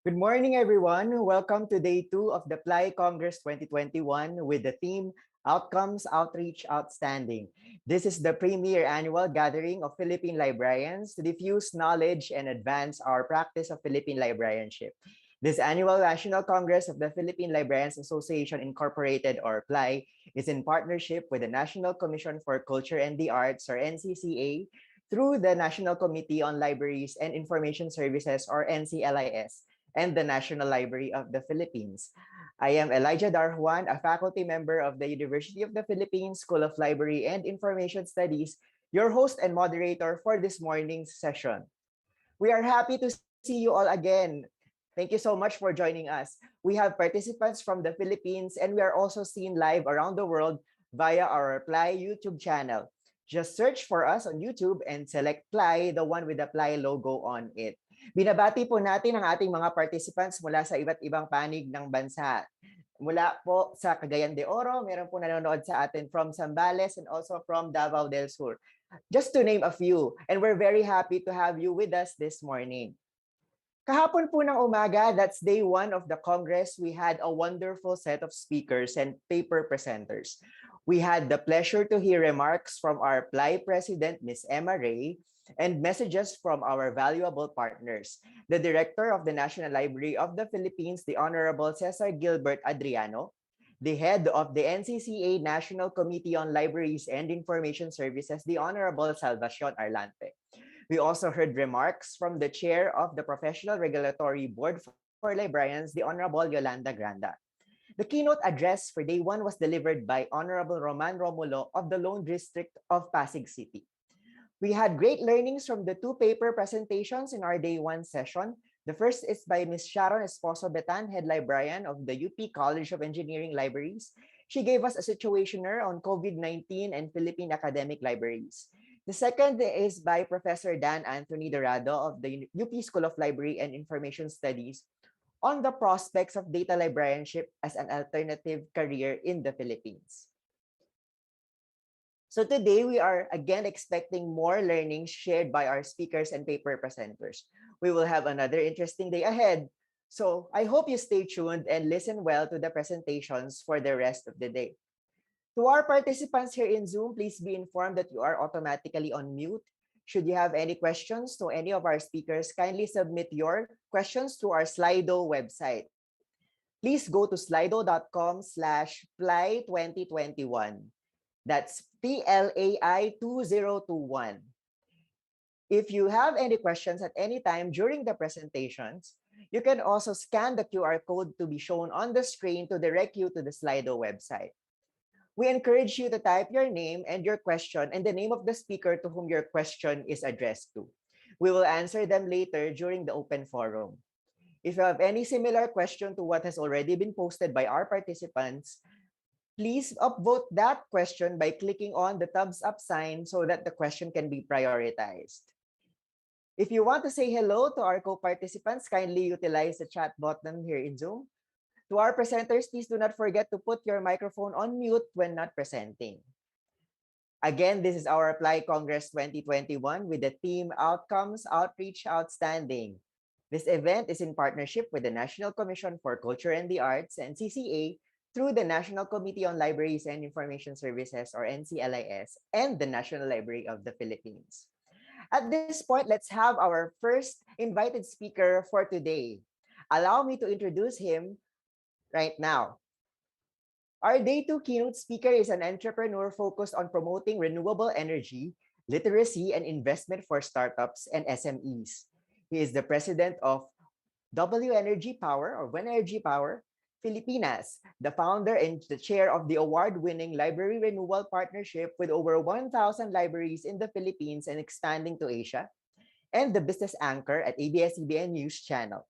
Good morning, everyone. Welcome to day two of the PLAI Congress 2021 with the theme Outcomes, Outreach, Outstanding. This is the premier annual gathering of Philippine librarians to diffuse knowledge and advance our practice of Philippine librarianship. This annual National Congress of the Philippine Librarians Association Incorporated, or PLAI, is in partnership with the National Commission for Culture and the Arts, or NCCA, through the National Committee on Libraries and Information Services, or NCLIS, and the National Library of the Philippines. I am Elijah Darjuan, a faculty member of the University of the Philippines School of Library and Information Studies, your host and moderator for this morning's session. We are happy to see you all again. Thank you so much for joining us. We have participants from the Philippines and we are also seen live around the world via our PLAI YouTube channel. Just search for us on YouTube and select PLAI, the one with the PLAI logo on it. Binabati po natin ang ating mga participants mula sa iba't ibang panig ng bansa. Mula po sa Cagayan de Oro, meron po nanonood sa atin from Zambales and also from Davao del Sur. Just to name a few. And we're very happy to have you with us this morning. Kahapon po ng umaga, that's day one of the Congress, we had a wonderful set of speakers and paper presenters. We had the pleasure to hear remarks from our PLAI President, Ms. Emma Ray, and messages from our valuable partners. The Director of the National Library of the Philippines, the Honorable Cesar Gilbert Adriano, the Head of the NCCA National Committee on Libraries and Information Services, the Honorable Salvacion Arlante. We also heard remarks from the Chair of the Professional Regulatory Board for Librarians, the Honorable Yolanda Granda. The keynote address for day one was delivered by Honorable Roman Romulo of the Lone District of Pasig City. We had great learnings from the two paper presentations in our day one session. The first is by Ms. Sharon Esposo Betan, Head Librarian of the UP College of Engineering Libraries. She gave us a situationer on COVID-19 and Philippine academic libraries. The second is by Professor Dan Anthony Dorado of the UP School of Library and Information Studies on the prospects of data librarianship as an alternative career in the Philippines. So today we are again expecting more learnings shared by our speakers and paper presenters. We will have another interesting day ahead. So I hope you stay tuned and listen well to the presentations for the rest of the day. To our participants here in Zoom, please be informed that you are automatically on mute. Should you have any questions to any of our speakers, kindly submit your questions to our Slido website. Please go to slido.com/plai2021. That's PLAI 2021. If you have any questions at any time during the presentations, you can also scan the QR code to be shown on the screen to direct you to the Slido website. We encourage you to type your name and your question and the name of the speaker to whom your question is addressed to. We will answer them later during the open forum. If you have any similar question to what has already been posted by our participants, please upvote that question by clicking on the thumbs up sign so that the question can be prioritized. If you want to say hello to our co-participants, kindly utilize the chat button here in Zoom. To our presenters, please do not forget to put your microphone on mute when not presenting. Again, this is our PLAI Congress 2021 with the theme Outcomes, Outreach, Outstanding. This event is in partnership with the National Commission for Culture and the Arts, NCCA, through the National Committee on Libraries and Information Services, or NCLIS, and the National Library of the Philippines. At this point, let's have our first invited speaker for today. Allow me to introduce him right now. Our day two keynote speaker is an entrepreneur focused on promoting renewable energy, literacy, and investment for startups and SMEs. He is the president of W Energy Power, or When Energy Power Filipinas, the founder and the chair of the award-winning Library Renewal Partnership with over 1,000 libraries in the Philippines and expanding to Asia, and the business anchor at ABS-CBN News Channel.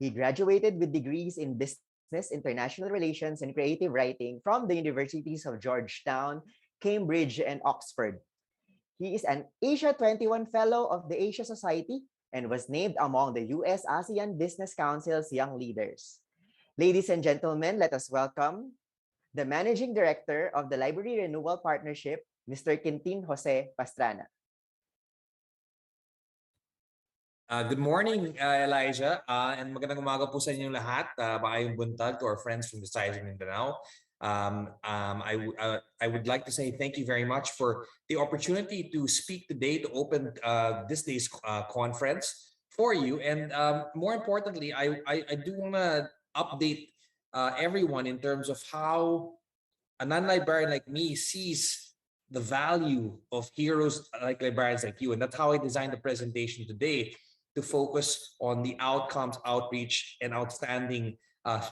He graduated with degrees in business, international relations, and creative writing from the universities of Georgetown, Cambridge, and Oxford. He is an Asia 21 Fellow of the Asia Society and was named among the US ASEAN Business Council's Young Leaders. Ladies and gentlemen, let us welcome the Managing Director of the Library Renewal Partnership, Mr. Quintin Jose Pastrana. Good morning, Elijah, and magandang umaga po sa inyong lahat. Maayong buntag to our friends from Digitization Mindanao. I would like to say thank you very much for the opportunity to speak today to open this day's conference for you. And more importantly, I do want to update everyone in terms of how a non-librarian like me sees the value of heroes like librarians like you. And that's how I designed the presentation today, to focus on the outcomes, outreach, and outstanding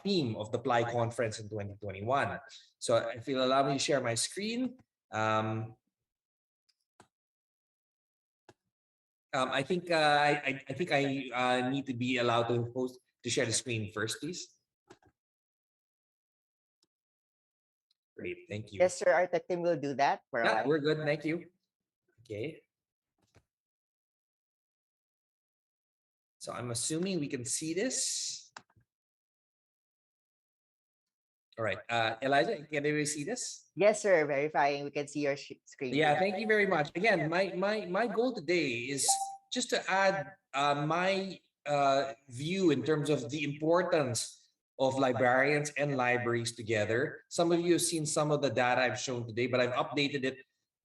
theme of the PLAI Conference in 2021. So if you'll allow me to share my screen, I think I need to be allowed to share the screen first, please. Great, thank you. Yes, sir. Our tech team will do that for a Yeah, while. we're good, thank you. Okay. So I'm assuming we can see this. All right, Elijah, can everybody see this? Yes, sir. Verifying. We can see your screen. Yeah, thank you very much. Again, my goal today is just to add my view in terms of the importance of librarians and libraries together. Some of you have seen some of the data I've shown today, but I've updated it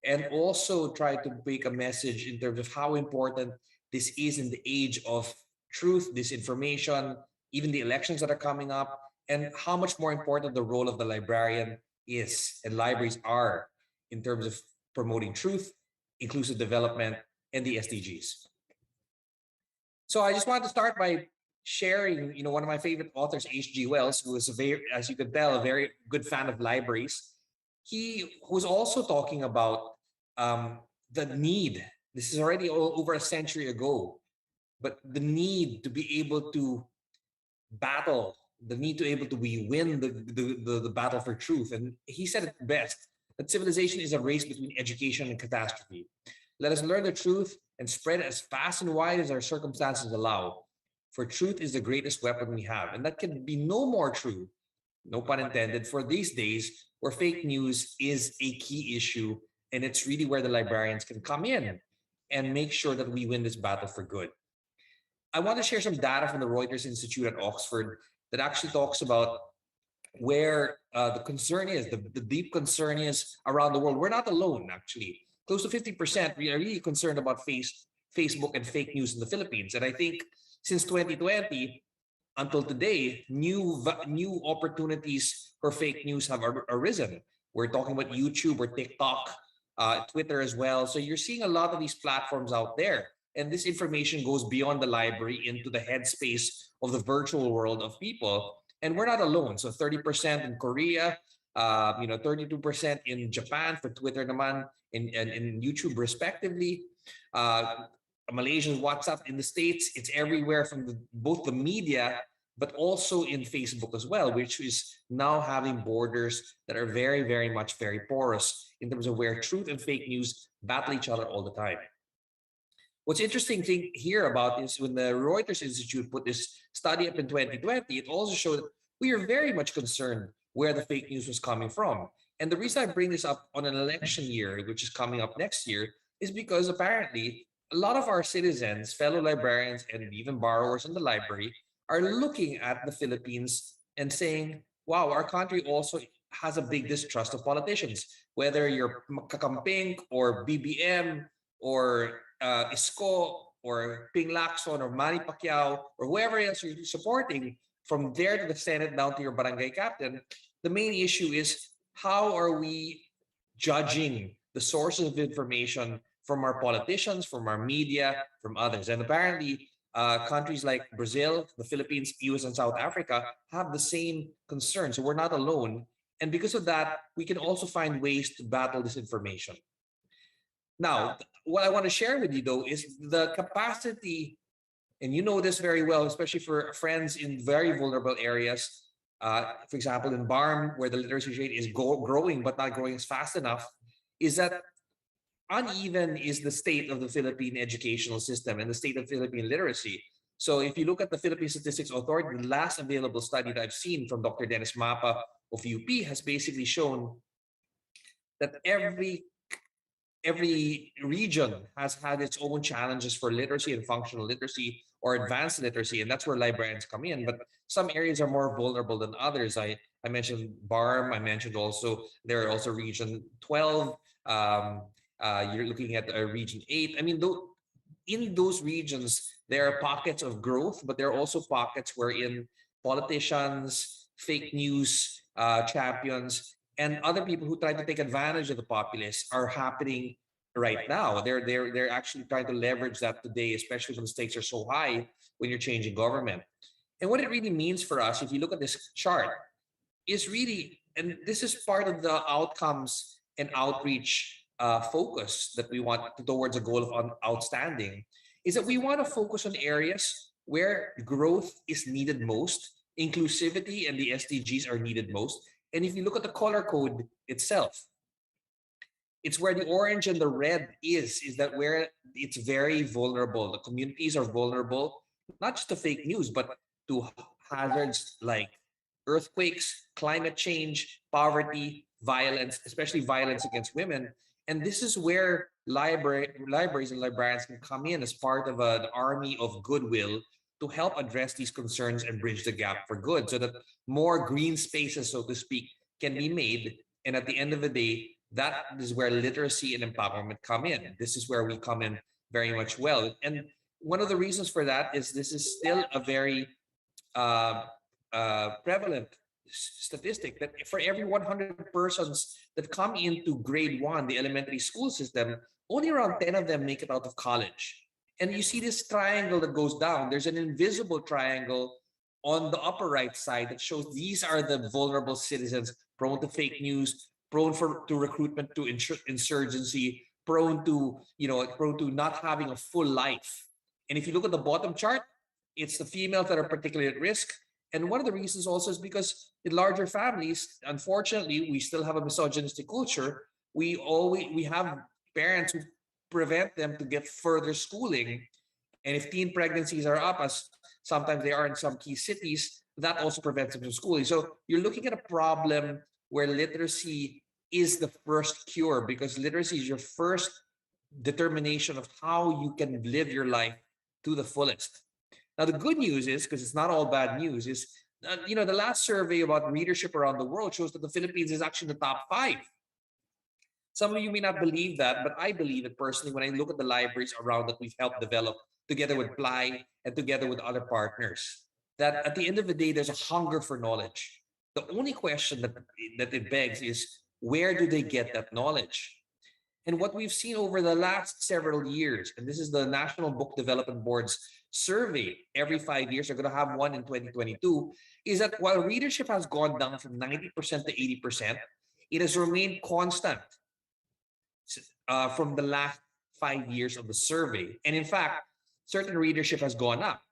and also tried to make a message in terms of how important this is in the age of truth, disinformation, even the elections that are coming up, and how much more important the role of the librarian is and libraries are in terms of promoting truth, inclusive development, and the SDGs. So I just wanted to start by sharing, one of my favorite authors, H.G. Wells, who is as you can tell, a very good fan of libraries. He was also talking about the need. This is already over a century ago, but the need to be able to battle, the need to able to win the battle for truth. And he said it best, that civilization is a race between education and catastrophe. Let us learn the truth and spread it as fast and wide as our circumstances allow. For truth is the greatest weapon we have. And that can be no more true, no pun intended, for these days where fake news is a key issue. And it's really where the librarians can come in and make sure that we win this battle for good. I want to share some data from the Reuters Institute at Oxford that actually talks about where the concern is, the deep concern is around the world. We're not alone, actually. Close to 50% we are really concerned about Facebook and fake news in the Philippines. And I think since 2020 until today, new opportunities for fake news have arisen. We're talking about YouTube or TikTok, Twitter as well. So you're seeing a lot of these platforms out there. And this information goes beyond the library into the headspace of the virtual world of people. And we're not alone. So 30% in Korea, 32% in Japan for Twitter naman, in YouTube respectively. Malaysia's WhatsApp in the States, it's everywhere from both the media, but also in Facebook as well, which is now having borders that are very, very much very porous in terms of where truth and fake news battle each other all the time. What's interesting thing here about is when the Reuters Institute put this study up in 2020, it also showed that we are very much concerned where the fake news was coming from. And the reason I bring this up on an election year, which is coming up next year, is because apparently a lot of our citizens, fellow librarians, and even borrowers in the library are looking at the Philippines and saying, wow, our country also has a big distrust of politicians, whether you're Kakamping or BBM or Isko or Ping Lacson or Manny Pacquiao or whoever else you're supporting, from there to the Senate down to your barangay captain, the main issue is how are we judging the sources of information from our politicians, from our media, from others. And apparently, countries like Brazil, the Philippines, US, and South Africa have the same concern. So we're not alone. And because of that, we can also find ways to battle disinformation. Now, what I want to share with you, though, is the capacity, and you know this very well, especially for friends in very vulnerable areas. For example, in BARM, where the literacy rate is growing but not growing as fast enough, is that uneven is the state of the Philippine educational system and the state of Philippine literacy. So if you look at the Philippine Statistics Authority, the last available study that I've seen from Dr. Dennis Mapa of UP has basically shown that every every region has had its own challenges for literacy and functional literacy or advanced literacy, and that's where librarians come in. But some areas are more vulnerable than others. I mentioned BARM. I mentioned also there are also Region 12. Um, you're looking at Region 8. I mean, in those regions, there are pockets of growth, but there are also pockets wherein politicians, fake news champions, and other people who try to take advantage of the populace are happening right now. They're actually trying to leverage that today, especially when the stakes are so high when you're changing government. And what it really means for us, if you look at this chart, is really, and this is part of the outcomes and outreach focus that we want towards a goal of outstanding, is that we want to focus on areas where growth is needed most, inclusivity and the SDGs are needed most. And if you look at the color code itself, it's where the orange and the red is that where it's very vulnerable. The communities are vulnerable, not just to fake news, but to hazards like earthquakes, climate change, poverty, violence, especially violence against women. And this is where libraries and librarians can come in as part of an army of goodwill to help address these concerns and bridge the gap for good so that more green spaces, so to speak, can be made. And at the end of the day, that is where literacy and empowerment come in. This is where we come in very much well. And one of the reasons for that is this is still a very uh, prevalent statistic that for every 100 persons that come into grade one, the elementary school system, only around 10 of them make it out of college. And you see this triangle that goes down. There's an invisible triangle on the upper right side that shows these are the vulnerable citizens prone to fake news, prone to recruitment to insurgency, prone to not having a full life. And if you look at the bottom chart, it's the females that are particularly at risk. And one of the reasons also is because in larger families, unfortunately, we still have a misogynistic culture. We have parents who prevent them to get further schooling. And if teen pregnancies are up, as sometimes they are in some key cities, that also prevents them from schooling. So you're looking at a problem where literacy is the first cure because literacy is your first determination of how you can live your life to the fullest. Now, the good news is, because it's not all bad news, is the last survey about readership around the world shows that the Philippines is actually in the top five. Some of you may not believe that, but I believe it personally when I look at the libraries around that we've helped develop together with PLAI and together with other partners. That at the end of the day, there's a hunger for knowledge. The only question that it begs is where do they get that knowledge? And what we've seen over the last several years, and this is the National Book Development Board's survey every 5 years, they're going to have one in 2022, is that while readership has gone down from 90% to 80%, it has remained constant from the last 5 years of the survey. And in fact, certain readership has gone up.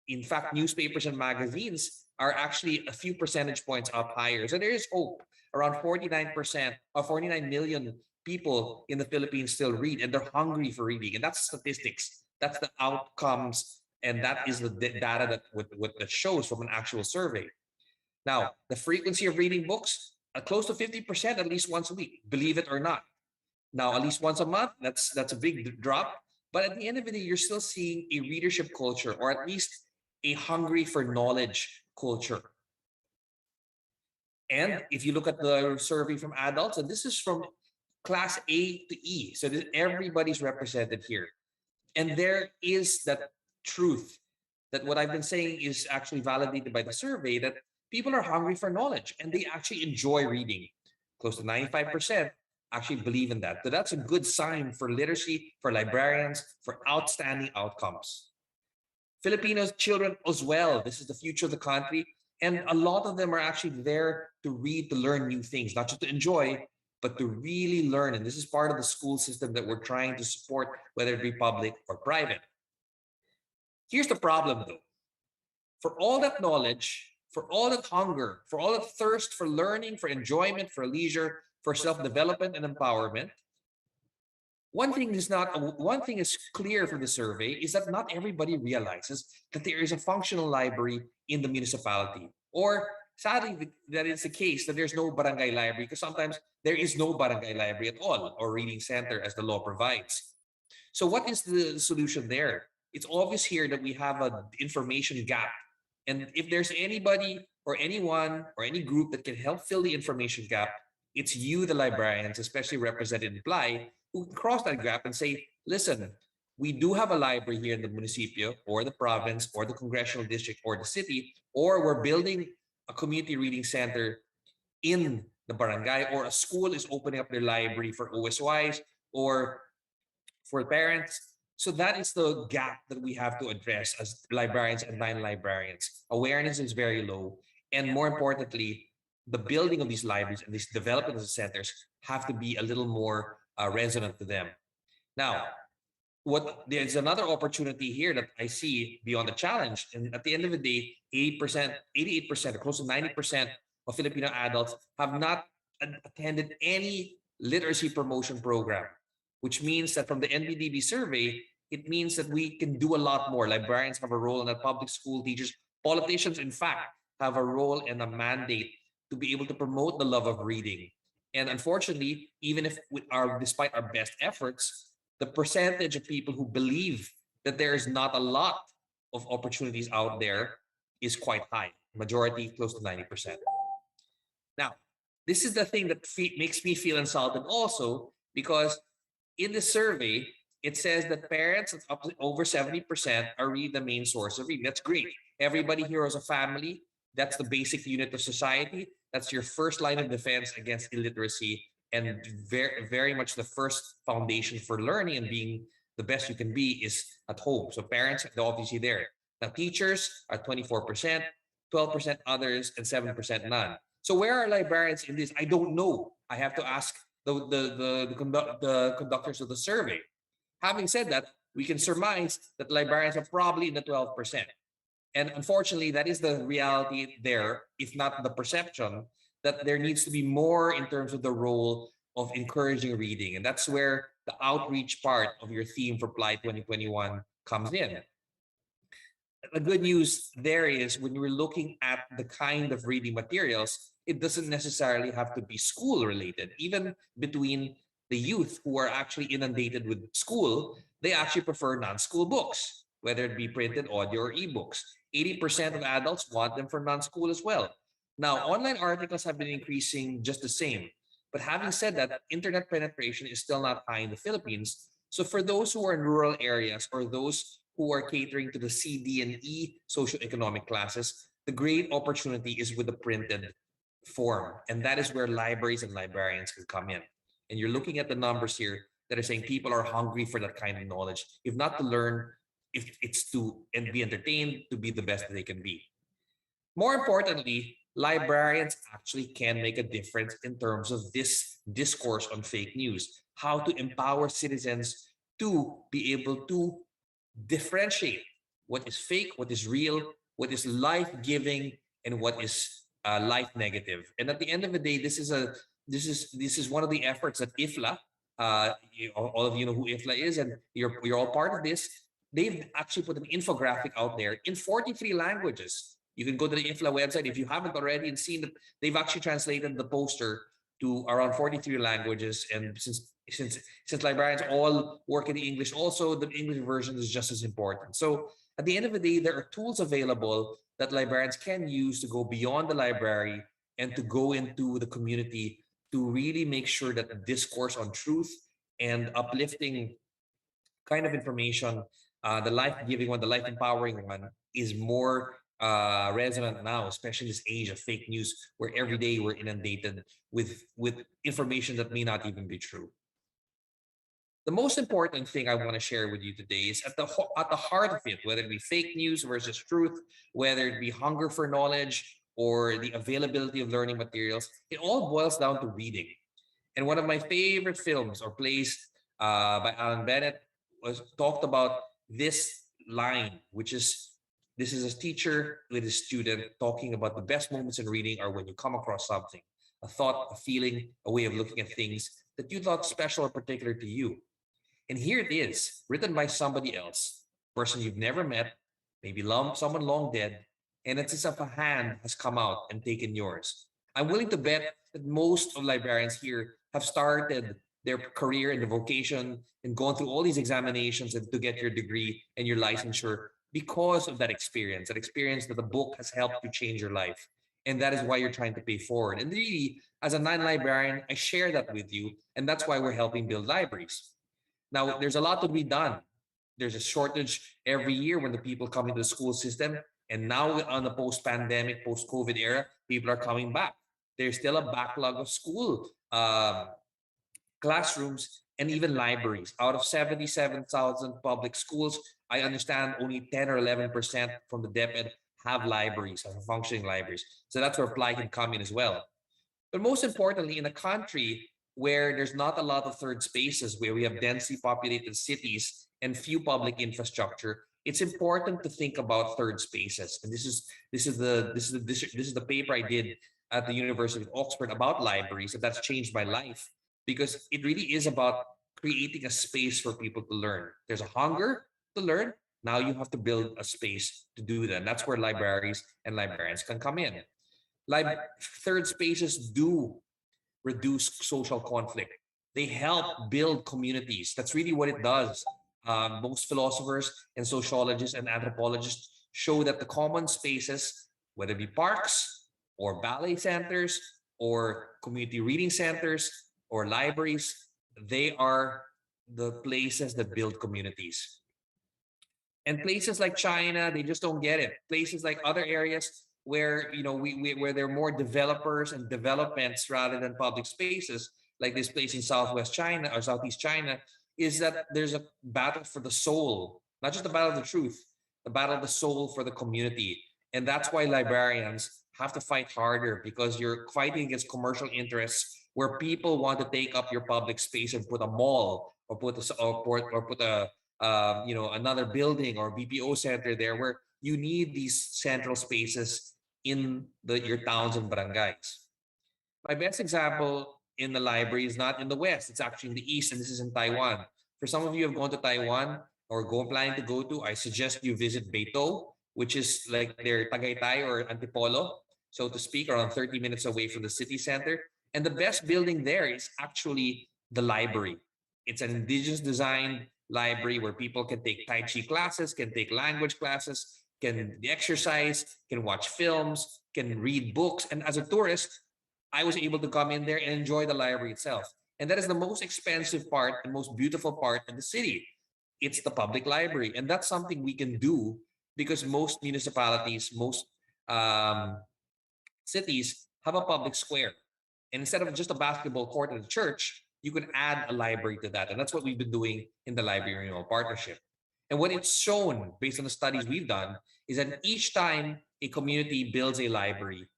In fact, newspapers and magazines are actually a few percentage points up higher. So there is hope. Around 49% or 49 million people in the Philippines still read and they're hungry for reading. And that's statistics. That's the outcomes. And that is the data that shows from an actual survey. Now, the frequency of reading books, close to 50% at least once a week, believe it or not. Now, at least once a month, that's a big drop. But at the end of the day, you're still seeing a readership culture, or at least a hungry for knowledge culture. And if you look at the survey from adults, and this is from class A to E, so everybody's represented here. And there is that truth that what I've been saying is actually validated by the survey that people are hungry for knowledge and they actually enjoy reading. Close to 95% actually believe in that. So that's a good sign for literacy, for librarians, for outstanding outcomes. Filipino children as well. This is the future of the country. And a lot of them are actually there to read, to learn new things, not just to enjoy, but to really learn. And this is part of the school system that we're trying to support, whether it be public or private. Here's the problem though. For all that knowledge, for all that hunger, for all that thirst for learning, for enjoyment, for leisure, for self-development and empowerment, one thing is clear from the survey is that not everybody realizes that there is a functional library in the municipality or sadly, that is the case that there's no barangay library because sometimes there is no barangay library at all or reading center as the law provides. So what is the solution there? It's obvious here that we have an information gap. And if there's anybody or anyone or any group that can help fill the information gap, it's you, the librarians, especially represented in PLAI, who can cross that gap and say, listen, we do have a library here in the municipio or the province or the congressional district or the city, or we're building a community reading center in the barangay, or a school is opening up their library for OSYs or for parents. So that is the gap that we have to address as librarians and non-librarians. Awareness is very low. And more importantly, the building of these libraries and this development of the centers have to be a little more resonant to them. Now, what there's another opportunity here that I see beyond the challenge. And at the end of the day, 80%, 88%, or close to 90% of Filipino adults have not attended any literacy promotion program, which means that from the NBDB survey, it means that we can do a lot more. Librarians have a role in that, public school teachers, politicians, in fact, have a role and a mandate to be able to promote the love of reading. And unfortunately, even if despite our best efforts, the percentage of people who believe that there is not a lot of opportunities out there is quite high. Majority close to 90%. Now, this is the thing that makes me feel insulted also, because in the survey, it says that parents up to over 70% are really the main source of reading. That's great. Everybody here is a family. That's the basic unit of society. That's your first line of defense against illiteracy, and very, very much the first foundation for learning and being the best you can be is at home. So parents are obviously there. Now teachers are 24%, 12% others, and 7% none. So where are librarians in this? I don't know. I have to ask the conductors of the survey. Having said that, we can surmise that librarians are probably in the 12%. And unfortunately, that is the reality there, if not the perception, that there needs to be more in terms of the role of encouraging reading. And that's where the outreach part of your theme for PLAI 2021 comes in. The good news there is when we're looking at the kind of reading materials, it doesn't necessarily have to be school related. Even between the youth who are actually inundated with school, they actually prefer non-school books, whether it be printed, audio, or ebooks. 80% of adults want them for non-school as well. Now, online articles have been increasing just the same. But having said that, internet penetration is still not high in the Philippines. So for those who are in rural areas or those who are catering to the C, D, and E socioeconomic classes, the great opportunity is with the printed form. And that is where libraries and librarians can come in. And you're looking at the numbers here that are saying people are hungry for that kind of knowledge, if not to learn, if it's to and be entertained, to be the best that they can be. More importantly, librarians actually can make a difference in terms of this discourse on fake news, how to empower citizens to be able to differentiate what is fake, what is real, what is life-giving, and what is life negative. And at the end of the day, this is one of the efforts that IFLA, all of you know who IFLA is, and you're all part of this. They've actually put an infographic out there in 43 languages. You can go to the IFLA website if you haven't already and seen that they've actually translated the poster to around 43 languages. And since librarians all work in English, also the English version is just as important. So at the end of the day, there are tools available that librarians can use to go beyond the library and to go into the community to really make sure that the discourse on truth and uplifting kind of information, the life-giving one, the life-empowering one, is more resonant now, especially in this age of fake news, where every day we're inundated with information that may not even be true. The most important thing I want to share with you today is at the heart of it, whether it be fake news versus truth, whether it be hunger for knowledge or the availability of learning materials, it all boils down to reading. And one of my favorite films or plays by Alan Bennett was talked about this line, which is this is a teacher with a student talking about the best moments in reading are when you come across something, a thought, a feeling, a way of looking at things that you thought special or particular to you. And here it is, written by somebody else, person you've never met, maybe someone long dead, and it's as if a hand has come out and taken yours. I'm willing to bet that most of librarians here have started their career in the vocation and gone through all these examinations and to get your degree and your licensure because of that experience that the book has helped you change your life. And that is why you're trying to pay forward. And really, as a non-librarian, I share that with you. And that's why we're helping build libraries. Now, there's a lot to be done. There's a shortage every year when the people come into the school system. And now on the post-pandemic, post-COVID era, people are coming back. There's still a backlog of school classrooms and even libraries. Out of 77,000 public schools, I understand only 10 or 11% from the DepEd have libraries, have functioning libraries. So that's where PLAI can come in as well. But most importantly, in a country where there's not a lot of third spaces, where we have densely populated cities and few public infrastructure, it's important to think about third spaces. And this is the paper I did at the University of Oxford about libraries, and that's changed my life because it really is about creating a space for people to learn. There's a hunger to learn. Now you have to build a space to do that. And that's where libraries and librarians can come in. Third spaces do reduce social conflict. They help build communities. That's really what it does. Most philosophers and sociologists and anthropologists show that the common spaces, whether it be parks or ballet centers or community reading centers or libraries, they are the places that build communities. And places like China, they just don't get it. Places like other areas where where there are more developers and developments rather than public spaces, like this place in Southwest China or Southeast China, is that there's a battle for the soul, not just the battle of the truth, the battle of the soul for the community. And that's why librarians have to fight harder because you're fighting against commercial interests where people want to take up your public space and put a mall or put a another building or BPO center there where you need these central spaces in your towns and barangays. My best example in the library is not in the West, it's actually in the East, and this is in Taiwan. For some of you who have gone to Taiwan or planning to go to, I suggest you visit Beito, which is like their Tagaytay or Antipolo, so to speak, around 30 minutes away from the city center. And the best building there is actually the library. It's an indigenous designed library where people can take Tai Chi classes, can take language classes, can exercise, can watch films, can read books. And as a tourist, I was able to come in there and enjoy the library itself. And that is the most expensive part and most beautiful part of the city. It's the public library. And that's something we can do because most municipalities, most um, cities have a public square. And instead of just a basketball court at a church, you can add a library to that. And that's what we've been doing in the Library Renewal Partnership. And what it's shown based on the studies we've done is that each time a community builds a library,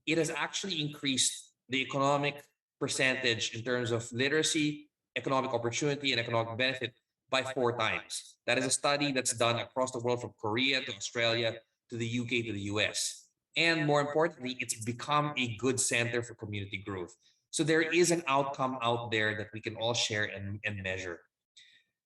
it has actually increased the economic percentage in terms of literacy, economic opportunity, and economic benefit by 4 times. That is a study that's done across the world from Korea to Australia to the UK to the US. And more importantly, it's become a good center for community growth. So there is an outcome out there that we can all share and measure.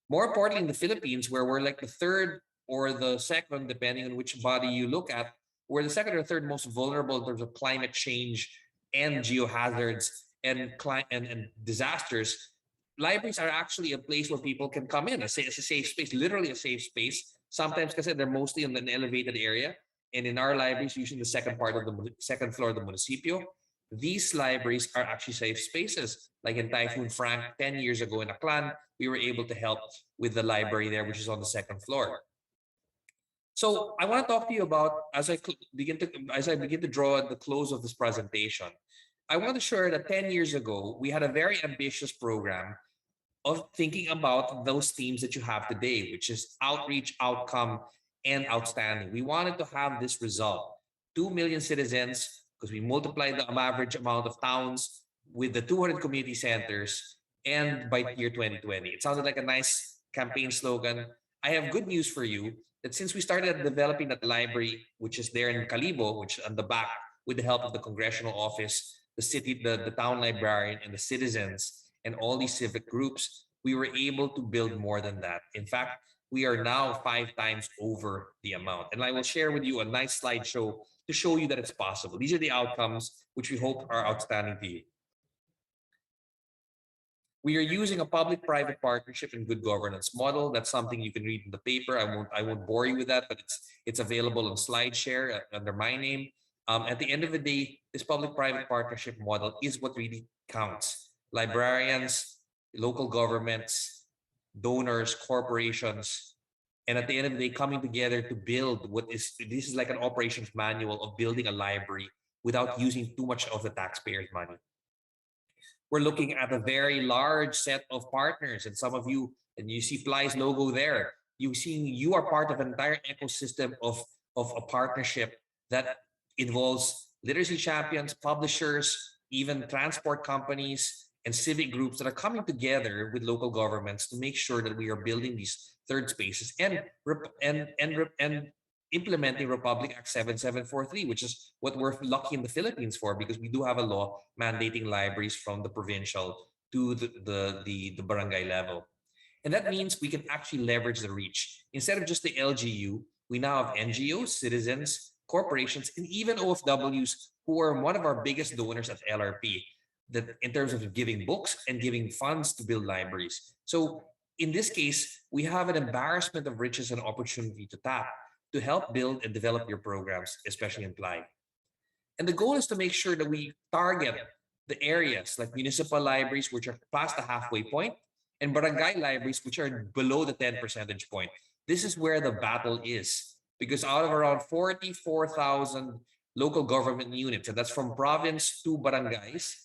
More importantly, in the Philippines, where we're like the third or the second, depending on which body you look at, we're the second or third most vulnerable in terms of climate change and geohazards and disasters. Libraries are actually a place where people can come in, a safe space, literally a safe space. Sometimes because they're mostly in an elevated area. And in our libraries, usually the second floor of the municipio, these libraries are actually safe spaces. Like in Typhoon Frank 10 years ago in Aklan, we were able to help with the library there, which is on the second floor. So I want to talk to you about as I begin to draw at the close of this presentation. I want to share that 10 years ago we had a very ambitious program of thinking about those themes that you have today, which is outreach, outcome, and outstanding. We wanted to have this result: 2 million citizens, because we multiplied the average amount of towns with the 200 community centers, and by year 2020. It sounded like a nice campaign slogan. I have good news for you that since we started developing that library, which is there in Calibo, which on the back, with the help of the congressional office, the town librarian, and the citizens, and all these civic groups, we were able to build more than that. In fact, we are now 5 times over the amount. And I will share with you a nice slideshow to show you that it's possible. These are the outcomes which we hope are outstanding to you. We are using a public-private partnership and good governance model. That's something you can read in the paper. I won't bore you with that, but it's available on SlideShare under my name. At the end of the day, this public-private partnership model is what really counts. Librarians, local governments, donors, corporations, and at the end of the day, coming together to build this is like an operations manual of building a library without using too much of the taxpayers' money. We're looking at a very large set of partners, and some of you, and you see PLAI's logo there. You are part of an entire ecosystem of a partnership that involves literacy champions, publishers, even transport companies, and civic groups that are coming together with local governments to make sure that we are building these third spaces and implementing Republic Act 7743, which is what we're lucky in the Philippines for, because we do have a law mandating libraries from the provincial to the barangay level. And that means we can actually leverage the reach. Instead of just the LGU, we now have NGOs, citizens, corporations, and even OFWs who are one of our biggest donors at LRP, that in terms of giving books and giving funds to build libraries. So in this case, we have an embarrassment of riches and opportunity to tap to help build and develop your programs, especially in PLAI. And the goal is to make sure that we target the areas like municipal libraries, which are past the halfway point, and barangay libraries, which are below the 10 percentage point. This is where the battle is, because out of around 44,000 local government units, and that's from province to barangays,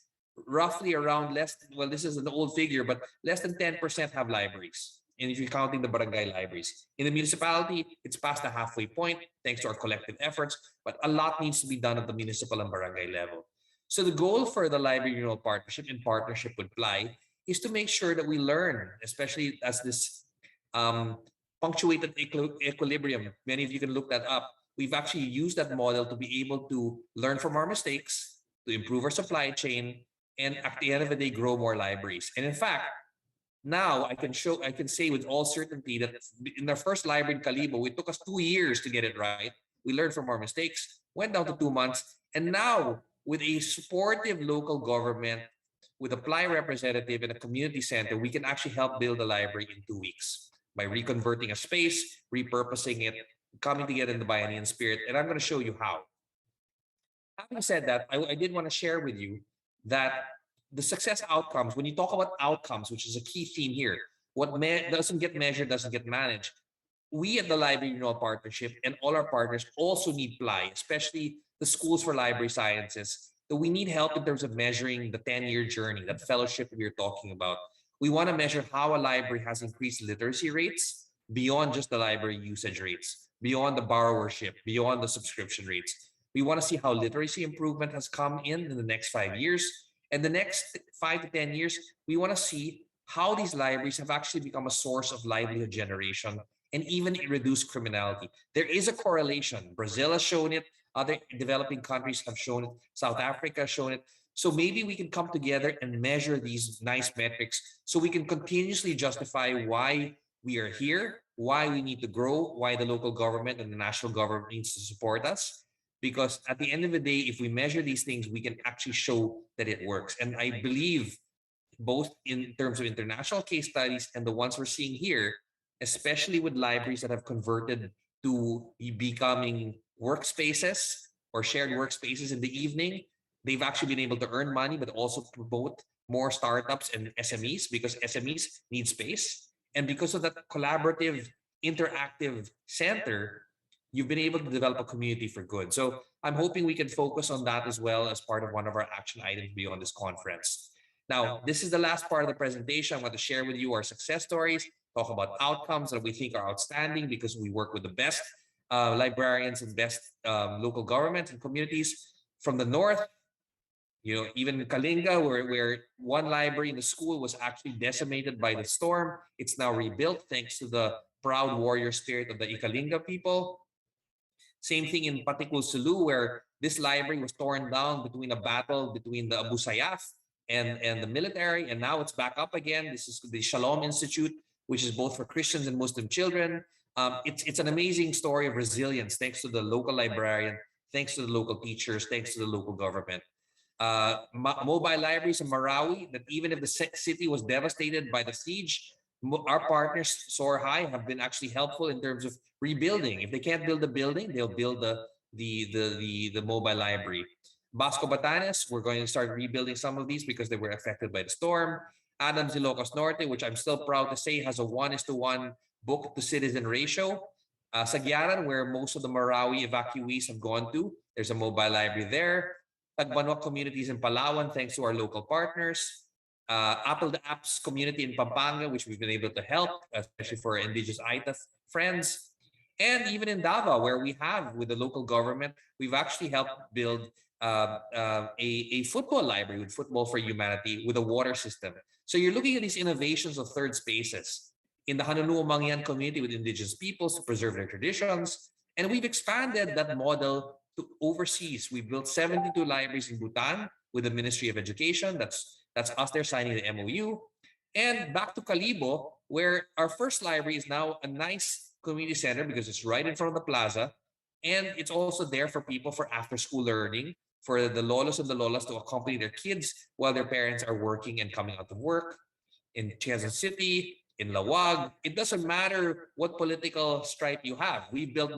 roughly around well, this is an old figure, but less than 10% have libraries. And if you're counting the barangay libraries. In the municipality, it's past the halfway point, thanks to our collective efforts, but a lot needs to be done at the municipal and barangay level. So the goal for the Library Renewal Partnership, in partnership with PLAI, is to make sure that we learn, especially as this punctuated equilibrium. Many of you can look that up. We've actually used that model to be able to learn from our mistakes, to improve our supply chain, and at the end of the day, grow more libraries. And in fact, now I can say with all certainty that in our first library in Calibo, it took us 2 years to get it right. We learned from our mistakes, went down to 2 months, and now with a supportive local government, with a PLAI representative and a community center, we can actually help build a library in 2 weeks by reconverting a space, repurposing it, coming together in the Bayanihan spirit. And I'm going to show you how. Having said that, I did want to share with you that the success outcomes, when you talk about outcomes, which is a key theme here, what doesn't get measured doesn't get managed. We at the Library Renewal Partnership and all our partners also need PLAI, especially the schools for library sciences. So we need help in terms of measuring the 10-year journey, that fellowship we are talking about. We want to measure how a library has increased literacy rates beyond just the library usage rates, beyond the borrowership, beyond the subscription rates. We want to see how literacy improvement has come in the next 5 years. And the next 5 to 10 years, we want to see how these libraries have actually become a source of livelihood generation and even reduce criminality. There is a correlation. Brazil has shown it. Other developing countries have shown it. South Africa has shown it. So maybe we can come together and measure these nice metrics so we can continuously justify why we are here, why we need to grow, why the local government and the national government needs to support us. Because at the end of the day, if we measure these things, we can actually show that it works. And I believe both in terms of international case studies and the ones we're seeing here, especially with libraries that have converted to becoming workspaces or shared workspaces in the evening, they've actually been able to earn money, but also promote more startups and SMEs, because SMEs need space. And because of that collaborative, interactive center, you've been able to develop a community for good. So I'm hoping we can focus on that as well as part of one of our action items beyond this conference. Now, this is the last part of the presentation. I'm going to share with you our success stories, talk about outcomes that we think are outstanding because we work with the best librarians and best local governments and communities from the north. Even Kalinga, where one library in the school was actually decimated by the storm, it's now rebuilt thanks to the proud warrior spirit of the Ikalinga people. Same thing in Patikul Sulu, where this library was torn down between a battle between the Abu Sayyaf and the military, and now it's back up again. This is the Shalom Institute, which is both for Christians and Muslim children. It's an amazing story of resilience, thanks to the local librarian, thanks to the local teachers, thanks to the local government. Mobile libraries in Marawi, that even if the city was devastated by the siege, our partners, Soar High, have been actually helpful in terms of rebuilding. If they can't build the building, they'll build the mobile library. Basco Batanes, we're going to start rebuilding some of these because they were affected by the storm. Adams Ilocos Norte, which I'm still proud to say has a 1:1 book to citizen ratio. Sagyaran, where most of the Marawi evacuees have gone to, there's a mobile library there. Tagbanwa communities in Palawan, thanks to our local partners. Apple the Apps community in Pampanga, which we've been able to help, especially for indigenous Aita friends. And even in Davao, where we have, with the local government, we've actually helped build a football library with Football for Humanity with a water system. So you're looking at these innovations of third spaces in the Hanunoo Mangyan community with indigenous peoples to preserve their traditions. And we've expanded that model to overseas. We built 72 libraries in Bhutan with the Ministry of Education. That's us there signing the MOU. And back to Kalibo, where our first library is now a nice community center because it's right in front of the plaza. And it's also there for people for after school learning, for the lolos and the lolas to accompany their kids while their parents are working and coming out of work. In Quezon City, in Lawag, it doesn't matter what political stripe you have. We've built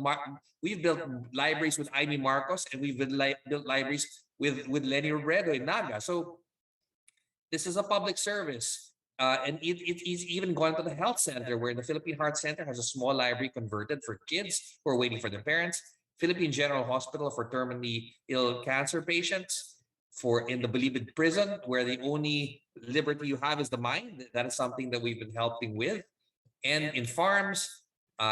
libraries with Amy Marcos, and built libraries with Lenny Robredo in Naga. So this is a public service. And it's even gone to the health center, where the Philippine Heart Center has a small library converted for kids who are waiting for their parents. Philippine General Hospital for terminally ill cancer patients. For in the Bilibid prison, where the only liberty you have is the mind. That is something that we've been helping with. And in farms,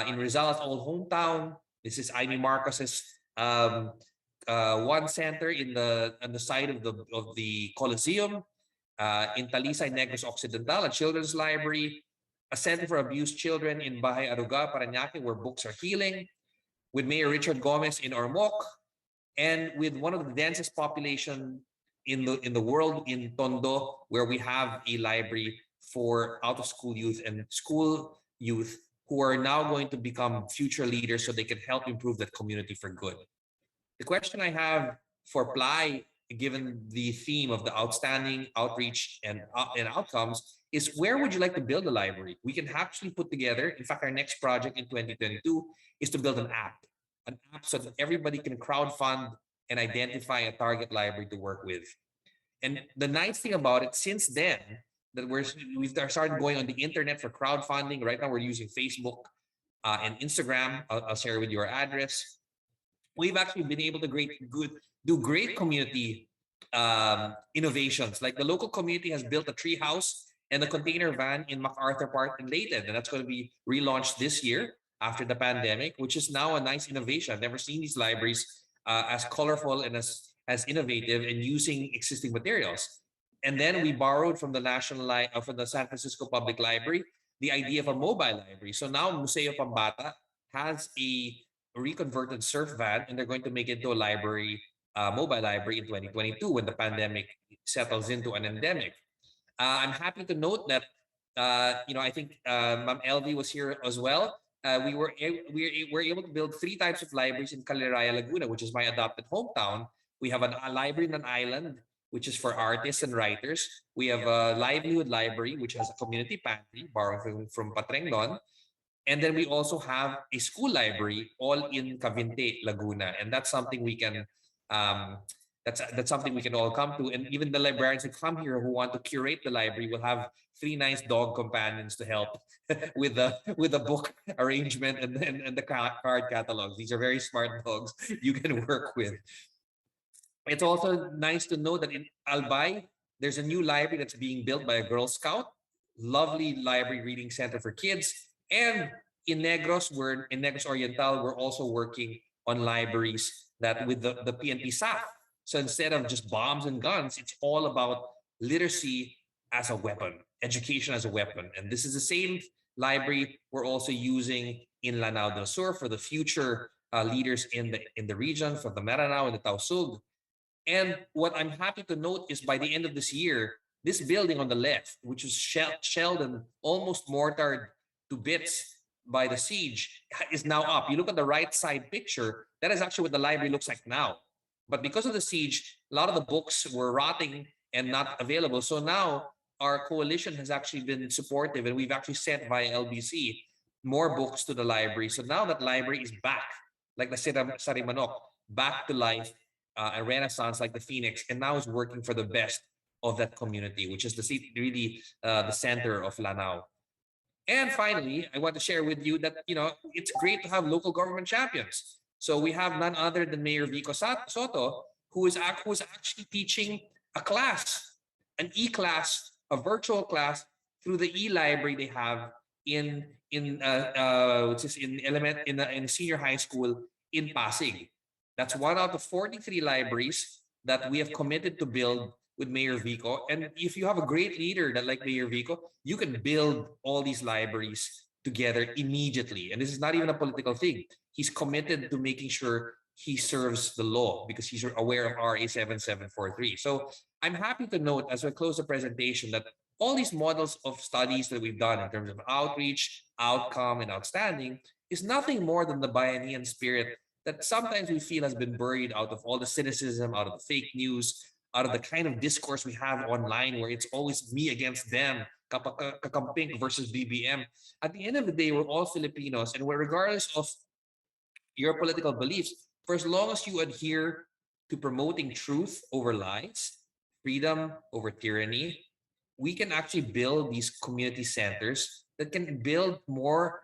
in Rizal's old hometown, this is Amy Marcos's one center on the side of the Coliseum. In Talisay, Negros Occidental, a children's library, a center for abused children in Bahay Aruga, Parañaque, where books are healing, with Mayor Richard Gomez in Ormoc, and with one of the densest population in the world in Tondo, where we have a library for out of school youth and school youth who are now going to become future leaders so they can help improve that community for good. The question I have for PLAI, given the theme of the outstanding outreach and outcomes, is where would you like to build a library? We can actually put together, in fact, our next project in 2022 is to build an app so that everybody can crowdfund and identify a target library to work with. And the nice thing about it, since then, that we've started going on the internet for crowdfunding. Right now, we're using Facebook and Instagram. I'll share with you our address. We've actually been able to do great community innovations. Like the local community has built a tree house and a container van in MacArthur Park in Leyden, and that's going to be relaunched this year after the pandemic, which is now a nice innovation. I've never seen these libraries as colorful and as innovative and using existing materials. And then we borrowed from from the San Francisco Public Library the idea of a mobile library. So now Museo Pambata has a reconverted surf van, and they're going to make it into a library, mobile library in 2022 when the pandemic settles into an endemic. I'm happy to note that I think Ma'am LV was here as well. We were able to build 3 types of libraries in Caliraya, Laguna, which is my adopted hometown. We have a library in an island, which is for artists and writers. We have a livelihood library, which has a community pantry borrowed from Patrengnon. And then we also have a school library all in Cavite, Laguna. And that's something we can that's something we can all come to. And even the librarians who come here who want to curate the library will have 3 nice dog companions to help with the book arrangement and the card catalogs. These are very smart dogs you can work with. It's also nice to know that in Albay, there's a new library that's being built by a Girl Scout. Lovely library reading center for kids. And in Negros Oriental, we're also working on libraries that with the PNP SAF. So instead of just bombs and guns, it's all about literacy as a weapon, education as a weapon. And this is the same library we're also using in Lanao del Sur for the future leaders in the region, for the Maranao and the Tausug. And what I'm happy to note is by the end of this year, this building on the left, which was shelled and almost mortared to bits by the siege is now up. You look at the right side picture, that is actually what the library looks like now. But because of the siege, a lot of the books were rotting and not available. So now our coalition has actually been supportive, and we've actually sent via LBC more books to the library. So now that library is back, like the Sarimanok, back to life, a renaissance like the Phoenix, and now is working for the best of that community, which is really the center of Lanao. And finally, I want to share with you that it's great to have local government champions. So we have none other than Mayor Vico Soto, who is actually teaching a class, an e-class, a virtual class through the e-library they have which is in in senior high school in Pasig. That's one out of 43 libraries that we have committed to build with Mayor Vico. And if you have a great leader that like Mayor Vico, you can build all these libraries together immediately. And this is not even a political thing. He's committed to making sure he serves the law because he's aware of RA 7743. So I'm happy to note as we close the presentation that all these models of studies that we've done in terms of outreach, outcome, and outstanding is nothing more than the Bayanihan spirit that sometimes we feel has been buried out of all the cynicism, out of the fake news, out of the kind of discourse we have online where it's always me against them, kakamping versus BBM. At the end of the day, we're all Filipinos, and regardless of your political beliefs, for as long as you adhere to promoting truth over lies, freedom over tyranny, we can actually build these community centers that can build more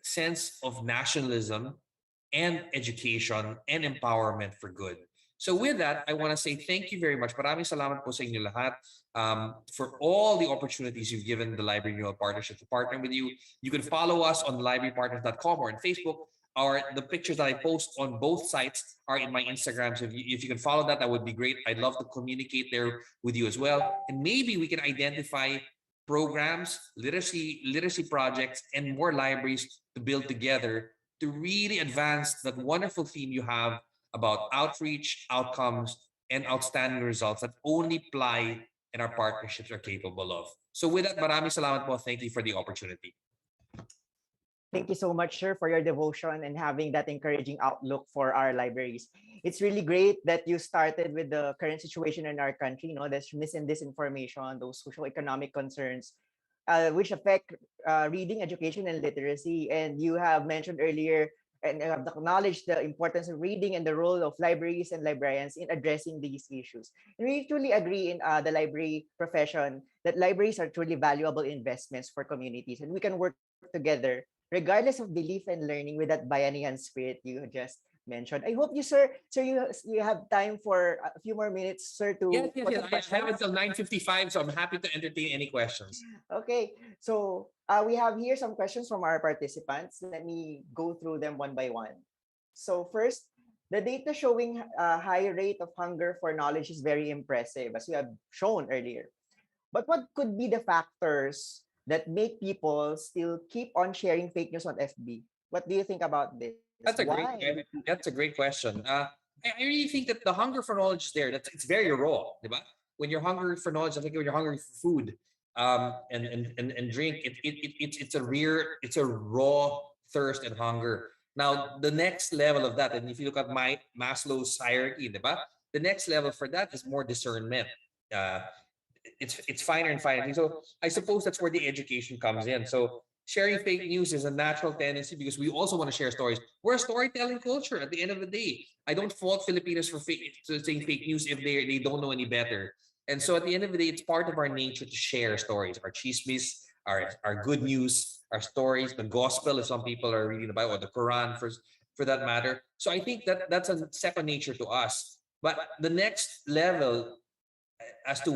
sense of nationalism and education and empowerment for good. So with that, I want to say thank you very much. Maraming salamat po sa inyo lahat for all the opportunities you've given the Library Renewal Partnership to partner with you. You can follow us on librarypartners.com or on Facebook. The pictures that I post on both sites are in my Instagram. So if you can follow that, that would be great. I'd love to communicate there with you as well. And maybe we can identify programs, literacy projects, and more libraries to build together to really advance that wonderful theme you have about outreach, outcomes, and outstanding results that only PLAI and our partnerships are capable of. So with that, maraming salamat po. Thank you for the opportunity. Thank you so much, sir, for your devotion and having that encouraging outlook for our libraries. It's really great that you started with the current situation in our country, there's mis and disinformation, those social economic concerns, which affect reading, education, and literacy. And you have mentioned earlier and have acknowledged the importance of reading and the role of libraries and librarians in addressing these issues. And we truly agree in the library profession that libraries are truly valuable investments for communities, and we can work together regardless of belief and learning with that Bayanihan spirit you just mentioned. I hope you have time for a few more minutes, sir, Yes, to yes, put yes. some I have questions. until 9:55, so I'm happy to entertain any questions. Okay, so we have here some questions from our participants. Let me go through them one by one. So first, the data showing a high rate of hunger for knowledge is very impressive, as we have shown earlier. But what could be the factors that make people still keep on sharing fake news on FB? What do you think about this? Why? That's a great question. I really think that the hunger for knowledge is there. It's very raw, diba? When you're hungry for knowledge, I think when you're hungry for food, and drink, it's a raw thirst and hunger. Now the next level of that, and if you look at my Maslow's hierarchy, diba? The next level for that is more discernment. Uh, it's finer and finer. So I suppose that's where the education comes in. So sharing fake news is a natural tendency because we also want to share stories. We're a storytelling culture at the end of the day. I don't fault Filipinos for saying fake news if they don't know any better. And so at the end of the day, it's part of our nature to share stories, our chismis, our good news, our stories, the gospel if some people are reading the Bible, or the Quran for that matter. So I think that that's a second nature to us. But the next level as to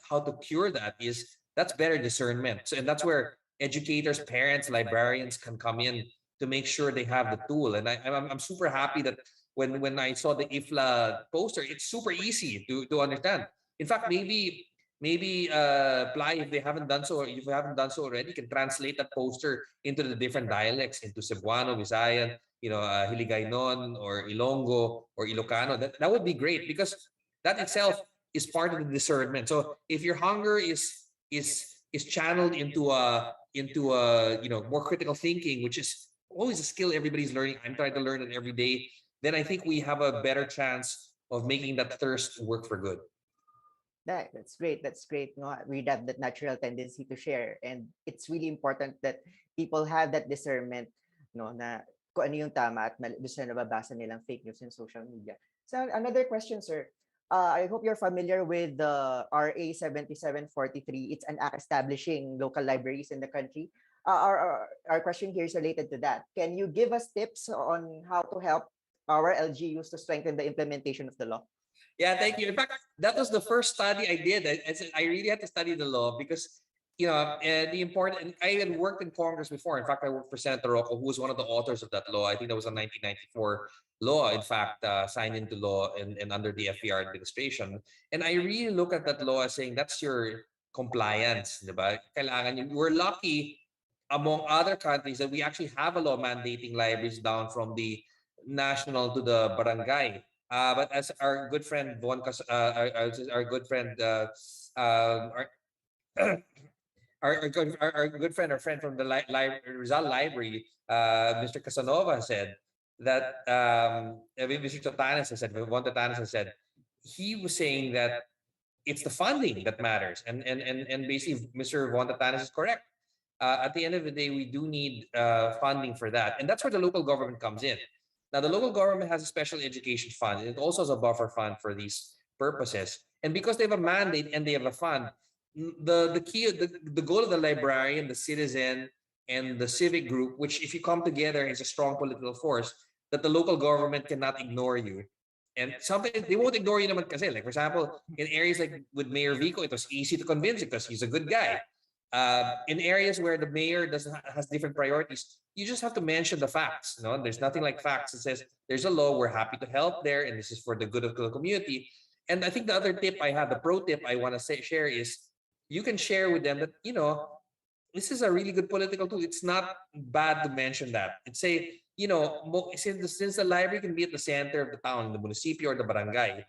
how to cure that is that's better discernment. So and that's where educators, parents, librarians can come in to make sure they have the tool. And I'm super happy that when I saw the IFLA poster, it's super easy to understand. In fact, maybe PLAI, if you haven't done so already, can translate that poster into the different dialects, into Cebuano, Visayan, Hiligaynon or Ilonggo or Ilocano. That would be great because that itself is part of the discernment. So if your hunger is channeled into into a more critical thinking, which is always a skill everybody's learning. I'm trying to learn it every day. Then I think we have a better chance of making that thirst work for good. That's great. That's great. No, we have that natural tendency to share, and it's really important that people have that discernment, no, na kung ano yung tama at mali doon sa nababasa nilang fake news in social media. So another question, sir. I hope you're familiar with the RA 7743. It's an act establishing local libraries in the country. Our question here is related to that. Can you give us tips on how to help our LGUs to strengthen the implementation of the law? Yeah, thank you. In fact, that was the first study I did. I really had to study the law because, the important. I had worked in Congress before. In fact, I worked for Senator Rocco, who was one of the authors of that law. I think that was a 1994 law, in fact, signed into law and under the FDR administration. And I really look at that law as saying that's your compliance, diba? Kailangan yun. We're lucky among other countries that we actually have a law mandating libraries down from the national to the barangay. But as our good friend our good friend, our, our good friend, our friend from the Rizal Library, Mr. Casanova said that Mr. Totanes has said, Von Totanes has said, he was saying that it's the funding that matters, and basically Mr. Von Totanes is correct. At the end of the day, we do need funding for that. And that's where the local government comes in. Now, the local government has a special education fund. It also has a buffer fund for these purposes. And because they have a mandate and they have a fund, the goal of the librarian, the citizen, and the civic group, which if you come together is a strong political force, that the local government cannot ignore you. And sometimes they won't ignore you naman kasi. Like, for example, in areas like with Mayor Vico, it was easy to convince because he's a good guy. In areas where the mayor doesn't has different priorities, you just have to mention the facts. There's nothing like facts that says there's a law. We're happy to help there, and this is for the good of the community. And I think the other tip I have, the pro tip I want to share is you can share with them that this is a really good political tool. It's not bad to mention that. It's say since the library can be at the center of the town, the municipio or the barangay,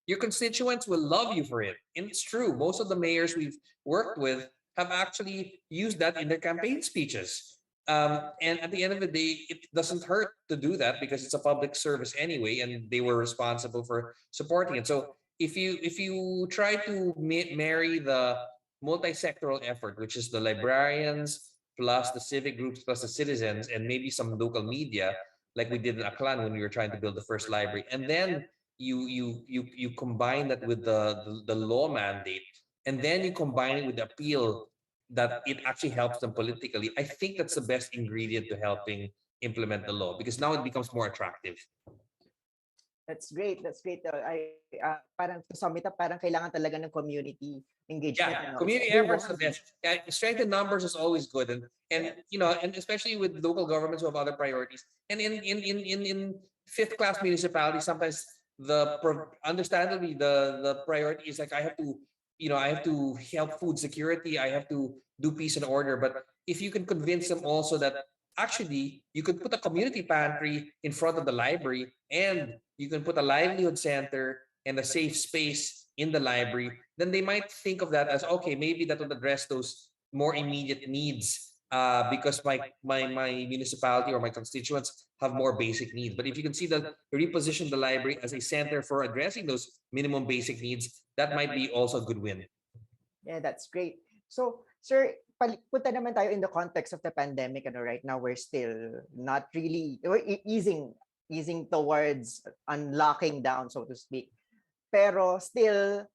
your constituents will love you for it. And it's true. Most of the mayors we've worked with have actually used that in their campaign speeches. And at the end of the day, it doesn't hurt to do that because it's a public service anyway, and they were responsible for supporting it. So if you try to marry the multi-sectoral effort, which is the librarians plus the civic groups plus the citizens and maybe some local media, like we did in Aklan when we were trying to build the first library, and then you combine that with the law mandate, and then you combine it with the appeal that it actually helps them politically. I think that's the best ingredient to helping implement the law because now it becomes more attractive. That's great. That's great. Parang to sum it up, parang kailangan talaga ng community engagement. Yeah, community efforts are the best. Yeah, strength in numbers is always good, and and especially with local governments who have other priorities. And in fifth class municipalities, sometimes understandably the priority is like I have to help food security, I have to do peace and order. But if you can convince them also that actually you could put a community pantry in front of the library, and you can put a livelihood center and a safe space in the library, then they might think of that as okay, maybe that would address those more immediate needs because my municipality or my constituents have more basic needs. But if you can see that reposition the library as a center for addressing those minimum basic needs, that might be also a good win. Yeah, that's great. So, sir, punta naman tayo in the context of the pandemic. Right now, we're still not really easing towards unlocking down, so to speak. Pero still,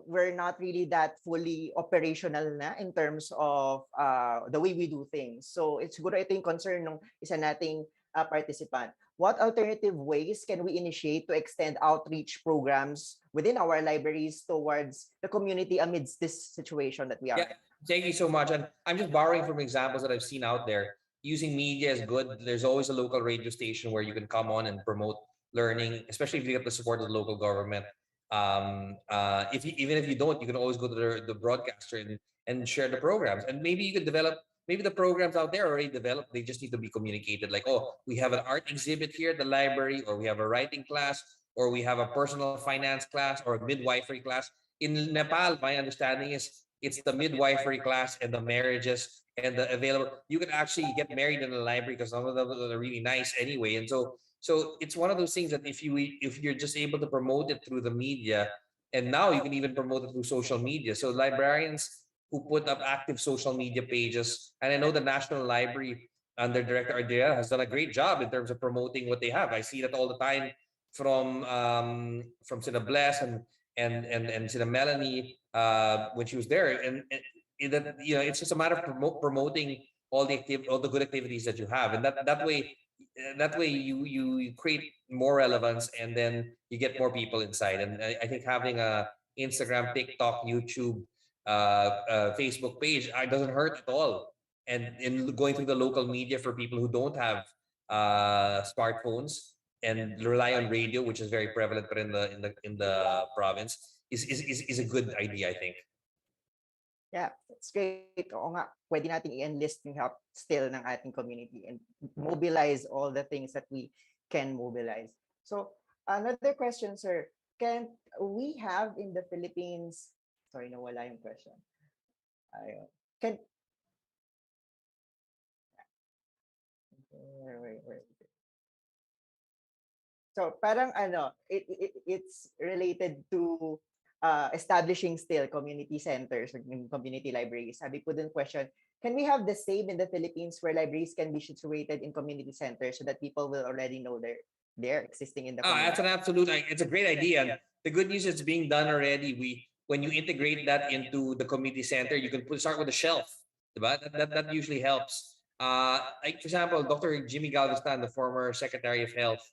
we're not really that fully operational na in terms of the way we do things. So, siguro ito yung concern ng isa nating participant. What alternative ways can we initiate to extend outreach programs within our libraries towards the community amidst this situation that we are in? Thank you so much. And I'm just borrowing from examples that I've seen out there. Using media is good. There's always a local radio station where you can come on and promote learning, especially if you get the support of the local government. Even if you don't, you can always go to the broadcaster and share the programs. And maybe you could develop. Maybe the programs out there are already developed. They just need to be communicated. Like, oh, we have an art exhibit here at the library, or we have a writing class, or we have a personal finance class, or a midwifery class. In Nepal, my understanding is it's the midwifery class and the marriages and the available. You can actually get married in the library because some of them are really nice anyway. And so it's one of those things that if you're just able to promote it through the media, and now you can even promote it through social media. So librarians who put up active social media pages, and I know the National Library under Director Ardea has done a great job in terms of promoting what they have. I see that all the time from Sina Bless and Sina Melanie when she was there, and that it's just a matter of promoting all the good activities that you have, and that way you create more relevance, and then you get more people inside. And I think having a Instagram, TikTok, YouTube, Facebook page doesn't hurt at all. And in going through the local media for people who don't have smartphones and rely on radio, which is very prevalent but in the province, is a good idea, I think. Yeah, it's great. Oo nga, pwede natin i-enlist yung help still ng ating community and mobilize all the things that we can mobilize. So, another question, sir. Can we have in the Philippines, sorry, nawala yung question. Ayun. Can, where? So parang it's related to establishing still community centers or community libraries. Sabi ko dun question, can we have the same in the Philippines where libraries can be situated in community centers so that people will already know they're existing in the That's community? an absolute. It's a great idea. And the good news is it's being done already. When you integrate that into the community center, you can start with a shelf. Diba? That usually helps. Like for example, Dr. Jimmy Galveston, the former Secretary of Health,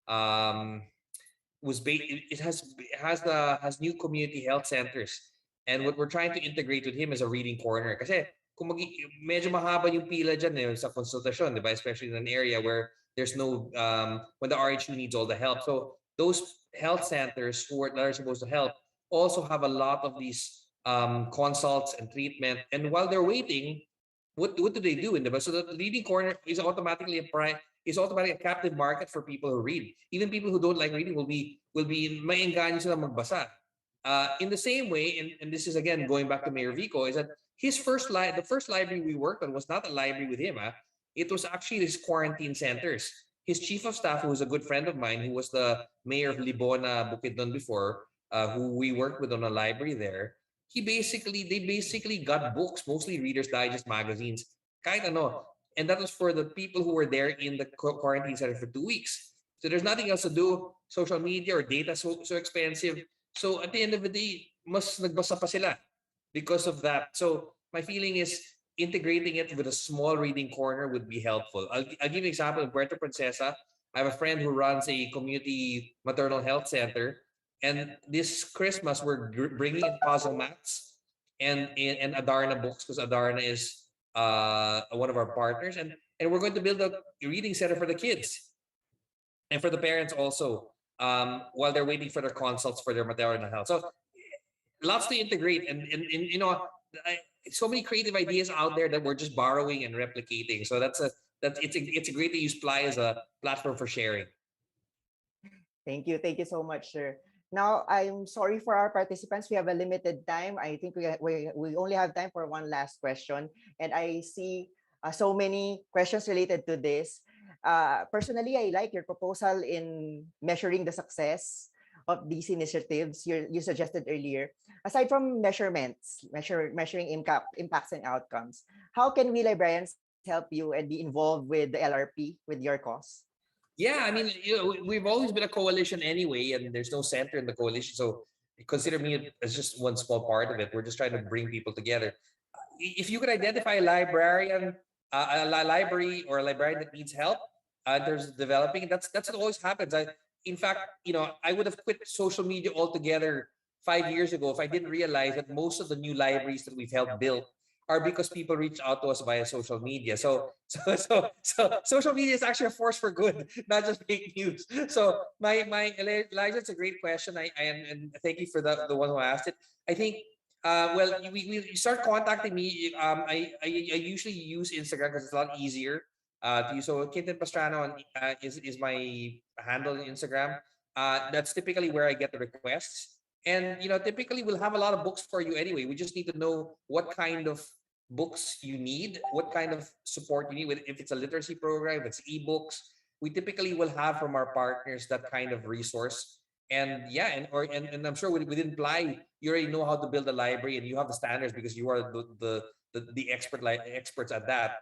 um, it has new community health centers, and what we're trying to integrate with him is a reading corner. Kasi kung medyo mahaba yung pila dyan sa konsultasyon, di ba? Especially in an area where there's no when the RHU needs all the help. So those health centers that are supposed to help also have a lot of these consults and treatment. And while they're waiting, what do they do in the so the reading corner is automatically a captive market for people who read. Even people who don't like reading will be maengganyo sila magbasa. In the same way, and this is again going back to Mayor Vico, is that the first library we worked on was not a library with him. It was actually his quarantine centers. His chief of staff, who was a good friend of mine, who was the mayor of Libona, Bukidnon before, who we worked with on a library there. They basically got books, mostly Reader's Digest magazines, kahit ano. And that was for the people who were there in the quarantine center for 2 weeks. So there's nothing else to do. Social media or data so expensive. So at the end of the day, mas nagbasa pa sila because of that. So my feeling is integrating it with a small reading corner would be helpful. I'll give you an example. In Puerto Princesa, I have a friend who runs a community maternal health center. And this Christmas, we're bringing in puzzle mats and Adarna books, because Adarna is one of our partners. And we're going to build a reading center for the kids and for the parents also, while they're waiting for their consults for their maternal health. So lots to integrate, and so many creative ideas out there that we're just borrowing and replicating. So it's a great to use PLAI as a platform for sharing. Thank you so much, sir. Now, I'm sorry for our participants. We have a limited time. I think we only have time for one last question. And I see so many questions related to this. Personally, I like your proposal in measuring the success of these initiatives you suggested earlier. Aside from measuring impacts and outcomes, how can we librarians help you and be involved with the LRP, with your cause? Yeah, I mean, we've always been a coalition anyway, and there's no center in the coalition. So consider me as just one small part of it. We're just trying to bring people together. If you could identify a librarian, a library or a librarian that needs help, there's developing. That's what always happens. In fact, I would have quit social media altogether 5 years ago if I didn't realize that most of the new libraries that we've helped build are because people reach out to us via social media. So social media is actually a force for good, not just fake news. So my Elijah, it's a great question. And thank you for the one who asked it. I think well, we start contacting me. I usually use Instagram because it's a lot easier to use. So Quintin Pastrano is my handle on Instagram. That's typically where I get the requests. And typically we'll have a lot of books for you anyway. We just need to know what kind of books you need, what kind of support you need. If it's a literacy program, if it's ebooks, we typically will have from our partners that kind of resource. And yeah, and I'm sure within Play, you already know how to build a library and you have the standards because you are the experts at that.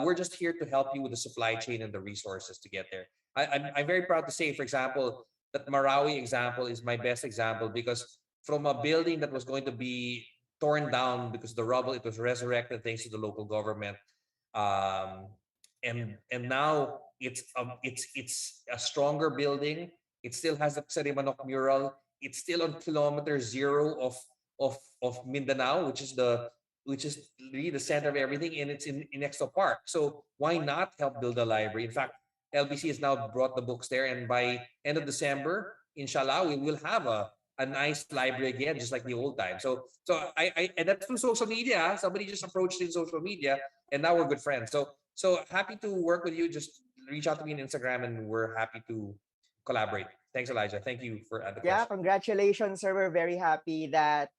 We're just here to help you with the supply chain and the resources to get there. I'm very proud to say, for example, that Marawi example is my best example because from a building that was going to be torn down because the rubble, it was resurrected thanks to the local government. Um, and now it's a stronger building. It still has the Sarimanok mural. It's still on kilometer zero of Mindanao, which is really the center of everything, and it's in Expo Park. So why not help build a library? In fact, LBC has now brought the books there, and by end of December, inshallah, we will have a nice library again, just like the old time. So and that's through social media. Somebody just approached in social media, and now we're good friends. So happy to work with you. Just reach out to me on Instagram, and we're happy to collaborate. Thanks, Elijah. Thank you for the Yeah, question. congratulations, sir. We're very happy that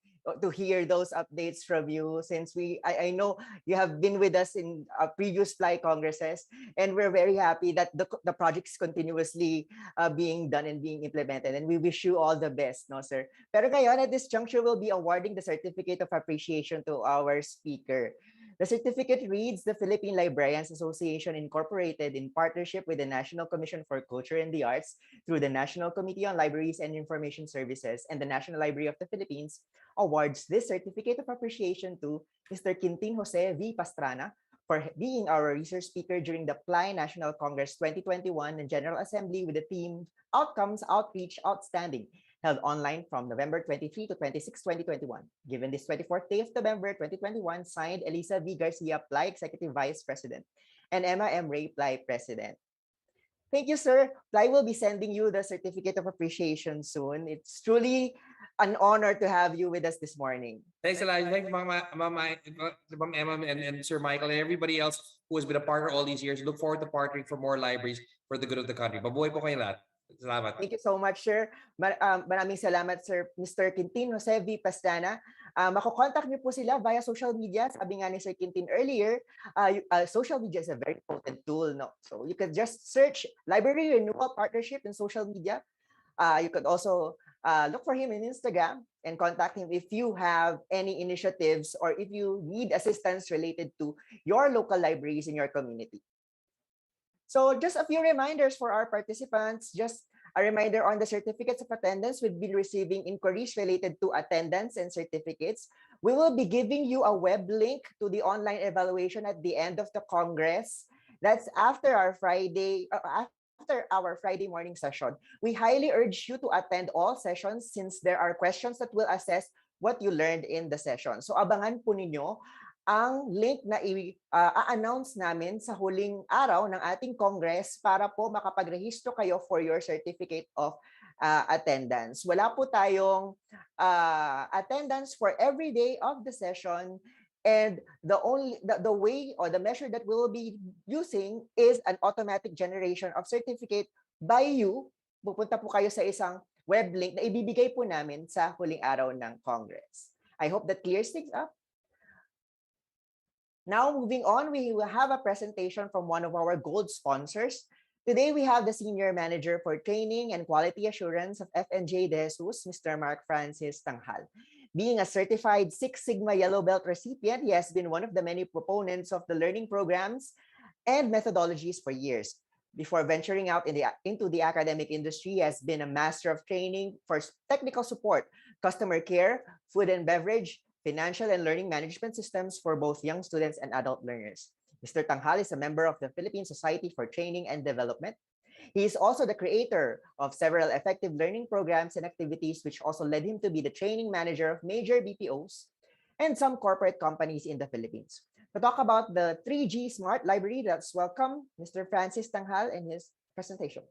to hear those updates from you since I know you have been with us in previous Fly Congresses, and we're very happy that the project's continuously being done and being implemented, and we wish you all the best, no sir. Pero ngayon, at this juncture, we'll be awarding the Certificate of Appreciation to our speaker. The certificate reads the Philippine Librarians Association Incorporated in partnership with the National Commission for Culture and the Arts through the National Committee on Libraries and Information Services and the National Library of the Philippines awards this certificate of appreciation to Mr. Quintin Jose V. Pastrana for being our research speaker during the PLAI National Congress 2021 and General Assembly with the theme Outcomes Outreach Outstanding, held online from November 23 to 26, 2021. Given this 24th day of November 2021, signed Elisa V. Garcia, PLAI Executive Vice President, and Emma M. Ray, PLAI President. Thank you, sir. Plai will be sending you the certificate of appreciation soon. It's truly an honor to have you with us this morning. Thanks, Elijah. Thanks, Ma'am Emma and Sir Michael and everybody else who has been a partner all these years. Look forward to partnering for more libraries for the good of the country. Mabuhay po kayo lahat. Salamat. Thank you so much, sir. Maraming salamat, sir. Mr. Quintin Jose V. Pastrana. Makokontakt niyo po sila via social media. Sabi nga ni Sir Quintin earlier, social media is a very potent tool. No? So you can just search Library Renewal Partnership in social media. You could also look for him in Instagram and contact him if you have any initiatives or if you need assistance related to your local libraries in your community. So just a few reminders for our participants. Just a reminder on the certificates of attendance. We'll be receiving inquiries related to attendance and certificates. We will be giving you a web link to the online evaluation at the end of the Congress. That's after our Friday morning session. We highly urge you to attend all sessions since there are questions that will assess what you learned in the session. So abangan po ninyo ang link na i-announce namin sa huling araw ng ating Congress para po makapag-rehistro kayo for your certificate of attendance. Wala po tayong attendance for every day of the session, and the way or the measure that we will be using is an automatic generation of certificate by you. Pupunta po kayo sa isang web link na ibibigay po namin sa huling araw ng Congress. I hope that clears things up. Now, moving on, we will have a presentation from one of our gold sponsors. Today, we have the Senior Manager for Training and Quality Assurance of FNJ De Jesus, Mr. Mark Francis Tanghal. Being a certified Six Sigma Yellow Belt recipient, he has been one of the many proponents of the learning programs and methodologies for years. Before venturing out into the academic industry, he has been a master of training for technical support, customer care, food and beverage, financial and learning management systems for both young students and adult learners. Mr. Tanghal is a member of the Philippine Society for Training and Development. He is also the creator of several effective learning programs and activities, which also led him to be the training manager of major BPOs and some corporate companies in the Philippines. To talk about the 3G Smart Library, let's welcome Mr. Francis Tanghal and his presentation.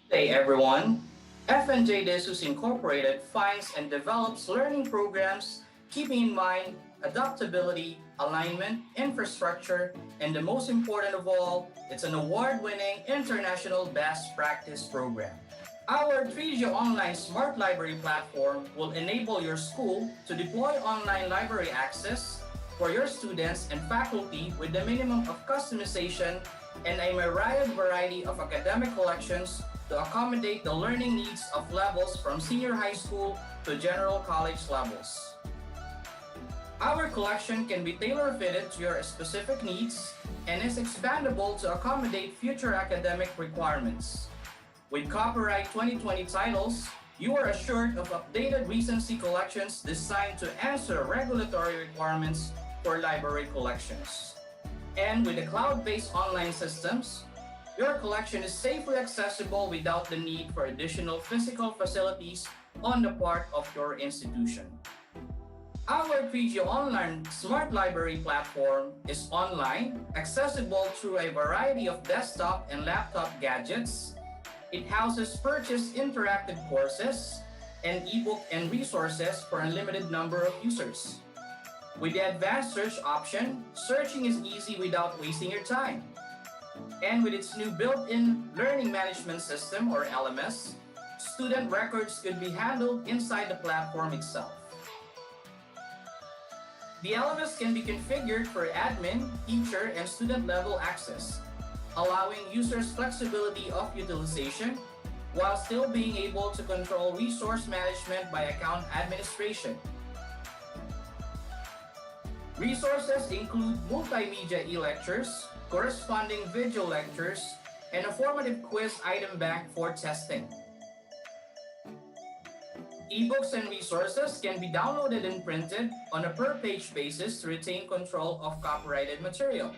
Hey everyone, FNJ De Jesus Incorporated finds and develops learning programs keeping in mind adaptability, alignment, infrastructure, and the most important of all, it's an award-winning international best practice program. Our 3G Online Smart Library platform will enable your school to deploy online library access for your students and faculty with the minimum of customization and a myriad variety of academic collections to accommodate the learning needs of levels from senior high school to general college levels. Our collection can be tailor-fitted to your specific needs and is expandable to accommodate future academic requirements. With copyright 2020 titles, you are assured of updated recency collections designed to answer regulatory requirements for library collections. And with the cloud-based online systems, your collection is safely accessible without the need for additional physical facilities on the part of your institution. Our 3G Online Smart Library platform is online, accessible through a variety of desktop and laptop gadgets. It houses purchased interactive courses and ebook and resources for a limited number of users. With the advanced search option, searching is easy without wasting your time. And with its new built-in Learning Management System, or LMS, student records could be handled inside the platform itself. The LMS can be configured for admin, teacher, and student-level access, allowing users flexibility of utilization while still being able to control resource management by account administration. Resources include multimedia e-lectures, corresponding video lectures, and a formative quiz item bank for testing. Ebooks and resources can be downloaded and printed on a per-page basis to retain control of copyrighted material.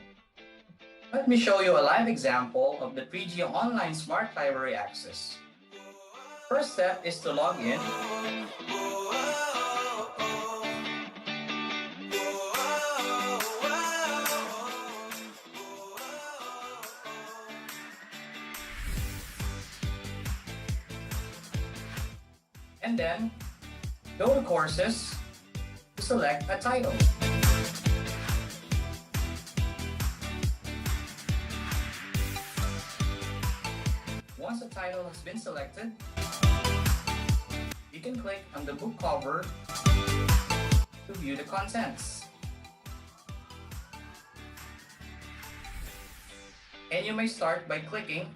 Let me show you a live example of the 3G Online Smart Library access. First step is to log in. And then go to Courses to select a title. Once the title has been selected, you can click on the book cover to view the contents. And you may start by clicking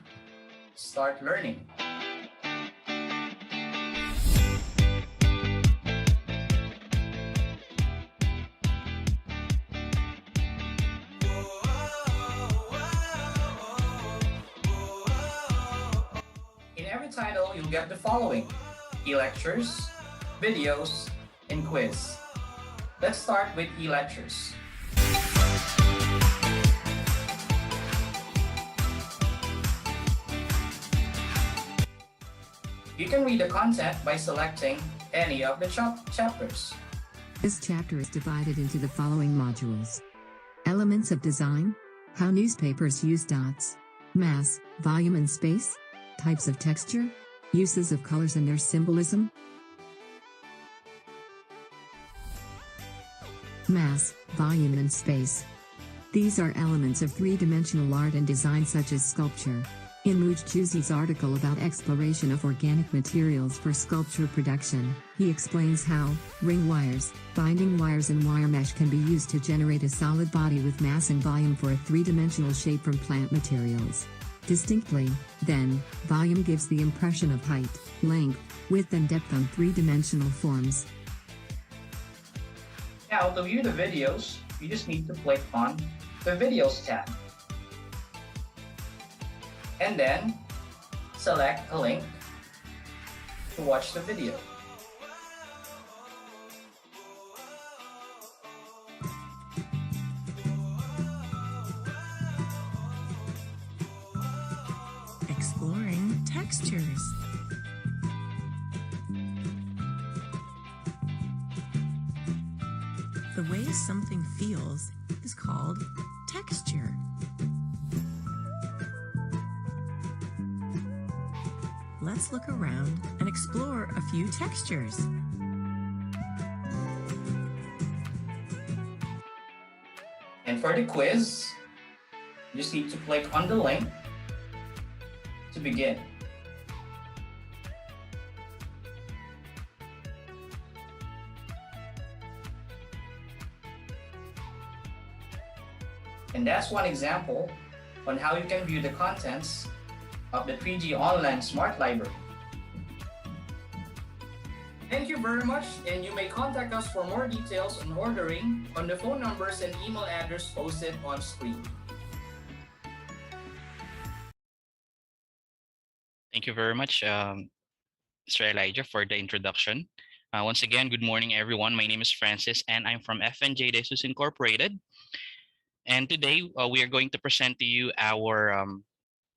Start Learning. Title, you'll get the following: e-lectures, videos, and quiz. Let's start with e-lectures. You can read the content by selecting any of the chapters. This chapter is divided into the following modules: Elements of Design, How Newspapers Use Dots, Mass, Volume and Space, Types of Texture, Uses of Colors and their Symbolism. Mass, Volume and Space. These are elements of three-dimensional art and design such as sculpture. In Mujjuzi's article about exploration of organic materials for sculpture production, he explains how ring wires, binding wires and wire mesh can be used to generate a solid body with mass and volume for a three-dimensional shape from plant materials. Distinctly, then, volume gives the impression of height, length, width and depth on three-dimensional forms. Now, to view the videos, you just need to click on the Videos tab. And then, select a link to watch the video. Exploring textures. The way something feels is called texture. Let's look around and explore a few textures. And for the quiz, you just need to click on the link to begin. And that's one example on how you can view the contents of the 3G Online Smart Library. Thank you very much, and you may contact us for more details on ordering on the phone numbers and email address posted on screen. Thank you very much, Mr. Elijah, for the introduction. Once again, good morning, everyone. My name is Francis, and I'm from FNJ Jesus Incorporated. And today, we are going to present to you our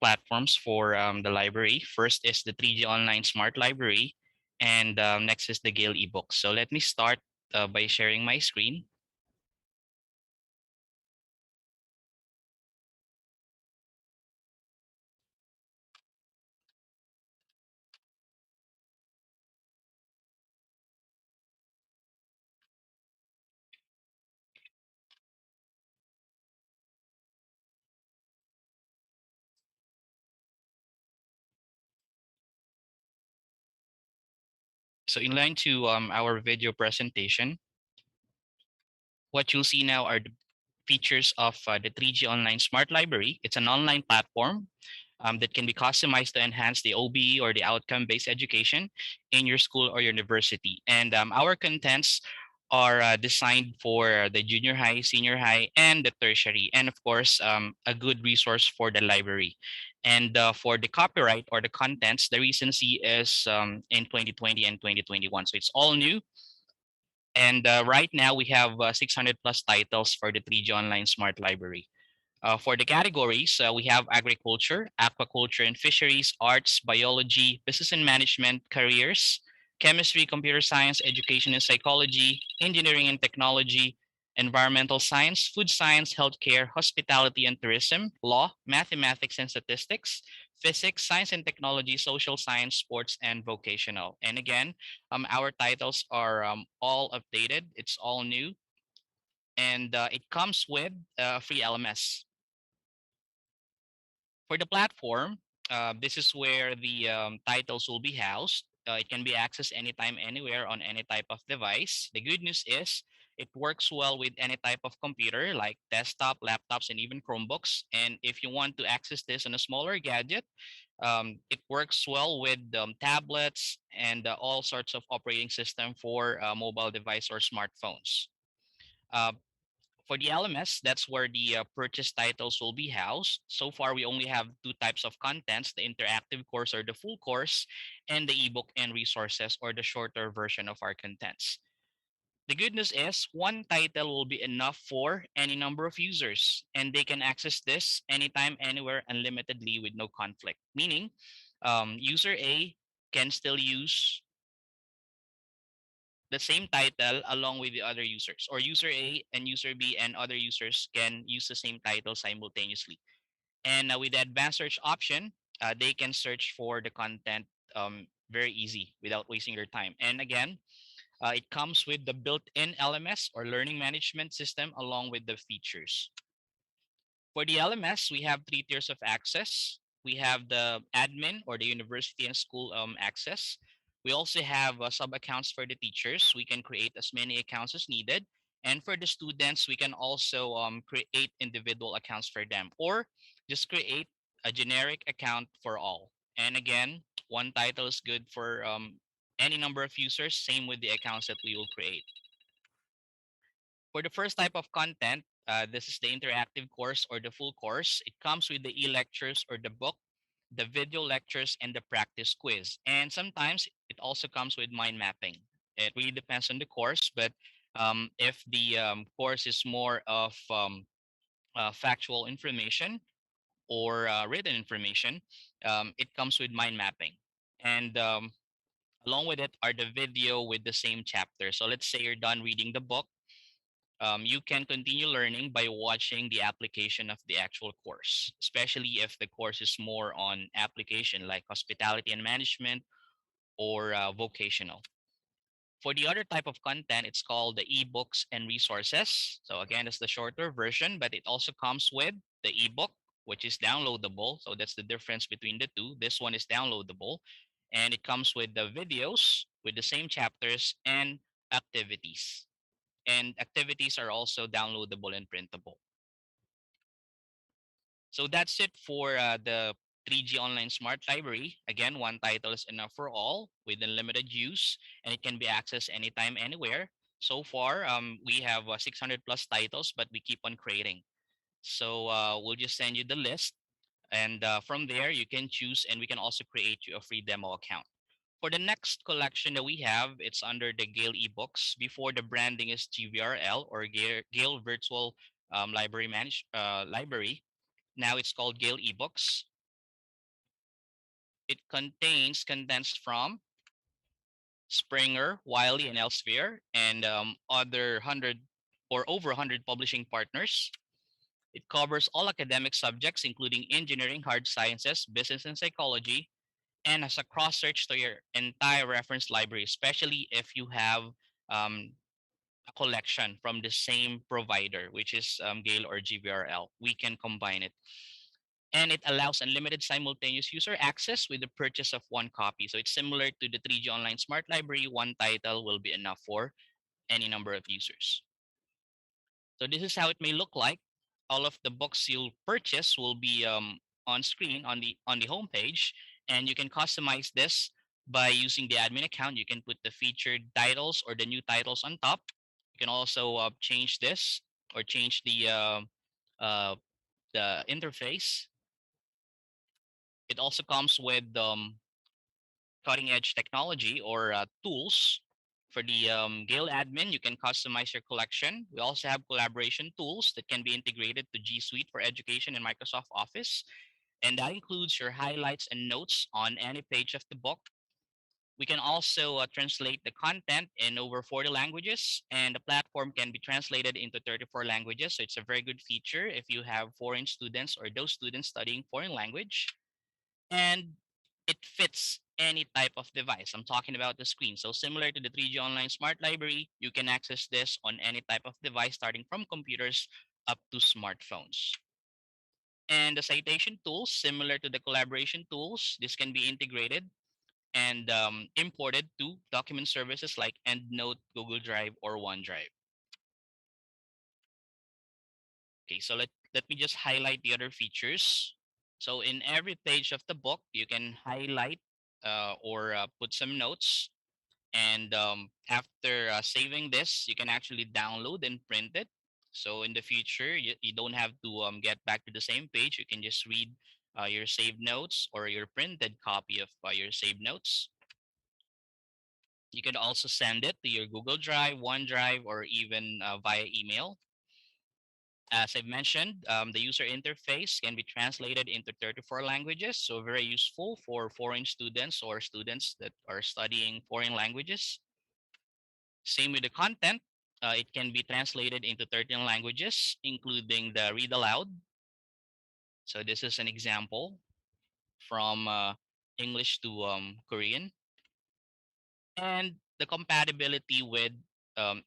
platforms for the library. First is the 3G Online Smart Library, and next is the Gale eBooks. So let me start by sharing my screen. So in line to our video presentation, what you'll see now are the features of the 3G Online Smart Library. It's an online platform that can be customized to enhance the OBE or the outcome-based education in your school or university. And our contents are designed for the junior high, senior high, and the tertiary, and of course, a good resource for the library. And for the copyright or the contents, the recency is in 2020 and 2021. So it's all new. And right now, we have 600 plus titles for the 3G Online Smart Library. For the categories, we have agriculture, aquaculture and fisheries, arts, biology, business and management, careers, chemistry, computer science, education and psychology, engineering and technology, environmental science, food science, healthcare, hospitality and tourism, law, mathematics and statistics, physics, science and technology, social science, sports, and vocational. And again, our titles are all updated. It's all new. And it comes with a free LMS. For the platform, this is where the titles will be housed. It can be accessed anytime, anywhere on any type of device. The good news is it works well with any type of computer like desktop, laptops, and even Chromebooks. And if you want to access this on a smaller gadget, it works well with tablets and all sorts of operating system for mobile device or smartphones. Uh, for the LMS, that's where the purchase titles will be housed. So far, we only have two types of contents, the interactive course or the full course, and the ebook and resources or the shorter version of our contents. The good news is one title will be enough for any number of users, and they can access this anytime, anywhere, unlimitedly with no conflict. Meaning, user A can still use the same title along with the other users, or user A and user B and other users can use the same title simultaneously. And with the advanced search option, they can search for the content very easy without wasting their time. And again, it comes with the built-in LMS or learning management system along with the features. For the LMS, we have three tiers of access. We have the admin or the university and school access. We also have sub accounts for the teachers. We can create as many accounts as needed. And for the students, we can also create individual accounts for them or just create a generic account for all. And again, one title is good for any number of users, same with the accounts that we will create. For the first type of content, this is the interactive course or the full course. It comes with the e-lectures or the book, the video lectures, and the practice quiz. And sometimes it also comes with mind mapping. It really depends on the course, but if the course is more of factual information or written information, it comes with mind mapping. And along with it are the video with the same chapter. So let's say you're done reading the book, you can continue learning by watching the application of the actual course, especially if the course is more on application like hospitality and management or vocational. For the other type of content, it's called the ebooks and resources. So again, it's the shorter version, but it also comes with the ebook, which is downloadable. So that's the difference between the two. This one is downloadable, and it comes with the videos with the same chapters and activities, and activities are also downloadable and printable. So that's it for the 3G Online Smart Library. Again, one title is enough for all with unlimited use, and it can be accessed anytime, anywhere. So far, we have 600 plus titles, but we keep on creating. So we'll just send you the list, and from there you can choose, and we can also create you a free demo account. For the next collection that we have, it's under the Gale eBooks. Before, the branding is GVRL, or Gale Virtual Library. Now it's called Gale eBooks. It contains contents from Springer, Wiley, and Elsevier, and other 100 or over 100 publishing partners. It covers all academic subjects, including engineering, hard sciences, business, and psychology, and has a cross search to your entire reference library, especially if you have um, a collection from the same provider, which is Gale or GVRL. We can combine it. And it allows unlimited simultaneous user access with the purchase of one copy. So it's similar to the 3G Online Smart Library. One title will be enough for any number of users. So this is how it may look like. All of the books you'll purchase will be on screen on the homepage, and you can customize this by using the admin account. You can put the featured titles or the new titles on top. You can also change this or change uh, the interface. It also comes with cutting edge technology or tools. For the Gale admin, you can customize your collection. We also have collaboration tools that can be integrated to G Suite for Education and Microsoft Office. And that includes your highlights and notes on any page of the book. We can also translate the content in over 40 languages, and the platform can be translated into 34 languages. So it's a very good feature if you have foreign students or those students studying foreign language, and it fits any type of device. I'm talking about the screen. So similar to the 3G Online Smart Library, you can access this on any type of device, starting from computers up to smartphones. And the citation tools, similar to the collaboration tools, this can be integrated and imported to document services like EndNote, Google Drive, or OneDrive. Okay, so let me just highlight the other features. So in every page of the book, you can highlight or put some notes. And after saving this, you can actually download and print it. So in the future, you don't have to get back to the same page. You can just read your saved notes or your printed copy of your saved notes. You can also send it to your Google Drive, OneDrive, or even via email. As I've mentioned, the user interface can be translated into 34 languages, so very useful for foreign students or students that are studying foreign languages. Same with the content. It can be translated into 13 languages, including the read aloud. So this is an example from English to Korean. And the compatibility with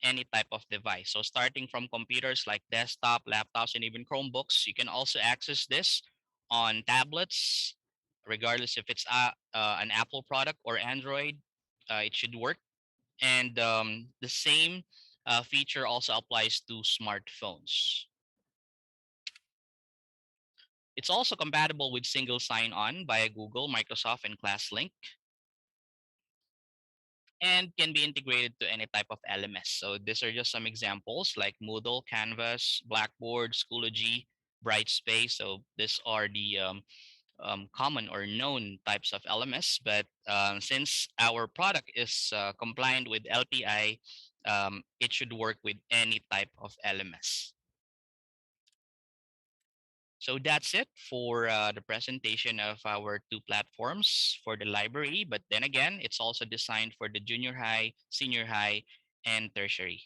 any type of device. So starting from computers like desktop, laptops, and even Chromebooks, you can also access this on tablets, regardless if it's an Apple product or Android. It should work. And the same feature also applies to smartphones. It's also compatible with single sign-on via Google, Microsoft, and ClassLink, and can be integrated to any type of LMS. So these are just some examples like Moodle, Canvas, Blackboard, Schoology, Brightspace. So these are the common or known types of LMS. But since our product is compliant with LPI, it should work with any type of LMS. So that's it for the presentation of our two platforms for the library. But then again, it's also designed for the junior high, senior high, and tertiary.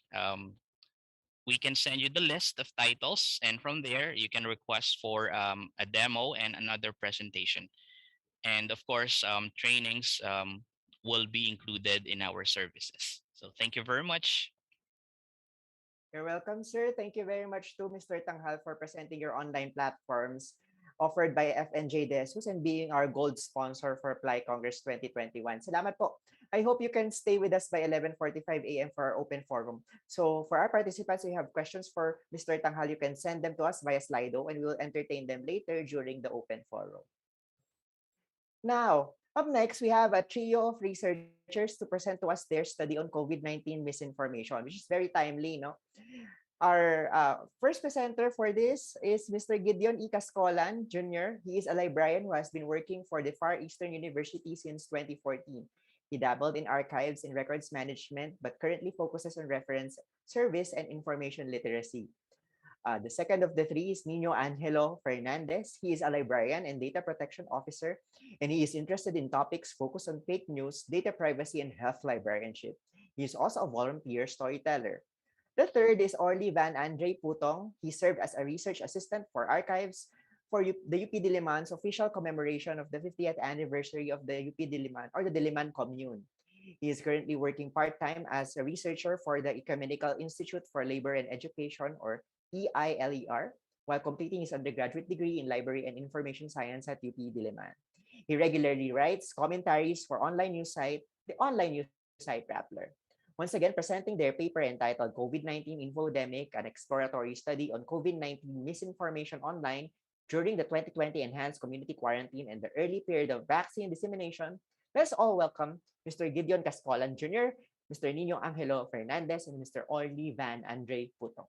We can send you the list of titles, and from there, you can request for a demo and another presentation. And of course, trainings will be included in our services. So thank you very much. You're welcome, sir. Thank you very much to Mr. Tanghal for presenting your online platforms offered by FNJ De Jesus and being our gold sponsor for PLAI Congress 2021. Salamat po. I hope you can stay with us by 11:45 a.m. for our open forum. So for our participants who have questions for Mr. Tanghal, you can send them to us via Slido and we will entertain them later during the open forum. Now, up next, we have a trio of researchers to present to us their study on COVID-19 misinformation, which is very timely, no? Our first presenter for this is Mr. Gideon E. Cascolan Jr. He is a librarian who has been working for the Far Eastern University since 2014. He dabbled in archives and records management, but currently focuses on reference service and information literacy. The second of the three is Nino Angelo Fernandez. He is a librarian and data protection officer, and he is interested in topics focused on fake news, data privacy, and health librarianship. He is also a volunteer storyteller. The third is Orly Van Andre Putong. He served as a research assistant for archives for the UP Diliman's official commemoration of the 50th anniversary of the UP Diliman or the Diliman Commune. He is currently working part-time as a researcher for the Ecumenical Institute for Labor and Education, or EILER, while completing his undergraduate degree in Library and Information Science at UP Diliman. He regularly writes commentaries for online news site, the online news site Rappler. Once again, presenting their paper entitled COVID-19 Infodemic, an exploratory study on COVID-19 misinformation online during the 2020 enhanced community quarantine and the early period of vaccine dissemination, let's all welcome Mr. Gideon Cascolan Jr., Mr. Nino Angelo Fernandez, and Mr. Orly Van Andre Putong.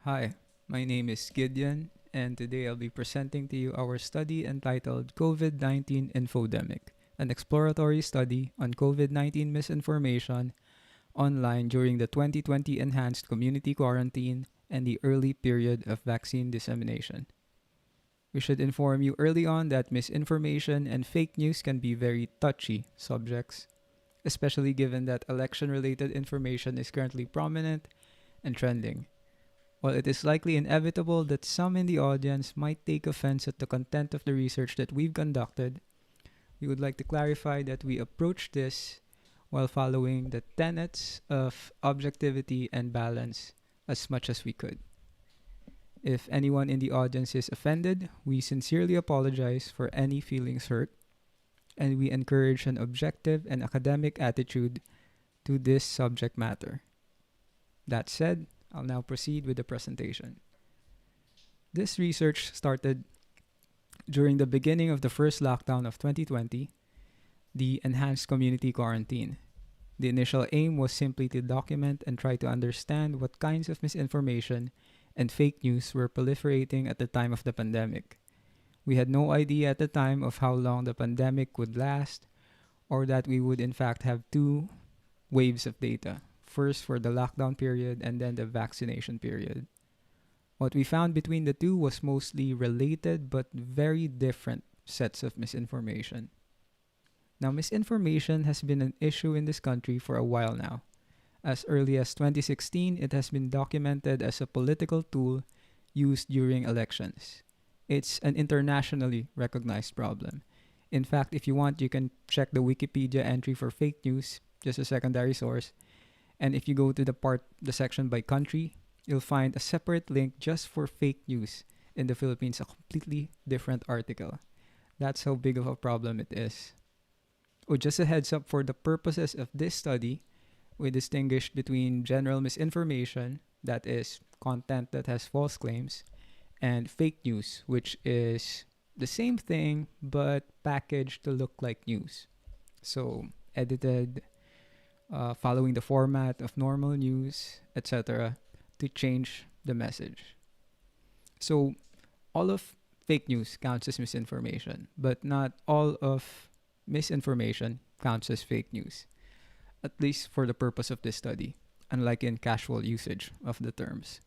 Hi, my name is Gideon, and today I'll be presenting to you our study entitled COVID 19 Infodemic, an exploratory study on COVID 19 misinformation online during the 2020 enhanced community quarantine and the early period of vaccine dissemination. We should inform you early on that misinformation and fake news can be very touchy subjects, especially given that election related information is currently prominent and trending. While it is likely inevitable that some in the audience might take offense at the content of the research that we've conducted, we would like to clarify that we approach this while following the tenets of objectivity and balance as much as we could. If anyone in the audience is offended, we sincerely apologize for any feelings hurt, and we encourage an objective and academic attitude to this subject matter. That said, I'll now proceed with the presentation. This research started during the beginning of the first lockdown of 2020, the enhanced community quarantine. The initial aim was simply to document and try to understand what kinds of misinformation and fake news were proliferating at the time of the pandemic. We had no idea at the time of how long the pandemic would last, or that we would in fact have two waves of data, first for the lockdown period and then the vaccination period. What we found between the two was mostly related but very different sets of misinformation. Now, misinformation has been an issue in this country for a while now. As early as 2016, it has been documented as a political tool used during elections. It's an internationally recognized problem. In fact, if you want, you can check the Wikipedia entry for fake news, just a secondary source. And if you go to the section by country, you'll find a separate link just for fake news in the Philippines, a completely different article. That's how big of a problem it is. Oh, just a heads up, for the purposes of this study, we distinguished between general misinformation, that is, content that has false claims, and fake news, which is the same thing but packaged to look like news. So, edited, following the format of normal news, etc., to change the message. So, all of fake news counts as misinformation, but not all of misinformation counts as fake news, at least for the purpose of this study, unlike in casual usage of the terms.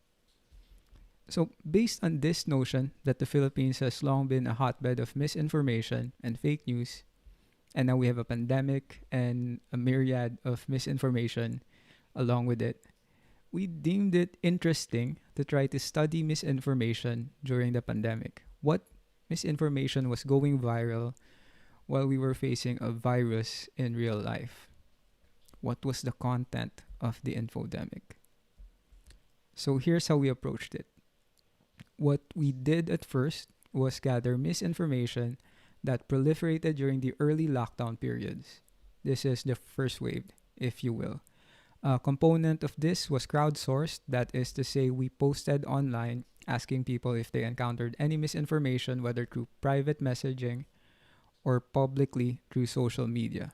So, based on this notion that the Philippines has long been a hotbed of misinformation and fake news, and now we have a pandemic and a myriad of misinformation along with it, we deemed it interesting to try to study misinformation during the pandemic. What misinformation was going viral while we were facing a virus in real life? What was the content of the infodemic? So here's how we approached it. What we did at first was gather misinformation that proliferated during the early lockdown periods. This is the first wave, if you will. A component of this was crowdsourced, that is to say, we posted online asking people if they encountered any misinformation, whether through private messaging or publicly through social media.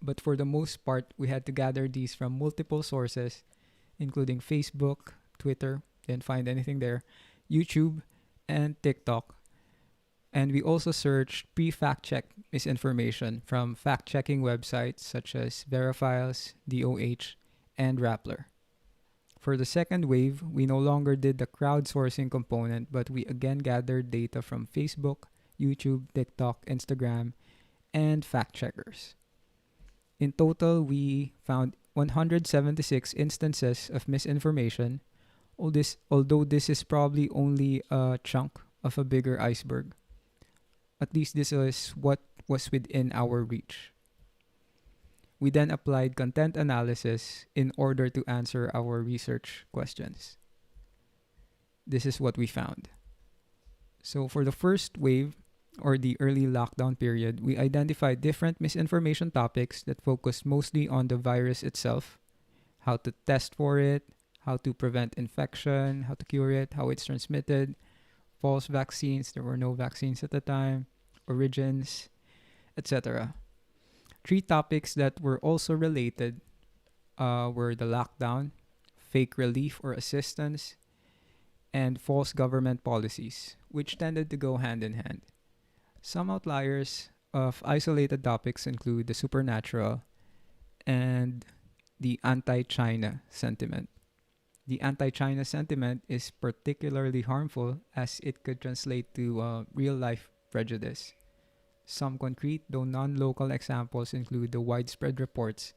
But for the most part, we had to gather these from multiple sources, including Facebook, Twitter, didn't find anything there, YouTube, and TikTok. And we also searched pre-fact check misinformation from fact-checking websites such as Verifiles, DOH, and Rappler. For the second wave, we no longer did the crowdsourcing component, but we again gathered data from Facebook, YouTube, TikTok, Instagram, and fact checkers. In total, we found 176 instances of misinformation, although this is probably only a chunk of a bigger iceberg. At least this is what was within our reach. We then applied content analysis in order to answer our research questions. This is what we found. So for the first wave, or the early lockdown period, we identified different misinformation topics that focused mostly on the virus itself, how to test for it, how to prevent infection, how to cure it, how it's transmitted, false vaccines, there were no vaccines at the time, origins, etc. Three topics that were also related were the lockdown, fake relief or assistance, and false government policies, which tended to go hand in hand. Some outliers of isolated topics include the supernatural and the anti-China sentiment. The anti-China sentiment is particularly harmful as it could translate to real-life prejudice. Some concrete, though non-local examples include the widespread reports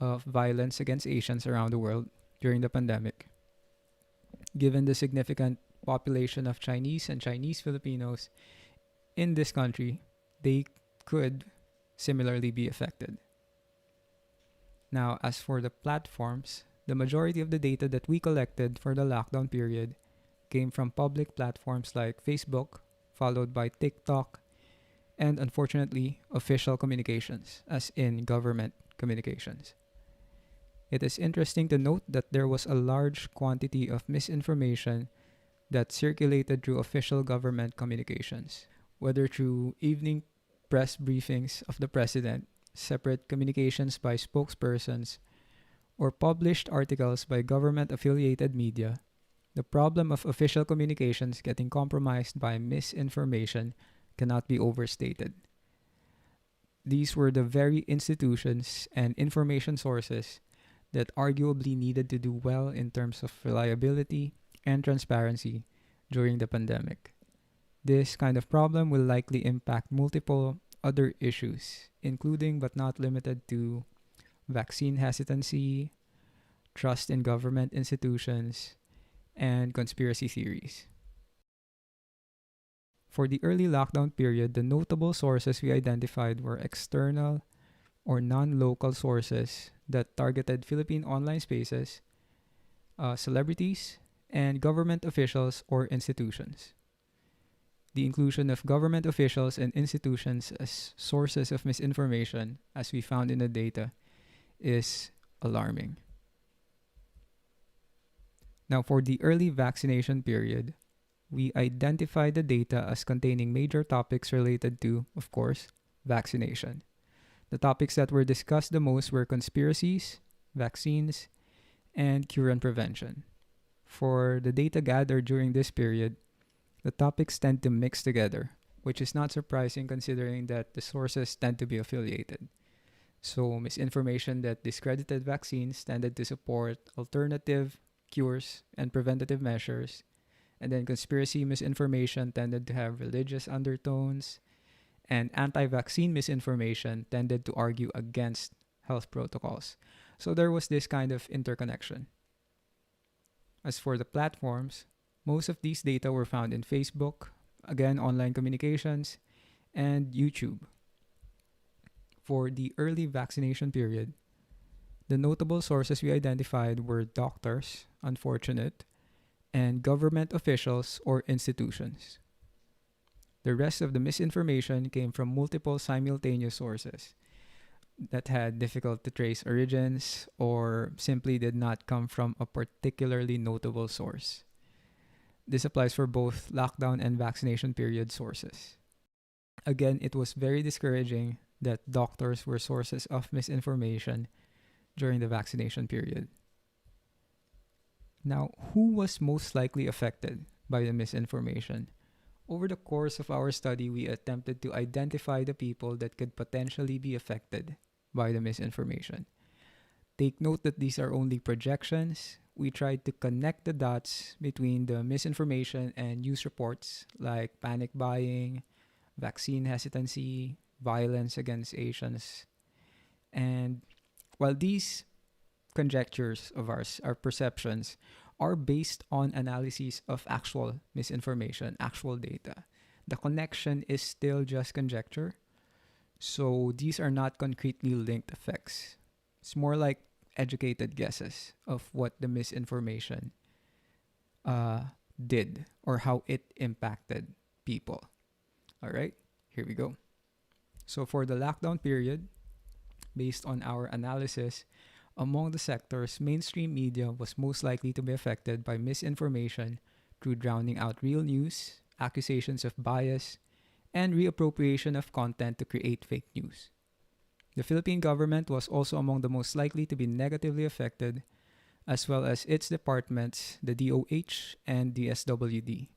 of violence against Asians around the world during the pandemic. Given the significant population of Chinese and Chinese Filipinos in this country, they could similarly be affected. Now, as for the platforms, the majority of the data that we collected for the lockdown period came from public platforms like Facebook, followed by TikTok, and unfortunately, official communications, as in government communications. It is interesting to note that there was a large quantity of misinformation that circulated through official government communications, whether through evening press briefings of the president, separate communications by spokespersons, or published articles by government-affiliated media. The problem of official communications getting compromised by misinformation cannot be overstated. These were the very institutions and information sources that arguably needed to do well in terms of reliability and transparency during the pandemic. This kind of problem will likely impact multiple other issues, including but not limited to vaccine hesitancy, trust in government institutions, and conspiracy theories. For the early lockdown period, the notable sources we identified were external or non-local sources that targeted Philippine online spaces, celebrities, and government officials or institutions. The inclusion of government officials and institutions as sources of misinformation, as we found in the data, is alarming. Now, for the early vaccination period, we identified the data as containing major topics related to, of course, vaccination. The topics that were discussed the most were conspiracies, vaccines, and cure and prevention. For the data gathered during this period, the topics tend to mix together, which is not surprising considering that the sources tend to be affiliated. So, misinformation that discredited vaccines tended to support alternative cures and preventative measures, and then conspiracy misinformation tended to have religious undertones, and anti-vaccine misinformation tended to argue against health protocols. So there was this kind of interconnection. As for the platforms, most of these data were found in Facebook, again, online communications, and YouTube. For the early vaccination period, the notable sources we identified were doctors, unfortunate, and government officials or institutions. The rest of the misinformation came from multiple simultaneous sources. that had difficult to trace origins or simply did not come from a particularly notable source. This applies for both lockdown and vaccination period sources. Again, it was very discouraging that doctors were sources of misinformation during the vaccination period. Now, who was most likely affected by the misinformation? Over the course of our study, we attempted to identify the people that could potentially be affected by the misinformation. Take note that these are only projections. We tried to connect the dots between the misinformation and news reports like panic buying, vaccine hesitancy, violence against Asians. And while these conjectures of ours, our perceptions, are based on analyses of actual misinformation, actual data, the connection is still just conjecture. So these are not concretely linked effects. It's more like educated guesses of what the misinformation did or how it impacted people. All right, here we go. So for the lockdown period, based on our analysis, among the sectors, mainstream media was most likely to be affected by misinformation through drowning out real news, accusations of bias, and reappropriation of content to create fake news. The Philippine government was also among the most likely to be negatively affected, as well as its departments, the DOH and the SWD.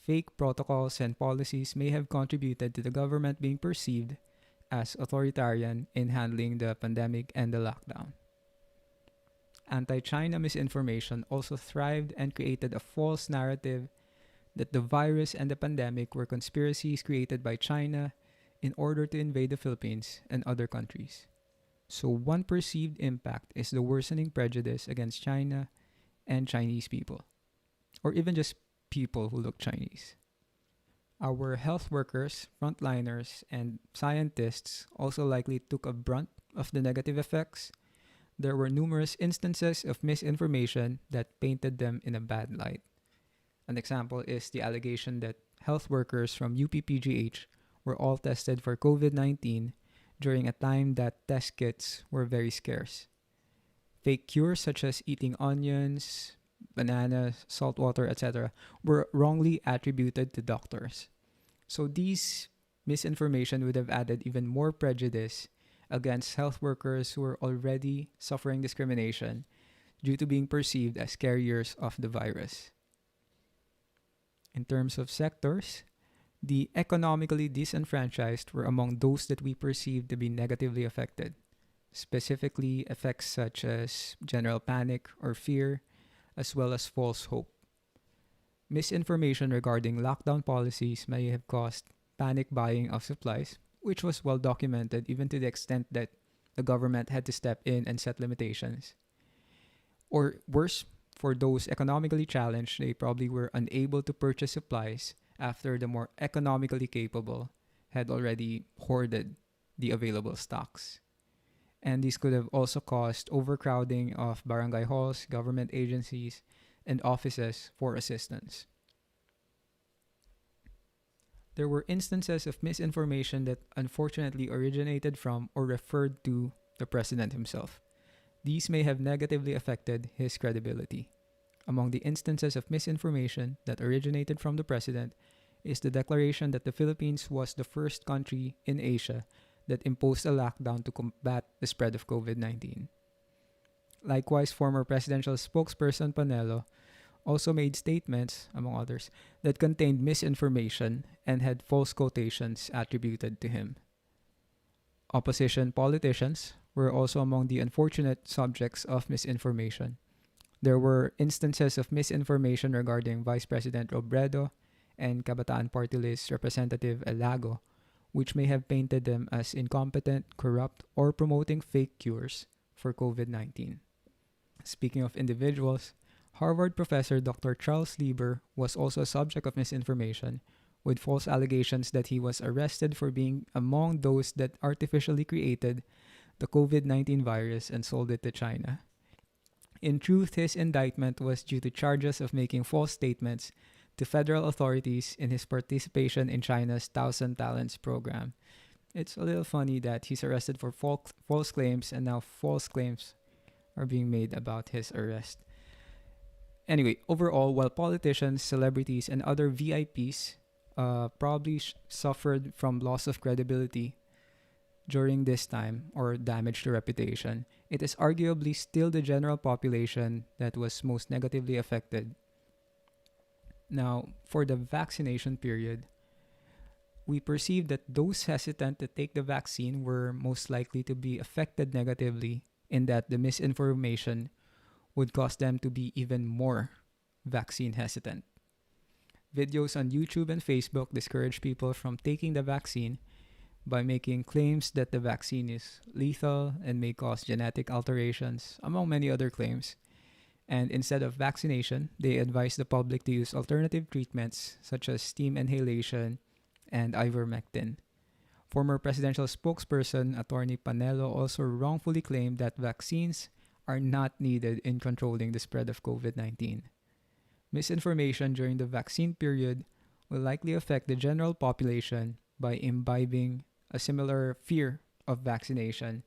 Fake protocols and policies may have contributed to the government being perceived as authoritarian in handling the pandemic and the lockdown. Anti-China misinformation also thrived and created a false narrative that the virus and the pandemic were conspiracies created by China in order to invade the Philippines and other countries. So one perceived impact is the worsening prejudice against China and Chinese people, or even just people who look Chinese. Our health workers, frontliners, and scientists also likely took a brunt of the negative effects. There were numerous instances of misinformation that painted them in a bad light. An example is the allegation that health workers from UPPGH were all tested for COVID-19 during a time that test kits were very scarce. Fake cures such as eating onions, bananas, salt water, etc., were wrongly attributed to doctors. So these misinformation would have added even more prejudice against health workers who were already suffering discrimination due to being perceived as carriers of the virus. In terms of sectors, the economically disenfranchised were among those that we perceived to be negatively affected. Specifically, effects such as general panic or fear, as well as false hope. Misinformation regarding lockdown policies may have caused panic buying of supplies, which was well documented even to the extent that the government had to step in and set limitations. Or worse, for those economically challenged, they probably were unable to purchase supplies after the more economically capable had already hoarded the available stocks. And these could have also caused overcrowding of barangay halls, government agencies, and offices for assistance. There were instances of misinformation that unfortunately originated from or referred to the president himself. These may have negatively affected his credibility. Among the instances of misinformation that originated from the president is the declaration that the Philippines was the first country in Asia that imposed a lockdown to combat the spread of COVID-19. Likewise, former presidential spokesperson Panelo also made statements, among others, that contained misinformation and had false quotations attributed to him. Opposition politicians were also among the unfortunate subjects of misinformation. There were instances of misinformation regarding Vice President Robredo and Kabataan Party List Representative Elago, which may have painted them as incompetent, corrupt, or promoting fake cures for COVID-19. Speaking of individuals, Harvard professor Dr. Charles Lieber was also a subject of misinformation, with false allegations that he was arrested for being among those that artificially created the COVID-19 virus and sold it to China. In truth, his indictment was due to charges of making false statements to federal authorities in his participation in China's Thousand Talents program. It's a little funny that he's arrested for false claims and now false claims are being made about his arrest. Anyway, overall, while politicians, celebrities, and other VIPs probably suffered from loss of credibility during this time or damage to reputation, it is arguably still the general population that was most negatively affected. Now, for the vaccination period, we perceive that those hesitant to take the vaccine were most likely to be affected negatively in that the misinformation would cause them to be even more vaccine hesitant. Videos on YouTube and Facebook discourage people from taking the vaccine by making claims that the vaccine is lethal and may cause genetic alterations, among many other claims. And instead of vaccination, they advise the public to use alternative treatments such as steam inhalation and ivermectin. Former presidential spokesperson Attorney Panelo also wrongfully claimed that vaccines are not needed in controlling the spread of COVID-19. Misinformation during the vaccine period will likely affect the general population by imbibing a similar fear of vaccination,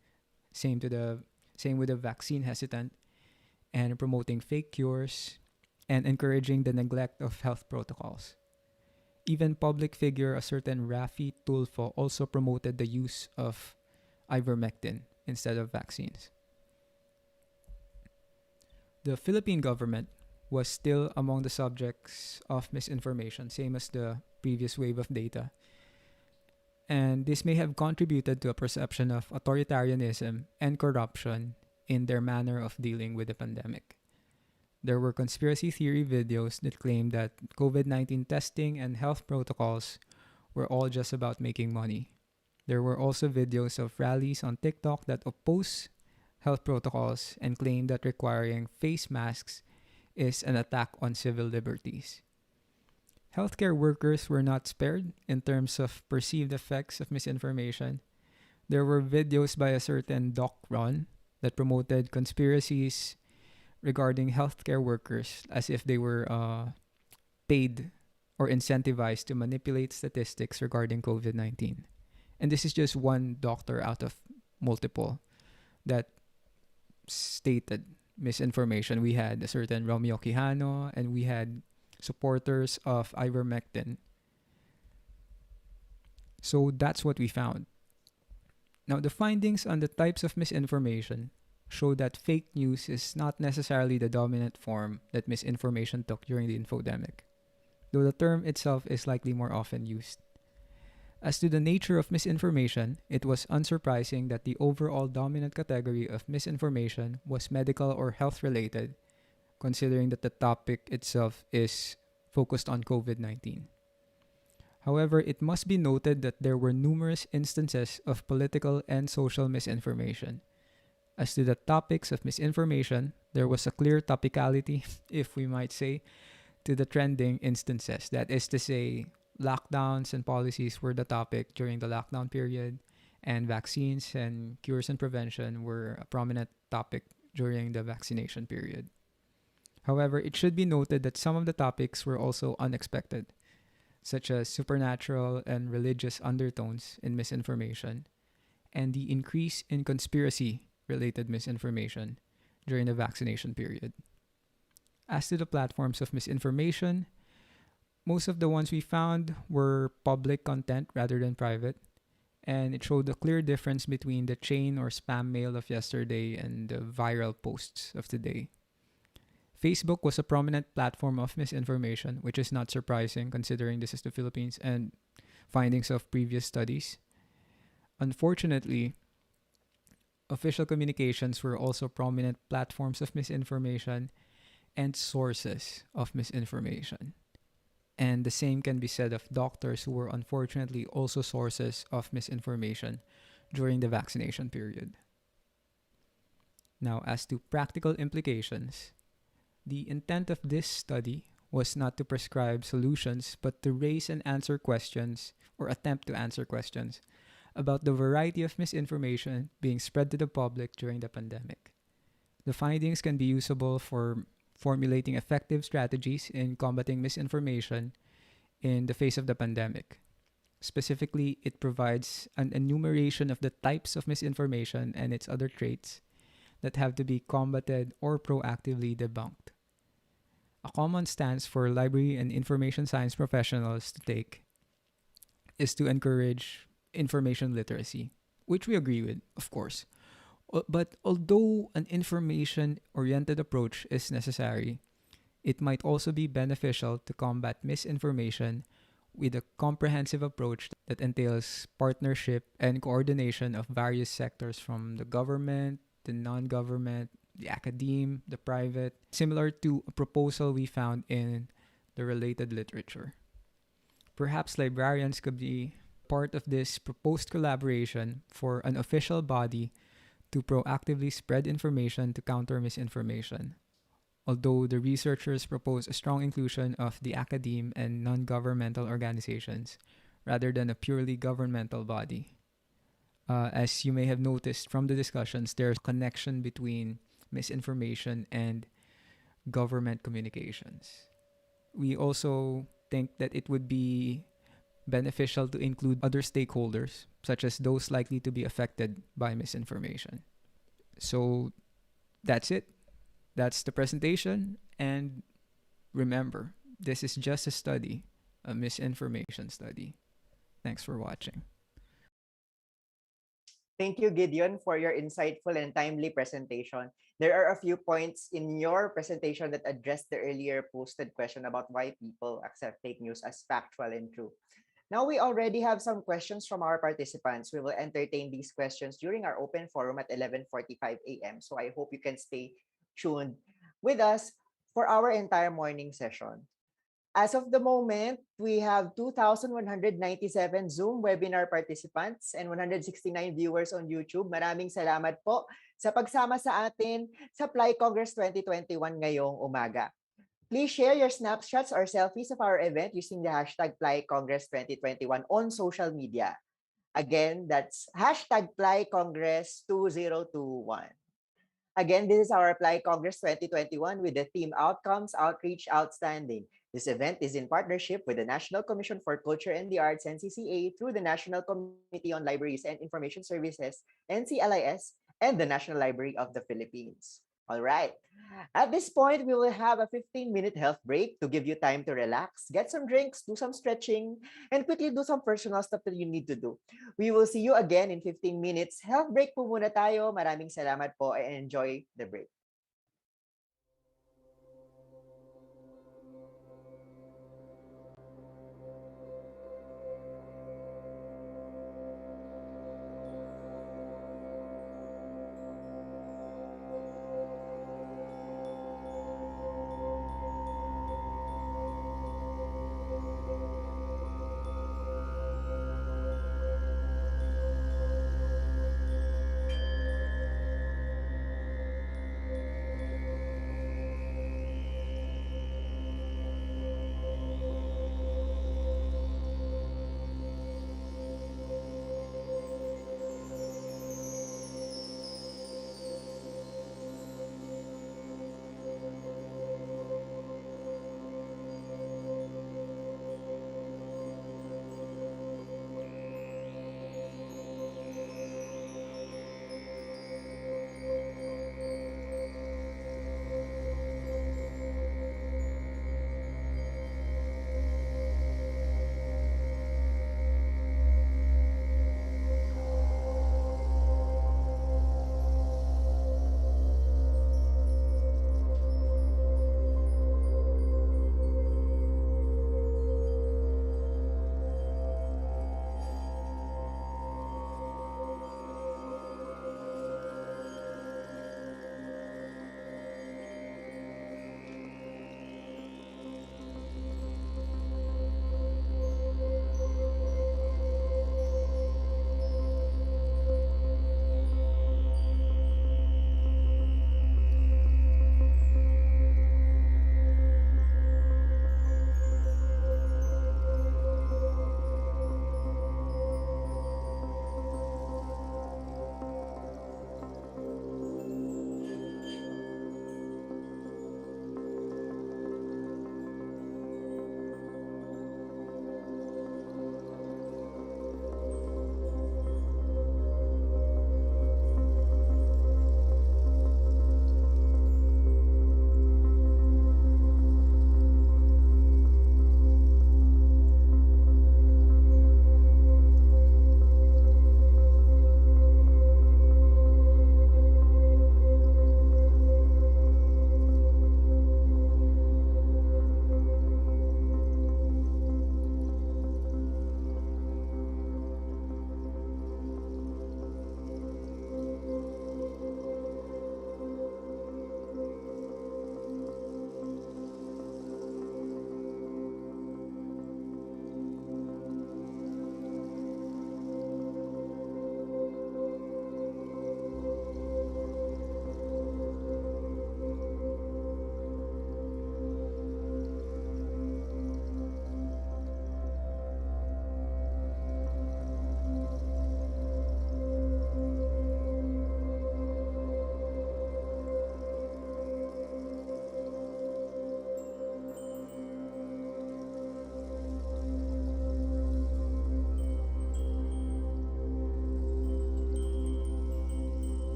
same with the vaccine hesitant, and promoting fake cures and encouraging the neglect of health protocols. Even public figure a certain Rafi Tulfo also promoted the use of ivermectin instead of vaccines. The Philippine government was still among the subjects of misinformation, same as the previous wave of data. And this may have contributed to a perception of authoritarianism and corruption in their manner of dealing with the pandemic. There were conspiracy theory videos that claimed that COVID-19 testing and health protocols were all just about making money. There were also videos of rallies on TikTok that oppose health protocols and claim that requiring face masks is an attack on civil liberties. Healthcare workers were not spared in terms of perceived effects of misinformation. There were videos by a certain Doc Ron that promoted conspiracies regarding healthcare workers as if they were paid or incentivized to manipulate statistics regarding COVID-19. And this is just one doctor out of multiple that stated misinformation. We had a certain Romeo Quijano and we had supporters of ivermectin. So that's what we found. Now, the findings on the types of misinformation show that fake news is not necessarily the dominant form that misinformation took during the infodemic, though the term itself is likely more often used. As to the nature of misinformation, it was unsurprising that the overall dominant category of misinformation was medical or health related, considering that the topic itself is focused on COVID-19. However, it must be noted that there were numerous instances of political and social misinformation. As to the topics of misinformation, there was a clear topicality, if we might say, to the trending instances. That is to say, lockdowns and policies were the topic during the lockdown period, and vaccines and cures and prevention were a prominent topic during the vaccination period. However, it should be noted that some of the topics were also unexpected, such as supernatural and religious undertones in misinformation, and the increase in conspiracy-related misinformation during the vaccination period. As to the platforms of misinformation, most of the ones we found were public content rather than private, and it showed a clear difference between the chain or spam mail of yesterday and the viral posts of today. Facebook was a prominent platform of misinformation, which is not surprising considering this is the Philippines and findings of previous studies. Unfortunately, official communications were also prominent platforms of misinformation and sources of misinformation. And the same can be said of doctors who were unfortunately also sources of misinformation during the vaccination period. Now, as to practical implications, the intent of this study was not to prescribe solutions, but to raise and answer questions, or attempt to answer questions, about the variety of misinformation being spread to the public during the pandemic. The findings can be usable for formulating effective strategies in combating misinformation in the face of the pandemic. Specifically, it provides an enumeration of the types of misinformation and its other traits that have to be combated or proactively debunked. A common stance for library and information science professionals to take is to encourage information literacy, which we agree with, of course. But although an information oriented approach is necessary, it might also be beneficial to combat misinformation with a comprehensive approach that entails partnership and coordination of various sectors from the government, the non government, the academe, the private, similar to a proposal we found in the related literature. Perhaps librarians could be part of this proposed collaboration for an official body to proactively spread information to counter misinformation. Although the researchers propose a strong inclusion of the academe and non-governmental organizations rather than a purely governmental body. As you may have noticed from the discussions, there's a connection between misinformation and government communications. We also think that it would be beneficial to include other stakeholders, such as those likely to be affected by misinformation. So that's it. That's the presentation. And remember, this is just a study, a misinformation study. Thanks for watching. Thank you, Gideon, for your insightful and timely presentation. There are a few points in your presentation that address the earlier posted question about why people accept fake news as factual and true. Now we already have some questions from our participants. We will entertain these questions during our open forum at 11:45 a.m. So I hope you can stay tuned with us for our entire morning session. As of the moment, we have 2,197 Zoom webinar participants and 169 viewers on YouTube. Maraming salamat po sa pagsama sa atin sa PLAI Congress 2021 ngayong umaga. Please share your snapshots or selfies of our event using the hashtag PLAI Congress 2021 on social media. Again, that's hashtag PLAI Congress 2021. Again, this is our PLAI Congress 2021 with the theme Outcomes, Outreach, Outstanding. This event is in partnership with the National Commission for Culture and the Arts, NCCA, through the National Committee on Libraries and Information Services, NCLIS, and the National Library of the Philippines. All right. At this point, we will have a 15-minute health break to give you time to relax, get some drinks, do some stretching, and quickly do some personal stuff that you need to do. We will see you again in 15 minutes. Health break po muna tayo. Maraming salamat po and enjoy the break.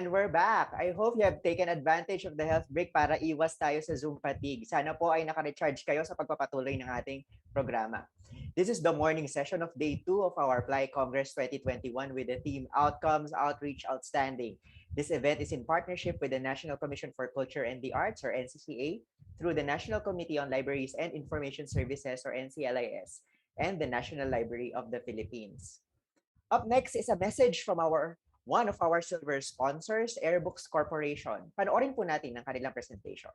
And we're back. I hope you have taken advantage of the health break para iwas tayo sa Zoom fatigue. Sana po ay naka-recharge kayo sa pagpapatuloy ng ating programa. This is the morning session of Day 2 of our PLAI Congress 2021 with the theme Outcomes, Outreach, Outstanding. This event is in partnership with the National Commission for Culture and the Arts, or NCCA, through the National Committee on Libraries and Information Services, or NCLIS, and the National Library of the Philippines. Up next is a message from one of our silver sponsors, Airbooks Corporation. Panoorin po natin ang kanilang presentation.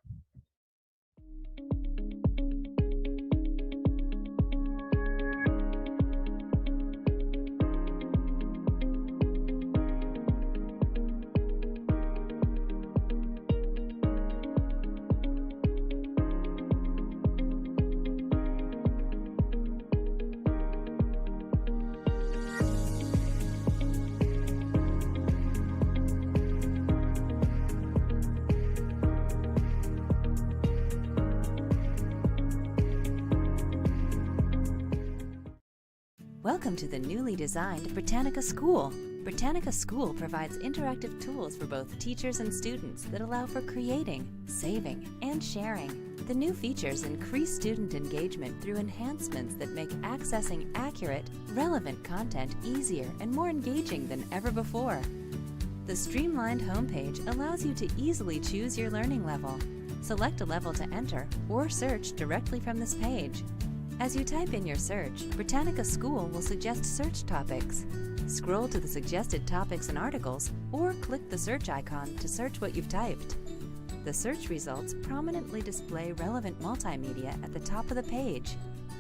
Welcome to the newly designed Britannica School. Britannica School provides interactive tools for both teachers and students that allow for creating, saving, and sharing. The new features increase student engagement through enhancements that make accessing accurate, relevant content easier and more engaging than ever before. The streamlined homepage allows you to easily choose your learning level. Select a level to enter or search directly from this page. As you type in your search, Britannica School will suggest search topics. Scroll to the suggested topics and articles, or click the search icon to search what you've typed. The search results prominently display relevant multimedia at the top of the page.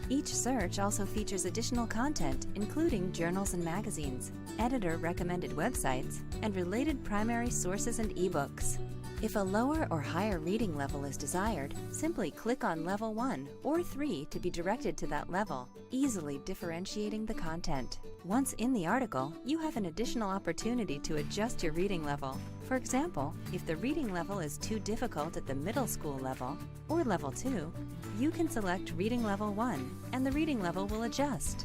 Each search also features additional content, including journals and magazines, editor-recommended websites, and related primary sources and ebooks. If a lower or higher reading level is desired, simply click on Level 1 or 3 to be directed to that level, easily differentiating the content. Once in the article, you have an additional opportunity to adjust your reading level. For example, if the reading level is too difficult at the middle school level or Level 2, you can select Reading Level 1 and the reading level will adjust.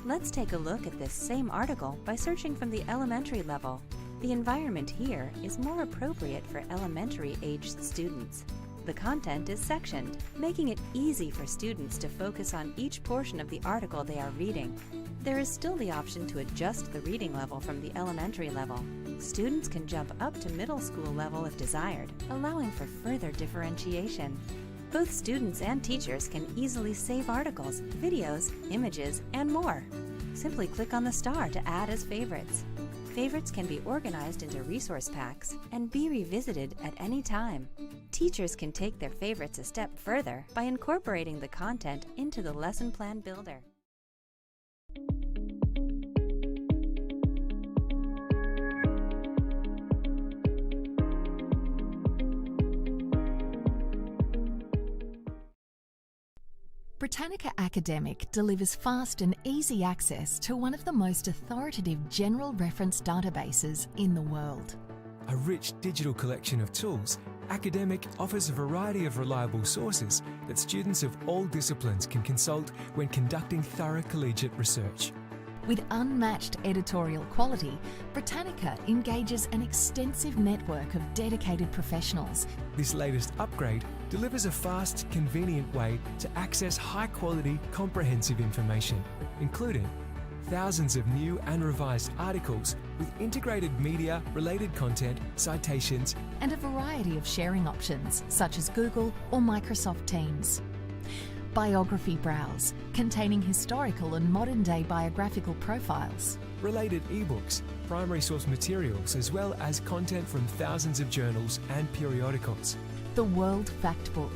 Let's take a look at this same article by searching from the elementary level. The environment here is more appropriate for elementary-aged students. The content is sectioned, making it easy for students to focus on each portion of the article they are reading. There is still the option to adjust the reading level from the elementary level. Students can jump up to middle school level if desired, allowing for further differentiation. Both students and teachers can easily save articles, videos, images, and more. Simply click on the star to add as favorites. Favorites can be organized into resource packs and be revisited at any time. Teachers can take their favorites a step further by incorporating the content into the lesson plan builder. Britannica Academic delivers fast and easy access to one of the most authoritative general reference databases in the world. A rich digital collection of tools, Academic offers a variety of reliable sources that students of all disciplines can consult when conducting thorough collegiate research. With unmatched editorial quality, Britannica engages an extensive network of dedicated professionals. This latest upgrade delivers a fast, convenient way to access high-quality, comprehensive information, including thousands of new and revised articles with integrated media-related content, citations, and a variety of sharing options such as Google or Microsoft Teams. Biography Browse, containing historical and modern-day biographical profiles. related ebooks, primary source materials, as well as content from thousands of journals and periodicals. The World Factbook,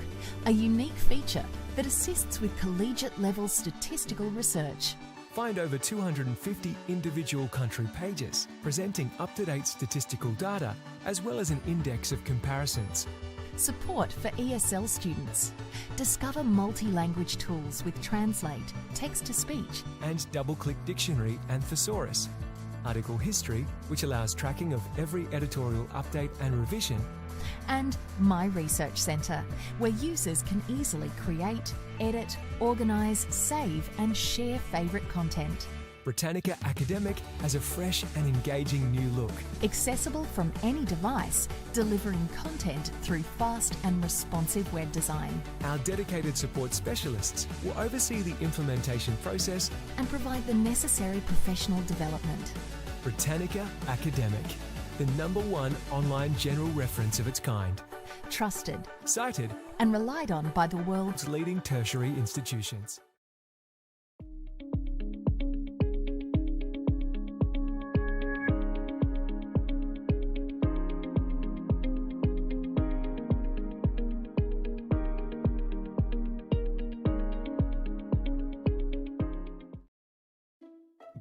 a unique feature that assists with collegiate-level statistical research. Find over 250 individual country pages, presenting up-to-date statistical data, as well as an index of comparisons. Support for ESL students. Discover multi-language tools with Translate, text-to-speech, And double-click dictionary and thesaurus. Article history, which allows tracking of every editorial update and revision. and My Research Centre, where users can easily create, edit, organise, save and share favourite content. Britannica Academic has a fresh and engaging new look. Accessible from any device, delivering content through fast and responsive web design. Our dedicated support specialists will oversee the implementation process And provide the necessary professional development. Britannica Academic, the #1 online general reference of its kind. Trusted Cited and relied on by the world's leading tertiary institutions.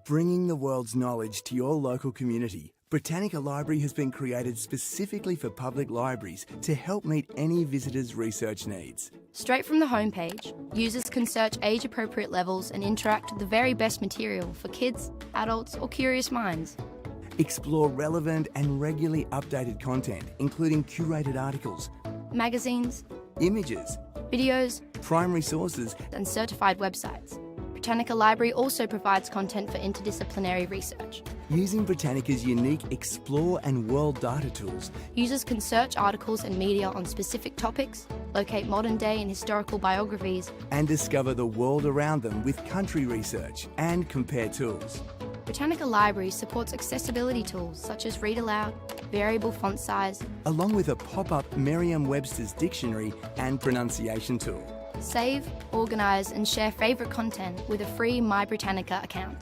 Bringing the world's knowledge to your local community, Britannica Library has been created specifically for public libraries to help meet any visitor's research needs. Straight from the homepage, users can search age-appropriate levels and interact with the very best material for kids, adults, or curious minds. Explore relevant and regularly updated content, including curated articles, Magazines, images, videos, primary sources, and certified websites. Britannica Library also provides content for interdisciplinary research. Using Britannica's unique Explore and World data tools, Users can search articles and media on specific topics, locate modern-day and historical biographies, and discover the world around them with country research and compare tools. Britannica Library supports accessibility tools such as Read Aloud, variable font size, Along with a pop-up Merriam-Webster's dictionary and pronunciation tool. save, organise and share favourite content with a free My Britannica account.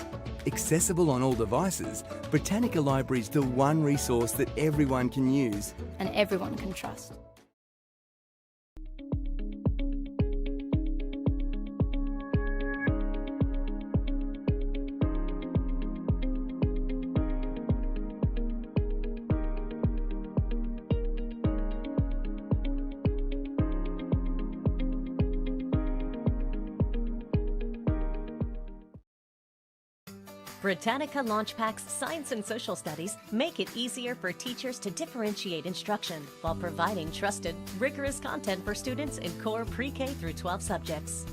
Accessible on all devices, Britannica Library is the one resource that everyone can use. And everyone can trust. Britannica Launchpac's Science and Social Studies make it easier for teachers to differentiate instruction while providing trusted, rigorous content for students in core pre-K through 12 subjects.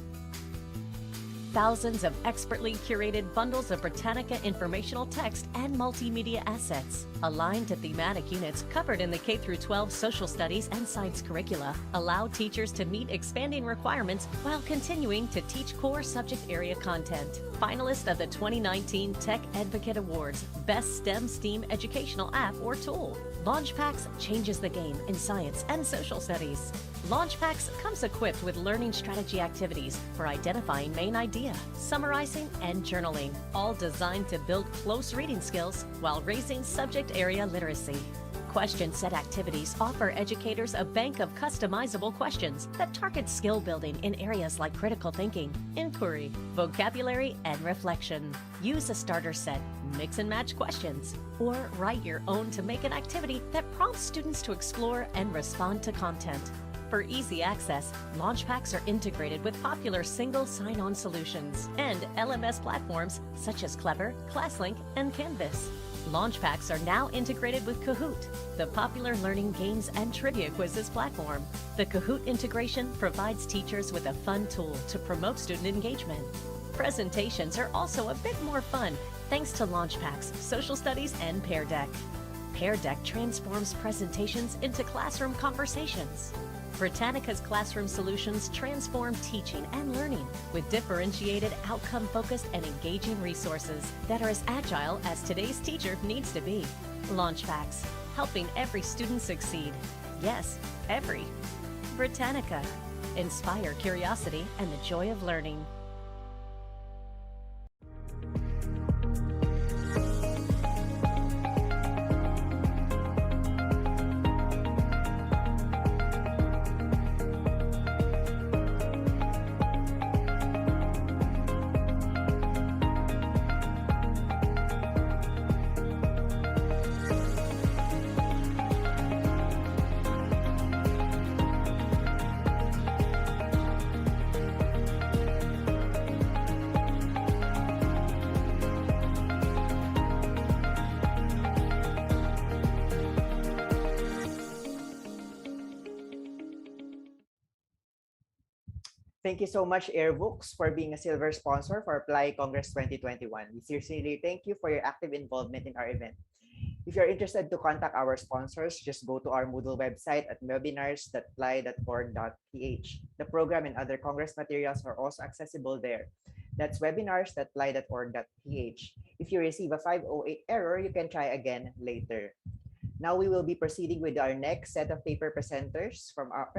Thousands of expertly curated bundles of Britannica informational text and multimedia assets, aligned to thematic units covered in the K-12 social studies and science curricula, allow teachers to meet expanding requirements while continuing to teach core subject area content. Finalist of the 2019 Tech Advocate Awards, Best STEM Educational App or Tool. Launchpacks changes the game in science and social studies. Launchpacks comes equipped with learning strategy activities for identifying main idea, summarizing, and journaling, all designed to build close reading skills while raising subject area literacy. Question set activities offer educators a bank of customizable questions that target skill building in areas like critical thinking, inquiry, vocabulary, and reflection. Use a starter set, mix and match questions, or write your own to make an activity that prompts students to explore and respond to content. For easy access, Launchpacks are integrated with popular single sign-on solutions and LMS platforms such as Clever, ClassLink, and Canvas. Launchpacks are now integrated with Kahoot, the popular learning games and trivia quizzes platform. The Kahoot integration provides teachers with a fun tool to promote student engagement. Presentations are also a bit more fun thanks to Launchpacks, Social Studies, and Pear Deck. Pear Deck transforms presentations into classroom conversations. Britannica's classroom solutions transform teaching and learning with differentiated, outcome-focused, and engaging resources that are as agile as today's teacher needs to be. Launchpacks, helping every student succeed. Yes, every. Britannica. Inspire curiosity and the joy of learning. Thank you so much, Airbooks, for being a silver sponsor for PLAI Congress 2021. We sincerely thank you for your active involvement in our event. If you're interested to contact our sponsors, just go to our Moodle website at webinars.plai.org.ph. The program and other Congress materials are also accessible there. That's webinars.plai.org.ph. If you receive a 508 error, you can try again later. Now we will be proceeding with our next set of paper presentations from our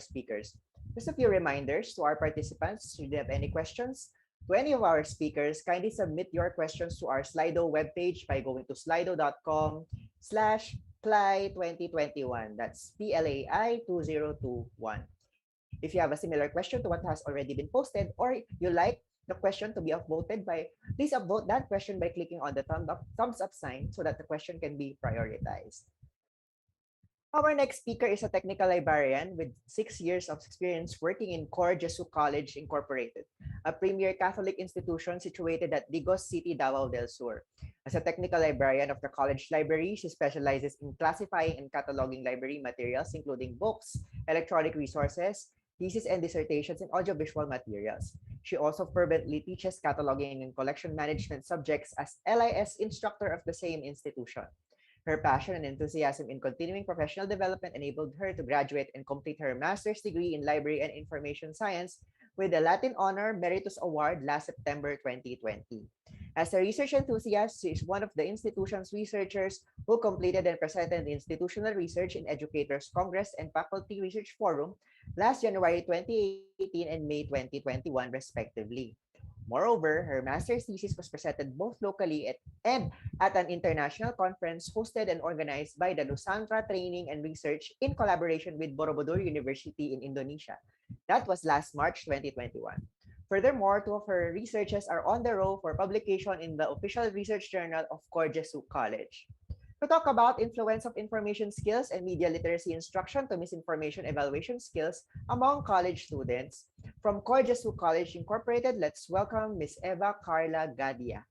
speakers. Just a few reminders to our participants. Should you have any questions to any of our speakers, kindly submit your questions to our Slido webpage by going to slido.com/PLAI2021. That's PLAI 2021. If you have a similar question to what has already been posted, or you like the question to be upvoted by, please upvote that question by clicking on the thumbs up sign so that the question can be prioritized. Our next speaker is a technical librarian with 6 years of experience working in Cor Jesu College Incorporated, a premier Catholic institution situated at Digos City, Davao del Sur. As a technical librarian of the college library, she specializes in classifying and cataloging library materials, including books, electronic resources, thesis and dissertations, and audiovisual materials. She also fervently teaches cataloging and collection management subjects as LIS instructor of the same institution. Her passion and enthusiasm in continuing professional development enabled her to graduate and complete her master's degree in library and information science with the Latin Honor Meritus Award last September 2020. As a research enthusiast, she is one of the institution's researchers who completed and presented the Institutional Research in Educators Congress and Faculty Research Forum last January 2018 and May 2021, respectively. Moreover, her master's thesis was presented both locally and at an international conference hosted and organized by the Nusantara Training and Research in collaboration with Borobudur University in Indonesia. That was last March 2021. Furthermore, two of her researches are on the roll for publication in the official research journal of Cor Jesu College. To talk about influence of information skills and media literacy instruction to misinformation evaluation skills among college students, from Cor Jesu College Incorporated, let's welcome Ms. Eva Carla Gadia.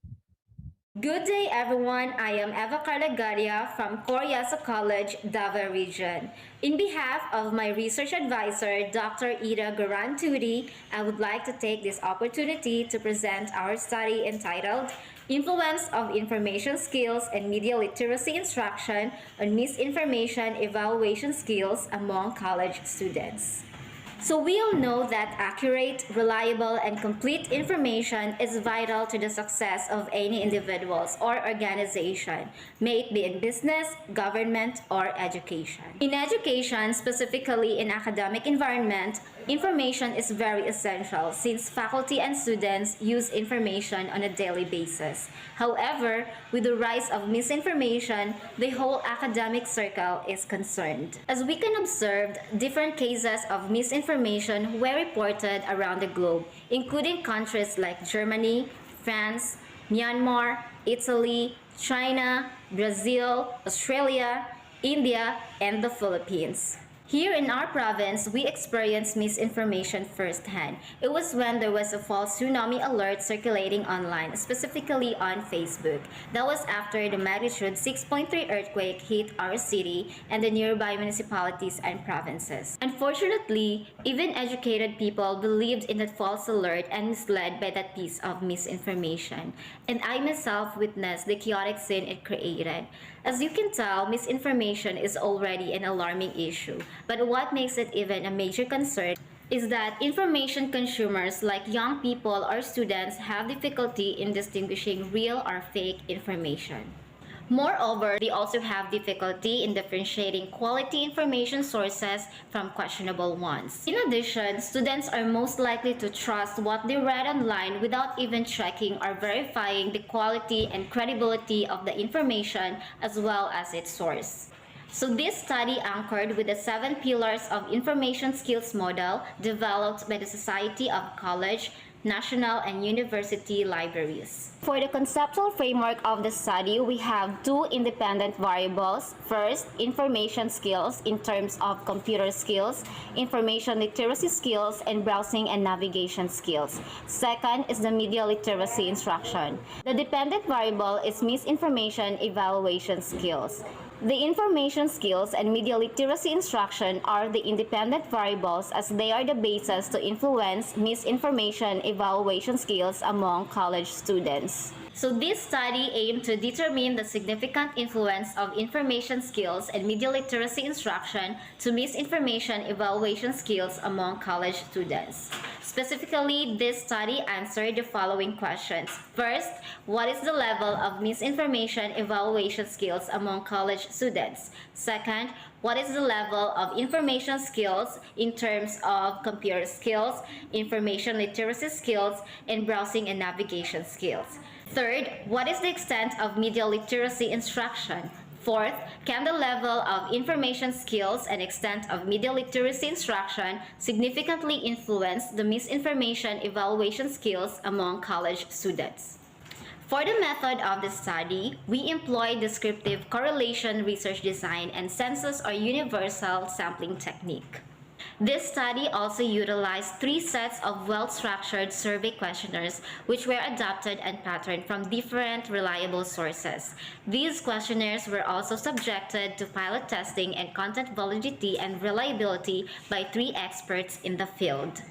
Good day, everyone. I am Eva Carla Gadia from Cor Jesu College, Davao Region. In behalf of my research advisor, Dr. Ida Garantudi, I would like to take this opportunity to present our study entitled Influence of Information Skills and Media Literacy Instruction on Misinformation Evaluation Skills among College Students. So we all know that accurate, reliable, and complete information is vital to the success of any individuals or organization, may it be in business, government, or education. In education, specifically in academic environment, information is very essential since faculty and students use information on a daily basis. However, with the rise of misinformation, the whole academic circle is concerned. As we can observe, different cases of misinformation were reported around the globe, including countries like Germany, France, Myanmar, Italy, China, Brazil, Australia, India, and the Philippines. Here in our province, we experienced misinformation firsthand. It was when there was a false tsunami alert circulating online, specifically on Facebook. That was after the magnitude 6.3 earthquake hit our city and the nearby municipalities and provinces. Unfortunately, even educated people believed in that false alert and misled by that piece of misinformation. And I myself witnessed the chaotic scene it created. As you can tell, misinformation is already an alarming issue. But what makes it even a major concern is that information consumers like young people or students have difficulty in distinguishing real or fake information. Moreover, they also have difficulty in differentiating quality information sources from questionable ones. In addition, students are most likely to trust what they read online without even checking or verifying the quality and credibility of the information as well as its source. So this study anchored with the 7 pillars of information skills model developed by the Society of College, National, and University Libraries. For the conceptual framework of the study, we have 2 independent variables. First, information skills in terms of computer skills, information literacy skills, and browsing and navigation skills. Second is the media literacy instruction. The dependent variable is misinformation evaluation skills. The information skills and media literacy instruction are the independent variables as they are the basis to influence misinformation evaluation skills among college students. So this study aimed to determine the significant influence of information skills and media literacy instruction to misinformation evaluation skills among college students. Specifically, this study answered the following questions. First, what is the level of misinformation evaluation skills among college students? Second, what is the level of information skills in terms of computer skills, information literacy skills, and browsing and navigation skills? Third, what is the extent of media literacy instruction? Fourth, can the level of information skills and extent of media literacy instruction significantly influence the misinformation evaluation skills among college students? For the method of the study, we employ descriptive correlation research design and census or universal sampling technique. This study also utilized 3 sets of well-structured survey questionnaires which were adapted and patterned from different reliable sources. These questionnaires were also subjected to pilot testing and content validity and reliability by 3 experts in the field.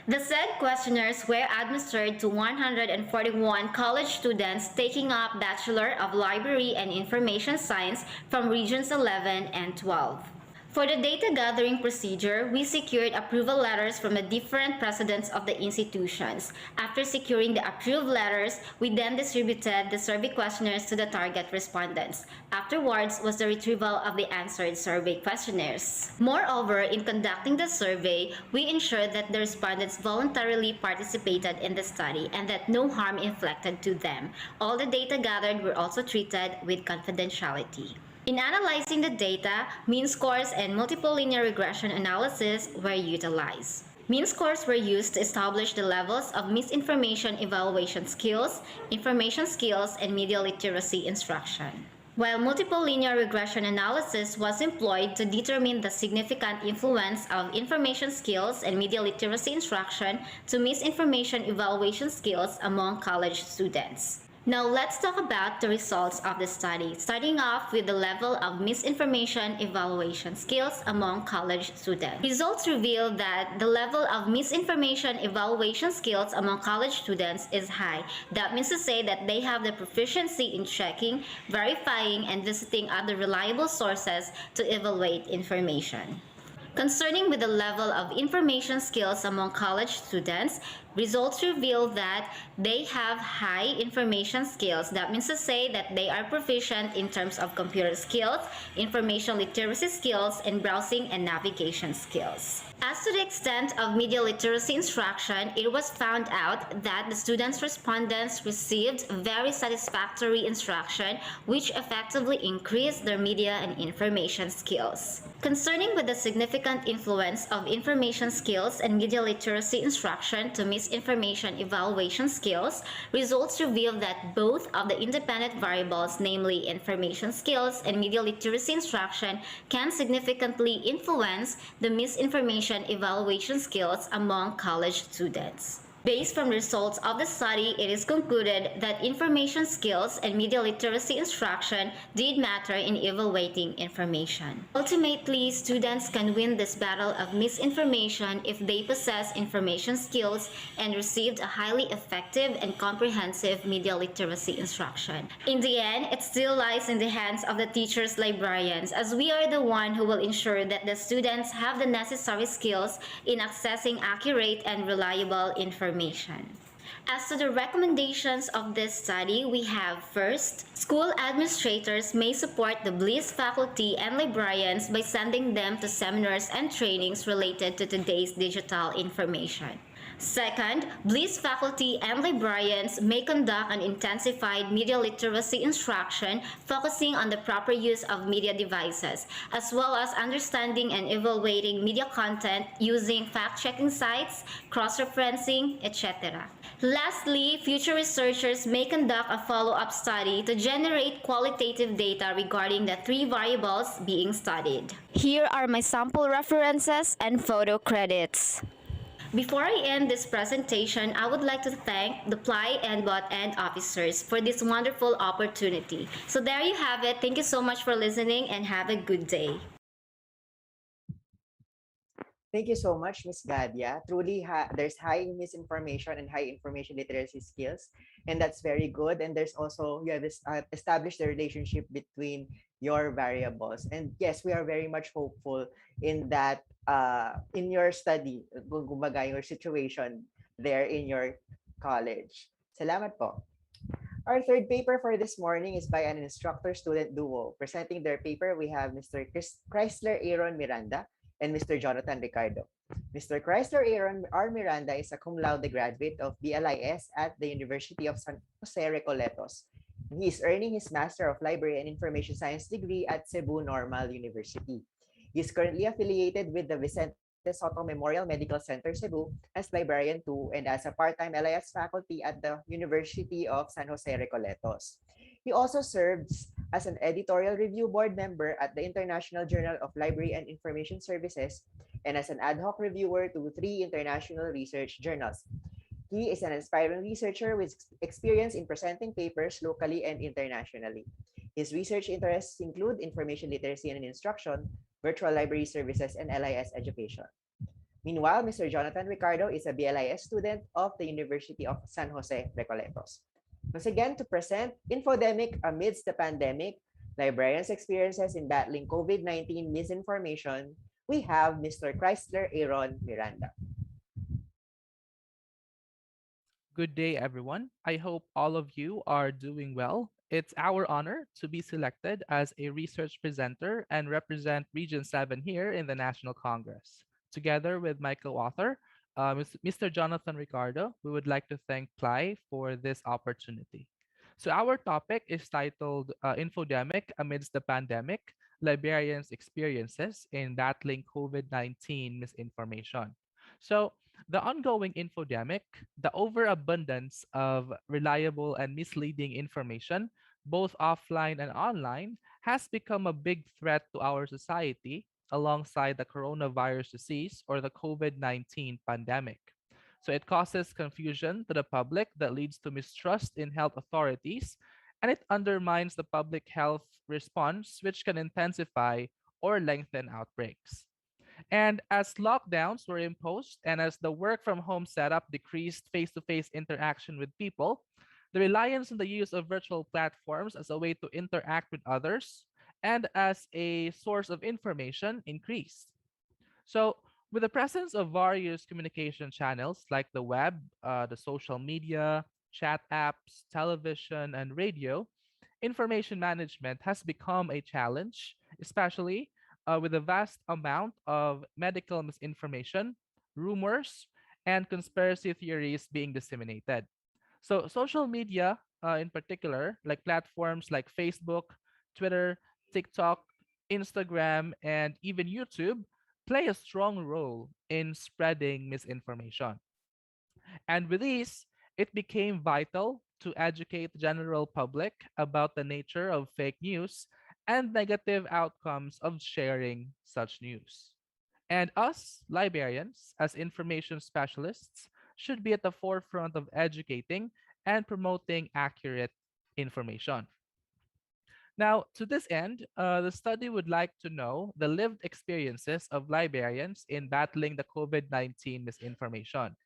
The said questionnaires were administered to 141 college students taking up Bachelor of Library and Information Science from Regions 11 and 12. For the data gathering procedure, we secured approval letters from the different presidents of the institutions. After securing the approved letters, we then distributed the survey questionnaires to the target respondents. Afterwards was the retrieval of the answered survey questionnaires. Moreover, in conducting the survey, we ensured that the respondents voluntarily participated in the study and that no harm inflicted to them. All the data gathered were also treated with confidentiality. In analyzing the data, mean scores and multiple linear regression analysis were utilized. Mean scores were used to establish the levels of misinformation evaluation skills, information skills, and media literacy instruction, while multiple linear regression analysis was employed to determine the significant influence of information skills and media literacy instruction to misinformation evaluation skills among college students. Now let's talk about the results of the study, starting off with the level of misinformation evaluation skills among college students. Results reveal that the level of misinformation evaluation skills among college students is high. That means to say that they have the proficiency in checking, verifying, and visiting other reliable sources to evaluate information. Concerning with the level of information skills among college students, results reveal that they have high information skills. That means to say that they are proficient in terms of computer skills, information literacy skills, and browsing and navigation skills. As to the extent of media literacy instruction, it was found out that the students' respondents received very satisfactory instruction which effectively increased their media and information skills. Concerning with the significant influence of information skills and media literacy instruction to misinformation evaluation skills, results reveal that both of the independent variables, namely information skills and media literacy instruction, can significantly influence the misinformation evaluation skills among college students. Based from results of the study, it is concluded that information skills and media literacy instruction did matter in evaluating information. Ultimately, students can win this battle of misinformation if they possess information skills and received a highly effective and comprehensive media literacy instruction. In the end, it still lies in the hands of the teachers, librarians, as we are the one who will ensure that the students have the necessary skills in accessing accurate and reliable information. As to the recommendations of this study, we have first, school administrators may support the BLIS faculty and librarians by sending them to seminars and trainings related to today's digital information. Second, BLIS faculty and librarians may conduct an intensified media literacy instruction focusing on the proper use of media devices, as well as understanding and evaluating media content using fact-checking sites, cross-referencing, etc. Lastly, future researchers may conduct a follow-up study to generate qualitative data regarding the 3 variables being studied. Here are my sample references and photo credits. Before I end this presentation, I would like to thank the PLAI and bot end officers for this wonderful opportunity. So there you have it. Thank you so much for listening and have a good day. Thank you so much, Miss Gadia. Truly, there's high misinformation and high information literacy skills, and that's very good. And there's also you have established the relationship between your variables. And yes, we are very much hopeful in that in your study, kumbaga, your situation there in your college. Salamat po. Our third paper for this morning is by an instructor-student duo. Presenting their paper, we have Mr. Chrysler Aaron Miranda and Mr. Jonathan Ricardo. Mr. Chrysler Aaron R. Miranda is a cum laude graduate of BLIS at the University of San Jose Recoletos. He is earning his Master of Library and Information Science degree at Cebu Normal University. He is currently affiliated with the Vicente Soto Memorial Medical Center Cebu as librarian 2 and as a part-time LIS faculty at the University of San Jose Recoletos. He also serves as an editorial review board member at the International Journal of Library and Information Services and as an ad hoc reviewer to 3 international research journals. He is an aspiring researcher with experience in presenting papers locally and internationally. His research interests include information literacy and instruction, virtual library services, and LIS education. Meanwhile, Mr. Jonathan Ricardo is a BLIS student of the University of San Jose Recoletos. Once again, to present Infodemic Amidst the Pandemic, Librarians' Experiences in Battling COVID-19 Misinformation, we have Mr. Chrysler Aaron Miranda. Good day, everyone. I hope all of you are doing well. It's our honor to be selected as a research presenter and represent Region 7 here in the National Congress. Together with my co-author, Mr. Jonathan Ricardo, we would like to thank PLAI for this opportunity. So our topic is titled Infodemic Amidst the Pandemic, Librarians' Experiences in Battling COVID-19 Misinformation. So the ongoing infodemic, the overabundance of reliable and misleading information, both offline and online, has become a big threat to our society alongside the coronavirus disease or the COVID-19 pandemic. So it causes confusion to the public that leads to mistrust in health authorities, and it undermines the public health response, which can intensify or lengthen outbreaks. And as lockdowns were imposed and as the work from home setup decreased face to face interaction with people, the reliance on the use of virtual platforms as a way to interact with others and as a source of information increased. So, with the presence of various communication channels like the web, the social media, chat apps, television, and radio, information management has become a challenge, especially with a vast amount of medical misinformation, rumors, and conspiracy theories being disseminated. So, social media, in particular, like platforms like Facebook, Twitter, TikTok, Instagram, and even YouTube, play a strong role in spreading misinformation. And with these, it became vital to educate the general public about the nature of fake news and negative outcomes of sharing such news. And us, librarians, as information specialists, should be at the forefront of educating and promoting accurate information. Now, to this end, the study would like to know the lived experiences of librarians in battling the COVID-19 misinformation.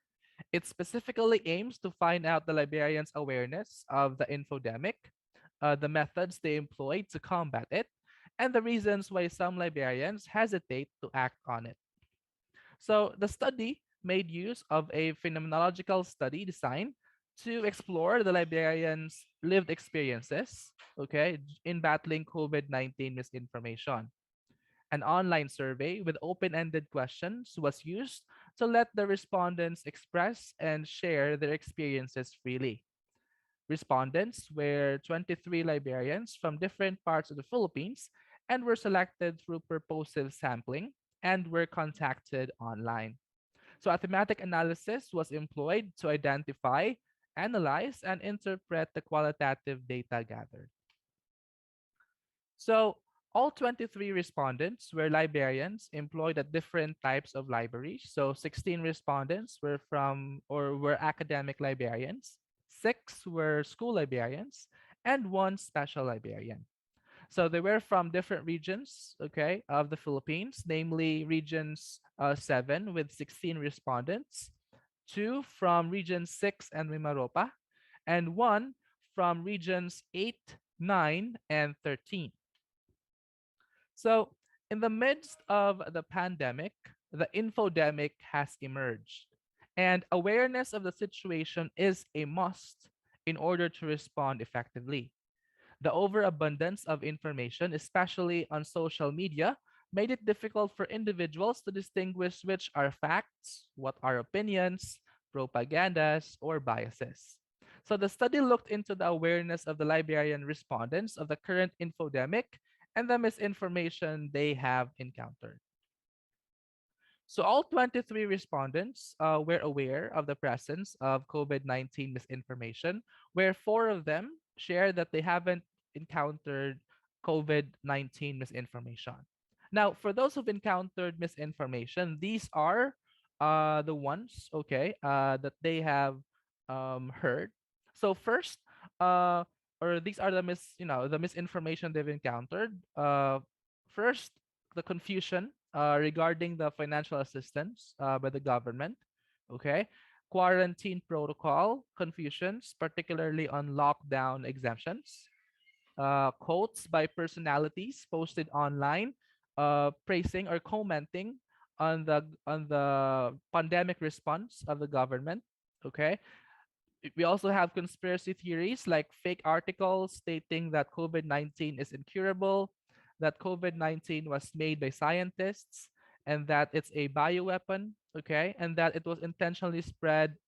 It specifically aims to find out the librarians' awareness of the infodemic, the methods they employ to combat it, and the reasons why some librarians hesitate to act on it. So the study made use of a phenomenological study design to explore the librarians' lived experiences, okay, in battling COVID-19 misinformation. An online survey with open-ended questions was used to let the respondents express and share their experiences freely. Respondents were 23 librarians from different parts of the Philippines and were selected through purposive sampling and were contacted online. So a thematic analysis was employed to identify, analyze, and interpret the qualitative data gathered. So All 23 respondents were librarians employed at different types of libraries. So 16 respondents were from or were academic librarians, 6 were school librarians, and 1 special librarian. So they were from different regions, okay, of the Philippines, namely regions 7 with 16 respondents, 2 from region 6 and Mimaropa, and 1 from regions 8, 9, and 13. So, in the midst of the pandemic, the infodemic has emerged, and awareness of the situation is a must in order to respond effectively. The overabundance of information, especially on social media, made it difficult for individuals to distinguish which are facts, what are opinions, propagandas, or biases. So the study looked into the awareness of the librarian respondents of the current infodemic and the misinformation they have encountered. So all 23 respondents were aware of the presence of COVID-19 misinformation, where 4 of them shared that they haven't encountered COVID-19 misinformation. Now, for those who've encountered misinformation, these are the ones, okay, that they have heard. So first, uh, or these are the misinformation they've encountered. First, the confusion regarding the financial assistance by the government. Okay. Quarantine protocol confusions, particularly on lockdown exemptions. Quotes by personalities posted online praising or commenting on the pandemic response of the government. Okay. We also have conspiracy theories like fake articles stating that COVID-19 is incurable, that COVID-19 was made by scientists, and that it's a bioweapon, okay, and that it was intentionally spread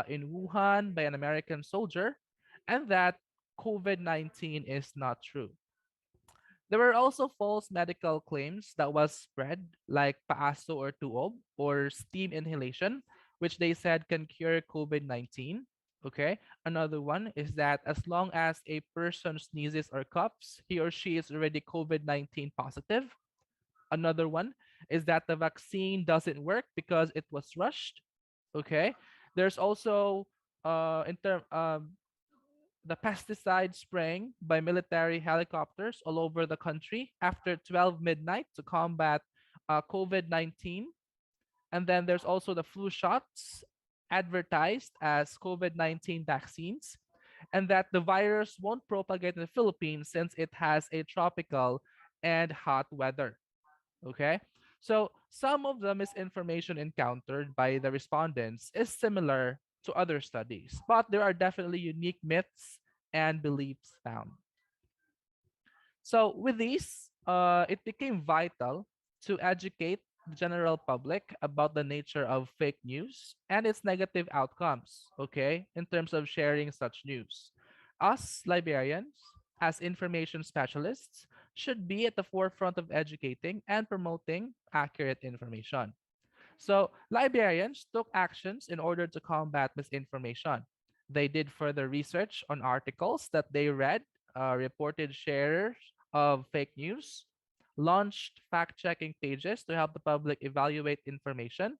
in Wuhan by an American soldier, and that COVID-19 is not true. There were also false medical claims that was spread, like paaso or tuob or steam inhalation, which they said can cure COVID-19. Okay. Another one is that as long as a person sneezes or coughs, he or she is already COVID-19 positive. Another one is that the vaccine doesn't work because it was rushed. Okay. There's also in term the pesticide spraying by military helicopters all over the country after 12 midnight to combat COVID-19. And then there's also the flu shots advertised as COVID-19 vaccines, and that the virus won't propagate in the Philippines since it has a tropical and hot weather. Okay. So some of the misinformation encountered by the respondents is similar to other studies, but there are definitely unique myths and beliefs found. So with these, it became vital to educate the general public about the nature of fake news and its negative outcomes, okay, in terms of sharing such news. Us librarians, as information specialists, should be at the forefront of educating and promoting accurate information. So librarians took actions in order to combat misinformation. They did further research on articles that they read, reported shares of fake news, launched fact-checking pages to help the public evaluate information,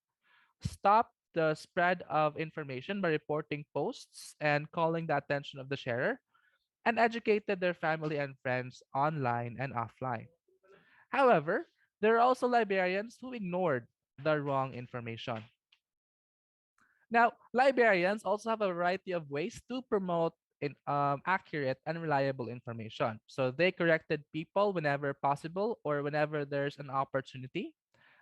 stopped the spread of information by reporting posts and calling the attention of the sharer, and educated their family and friends online and offline. However, there are also librarians who ignored the wrong information. Now, librarians also have a variety of ways to promote accurate and reliable information. So they corrected people whenever possible or whenever there's an opportunity.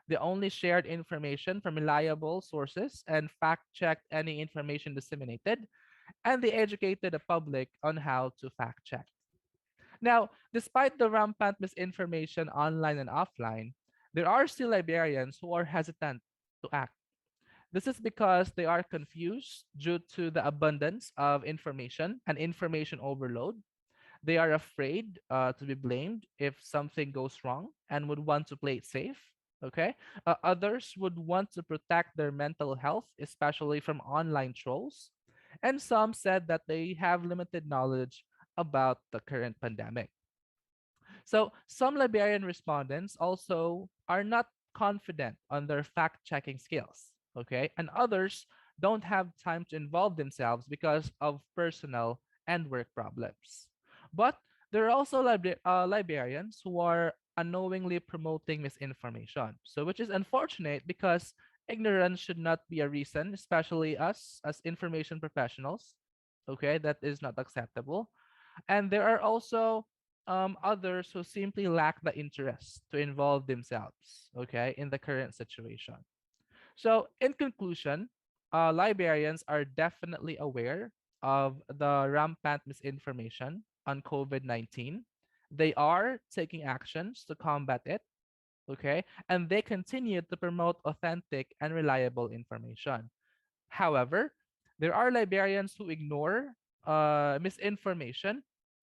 They only shared information from reliable sources and fact checked any information disseminated. And they educated the public on how to fact check. Now, despite the rampant misinformation online and offline, there are still librarians who are hesitant to act. This is because they are confused due to the abundance of information and information overload. They are afraid to be blamed if something goes wrong and would want to play it safe. Okay. Others would want to protect their mental health, especially from online trolls. And some said that they have limited knowledge about the current pandemic. So some librarian respondents also are not confident on their fact checking skills, okay? And others don't have time to involve themselves because of personal and work problems. But there are also librarians who are unknowingly promoting misinformation. So, which is unfortunate because ignorance should not be a reason, especially us as information professionals. Okay, that is not acceptable. And there are also others who simply lack the interest to involve themselves, okay, in the current situation. So, in conclusion, librarians are definitely aware of the rampant misinformation on COVID 19. They are taking actions to combat it, okay, and they continue to promote authentic and reliable information. However, there are librarians who ignore misinformation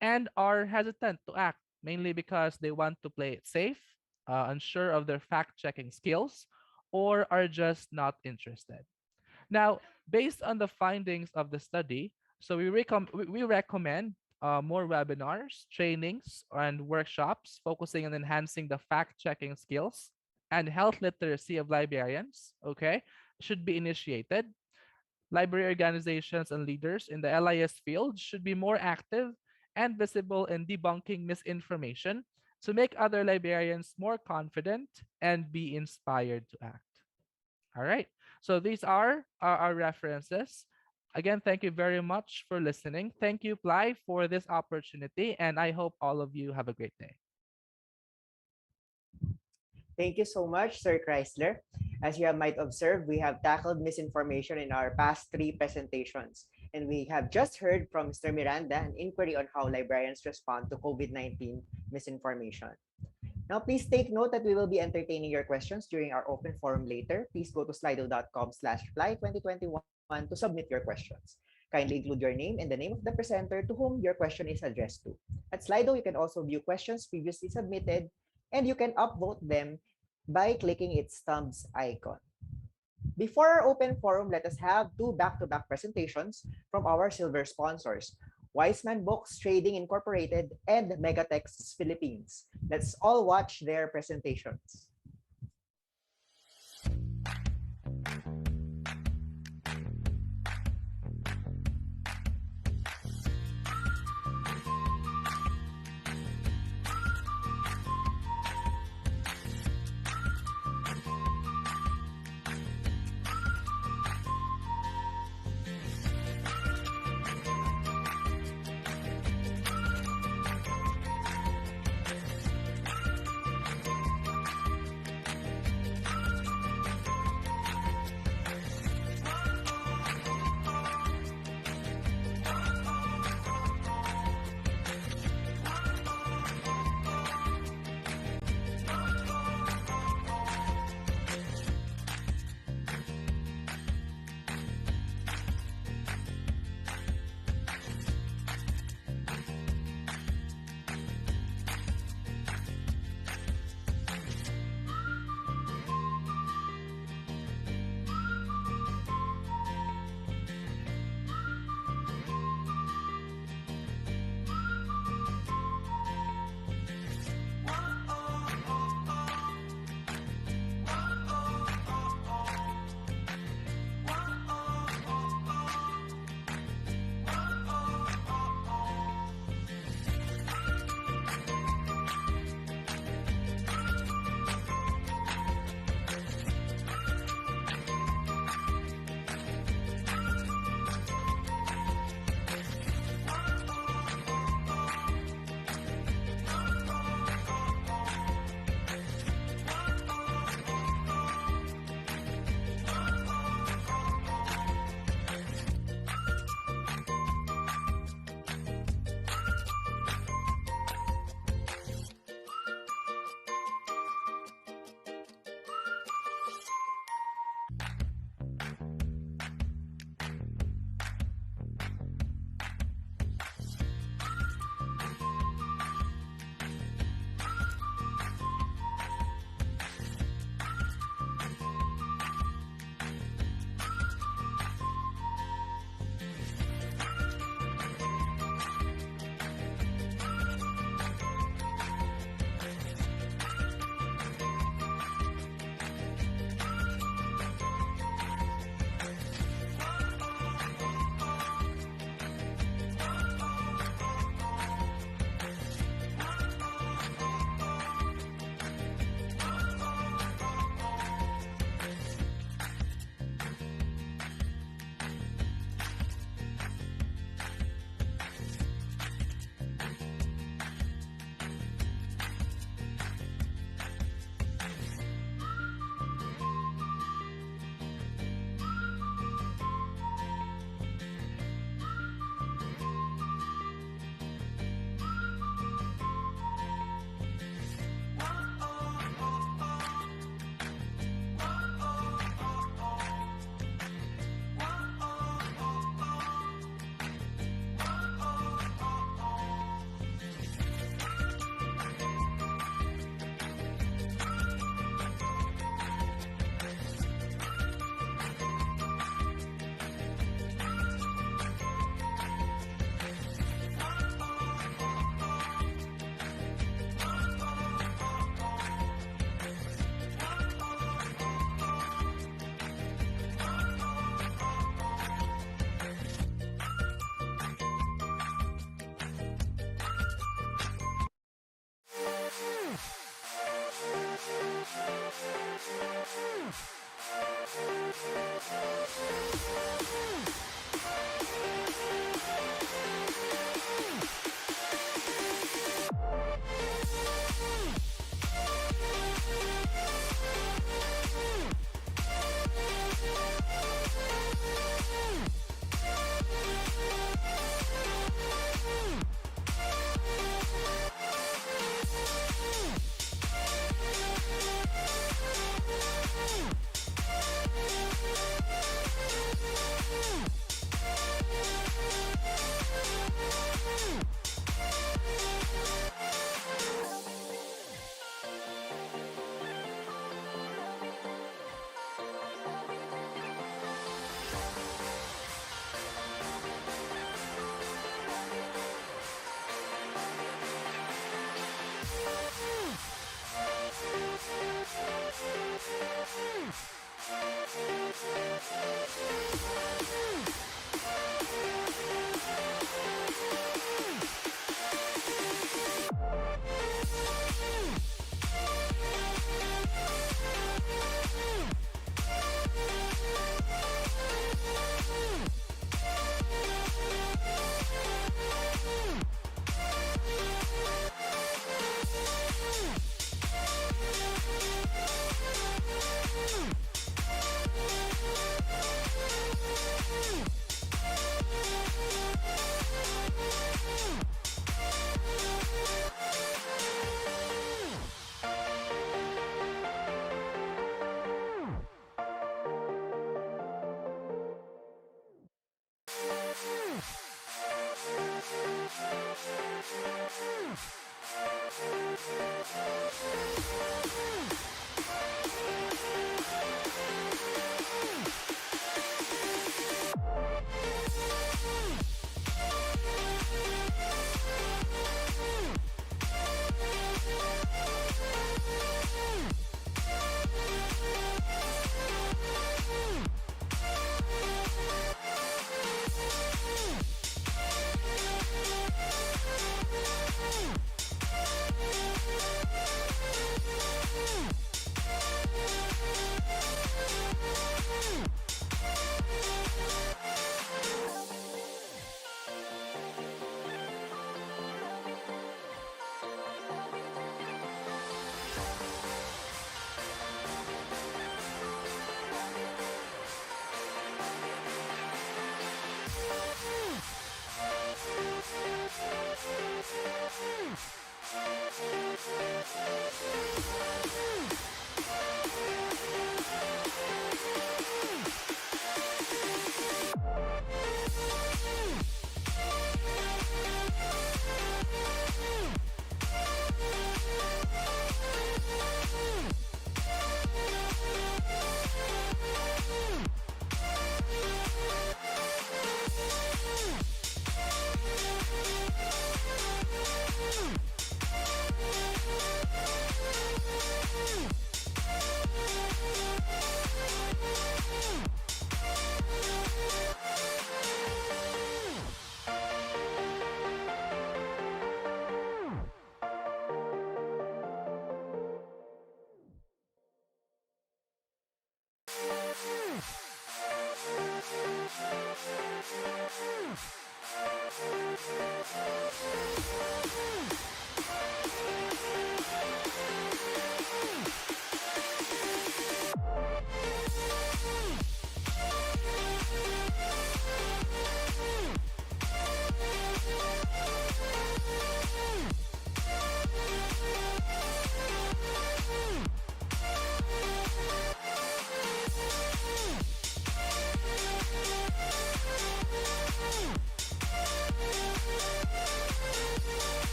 and are hesitant to act, mainly because they want to play it safe, unsure of their fact checking skills, or are just not interested. Now, based on the findings of the study, so we recommend more webinars, trainings, and workshops focusing on enhancing the fact-checking skills and health literacy of librarians, okay, should be initiated. Library organizations and leaders in the LIS field should be more active and visible in debunking misinformation to make other librarians more confident and be inspired to act. All right. So these are our references. Again, thank you very much for listening. Thank you, PLAI, for this opportunity, and I hope all of you have a great day. Thank you so much, Sir Chrysler. As you might observe, we have tackled misinformation in our past three presentations. And we have just heard from Mr. Miranda an inquiry on how librarians respond to COVID-19 misinformation. Now, please take note that we will be entertaining your questions during our open forum later. Please go to slido.com/PLAI2021 to submit your questions. Kindly include your name and the name of the presenter to whom your question is addressed to. At Slido, you can also view questions previously submitted, and you can upvote them by clicking its thumbs icon. Before our open forum, let us have two back-to-back presentations from our silver sponsors, Wiseman Books Trading Incorporated and Megatexts Philippines. Let's all watch their presentations.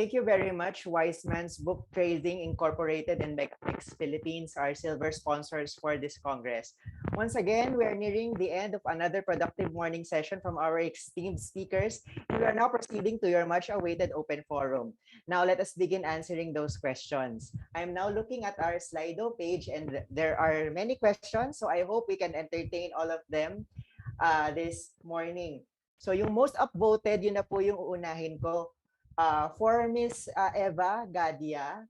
Thank you very much. Wise Man's Book Trading Incorporated and Mix Philippines are silver sponsors for this Congress. Once again, we are nearing the end of another productive morning session from our esteemed speakers, and we are now proceeding to your much-awaited open forum. Now, let us begin answering those questions. I'm now looking at our Slido page, and there are many questions, so I hope we can entertain all of them this morning. So yung most upvoted, yun na po yung uunahin ko. For Miss Eva Gadia,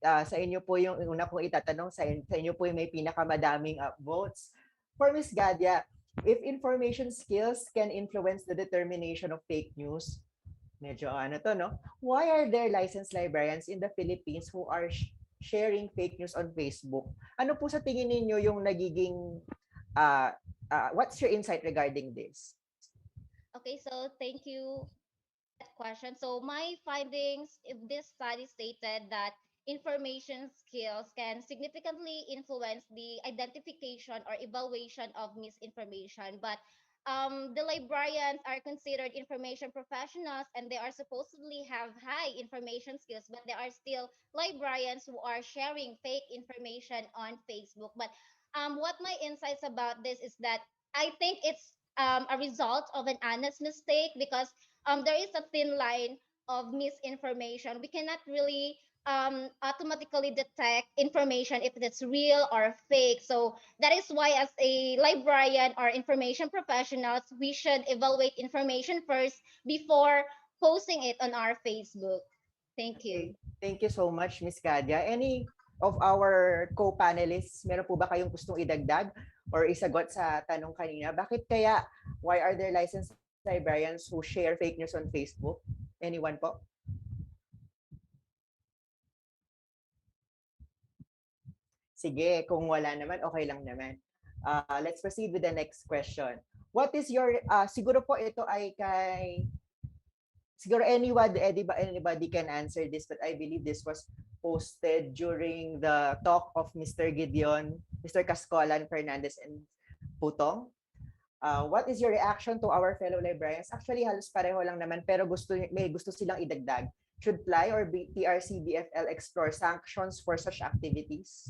sa inyo po yung una kong itatanong, sa inyo po yung may pinakamadaming votes. For Miss Gadia, if information skills can influence the determination of fake news, medyo ano to, no? Why are there licensed librarians in the Philippines who are sharing fake news on Facebook? Ano po sa tingin ninyo yung nagiging, what's your insight regarding this? Okay, so thank you for that question. So my findings in this study stated that information skills can significantly influence the identification or evaluation of misinformation. But the librarians are considered information professionals and they are supposedly have high information skills, but there are still librarians who are sharing fake information on Facebook. But what my insights about this is that I think it's a result of an honest mistake because there is a thin line of misinformation. We cannot really automatically detect information if it's real or fake. So that is why, as a librarian or information professionals, we should evaluate information first before posting it on our Facebook. Thank you. Okay. Thank you so much, Miss Gadia. Any of our co-panelists, meron po ba kayong gustong idagdag or isagot sa tanong kanina? Bakit kaya, why are there licensed librarians who share fake news on Facebook? Anyone po? Sige, kung wala naman, okay lang naman. Let's proceed with the next question. What is your, siguro po ito ay kay, siguro anybody can answer this, but I believe this was posted during the talk of Mr. Gideon, Mr. Cascolan, Fernandez, and Putong. What is your reaction to our fellow librarians? Actually, halos pareho lang naman, pero may gusto silang idagdag. Should PLAI or PRC-BFL explore sanctions for such activities?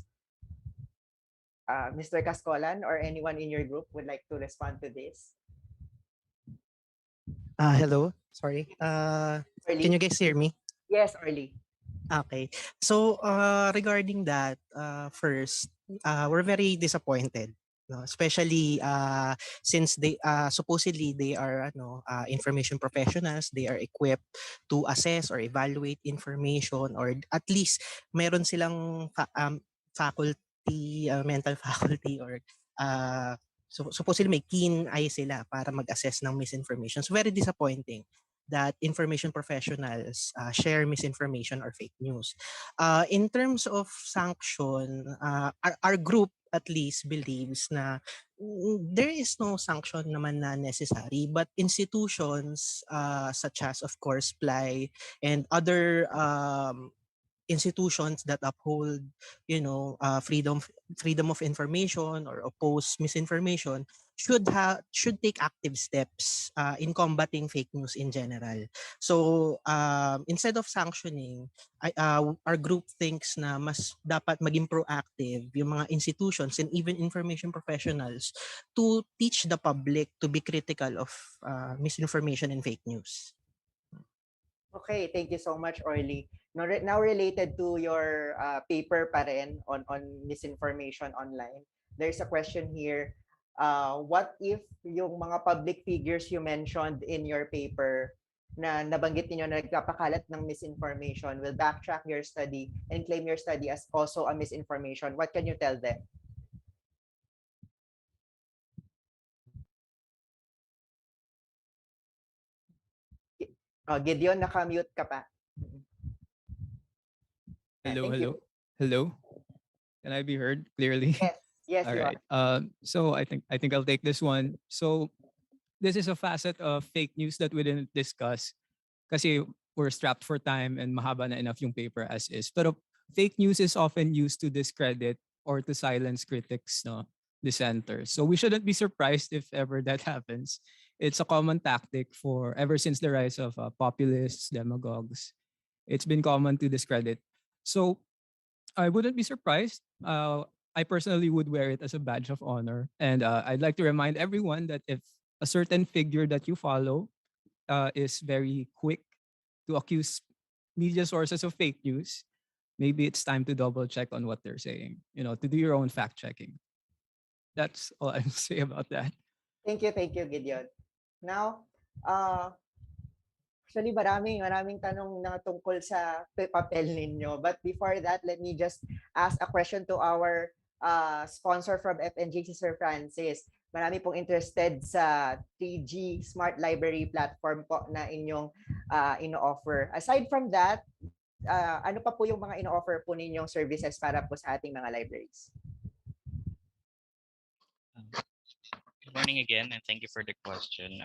Mr. Cascolan or anyone in your group would like to respond to this? Hello. Sorry. Can you guys hear me? Yes, Orly. Okay. So regarding that, first, we're very disappointed. No? Especially since they supposedly they are information professionals, they are equipped to assess or evaluate information, or at least meron silang faculty, mental faculty, or so supposedly may keen eye sila para mag-assess ng misinformation. So very disappointing that information professionals share misinformation or fake news. In terms of sanction, our group at least believes na there is no sanction naman na necessary, but institutions such as of course PLAI and other institutions that uphold freedom of information or oppose misinformation should take active steps in combating fake news in general. So instead of sanctioning, our group thinks na mas dapat maging proactive yung mga institutions and even information professionals to teach the public to be critical of misinformation and fake news. Okay, thank you so much, Orly. Now related to your paper pa rin on misinformation online, there's a question here. What if yung mga public figures you mentioned in your paper na nabanggit niyo na nagpapakalat ng misinformation will backtrack your study and claim your study as also a misinformation? What can you tell them? Gideon, naka-mute ka pa. Hello. Can I be heard clearly? Yes, All you right. are. So I think I'll take this one. So this is a facet of fake news that we didn't discuss kasi we're strapped for time and mahaba na enough yung paper as is. Pero fake news is often used to discredit or to silence critics, no, dissenters. So we shouldn't be surprised if ever that happens. It's a common tactic for ever since the rise of populists, demagogues. It's been common to discredit. So I wouldn't be surprised. I personally would wear it as a badge of honor. And I'd like to remind everyone that if a certain figure that you follow is very quick to accuse media sources of fake news, maybe it's time to double check on what they're saying, to do your own fact checking. That's all I will say about that. Thank you, Gideon. Now, uh, actually, maraming tanong na tungkol sa papel ninyo. But before that, let me just ask a question to our sponsor from FNG, si Sir Francis. Marami pong interested sa 3G Smart Library platform po na inyong ino-offer. Aside from that, ano pa po yung mga ino-offer po ninyong services para po sa ating mga libraries? Good morning again, and thank you for the question.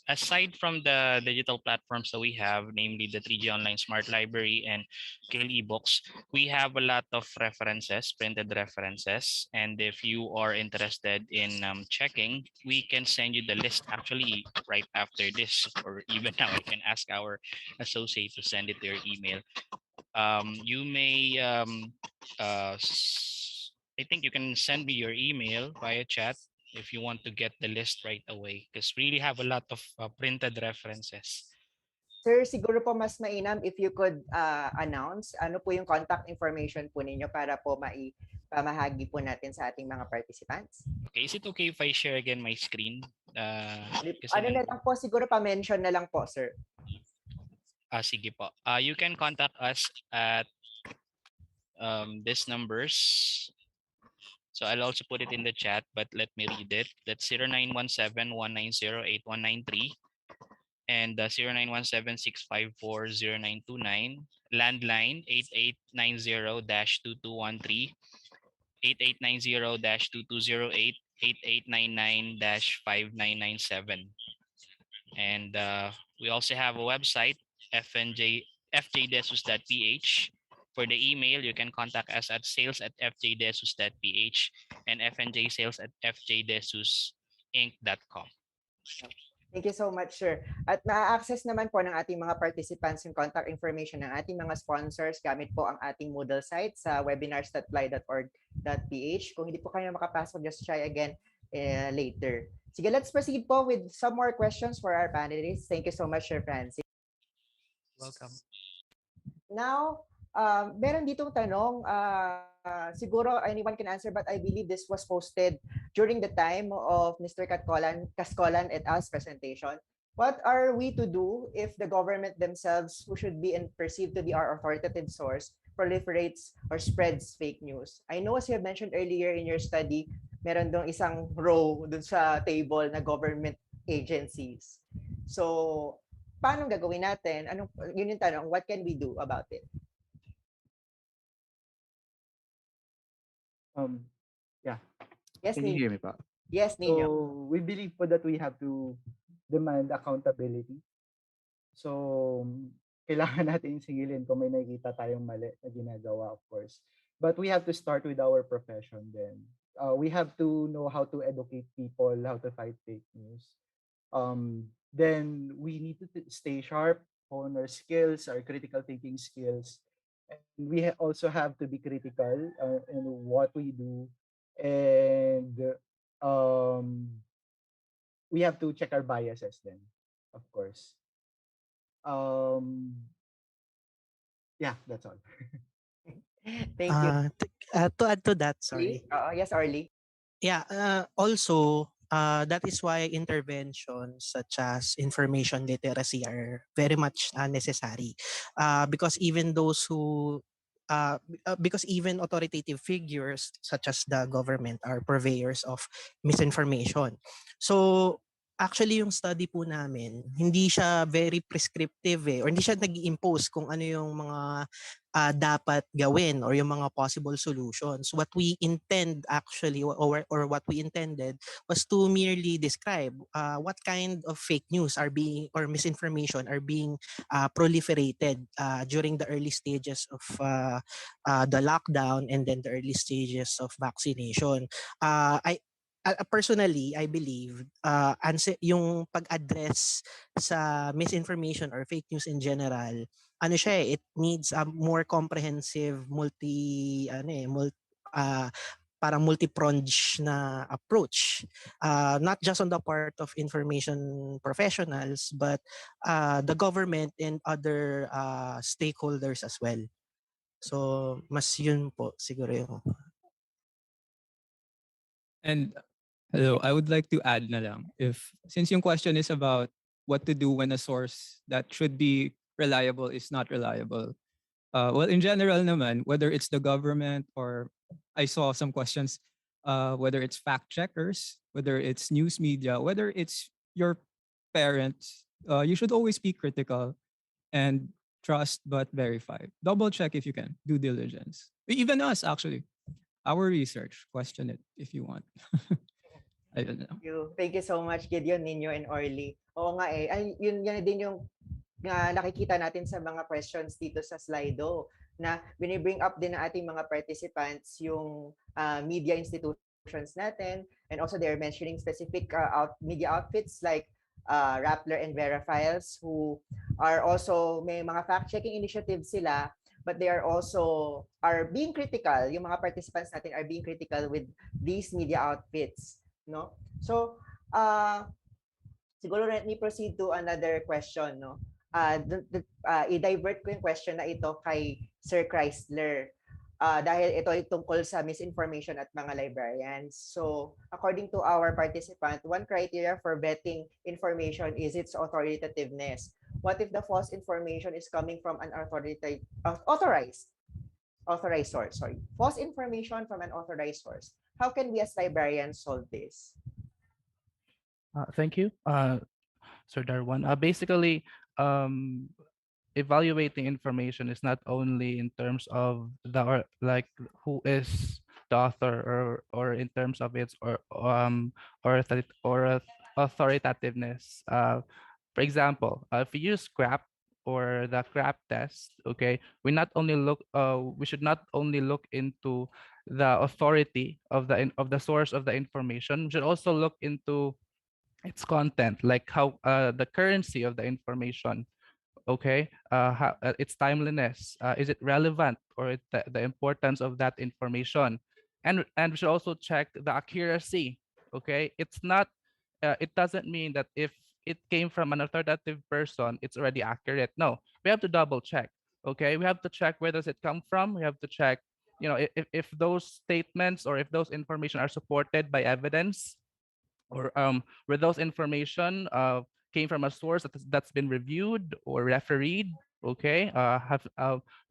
Aside from the digital platforms that we have, namely the 3G Online Smart Library and Kale eBooks, we have a lot of references, printed references. And if you are interested in checking, we can send you the list actually right after this, or even now. I can ask our associate to send it to your email. You may, I think you can send me your email via chat if you want to get the list right away, because we really have a lot of printed references. Sir, siguro po mas mainam if you could announce ano po yung contact information po ninyo para po pamahagi po natin sa ating mga participants. Okay, is it okay if I share again my screen? Ano na lang po, siguro pa-mention na lang po, sir. Sige po. You can contact us at these numbers. So I'll also put it in the chat, but let me read it. That's 0917-190-8193 and 0917-654-0929. Landline 8890-2213, 8890-2208, 8899-5997. And we also have a website, fjdesus.ph. For the email, you can contact us at sales@fjdesus.ph and fnjsales@fjdesusinc.com. Thank you so much, sir. At ma-access naman po ng ating mga participants yung contact information ng ating mga sponsors gamit po ang ating Moodle site sa webinars.plai.org.ph. Kung hindi po kayo makapasok, just try again later. Sige, let's proceed po with some more questions for our panelists. Thank you so much, Sir Francis. Welcome. Now, meron ditong tanong, siguro anyone can answer, but I believe this was posted during the time of Mr. Cascolan et al.'s presentation. What are we to do if the government themselves, who should be perceived to be our authoritative source, proliferates or spreads fake news? I know, as you have mentioned earlier in your study, meron dong isang row dun sa table na government agencies. So, paano gagawin natin? Yun yung tanong, what can we do about it? Yeah. Yes, Can you Nino. hear me pa? Yes, Nino. So, we believe po that we have to demand accountability. So, kailangan natin singilin kung may nakikita tayong mali na ginagawa, of course. But we have to start with our profession then. We have to know how to educate people, how to fight fake news. Then we need to stay sharp on our skills, our critical thinking skills. And we also have to be critical in what we do. And we have to check our biases then, of course. Yeah, that's all. Thank you. To add to that, sorry. Yes, Arlie. Yeah, also, that is why interventions such as information literacy are very much necessary. Because even those who because even authoritative figures such as the government are purveyors of misinformation. So actually yung study po namin, hindi siya very prescriptive or hindi siya nag-impose kung ano yung mga dapat gawin or yung mga possible solutions. What we intend actually or what we intended was to merely describe what kind of fake news are being or misinformation are being proliferated during the early stages of the lockdown and then the early stages of vaccination. Personally, I believe yung pag-address sa misinformation or fake news in general ano siya it needs a more comprehensive uh, parang multi-pronged na approach, not just on the part of information professionals but the government and other stakeholders as well. So mas yun po siguro yung And hello, I would like to add na lang, if since yung question is about what to do when a source that should be reliable is not reliable. Well, in general naman, whether it's the government or I saw some questions, whether it's fact checkers, whether it's news media, whether it's your parents, you should always be critical and trust but verify. Double check if you can. Due diligence. Even us, actually. Our research, question it if you want. I don't know. Thank you so much, Gideon, Ninyo, and Orly. Oo nga eh. Ay, yun yan din yung nakikita natin sa mga questions dito sa Slido na binibring up din ng ating mga participants yung media institutions natin, and also they're mentioning specific media outfits like Rappler and Verifiles, who are also may mga fact-checking initiatives sila, but they are also being critical. Yung mga participants natin are being critical with these media outfits, no? So siguro let me proceed to another question, no? I-divert ko yung question na ito kay Sir Chrysler. Dahil ito ay tungkol sa misinformation at mga librarians. So, according to our participant, one criteria for vetting information is its authoritativeness. What if the false information is coming from an authorized source? Sorry, false information from an authorized source. How can we as librarians solve this? Thank you, Sir Darwan. Basically, evaluating information is not only in terms of like who is the author or in terms of its authoritativeness. For example, if you use CRAP or the CRAP test, okay, we should not only look into the authority of the source of the information. We should also look into its content, like how the currency of the information, okay, its timeliness, is it relevant, or the importance of that information, and we should also check the accuracy. Okay, it doesn't mean that if it came from an authoritative person it's already accurate. No, we have to double check. Okay, we have to check where does it come from. We have to check, if those statements or if those information are supported by evidence, or where those information came from a source that's been reviewed or refereed. Okay,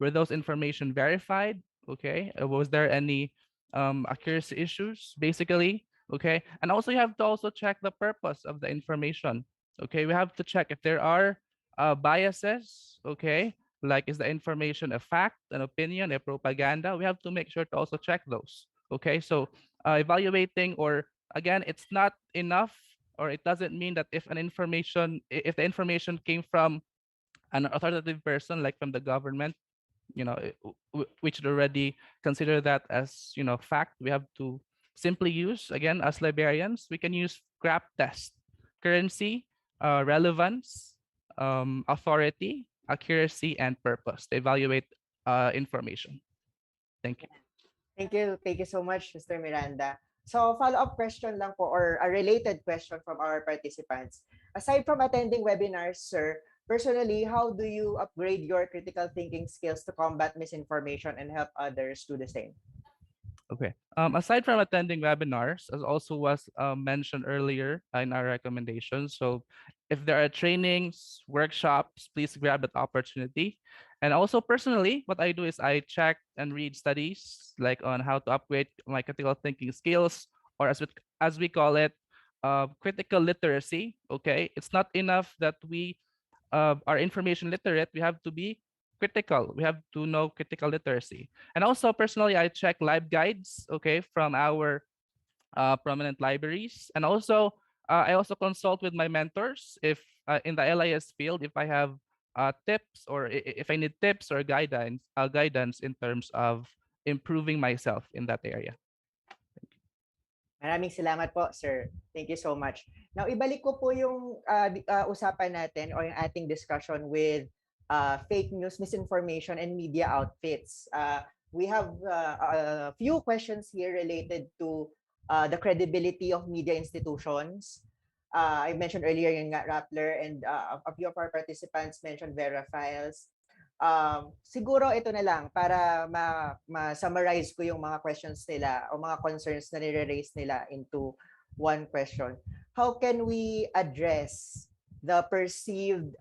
were those information verified? Okay, was there any accuracy issues, basically? Okay, and also you have to also check the purpose of the information. Okay, we have to check if there are biases. Okay, like, is the information a fact, an opinion, a propaganda? We have to make sure to also check those. Okay, so evaluating, or again, it's not enough, or it doesn't mean that if the information came from an authoritative person, like from the government, we should already consider that as, fact. We have to simply use, again, as librarians, we can use CRAP test: currency, relevance, authority, accuracy, and purpose to evaluate information. Thank you. Thank you so much, Mr. Miranda. So, follow-up question lang po, or a related question from our participants. Aside from attending webinars, sir, personally, how do you upgrade your critical thinking skills to combat misinformation and help others do the same? Okay. Aside from attending webinars, as also was mentioned earlier in our recommendations, so if there are trainings, workshops, please grab that opportunity. And also personally, what I do is I check and read studies like on how to upgrade my critical thinking skills, or as we call it, critical literacy. Okay, it's not enough that we are information literate. We have to be critical. We have to know critical literacy. And also personally, I check live guides, okay, from our prominent libraries. And also, I also consult with my mentors if in the LIS field, if I have tips, or if I need tips or guidance in terms of improving myself in that area. Maraming salamat po, sir. Thank you so much. Now, ibalik ko po yung usapan natin, or yung ating discussion with fake news, misinformation, and media outfits. We have a few questions here related to the credibility of media institutions. I mentioned earlier yung nga Rappler, and a few of our participants mentioned Verifiles. Siguro ito na lang para ma-summarize ko yung mga questions nila o mga concerns na nire-raise nila into one question. How can we address the perceived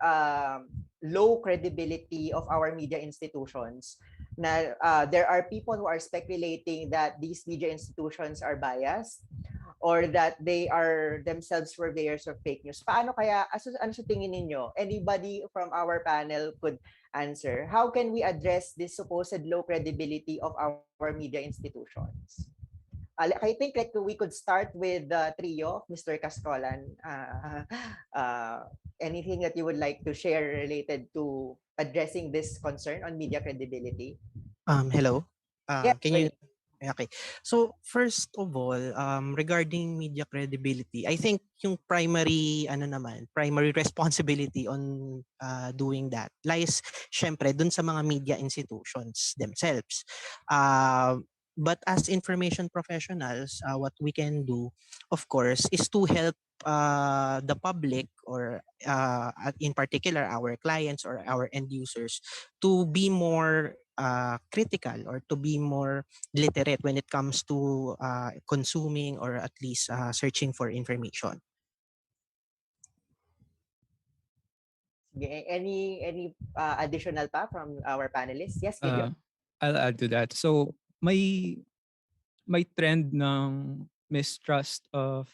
low credibility of our media institutions? Na there are people who are speculating that these media institutions are biased or that they are themselves purveyors of fake news. Paano kaya, ano sa tingin ninyo? Anybody from our panel could answer. How can we address this supposed low credibility of our media institutions? I think like we could start with the trio, Mr. Cascolan. Anything that you would like to share related to addressing this concern on media credibility? Hello. Yeah, Can you? Okay. So first of all, regarding media credibility, I think yung primary responsibility on doing that lies syempre dun sa mga media institutions themselves. But as information professionals, what we can do, of course, is to help the public or in particular our clients or our end users to be more critical or to be more literate when it comes to consuming or at least searching for information. Any additional pa from our panelists? Yes, Gideon. I'll add to that. So may trend ng mistrust of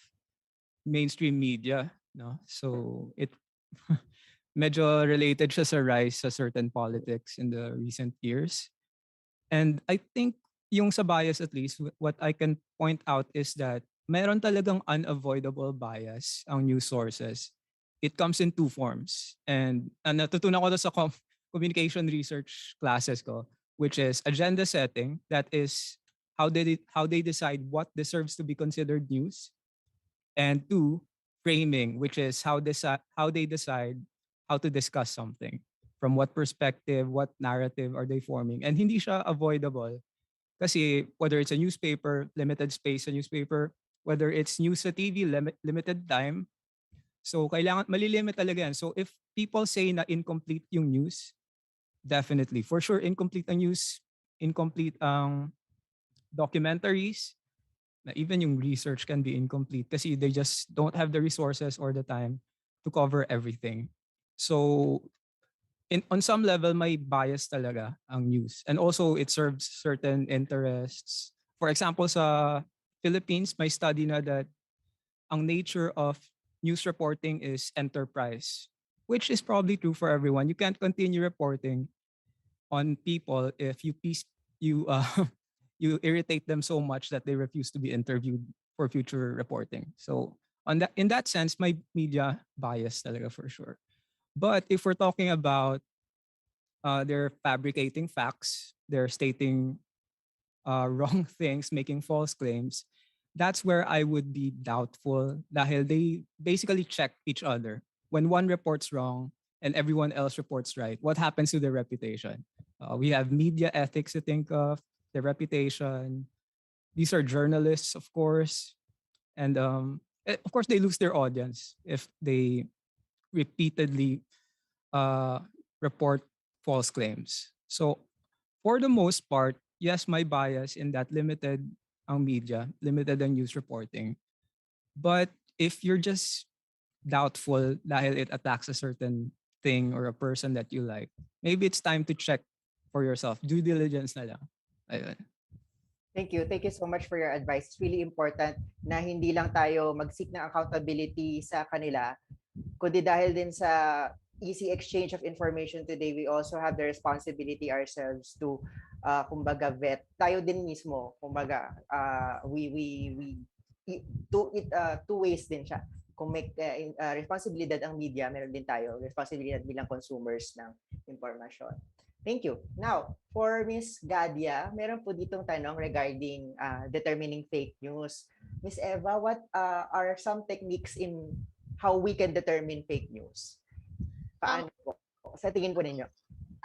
mainstream media, no? So it medyo related siya sa rise sa certain politics in the recent years. And I think yung sa bias at least, what I can point out is that meron talagang unavoidable bias ang news sources. It comes in two forms. And natutunan ko to sa communication research classes ko, which is agenda setting, that is how they decide what deserves to be considered news. And two, framing, which is how they decide how to discuss something. From what perspective, what narrative are they forming? And hindi siya avoidable. Kasi whether it's a newspaper, limited space sa newspaper, whether it's news sa TV, limited time. So kailangan malilimit talaga yan. So if people say na incomplete yung news, definitely. For sure, incomplete ang news, incomplete ang documentaries, na even yung research can be incomplete kasi they just don't have the resources or the time to cover everything. So on some level, may bias talaga ang news. And also, it serves certain interests. For example, sa Philippines, may study na that ang nature of news reporting is enterprise, which is probably true for everyone. You can't continue reporting on people if you you irritate them so much that they refuse to be interviewed for future reporting. So in that sense, my media bias talaga for sure. But if we're talking about they're fabricating facts, they're stating wrong things, making false claims, that's where I would be doubtful dahil they basically check each other. When one reports wrong and everyone else reports right, what happens to their reputation? We have media ethics to think of, their reputation. These are journalists, of course. And of course, they lose their audience if they repeatedly report false claims. So for the most part, yes, my bias in that limited ang media, limited ang news reporting. But if you're just doubtful dahil it attacks a certain thing or a person that you like, maybe it's time to check for yourself. Due diligence na lang. Ayun. Thank you. Thank you so much for your advice. It's really important na hindi lang tayo mag-seek ng accountability sa kanila, kundi dahil din sa easy exchange of information today, we also have the responsibility ourselves to kumbaga vet tayo din mismo, kumbaga two ways din siya. Kung may responsibilidad ang media, meron din tayo responsibilidad bilang consumers ng impormasyon. Thank you. Now, for Miss Gadia, meron po ditong tanong regarding determining fake news. Miss Eva, what are some techniques in how we can determine fake news? Paano po? Sa tingin po ninyo?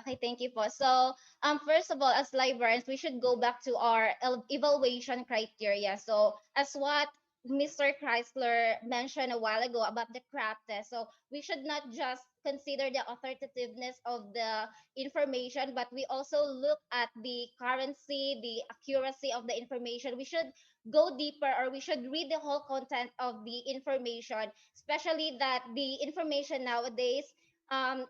Okay, thank you po. So, first of all, as librarians, we should go back to our evaluation criteria. So, as what Mr. Chrysler mentioned a while ago about the CRAP test, so we should not just consider the authoritativeness of the information, but we also look at the currency, the accuracy of the information. We should go deeper, or we should read the whole content of the information, especially that the information nowadays,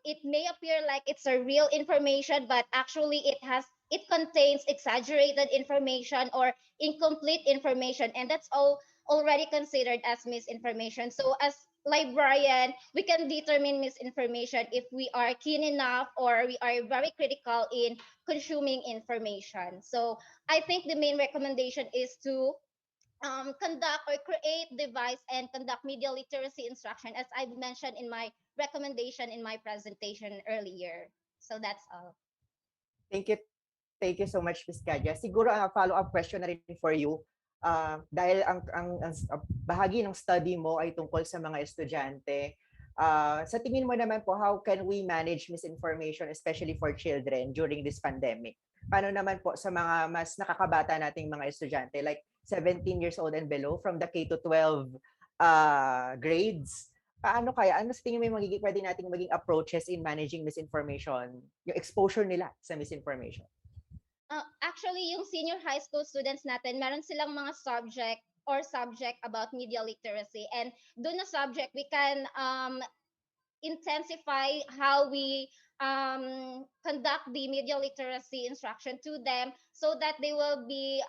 it may appear like it's a real information, but actually it contains exaggerated information or incomplete information, and that's all already considered as misinformation. So as librarian, we can determine misinformation if we are keen enough or we are very critical in consuming information. So I think the main recommendation is to conduct or create, devise, and conduct media literacy instruction, as I've mentioned in my recommendation in my presentation earlier. So that's all. Thank you so much, Miss Kaja. Siguro ang follow-up question na rin for you, dahil bahagi ng study mo ay tungkol sa mga estudyante. Sa tingin mo naman po, how can we manage misinformation, especially for children during this pandemic? Paano naman po sa mga mas nakakabata nating mga estudyante, like 17 years old and below, from the K to 12 grades? Paano kaya? Ano sa tingin mo yung pwede nating maging approaches in managing misinformation, yung exposure nila sa misinformation? Actually, yung senior high school students natin, meron silang mga subject about media literacy. And doon na subject, we can intensify how we conduct the media literacy instruction to them so that they will be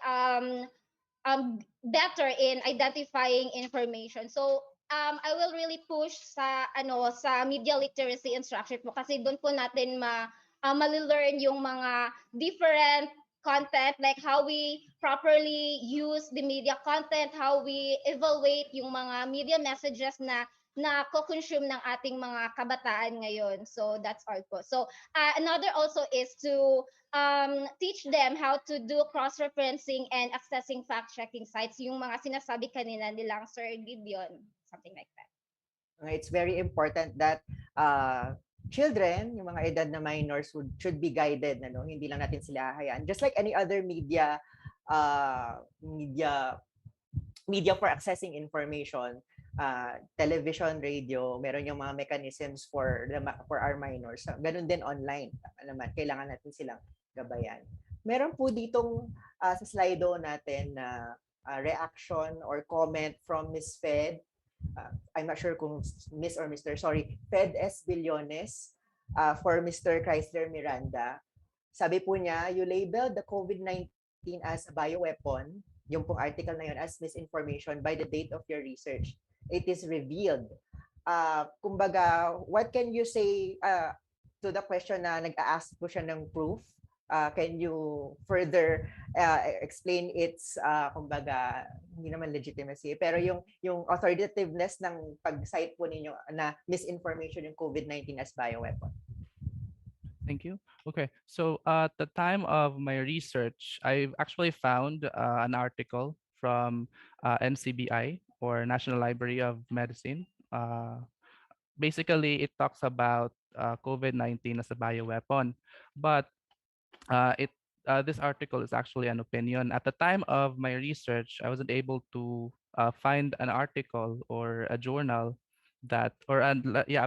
better in identifying information. So I will really push sa media literacy instruction po, kasi doon po natin mali-learn yung mga different content, like how we properly use the media content, how we evaluate yung mga media messages na ko-consume ng ating mga kabataan ngayon. So that's all po. So another also is to teach them how to do cross-referencing and accessing fact-checking sites, yung mga sinasabi kanina nilang Sir Gideon, something like that. It's very important that children, yung mga edad na minors, should be guided, ano? Hindi lang natin sila hahayaan. Just like any other media for accessing information, television, radio, meron yung mga mechanisms for our minors. Ganun din online. Naman, kailangan natin silang gabayan. Meron po ditong sa Slido natin na reaction or comment from Miss Fed. I'm not sure kung Miss or Mr. Sorry, Fed S. Billones for Mr. Chrysler Miranda. Sabi po niya, you labeled the COVID-19 as a bioweapon, yung pong article na yun, as misinformation by the date of your research. It is revealed. Kumbaga, what can you say to the question na nag-a-ask po siya ng proof? Can you further explain its kumbaga, hindi naman legitimacy, pero yung authoritativeness ng pag-cite po ninyo na misinformation yung COVID-19 as bioweapon? Thank you. Okay, so at the time of my research, I've actually found an article from NCBI, or National Library of Medicine. Basically, it talks about COVID-19 as a bioweapon, but this article is actually an opinion. At the time of my research, I wasn't able to find an article or a journal a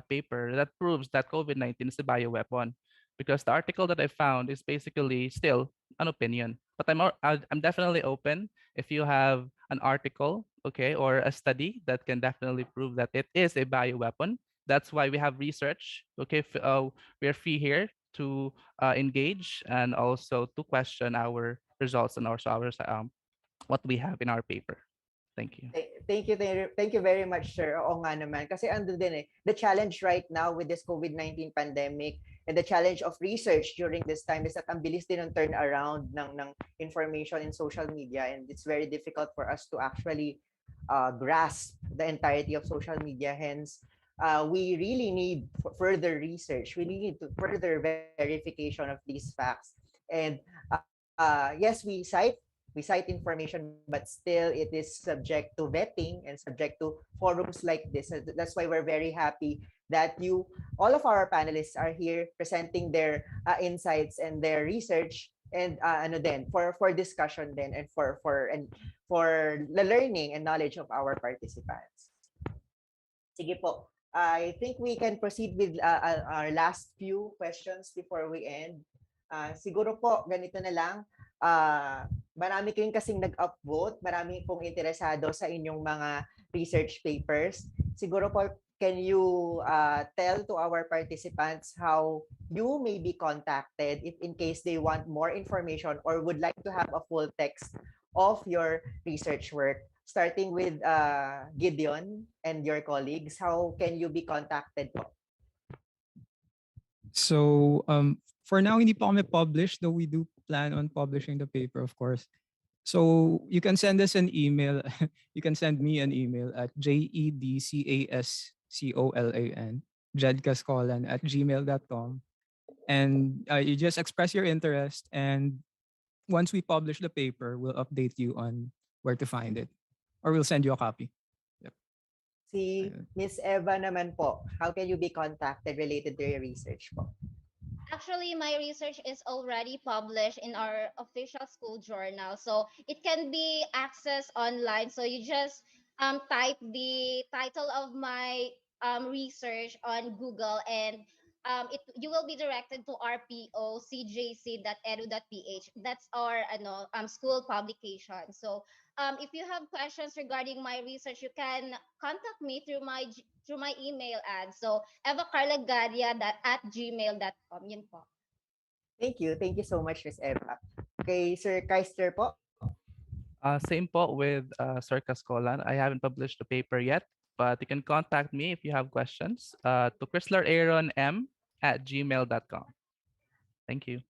paper that proves that COVID-19 is a bioweapon, because the article that I found is basically still an opinion. But I'm definitely open if you have an article, okay, or a study that can definitely prove that it is a bioweapon. That's why we have research. Okay, we're free here to engage and also to question our results and also what we have in our paper. Thank you. Thank you very much, sir. Oo nga naman. Kasi ando din the challenge right now with this COVID-19 pandemic and the challenge of research during this time is that ang bilis din ng turnaround ng information in social media, and it's very difficult for us to actually grasp the entirety of social media. Hence, we really need further research. We need to further verification of these facts. And yes, we cite information, but still it is subject to vetting and subject to forums like this. That's why we're very happy that all of our panelists are here presenting their insights and their research and ano din for discussion then and for the learning and knowledge of our participants. Sige po. I think we can proceed with our last few questions before we end. Siguro po, ganito na lang. Marami kayong kasing nag-upvote, marami pong interesado sa inyong mga research papers. Siguro po, can you tell to our participants how you may be contacted if in case they want more information or would like to have a full text of your research work? Starting with Gideon and your colleagues, how can you be contacted po? So for now, hindi pa kami published, though we do plan on publishing the paper, of course. So you can send us an email. You can send me an email at jedcascolan, jedcascolan@gmail.com. And you just express your interest. And once we publish the paper, we'll update you on where to find it. Or we'll send you a copy. Yep. Si Miss Eva naman po, how can you be contacted related to your research po? Actually, my research is already published in our official school journal. So it can be accessed online. So you just type the title of my research on Google and you will be directed to rpocjc.edu.ph. That's our school publication. So if you have questions regarding my research, you can contact me through my email ad. So evacarlagaria@gmail.com. Yun po. Thank you. Thank you so much, Miss Eva. Okay, Sir Keister po. Same po with Sir Cascolan. I haven't published the paper yet, but you can contact me if you have questions to chrysleraaronm@gmail.com. Thank you.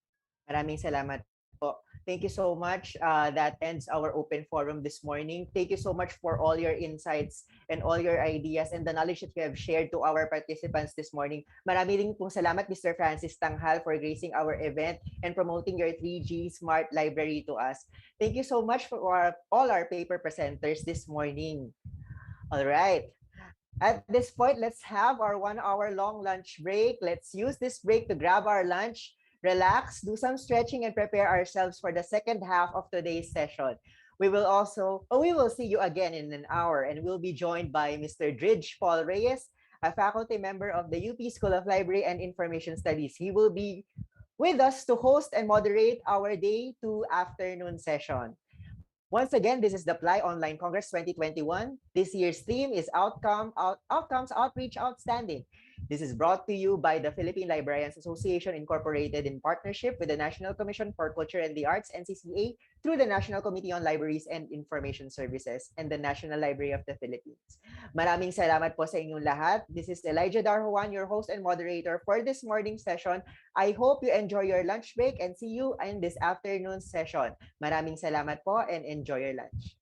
Maraming salamat po. Thank you so much. That ends our open forum this morning. Thank you so much for all your insights and all your ideas and the knowledge that you have shared to our participants this morning. Marami rin pong salamat, Mr. Francis Tanghal, for gracing our event and promoting your 3G Smart Library to us. Thank you so much for all our paper presenters this morning. All right. At this point, let's have our 1 hour long lunch break. Let's use this break to grab our lunch, relax, do some stretching, and prepare ourselves for the second half of today's session. We will see you again in an hour, and we'll be joined by Mr. Dridge Paul Reyes, a faculty member of the UP School of Library and Information Studies. He will be with us to host and moderate our day 2 afternoon session. Once again, this is the PLAI Online Congress 2021. This year's theme is Outcomes Outreach Outstanding. This is brought to you by the Philippine Librarians Association Incorporated in partnership with the National Commission for Culture and the Arts, NCCA, through the National Committee on Libraries and Information Services and the National Library of the Philippines. Maraming salamat po sa inyong lahat. This is Elijah Darhuan, your host and moderator for this morning's session. I hope you enjoy your lunch break and see you in this afternoon session. Maraming salamat po and enjoy your lunch.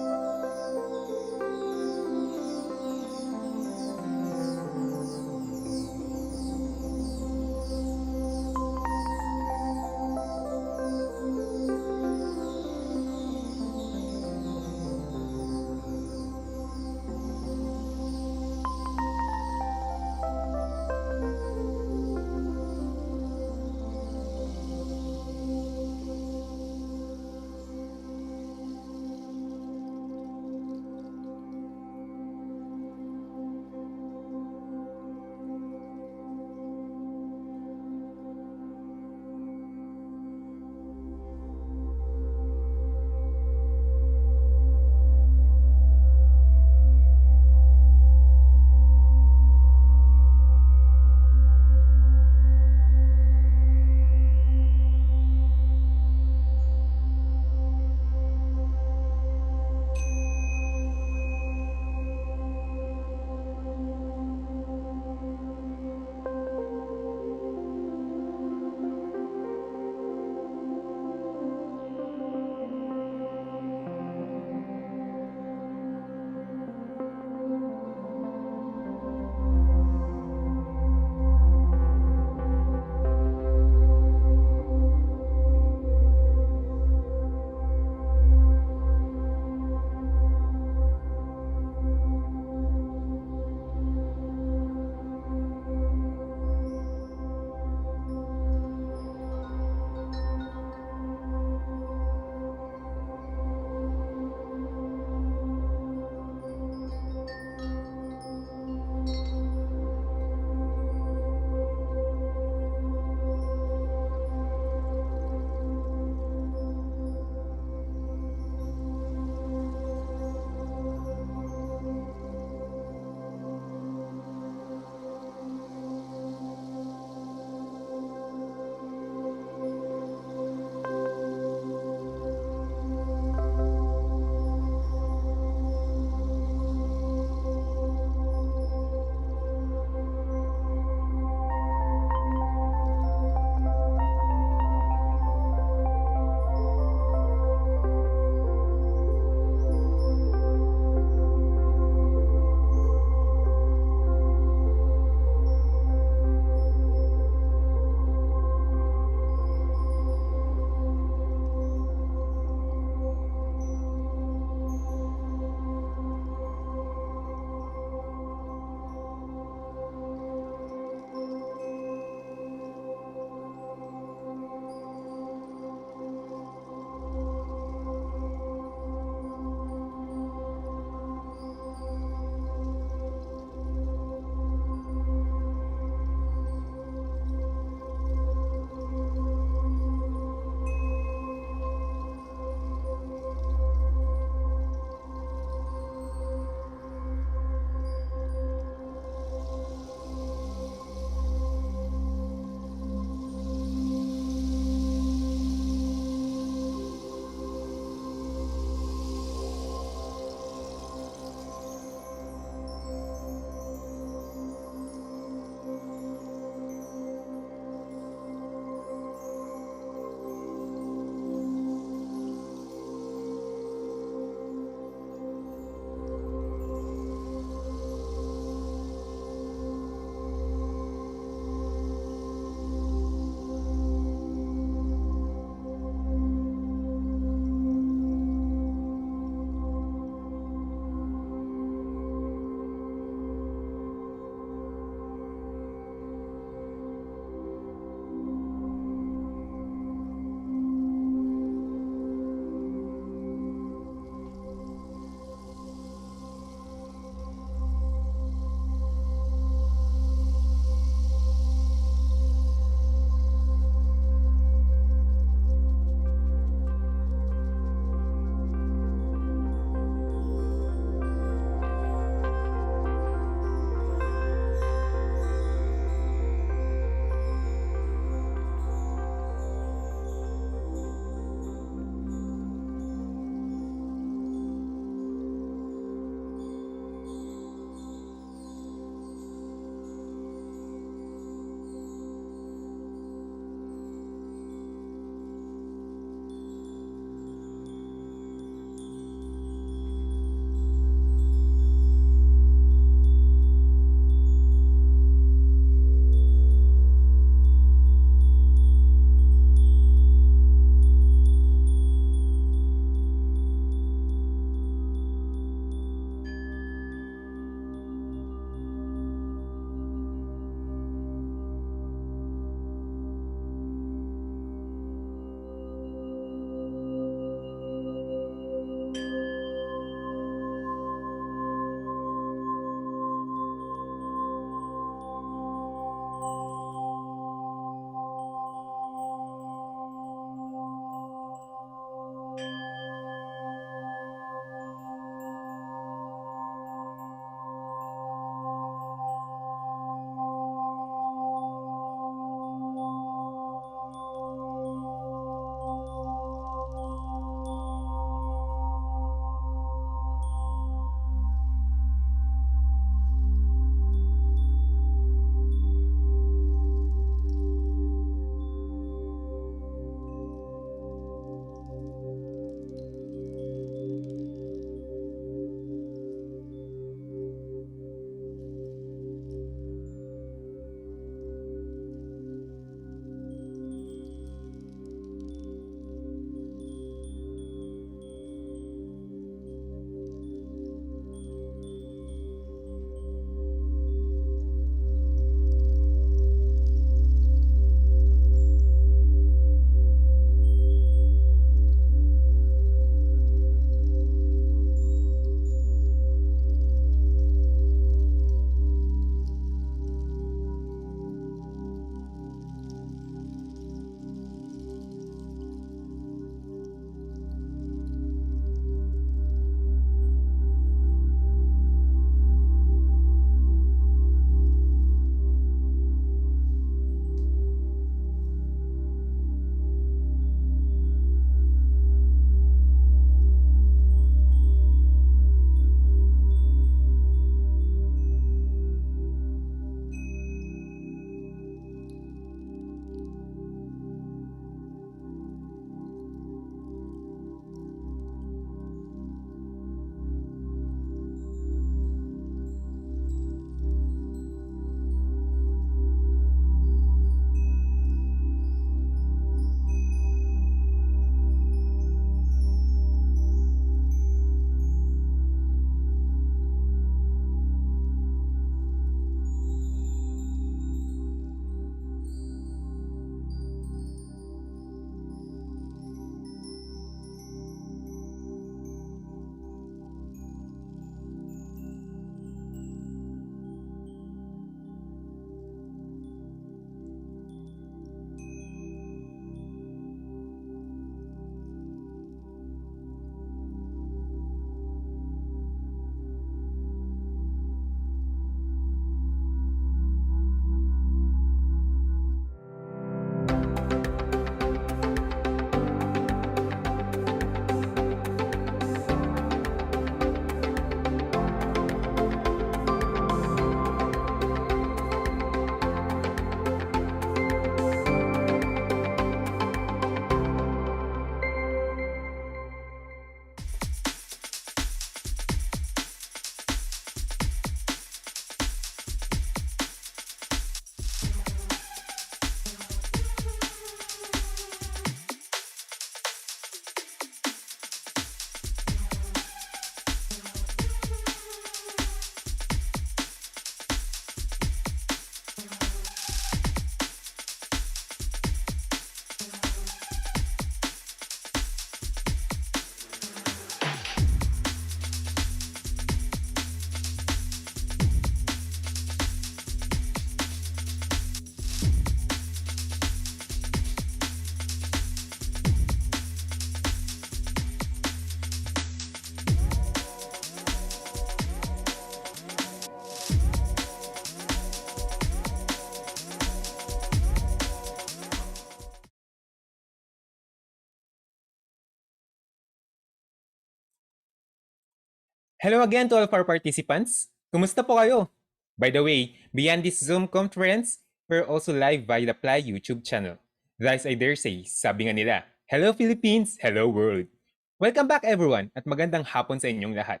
Hello again to all of our participants. Kumusta po kayo? By the way, beyond this Zoom conference, we're also live via the PLAI YouTube channel. Thus, I dare say, sabi nga nila, Hello Philippines, hello world. Welcome back everyone at magandang hapon sa inyong lahat.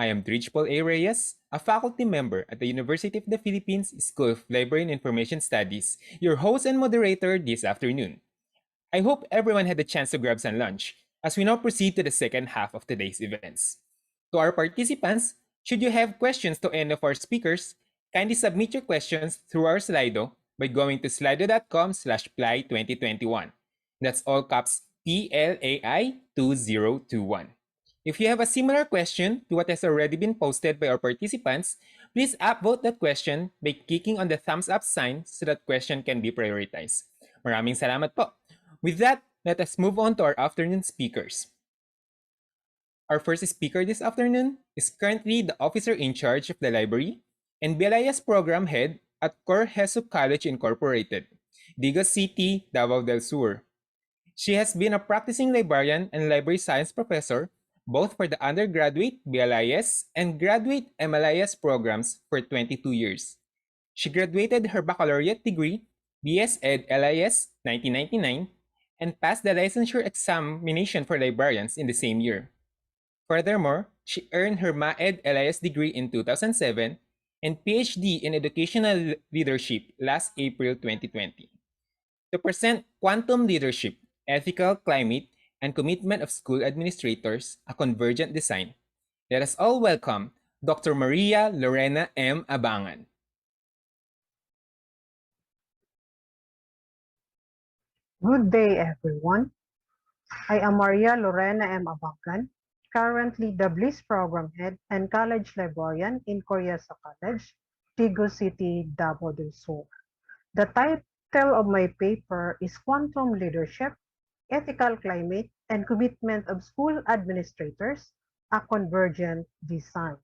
I am Tridge Paul A. Reyes, a faculty member at the University of the Philippines School of Library and Information Studies, your host and moderator this afternoon. I hope everyone had a chance to grab some lunch as we now proceed to the second half of today's events. To our participants, should you have questions to any of our speakers, kindly submit your questions through our Slido by going to slido.com/plai2021. That's all caps PLAI 2021. If you have a similar question to what has already been posted by our participants, please upvote that question by clicking on the thumbs up sign so that question can be prioritized. Maraming salamat po. With that, let us move on to our afternoon speakers. Our first speaker this afternoon is currently the officer in charge of the library and BLIS program head at Cor Jesup College Incorporated, Digos City, Davao del Sur. She has been a practicing librarian and library science professor both for the undergraduate BLIS and graduate MLIS programs for 22 years. She graduated her baccalaureate degree, BS Ed LIS 1999, and passed the licensure examination for librarians in the same year. Furthermore, she earned her MAED LIS degree in 2007 and PhD in Educational Leadership last April 2020. To present Quantum Leadership, Ethical Climate, and Commitment of School Administrators, a Convergent Design, let us all welcome Dr. Maria Lorena M. Abangan. Good day, everyone. I am Maria Lorena M. Abangan, currently the Bliss Program Head and College Librarian in Coriasa College, Digos City, Davao del Sur. The title of my paper is Quantum Leadership, Ethical Climate, and Commitment of School Administrators, a Convergent Design.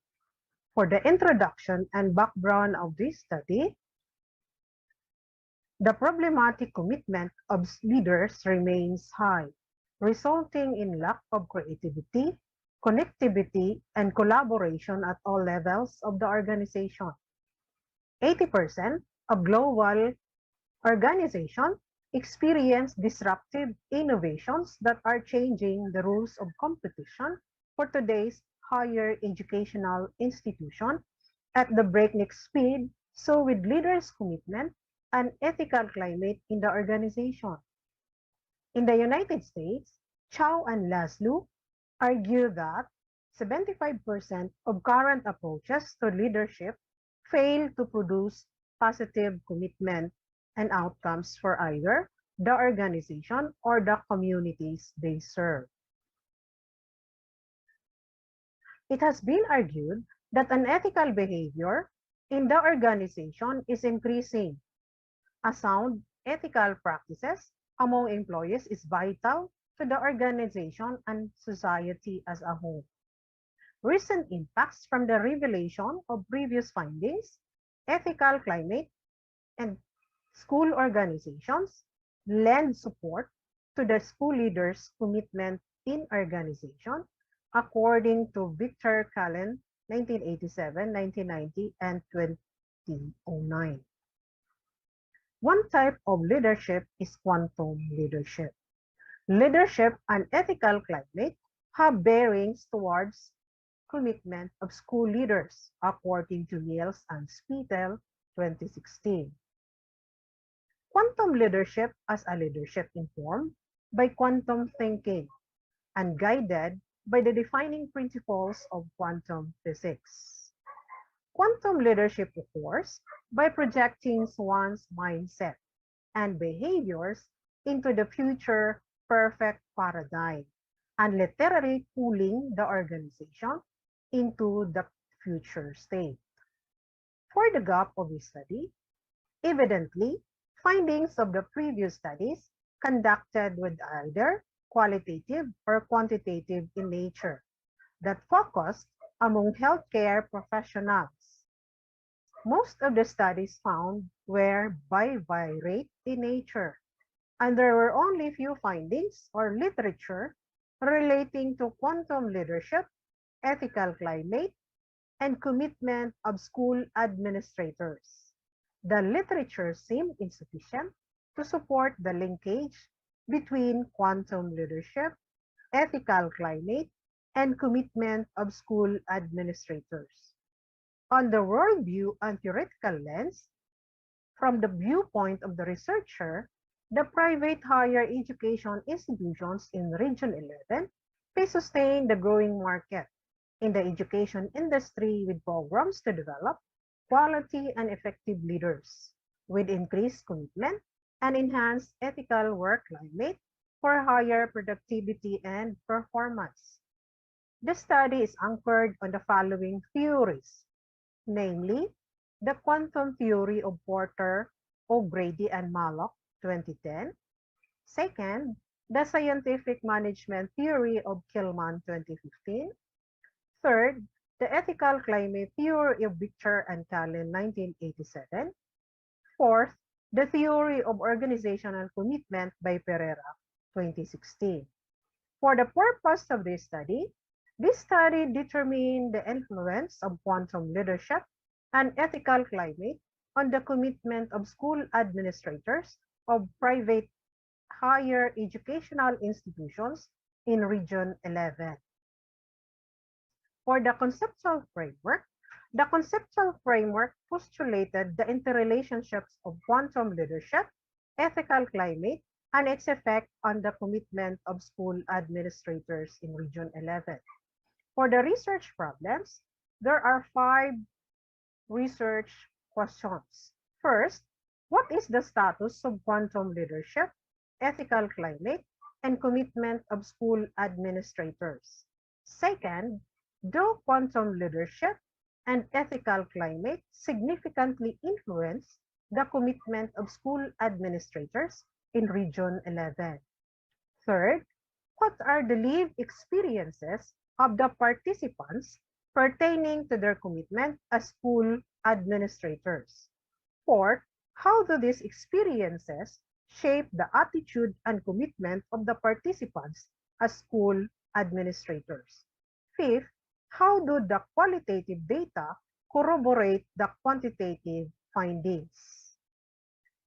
For the introduction and background of this study, the problematic commitment of leaders remains high, resulting in lack of creativity, connectivity, and collaboration at all levels of the organization. 80% of global organizations experience disruptive innovations that are changing the rules of competition for today's higher educational institution at the breakneck speed, so with leaders' commitment and ethical climate in the organization. In the United States, Chow and Laszlo argue that 75% of current approaches to leadership fail to produce positive commitment and outcomes for either the organization or the communities they serve. It has been argued that unethical behavior in the organization is increasing. A sound ethical practices among employees is vital to the organization and society as a whole. Recent impacts from the revelation of previous findings, ethical climate, and school organizations lend support to the school leaders' commitment in organization, according to Victor Callen, 1987, 1990, and 2009. One type of leadership is quantum leadership. Leadership and ethical climate have bearings towards commitment of school leaders, according to Niels and Spiegel, 2016. Quantum leadership as a leadership informed by quantum thinking and guided by the defining principles of quantum physics. Quantum leadership occurs by projecting one's mindset and behaviors into the future perfect paradigm and literally pulling the organization into the future state. For the gap of this study, evidently, findings of the previous studies conducted with either qualitative or quantitative in nature that focused among healthcare professionals. Most of the studies found were bivariate in nature, and there were only few findings or literature relating to quantum leadership ethical climate, and commitment of school administrators. The literature seemed insufficient to support the linkage between quantum leadership, ethical climate, and commitment of school administrators. On the worldview and theoretical lens, from the viewpoint of the researcher, the private higher education institutions in Region 11 may sustain the growing market in the education industry with programs to develop quality and effective leaders with increased commitment and enhanced ethical work climate for higher productivity and performance. The study is anchored on the following theories, namely the quantum theory of Porter, O'Grady, and Malloch, 2010. Second, the scientific management theory of Kilman, 2015. Third, the ethical climate theory of Victor and Callen, 1987. Fourth, the theory of organizational commitment by Pereira, 2016. For the purpose of this study determined the influence of quantum leadership and ethical climate on the commitment of school administrators of private higher educational institutions in Region 11. For the conceptual framework postulated the interrelationships of quantum leadership, ethical climate, and its effect on the commitment of school administrators in Region 11. For the research problems, there are 5 research questions. First, what is the status of quantum leadership, ethical climate, and commitment of school administrators? Second, do quantum leadership and ethical climate significantly influence the commitment of school administrators in Region 11? Third, what are the lived experiences of the participants pertaining to their commitment as school administrators? Fourth, how do these experiences shape the attitude and commitment of the participants as school administrators? Fifth, how do the qualitative data corroborate the quantitative findings?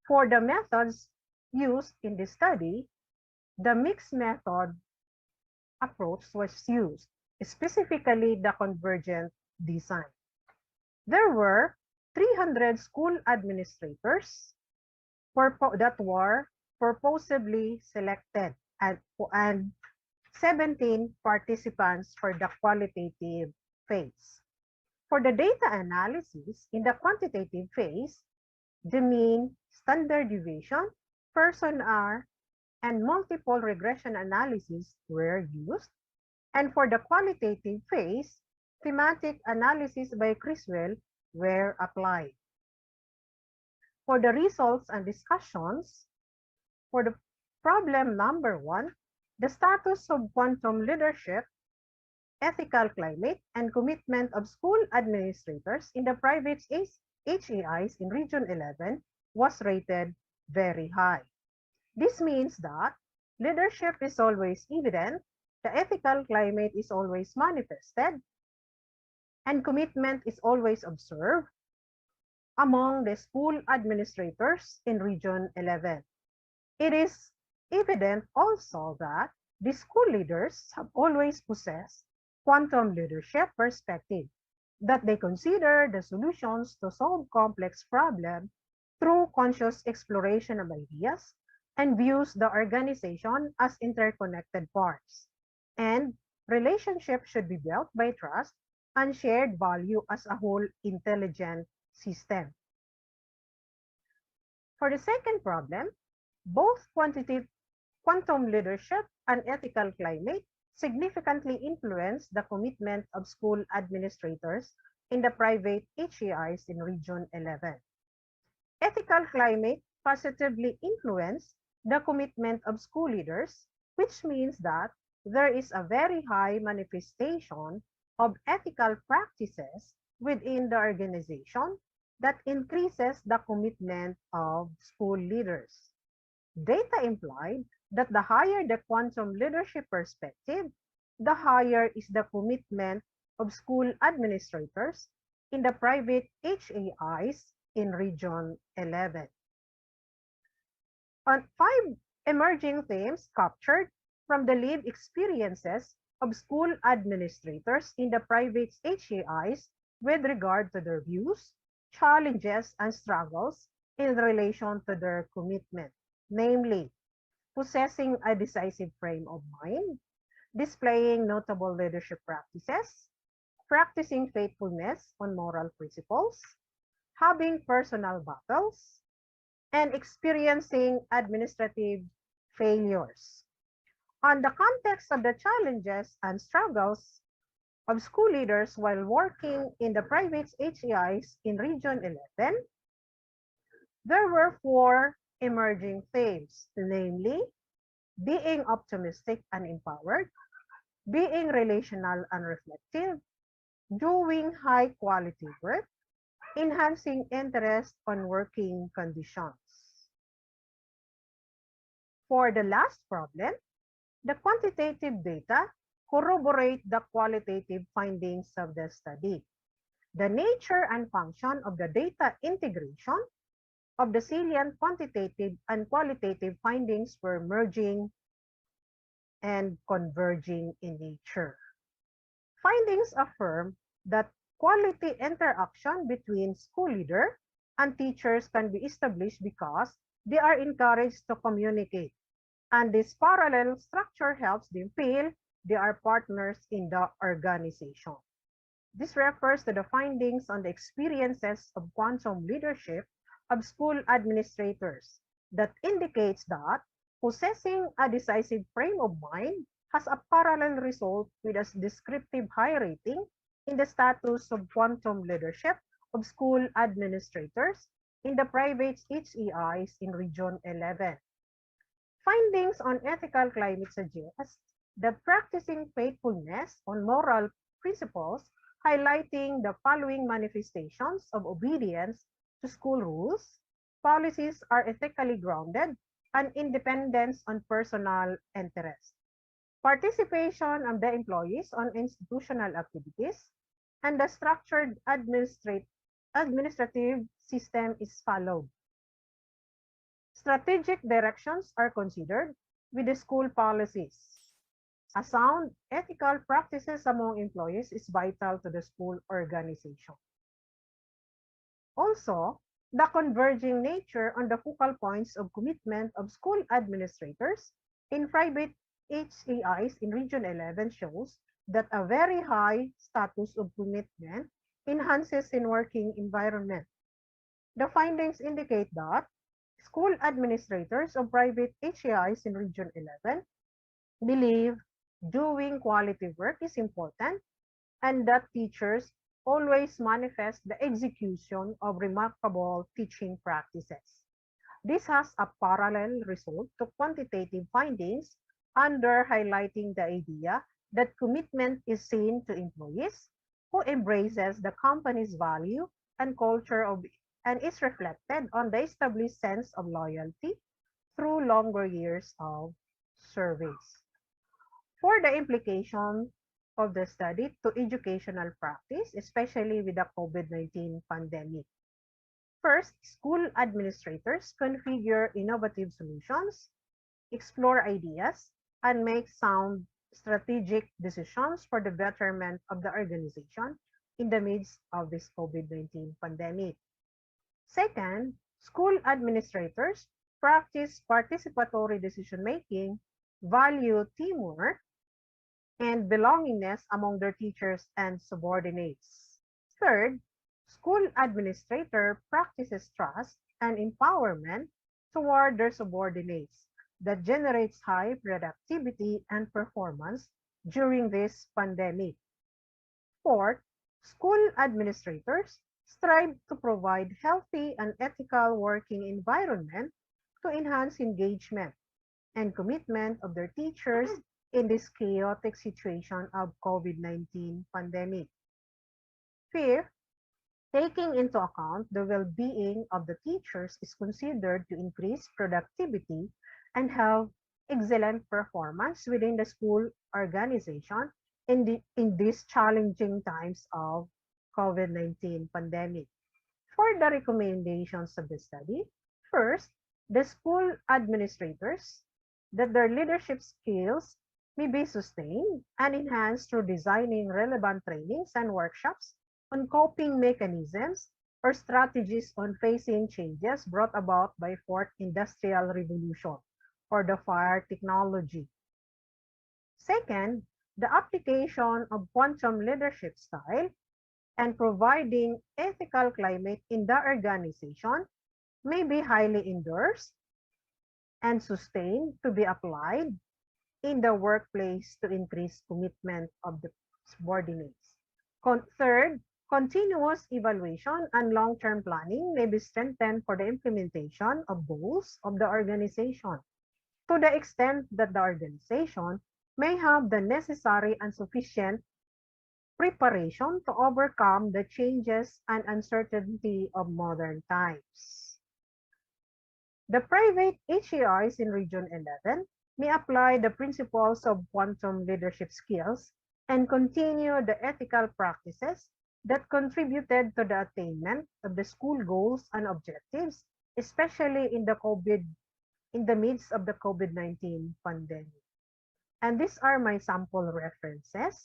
For the methods used in this study, the mixed method approach was used, specifically the convergent design. There were 300 school administrators that were purposefully selected and 17 participants for the qualitative phase. For the data analysis in the quantitative phase, the mean, standard deviation, person R, and multiple regression analysis were used. And for the qualitative phase, thematic analysis by Criswell were applied. For the results and discussions, for the problem number 1, the status of quantum leadership, ethical climate, and commitment of school administrators in the private HAIs in Region 11 was rated very high. This means that leadership is always evident, the ethical climate is always manifested, and commitment is always observed among the school administrators in Region 11. It is evident also that the school leaders have always possessed quantum leadership perspective, that they consider the solutions to solve complex problems through conscious exploration of ideas and views the organization as interconnected parts. And relationships should be built by trust and shared value as a whole intelligent system. For the second problem, both quantum leadership and ethical climate significantly influence the commitment of school administrators in the private HAIs in Region 11. Ethical climate positively influence the commitment of school leaders, which means that there is a very high manifestation of ethical practices within the organization that increases the commitment of school leaders. Data implied that the higher the quantum leadership perspective, the higher is the commitment of school administrators in the private HAIs in Region 11. On 5 emerging themes captured from the lived experiences of school administrators in the private HAIs with regard to their views, challenges, and struggles in relation to their commitment, namely, possessing a decisive frame of mind, displaying notable leadership practices, practicing faithfulness on moral principles, having personal battles, and experiencing administrative failures. On the context of the challenges and struggles of school leaders while working in the private HEIs in Region 11, there were 4 emerging themes, namely being optimistic and empowered, being relational and reflective, doing high quality work, enhancing interest on working conditions. For the last problem, the quantitative data corroborate the qualitative findings of the study. The nature and function of the data integration of the salient quantitative and qualitative findings were merging and converging in nature. Findings affirm that quality interaction between school leader and teachers can be established because they are encouraged to communicate, and this parallel structure helps them feel they are partners in the organization. This refers to the findings on the experiences of quantum leadership of school administrators that indicates that possessing a decisive frame of mind has a parallel result with a descriptive high rating in the status of quantum leadership of school administrators in the private HEIs in Region 11. Findings on ethical climate suggest that practicing faithfulness on moral principles, highlighting the following manifestations of obedience to school rules, policies are ethically grounded, and independence on personal interest. Participation of the employees on institutional activities, and the structured administrative system is followed. Strategic directions are considered with the school policies. A sound ethical practices among employees is vital to the school organization. Also, the converging nature on the focal points of commitment of school administrators in private HAIs in Region 11 shows that a very high status of commitment enhances in working environment. The findings indicate that school administrators of private HAIs in Region 11 believe doing quality work is important and that teachers always manifest the execution of remarkable teaching practices. This has a parallel result to quantitative findings under highlighting the idea that commitment is seen to employees who embraces the company's value and culture of and is reflected on the established sense of loyalty through longer years of service. For the implication of the study to educational practice, especially with the COVID-19 pandemic. First, school administrators configure innovative solutions, explore ideas, and make sound strategic decisions for the betterment of the organization in the midst of this COVID-19 pandemic. Second, school administrators practice participatory decision-making, value teamwork, and belongingness among their teachers and subordinates. Third, school administrator practices trust and empowerment toward their subordinates that generates high productivity and performance during this pandemic. Fourth, school administrators strive to provide healthy and ethical working environment to enhance engagement and commitment of their teachers in this chaotic situation of COVID-19 pandemic. Fifth, taking into account the well-being of the teachers is considered to increase productivity and have excellent performance within the school organization in these challenging times of COVID-19 pandemic. For the recommendations of the study, first, the school administrators that their leadership skills may be sustained and enhanced through designing relevant trainings and workshops on coping mechanisms or strategies on facing changes brought about by fourth industrial revolution or the fire technology. Second, the application of quantum leadership style and providing ethical climate in the organization may be highly endorsed and sustained to be applied in the workplace to increase commitment of the subordinates. Third, continuous evaluation and long-term planning may be strengthened for the implementation of goals of the organization to the extent that the organization may have the necessary and sufficient preparation to overcome the changes and uncertainty of modern times. The private HERs in Region 11 may apply the principles of quantum leadership skills and continue the ethical practices that contributed to the attainment of the school goals and objectives, especially in the midst of the COVID-19 pandemic. And these are my sample references.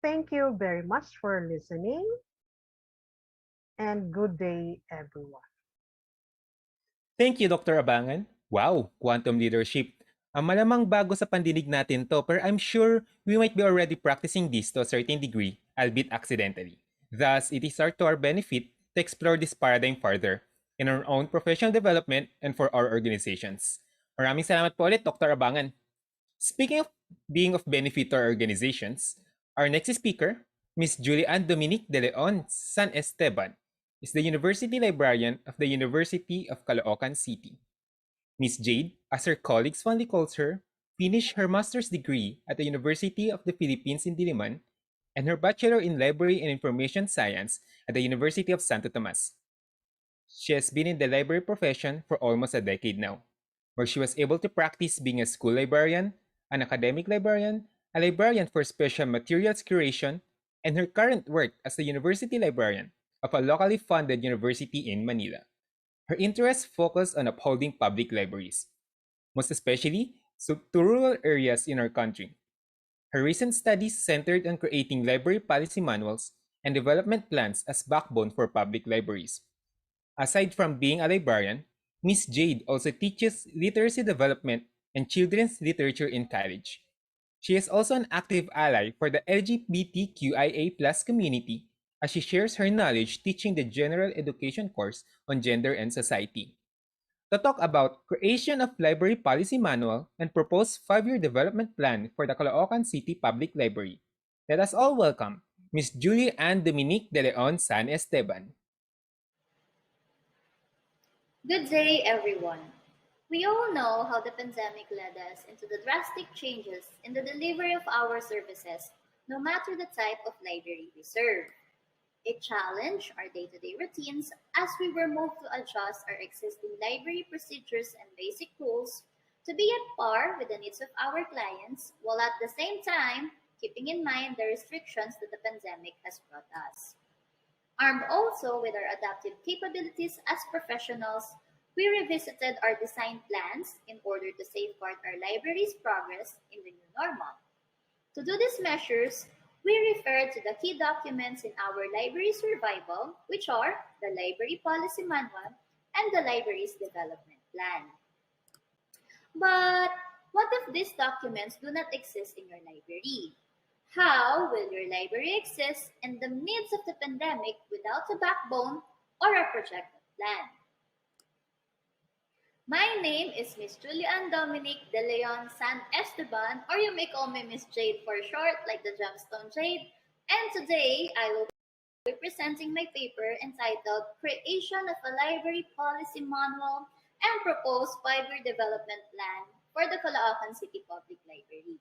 Thank you very much for listening and good day, everyone. Thank you, Dr. Abangan. Wow, quantum leadership. Ang malamang bago sa pandinig natin to, pero I'm sure we might be already practicing this to a certain degree, albeit accidentally. Thus, it is to our benefit to explore this paradigm further in our own professional development and for our organizations. Maraming salamat po ulit, Dr. Abangan. Speaking of being of benefit to our organizations, our next speaker, Ms. Julian Dominique de Leon San Esteban, is the University Librarian of the University of Caloocan City. Ms. Jade, as her colleagues fondly calls her, finished her master's degree at the University of the Philippines in Diliman and her bachelor in Library and Information Science at the University of Santo Tomas. She has been in the library profession for almost a decade now, where she was able to practice being a school librarian, an academic librarian, a librarian for special materials curation, and her current work as the university librarian of a locally funded university in Manila. Her interests focus on upholding public libraries, most especially to rural areas in our country. Her recent studies centered on creating library policy manuals and development plans as backbone for public libraries. Aside from being a librarian, Ms. Jade also teaches literacy development and children's literature in college. She is also an active ally for the LGBTQIA+ community as she shares her knowledge teaching the general education course on gender and society. To talk about creation of library policy manual and proposed 5-year development plan for the Caloocan City Public Library, let us all welcome Ms. Julie Ann Dominique de Leon San Esteban. Good day, everyone. We all know how the pandemic led us into the drastic changes in the delivery of our services, no matter the type of library we serve. It challenged our day-to-day routines as we were moved to adjust our existing library procedures and basic tools to be at par with the needs of our clients, while at the same time keeping in mind the restrictions that the pandemic has brought us. Armed also with our adaptive capabilities as professionals, we revisited our design plans in order to safeguard our library's progress in the new normal. To do these measures, we refer to the key documents in our library survival, which are the Library Policy Manual and the Library's Development Plan. But what if these documents do not exist in your library? How will your library exist in the midst of the pandemic without a backbone or a projected plan? My name is Miss Julian Dominique de Leon San Esteban, or you may call me Miss Jade for short, like the gemstone jade. And today, I will be presenting my paper entitled Creation of a Library Policy Manual and Proposed 5-Year Development Plan for the Caloocan City Public Library.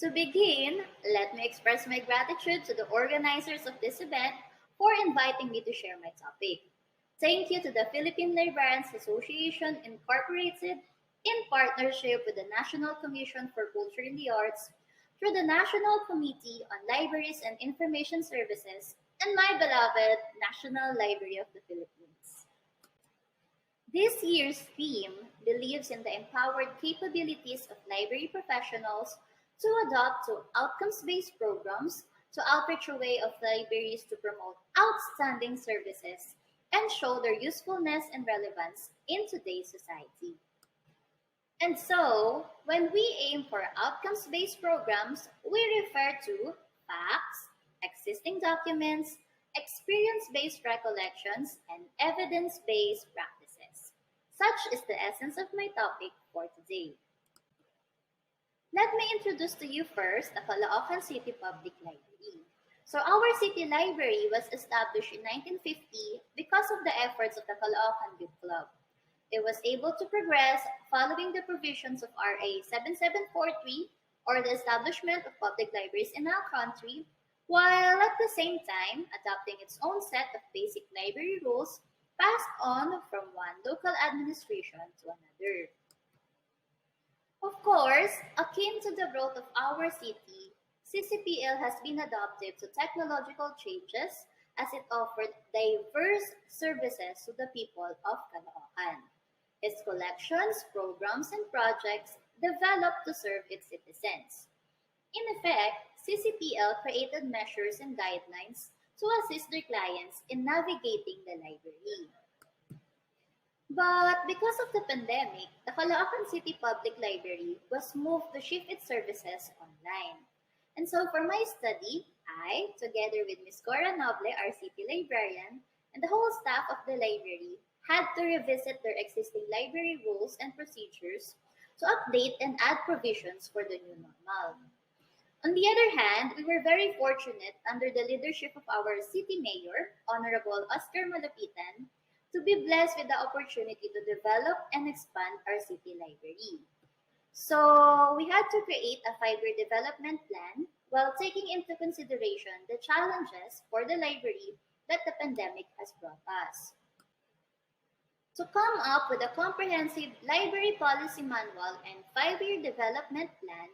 To begin, let me express my gratitude to the organizers of this event for inviting me to share my topic. Thank you to the Philippine Librarians Association Incorporated, in partnership with the National Commission for Culture in the Arts, through the National Committee on Libraries and Information Services, and my beloved National Library of the Philippines. This year's theme believes in the empowered capabilities of library professionals to adopt to outcomes-based programs to outreach a way of libraries to promote outstanding services and show their usefulness and relevance in today's society. And so, when we aim for outcomes-based programs, we refer to facts, existing documents, experience-based recollections, and evidence-based practices. Such is the essence of my topic for today. Let me introduce to you first the Caloocan City Public Library. So our city library was established in 1950 because of the efforts of the Caloocan Youth Club. It was able to progress following the provisions of RA 7743, or the establishment of public libraries in our country, while at the same time adopting its own set of basic library rules passed on from one local administration to another. Of course, akin to the growth of our city, CCPL has been adaptive to technological changes as it offered diverse services to the people of Caloocan. Its collections, programs, and projects developed to serve its citizens. In effect, CCPL created measures and guidelines to assist their clients in navigating the library. But because of the pandemic, the Caloocan City Public Library was moved to shift its services online. And so for my study, I, together with Ms. Cora Noble, our city librarian, and the whole staff of the library, had to revisit their existing library rules and procedures to update and add provisions for the new normal. On the other hand, we were very fortunate under the leadership of our city mayor, Honorable Oscar Malapitan, to be blessed with the opportunity to develop and expand our city library. So we had to create a 5-year development plan while taking into consideration the challenges for the library that the pandemic has brought us. To come up with a comprehensive library policy manual and 5-year development plan,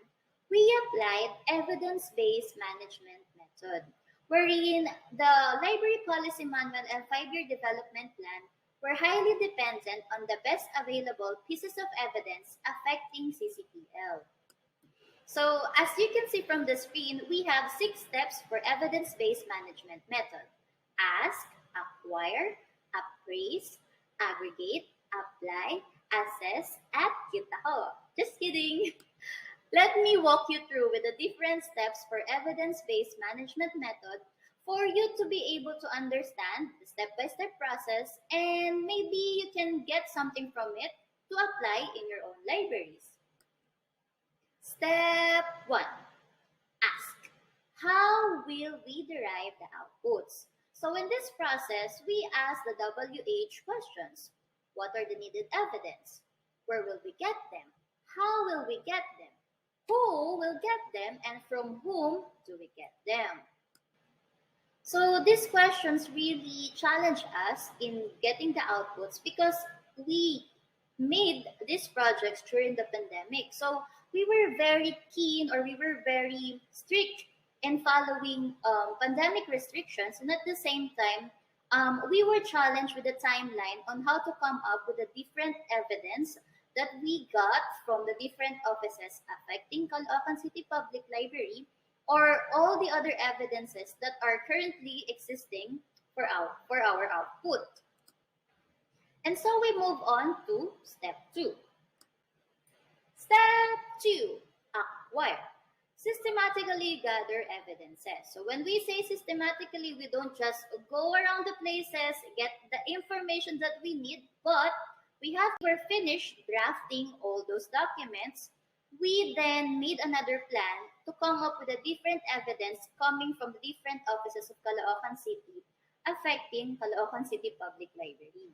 we applied evidence-based management method, wherein the library policy manual and 5-year development plan were highly dependent on the best available pieces of evidence affecting CCPL. So as you can see from the screen, we have 6 steps for evidence-based management method: ask, acquire, appraise, aggregate, apply, assess, at Kitaho. Just kidding. Let me walk you through with the different steps for evidence-based management method for you to be able to understand the step-by-step process, and maybe you can get something from it to apply in your own libraries. Step 1. Ask. How will we derive the outputs? So in this process, we ask the WH questions. What are the needed evidence? Where will we get them? How will we get them? Who will get them, and from whom do we get them? So these questions really challenge us in getting the outputs because we made these projects during the pandemic. So we were very keen, or we were very strict in following pandemic restrictions, and at the same time, we were challenged with the timeline on how to come up with the different evidence that we got from the different offices affecting Caloocan City Public Library, or all the other evidences that are currently existing for our output. And so we move on to step 2. Step 2, acquire. Systematically gather evidences. So when we say systematically, we don't just go around the places, get the information that we need, but we're finished drafting all those documents. We then made another plan to come up with a different evidence coming from the different offices of Caloocan City affecting Caloocan City Public Library.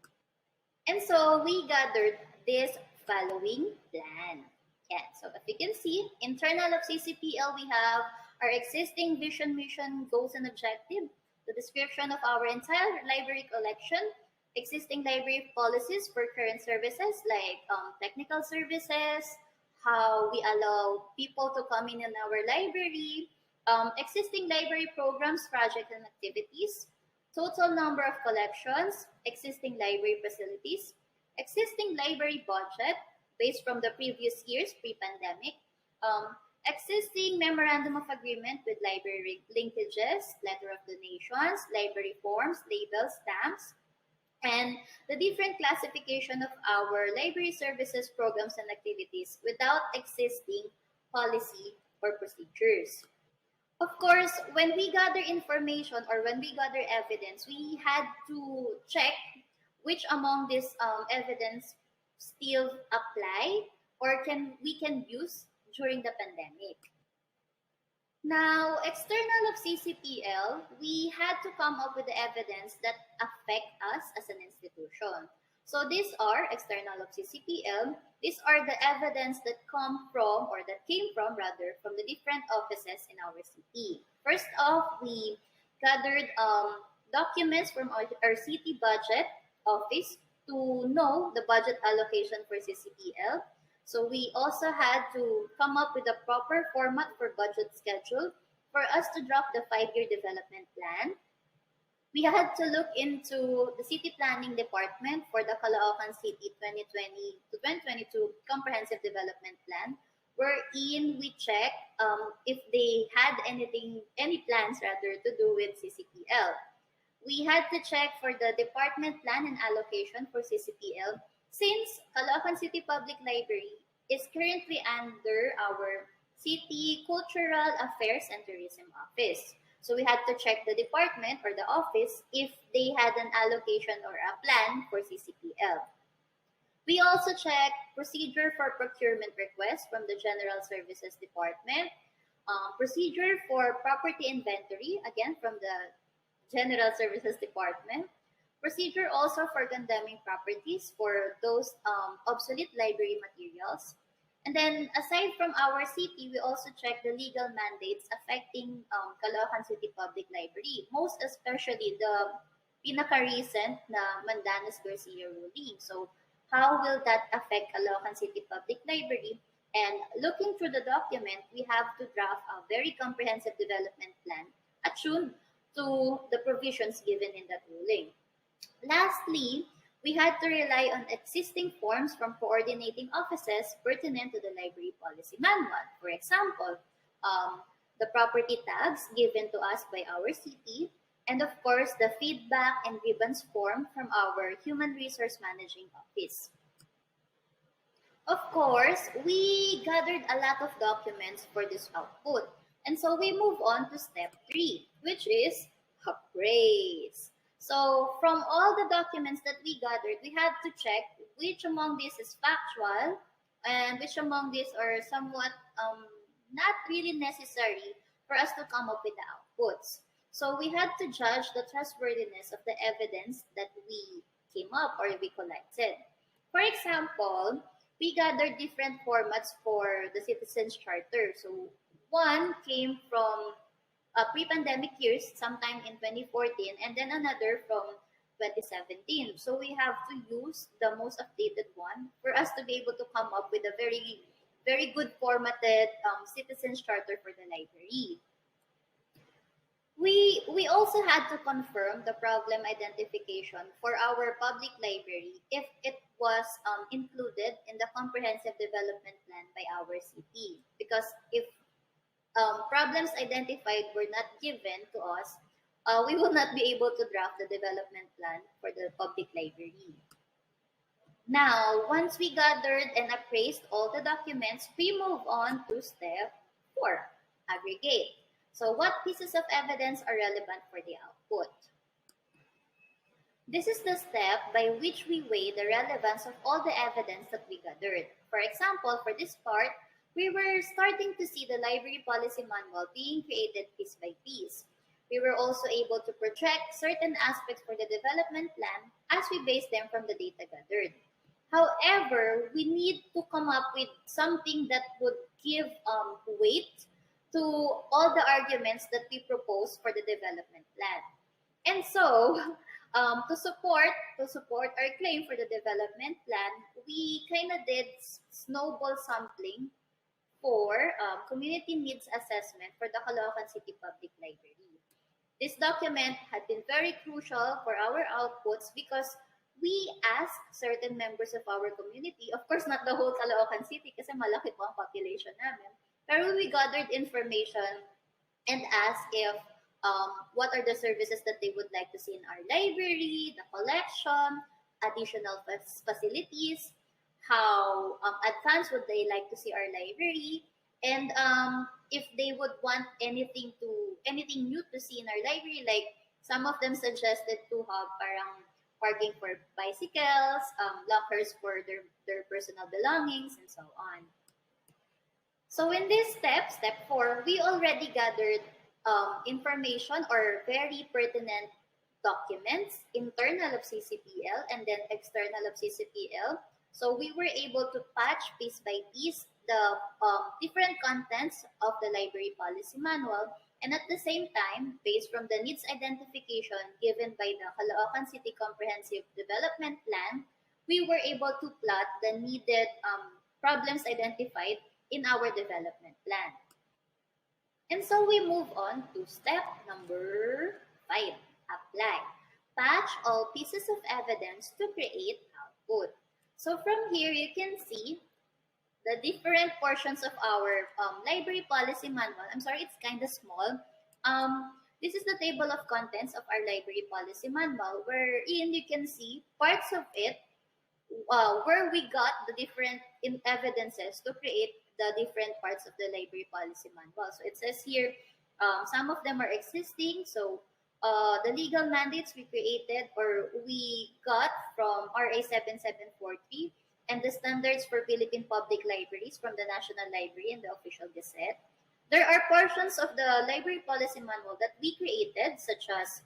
And so we gathered this following plan. Yeah, so if you can see, internal of CCPL, we have our existing vision, mission, goals, and objective, the description of our entire library collection, existing library policies for current services like technical services, how we allow people to come in our library, existing library programs, projects, and activities, total number of collections, existing library facilities, existing library budget based from the previous years pre-pandemic, existing memorandum of agreement with library linkages, letter of donations, library forms, labels, stamps, and the different classification of our library services, programs, and activities without existing policy or procedures. Of course, when we gather information or when we gather evidence, we had to check which among this evidence still apply or can use during the pandemic. Now, external of CCPL, we had to come up with the evidence that affect us as an institution. So these are external of CCPL. These are the evidence that come from or that came from rather from the different offices in our city. First off, we gathered documents from our city budget office to know the budget allocation for CCPL. So we also had to come up with a proper format for budget schedule for us to draft the 5-year development plan. We had to look into the city planning department for the Caloocan City 2020 to 2022 comprehensive development plan, wherein we check if they had any plans rather to do with CCPL. We had to check for the department plan and allocation for CCPL since Caloocan City Public Library is currently under our City Cultural Affairs and Tourism Office. So we had to check the department or the office if they had an allocation or a plan for CCPL. We also checked procedure for procurement requests from the General Services Department, procedure for property inventory, again from the General Services Department, procedure also for condemning properties for those obsolete library materials. And then aside from our city, we also check the legal mandates affecting Caloocan City Public Library, most especially the pinaka-recent na Mandanas Garcia ruling. So how will that affect Caloocan City Public Library? And looking through the document, we have to draft a very comprehensive development plan attuned to the provisions given in that ruling. Lastly, we had to rely on existing forms from coordinating offices pertinent to the library policy manual. For example, the property tags given to us by our city, and of course, the feedback and grievance form from our human resource managing office. Of course, we gathered a lot of documents for this output. And so we move on to step 3, which is appraise. So from all the documents that we gathered, we had to check which among these is factual and which among these are somewhat not really necessary for us to come up with the outputs. So we had to judge the trustworthiness of the evidence that we came up or we collected. For example, we gathered different formats for the Citizens Charter. So one came from pre-pandemic years, sometime in 2014, and then another from 2017. So we have to use the most updated one for us to be able to come up with a very, very good formatted Citizens Charter for the library. We also had to confirm the problem identification for our public library if it was included in the comprehensive development plan by our city. Because if problems identified were not given to us, we will not be able to draft the development plan for the public library. Now, once we gathered and appraised all the documents, we move on to step 4, aggregate. So what pieces of evidence are relevant for the output? This is the step by which we weigh the relevance of all the evidence that we gathered. For example, for this part, we were starting to see the library policy manual being created piece by piece. We were also able to project certain aspects for the development plan as we based them from the data gathered. However, we need to come up with something that would give weight to all the arguments that we propose for the development plan. And so, To support our claim for the development plan, we kind of did snowball sampling for community needs assessment for the Caloocan City Public Library. This document had been very crucial for our outputs because we asked certain members of our community, of course not the whole Caloocan City kasi malaki po ang population namin, pero we gathered information and ask if what are the services that they would like to see in our library, the collection, additional facilities, how advanced would they like to see our library, and if they would want anything new to see in our library. Like some of them suggested to have parang parking for bicycles, lockers for their personal belongings, and so on. So in this step 4, we already gathered information or very pertinent documents, internal of CCPL and then external of CCPL. So we were able to patch piece by piece the different contents of the library policy manual, and at the same time, based from the needs identification given by the Caloocan City Comprehensive Development Plan, we were able to plot the needed problems identified in our development plan. And so we move on to step number 5, apply. Patch all pieces of evidence to create output. So from here, you can see the different portions of our library policy manual. I'm sorry, it's kind of small. This is the table of contents of our library policy manual, wherein you can see parts of it where we got the different evidences to create the different parts of the library policy manual. So it says here, some of them are existing. So the legal mandates we created or we got from RA 7743 and the standards for Philippine public libraries from the National Library and the Official Gazette. There are portions of the library policy manual that we created, such as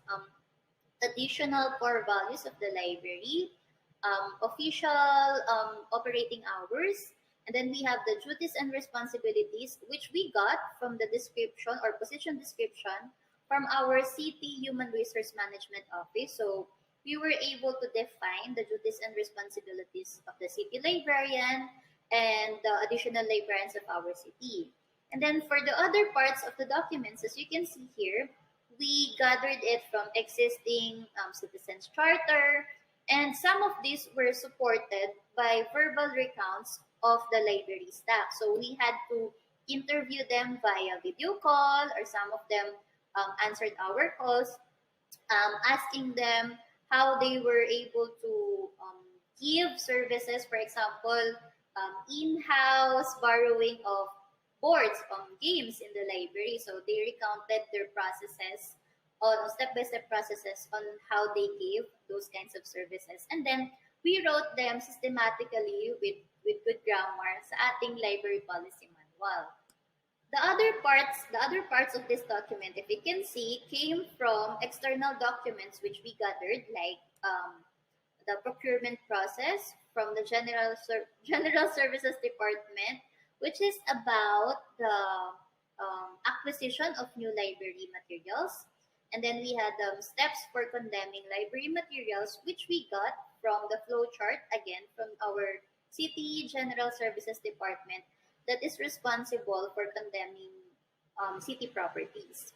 additional core values of the library, official operating hours, and then we have the duties and responsibilities, which we got from the description or position description from our City Human Resource Management Office. So we were able to define the duties and responsibilities of the city librarian and the additional librarians of our city. And then for the other parts of the documents, as you can see here, we gathered it from existing citizens charter, and some of these were supported by verbal recounts of the library staff. So we had to interview them via video call, or some of them answered our calls, asking them how they were able to give services, for example, in-house borrowing of boards on games in the library. So they recounted their processes on step-by-step processes on how they gave those kinds of services. And then we wrote them systematically with good grammar sa ating library policy manual. The other parts of this document, if you can see, came from external documents which we gathered, like the procurement process from the General Services Department, which is about the acquisition of new library materials. And then we had steps for condemning library materials, which we got from the flow chart, again, from our City General Services Department that is responsible for condemning city properties.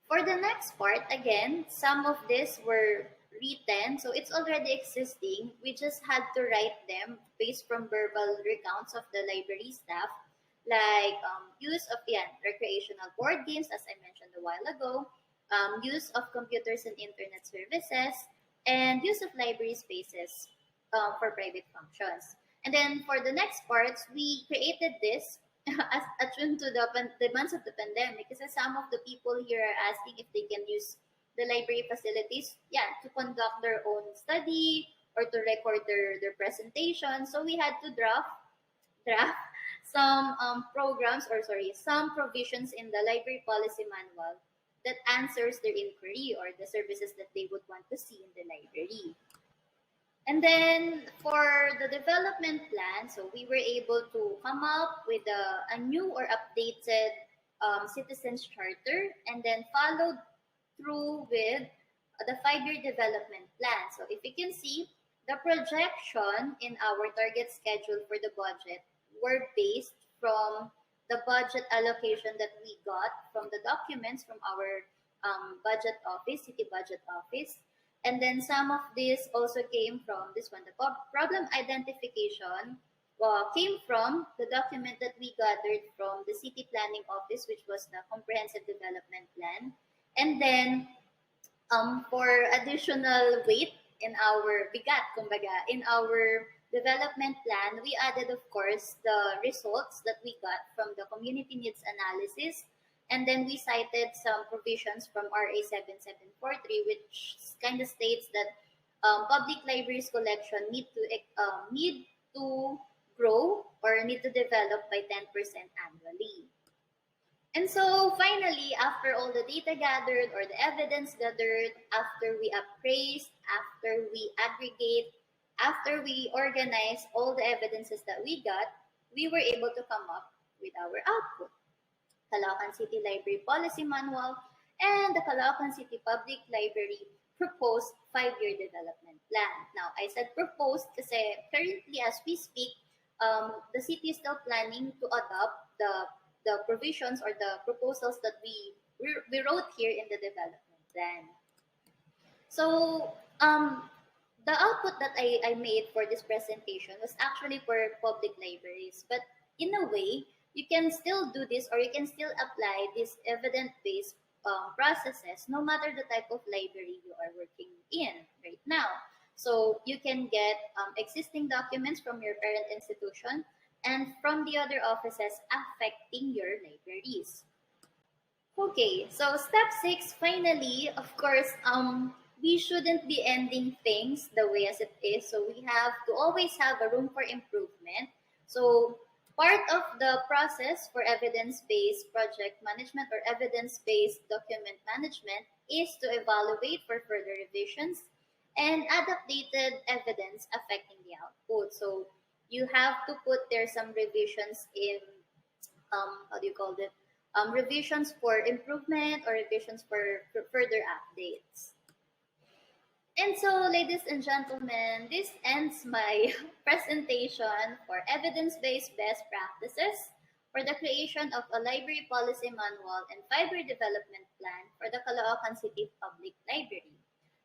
For the next part, again, some of these were written, so it's already existing. We just had to write them based from verbal recounts of the library staff, like use of recreational board games, as I mentioned a while ago, use of computers and internet services, and use of library spaces for private functions. And then for the next parts, we created this as attuned to the demands of the pandemic, because some of the people here are asking if they can use the library facilities, to conduct their own study or to record their presentation. So we had to draft some some provisions in the library policy manual that answers their inquiry or the services that they would want to see in the library. And then for the development plan, so we were able to come up with a new or updated citizens charter, and then followed through with the 5-year development plan. So if you can see, the projection in our target schedule for the budget were based from the budget allocation that we got from the documents from our budget office, city budget office. And then some of this also came from this one, the problem identification came from the document that we gathered from the city planning office, which was the comprehensive development plan. And then for additional weight in our bigat, kumbaga, in our development plan, we added, of course, the results that we got from the community needs analysis. And then we cited some provisions from RA 7743, which kind of states that public libraries collection need to grow or need to develop by 10% annually. And so finally, after all the data gathered or the evidence gathered, after we appraise, after we aggregate, after we organize all the evidences that we got, we were able to come up with our output. Caloocan City Library Policy Manual and the Caloocan City Public Library proposed 5-year development plan. Now, I said proposed kasi currently as we speak, the city is still planning to adopt the provisions or the proposals that we wrote here in the development plan. So the output that I made for this presentation was actually for public libraries, but in a way, you can still do this or you can still apply these evidence-based processes no matter the type of library you are working in right now. So you can get existing documents from your parent institution and from the other offices affecting your libraries. Okay, so step 6, finally, of course, we shouldn't be ending things the way as it is. So we have to always have a room for improvement. So part of the process for evidence-based project management or evidence-based document management is to evaluate for further revisions and add updated evidence affecting the output. So you have to put there some revisions in how do you call it? Revisions for improvement or revisions for further updates. And so, ladies and gentlemen, this ends my presentation for evidence-based best practices for the creation of a library policy manual and 5-year development plan for the Caloocan City Public Library.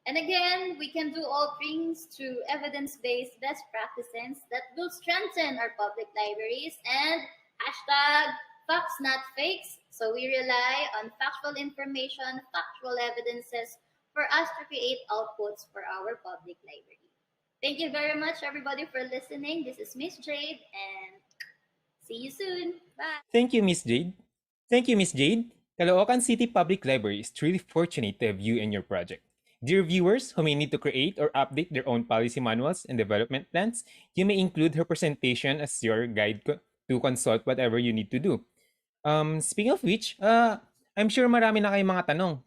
And again, we can do all things through evidence-based best practices that will strengthen our public libraries and hashtag facts not fakes. So we rely on factual information, factual evidences for us to create outputs for our public library. Thank you very much, everybody, for listening. This is Miss Jade, and see you soon. Bye. Thank you, Miss Jade. Thank you, Miss Jade. Caloocan City Public Library is truly fortunate to have you in your project. Dear viewers who may need to create or update their own policy manuals and development plans, you may include her presentation as your guide to consult whatever you need to do. Speaking of which, I'm sure marami na kayong mga tanong.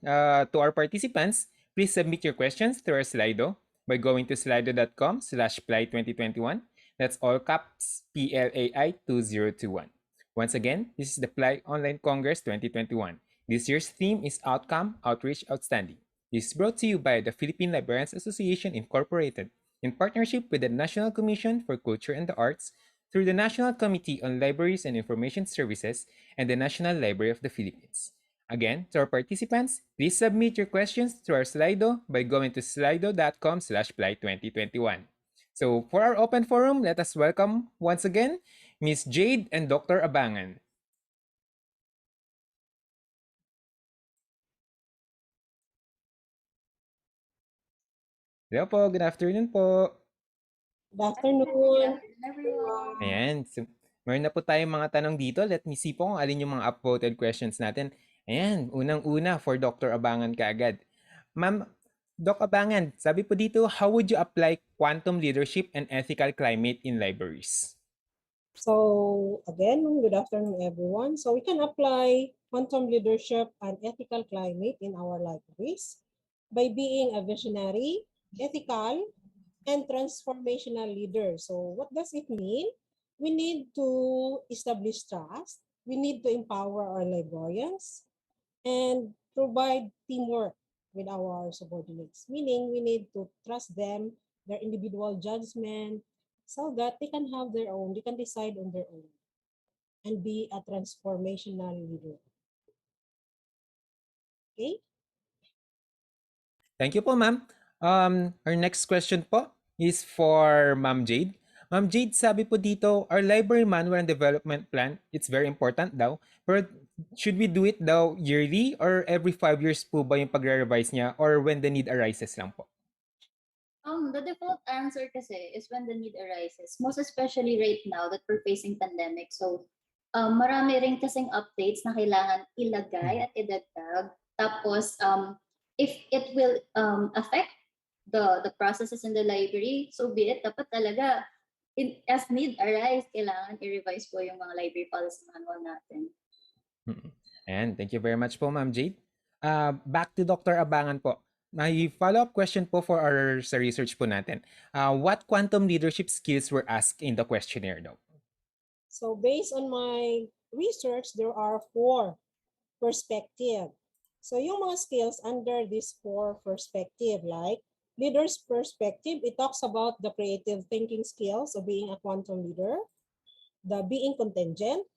To our participants, please submit your questions through our Slido by going to slido.com/PLAI2021. That's all caps PLAI 2021. Once again, this is the PLAI Online Congress 2021. This year's theme is Outcome, Outreach, Outstanding. This is brought to you by the Philippine Librarians Association Incorporated in partnership with the National Commission for Culture and the Arts through the National Committee on Libraries and Information Services and the National Library of the Philippines. Again, to our participants, please submit your questions through our Slido by going to slido.com/PLAI2021. So for our open forum, let us welcome once again Ms. Jade and Dr. Abangan. Hello po, good afternoon po. Good afternoon, everyone. Ayan, so, meron na po tayong mga tanong dito. Let me see po kung alin yung mga upvoted questions natin. Ayan, unang-una for Dr. Abangan kaagad. Ma'am, Doc Abangan, sabi po dito, how would you apply quantum leadership and ethical climate in libraries? So again, good afternoon, everyone. So we can apply quantum leadership and ethical climate in our libraries by being a visionary, ethical, and transformational leader. So what does it mean? We need to establish trust. We need to empower our librarians and provide teamwork with our subordinates. Meaning, we need to trust them, their individual judgment, so that they can have their own, they can decide on their own and be a transformational leader. Okay? Thank you po, ma'am. Our next question po is for Ma'am Jade. Ma'am Jade, sabi po dito, our library manual and development plan, it's very important daw. Pero should we do it daw yearly or every 5 years po ba yung pagre-revise niya or when the need arises lang po? The default answer kasi is when the need arises, most especially right now that we're facing pandemic. So, marami rin kasing updates na kailangan ilagay at idagdag. Tapos, if it will affect the processes in the library, so be it. Dapat talaga, as need arise, kailangan i-revise po yung mga library policy manual natin. And thank you very much po, Ma'am Jade. Back to Dr. Abangan po. May follow-up question po for our sa research po natin. What quantum leadership skills were asked in the questionnaire daw? So based on my research, there are 4 perspectives. So yung mga skills under this 4 perspective, like leader's perspective, it talks about the creative thinking skills of being a quantum leader, the being contingent.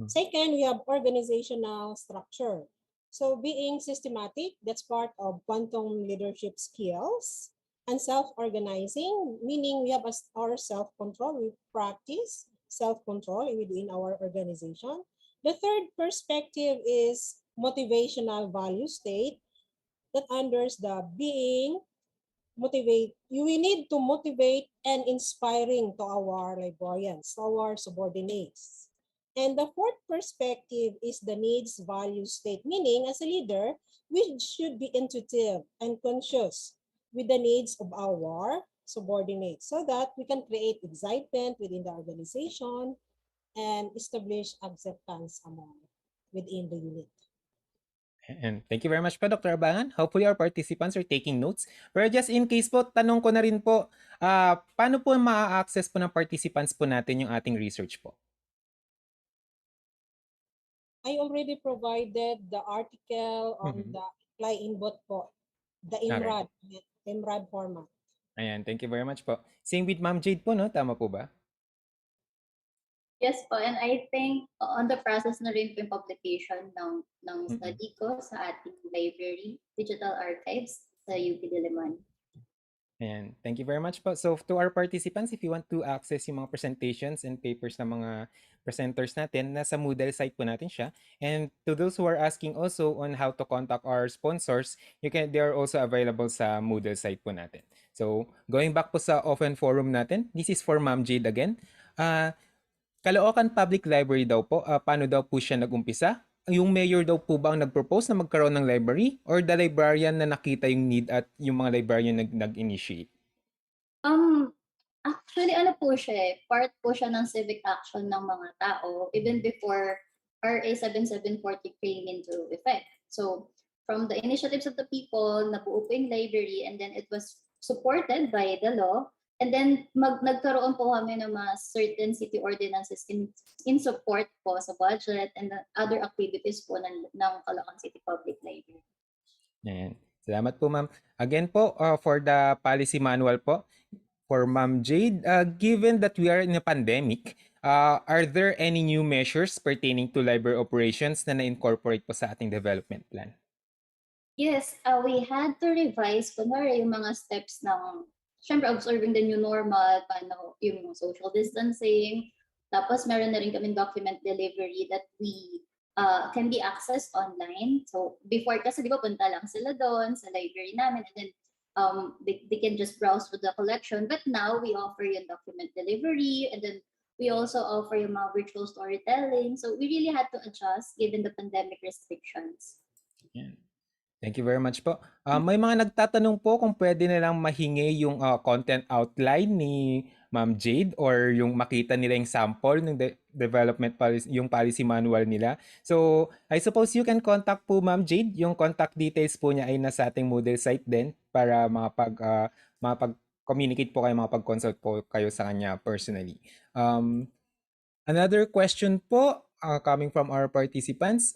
Second, we have organizational structure. So being systematic, that's part of quantum leadership skills. And self-organizing, meaning we have our self-control. We practice self-control within our organization. The third perspective is motivational value state that unders the being motivate. We need to motivate and inspiring to our librarians, to our subordinates. And the fourth perspective is the needs value state, meaning as a leader, we should be intuitive and conscious with the needs of our subordinates so that we can create excitement within the organization and establish acceptance among within the unit. And thank you very much po, Dr. Abangan. Hopefully our participants are taking notes. Pero just in case po, tanong ko na rin po, paano po ma-access po ng participants po natin yung ating research po? I already provided the article on the PLAI input po, the IMRAD format. Ayan, thank you very much po. Same with Ma'am Jade po, no? Tama po ba? Yes po, and I think on the process na rin po yung publication ng study ko sa ating library, digital archives sa UP Diliman. And thank you very much po. So to our participants, if you want to access yung mga presentations and papers ng mga presenters natin, nasa Moodle site po natin siya. And to those who are asking also on how to contact our sponsors, they are also available sa Moodle site po natin. So going back po sa open forum natin, this is for Ma'am Jade again. Caloocan Public Library daw po, paano daw po siya nag-umpisa? Yung mayor daw po ba ang nag-propose na magkaroon ng library or the librarian na nakita yung need at yung mga librarian nag-initiate? Actually, ano po siya part po siya ng civic action ng mga tao even before RA 7740 came into effect. So, from the initiatives of the people, nabuo po yung library and then it was supported by the law. And then nagkaroon po kami ng mga certain city ordinances in support po sa budget and the other activities po ng Caloocan City Public Library. Ayan. Salamat po, ma'am. Again po, for the policy manual po, for Ma'am Jade, given that we are in a pandemic, are there any new measures pertaining to library operations na na-incorporate po sa ating development plan? Yes, we had to revise kunwari yung mga steps ng syempre observing the new normal, paano yung social distancing. Tapos meron na rin kaming document delivery that we can be accessed online. So before kasi di ba punta lang sila doon sa library namin and then they can just browse with the collection. But now we offer yung document delivery and then we also offer yung mga virtual storytelling. So we really had to adjust given the pandemic restrictions. Yeah. Thank you very much po. May mga nagtatanong po kung pwede nilang mahingi yung content outline ni Ma'am Jade or yung makita nila yung sample ng development policy, yung policy manual nila. So, I suppose you can contact po Ma'am Jade. Yung contact details po niya ay nasa ating Moodle site din para makapag-communicate po kayo, makapag-consult po kayo sa kanya personally. Another question po coming from our participants.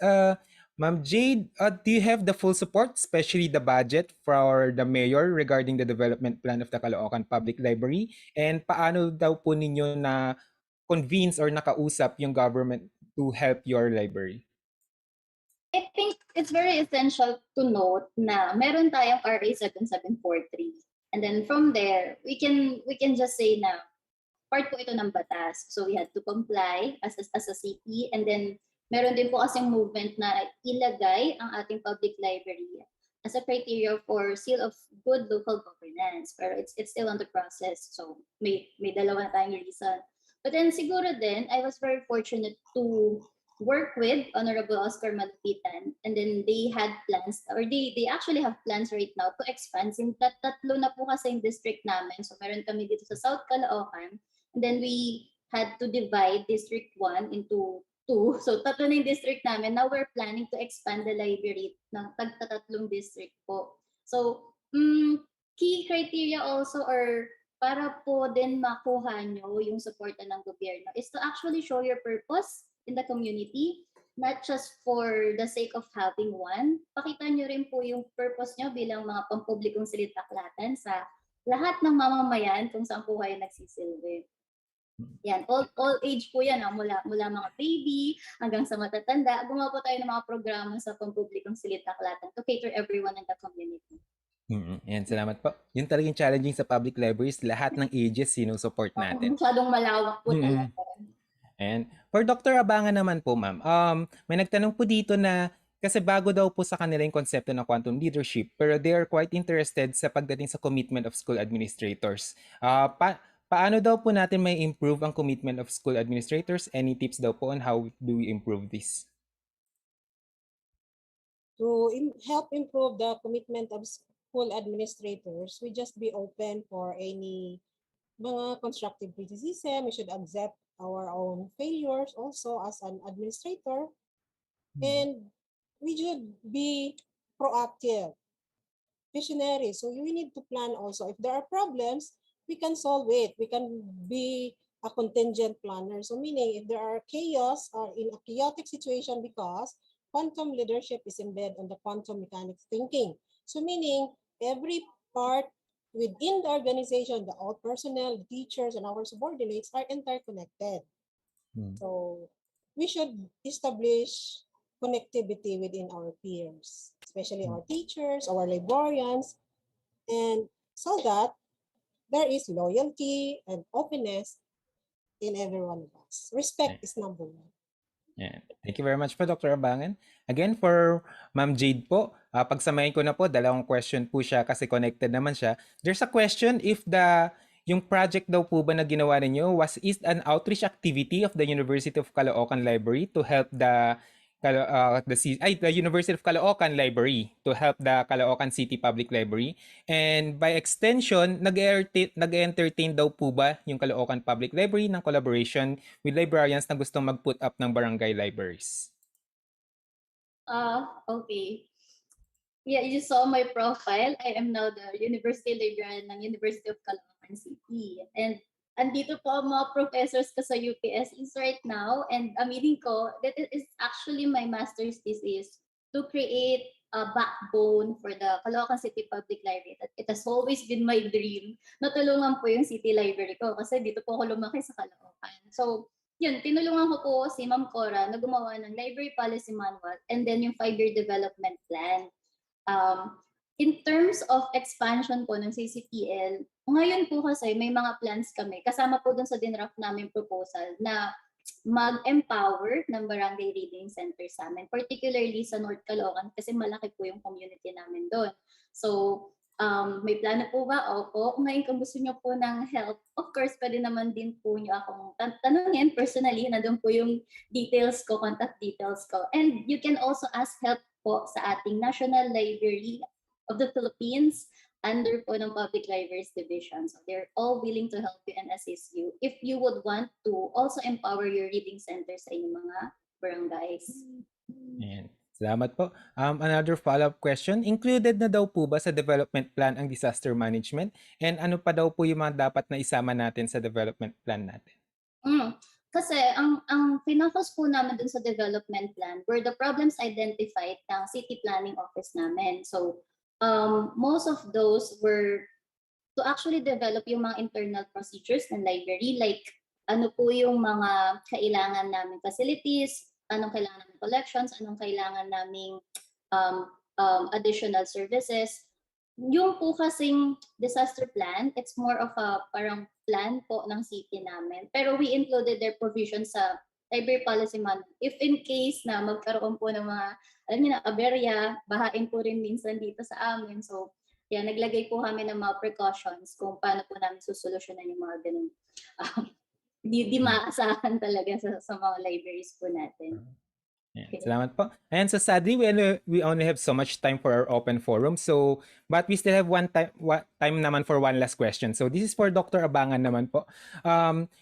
Ma'am Jade, do you have the full support, especially the budget for the mayor regarding the development plan of the Caloocan Public Library? And paano daw po ninyo na convince or nakausap yung government to help your library? I think it's very essential to note na meron tayong RA 7743. And then from there, we can just say na part po ito ng batas. So we had to comply as a city. And then meron din po kasing movement na ilagay ang ating public library as a criteria for seal of good local governance. Pero it's still on the process. So may dalawa na tayong reason. But then siguro din, I was very fortunate to work with Honorable Oscar Malapitan, and then they had plans, or they actually have plans right now to expand. Since tatlo na po kasi yung district namin. So meron kami dito sa South Caloocan, and then we had to divide District 1 into 2. So tatlo na yung district namin. Now we're planning to expand the library ng tagtatatlong district po. So key criteria also, or para po din makuha nyo yung suporta ng gobyerno, is to actually show your purpose in the community, not just for the sake of having one. Pakita nyo rin po yung purpose nyo bilang mga pampublikong silid-aklatan sa lahat ng mamamayan kung saan po kayo nagsisilbi. Yan, all age po yan, mula mga baby hanggang sa matatanda. Gumawa po tayo ng mga programa sa pampublikong silid-aklatan to cater everyone in the community. Yan, salamat po. Yun talagang challenging sa public libraries, lahat ng ages sinusuport natin. Masyadong malawak po talaga. And for Dr. Abangan naman po, ma'am, may nagtanong po dito na kasi bago daw po sa kanila yung konsepto ng quantum leadership, pero they are quite interested sa pagdating sa commitment of school administrators. Paano daw po natin may improve ang commitment of school administrators? Any tips daw po on how do we improve this? To help improve the commitment of school administrators, we just be open for any mga constructive criticism. We should accept our own failures also as an administrator. And we should be proactive, visionary. So we need to plan also. If there are problems, we can solve it. We can be a contingent planner. So meaning if there are chaos or in a chaotic situation, because quantum leadership is embedded on the quantum mechanics thinking. So meaning every part within the organization, the all personnel, the teachers, and our subordinates are interconnected. So we should establish connectivity within our peers, especially our teachers, our librarians, and so that there is loyalty and openness in every one of us. Respect is number one. Yeah. Thank you very much po, Dr. Abangan. Again, for Ma'am Jade po, pagsamahin ko na po, dalawang question po siya kasi connected naman siya. There's a question if yung project daw po ba na ginawa ninyo is an outreach activity of the University of Caloocan Library to help the University of Caloocan Library to help the Caloocan City Public Library. And by extension, nag-entertain daw po ba yung Caloocan Public Library ng collaboration with librarians na gustong mag-put up ng barangay libraries? Okay. Yeah, you saw my profile. I am now the University Librarian ng University of Caloocan City. And andito po ang mga professors ko sa UPSEs right now, and aminin ko that it is actually my master's thesis to create a backbone for the Caloocan City Public Library. It has always been my dream na tulungan po yung city library ko kasi dito po ako lumaki sa Caloocan. So, yun, tinulungan ko po si Ma'am Cora na gumawa ng library policy manual and then yung 5-year development plan. In terms of expansion po ng CCPL, ngayon po kasi may mga plans kami, kasama po dun sa dinraft namin proposal na mag-empower ng barangay reading center sa amin, particularly sa North Caloocan kasi malaki po yung community namin doon. So, may plano po ba? Opo. Ngayon kung gusto nyo po ng help, of course, pwede naman din po nyo akong tanungin personally, na doon po yung details ko, contact details ko. And you can also ask help po sa ating National Library of the Philippines under po ng Public Libraries Division. So they're all willing to help you and assist you if you would want to also empower your reading centers sa inyong mga barangays. Ayan. Salamat po. Another follow-up question, included na daw po ba sa development plan ang disaster management? And ano pa daw po yung mga dapat na isama natin sa development plan natin? Kasi ang pinocus po namin dun sa development plan were the problems identified ng city planning office namin. So, most of those were to actually develop yung mga internal procedures ng library, like ano po yung mga kailangan naming facilities, anong kailangan naming collections, anong kailangan naming additional services. Yung po kasing disaster plan, it's more of a parang plan po ng city namin. Pero we included their provision sa library policy manual. If in case na magkaroon po ng mga, alam niyo na, aberya, bahain po rin minsan dito sa amin. So, yan, naglagay po kami ng mga precautions kung paano po namin susolusyonan yung mga ganun. Di maasahan talaga sa mga libraries po natin. Yeah, salamat po. And so sadly, we only have so much time for our open forum. So, but we still have time naman for one last question. So this is for Dr. Abangan naman po.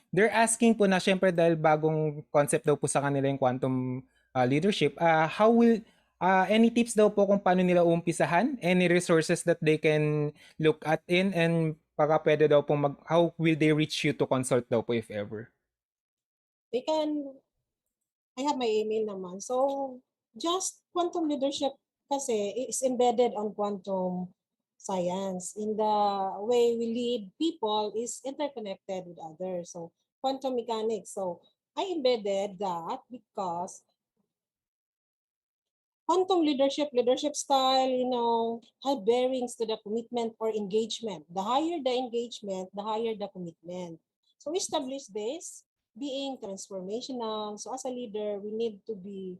They're asking po na syempre dahil bagong concept daw po sa kanila yung quantum leadership, how will any tips daw po kung paano nila umpisahan? Any resources that they can look at and baka pwede daw po how will they reach you to consult daw po if ever? I have my email naman. So, just quantum leadership kasi is embedded on quantum science. In the way we lead people is interconnected with others. So, quantum mechanics. So, I embedded that because quantum leadership style, have bearings to the commitment or engagement. The higher the engagement, the higher the commitment. So, we establish this being transformational. So as a leader, we need to be,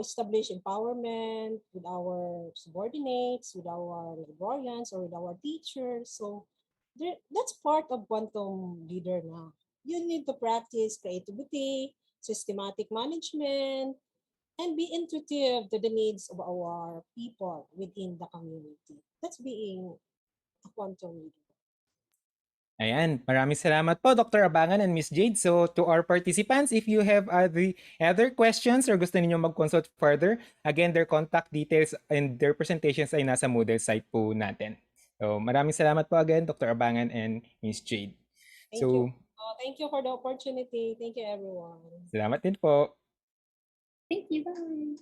establish empowerment with our subordinates, with our librarians, or with our teachers. So that's part of quantum leader now. You need to practice creativity, systematic management, and be intuitive to the needs of our people within the community. That's being a quantum leader. Ayan, maraming salamat po Dr. Abangan and Miss Jade. So to our participants, if you have other questions or gusto niyo mag-consult further, again, their contact details and their presentations ay nasa Moodle site po natin. So maraming salamat po again Dr. Abangan and Miss Jade. Thank you. Thank you for the opportunity. Thank you everyone. Salamat din po. Thank you. Bye.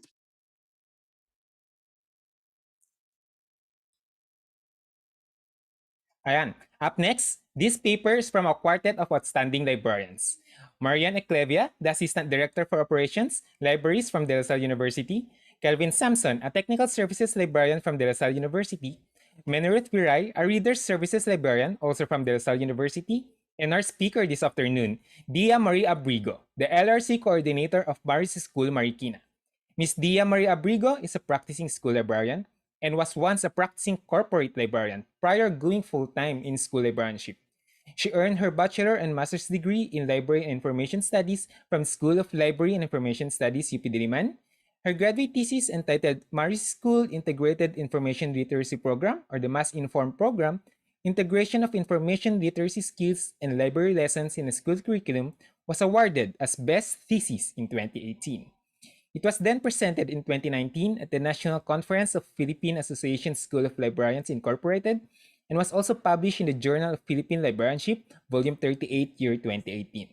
Ayan. Up next, this paper is from a quartet of outstanding librarians. Marian Eclevia, the Assistant Director for Operations, Libraries from De La Salle University. Kelvin Sampson, a Technical Services Librarian from De La Salle University. Menuruth Viray, a Reader Services Librarian, also from De La Salle University. And our speaker this afternoon, Dia Marie Abrigo, the LRC Coordinator of Maris School, Marikina. Ms. Dia Marie Abrigo is a practicing school librarian and was once a practicing corporate librarian prior going full-time in school librarianship. She earned her bachelor and master's degree in Library and Information Studies from School of Library and Information Studies, UP Diliman. Her graduate thesis entitled Maris School Integrated Information Literacy Program, or the Mass Inform Program, Integration of Information Literacy Skills and Library Lessons in a School Curriculum, was awarded as Best Thesis in 2018. It was then presented in 2019 at the National Conference of Philippine Association School of Librarians Incorporated and was also published in the Journal of Philippine Librarianship, Volume 38, Year 2018.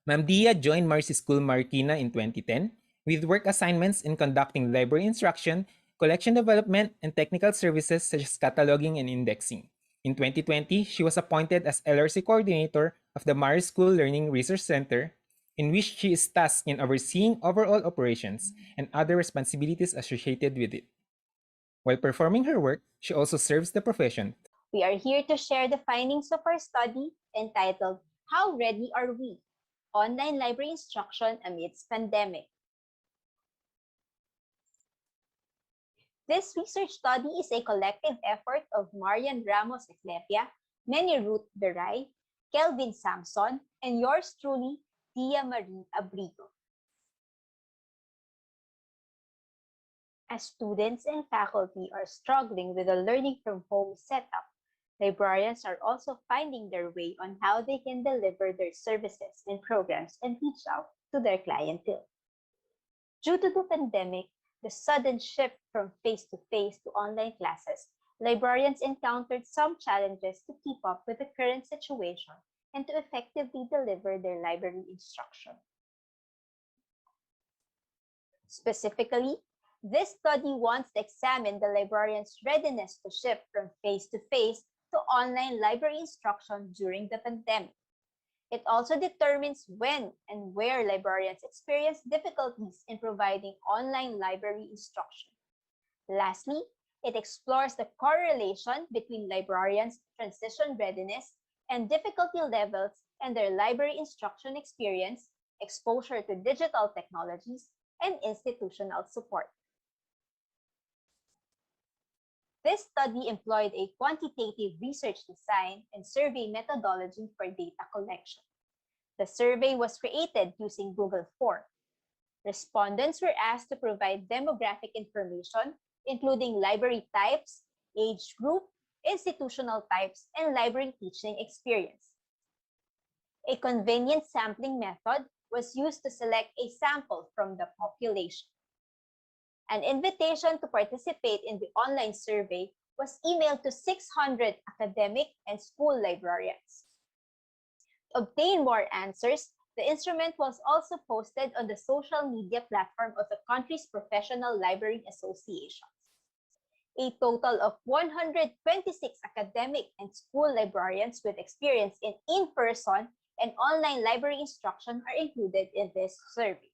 Ma'am Dia joined Maris School Marikina in 2010 with work assignments in conducting library instruction, collection development, and technical services such as cataloging and indexing. In 2020, she was appointed as LRC Coordinator of the Maris School Learning Research Center, in which she is tasked in overseeing overall operations and other responsibilities associated with it. While performing her work, she also serves the profession. We are here to share the findings of our study entitled, How Ready Are We? Online Library Instruction Amidst Pandemic. This research study is a collective effort of Marian Ramos Eclepia, Menuruth Viray, Kelvin Sampson, and yours truly, Dia Marie Abrigo. As students and faculty are struggling with a learning from home setup, librarians are also finding their way on how they can deliver their services and programs and reach out to their clientele. Due to the pandemic, the sudden shift from face-to-face to online classes, librarians encountered some challenges to keep up with the current situation and to effectively deliver their library instruction. Specifically, this study wants to examine the librarian's readiness to shift from face-to-face to online library instruction during the pandemic. It also determines when and where librarians experience difficulties in providing online library instruction. Lastly, it explores the correlation between librarians' transition readiness and difficulty levels and their library instruction experience, exposure to digital technologies, and institutional support. This study employed a quantitative research design and survey methodology for data collection. The survey was created using Google Forms. Respondents were asked to provide demographic information, including library types, age group, institutional types, and library teaching experience. A convenient sampling method was used to select a sample from the population. An invitation to participate in the online survey was emailed to 600 academic and school librarians. To obtain more answers, the instrument was also posted on the social media platform of the country's professional library associations. A total of 126 academic and school librarians with experience in in-person and online library instruction are included in this survey.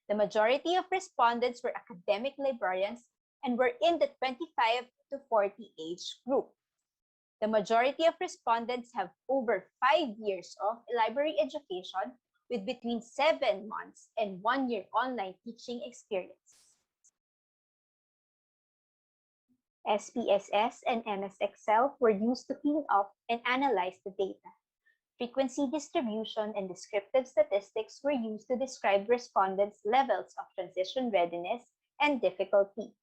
The majority of respondents were academic librarians and were in the 25 to 40 age group. The majority of respondents have over 5 years of library education with between 7 months and 1 year online teaching experience. SPSS and MS Excel were used to clean up and analyze the data. Frequency distribution and descriptive statistics were used to describe respondents' levels of transition readiness and difficulty.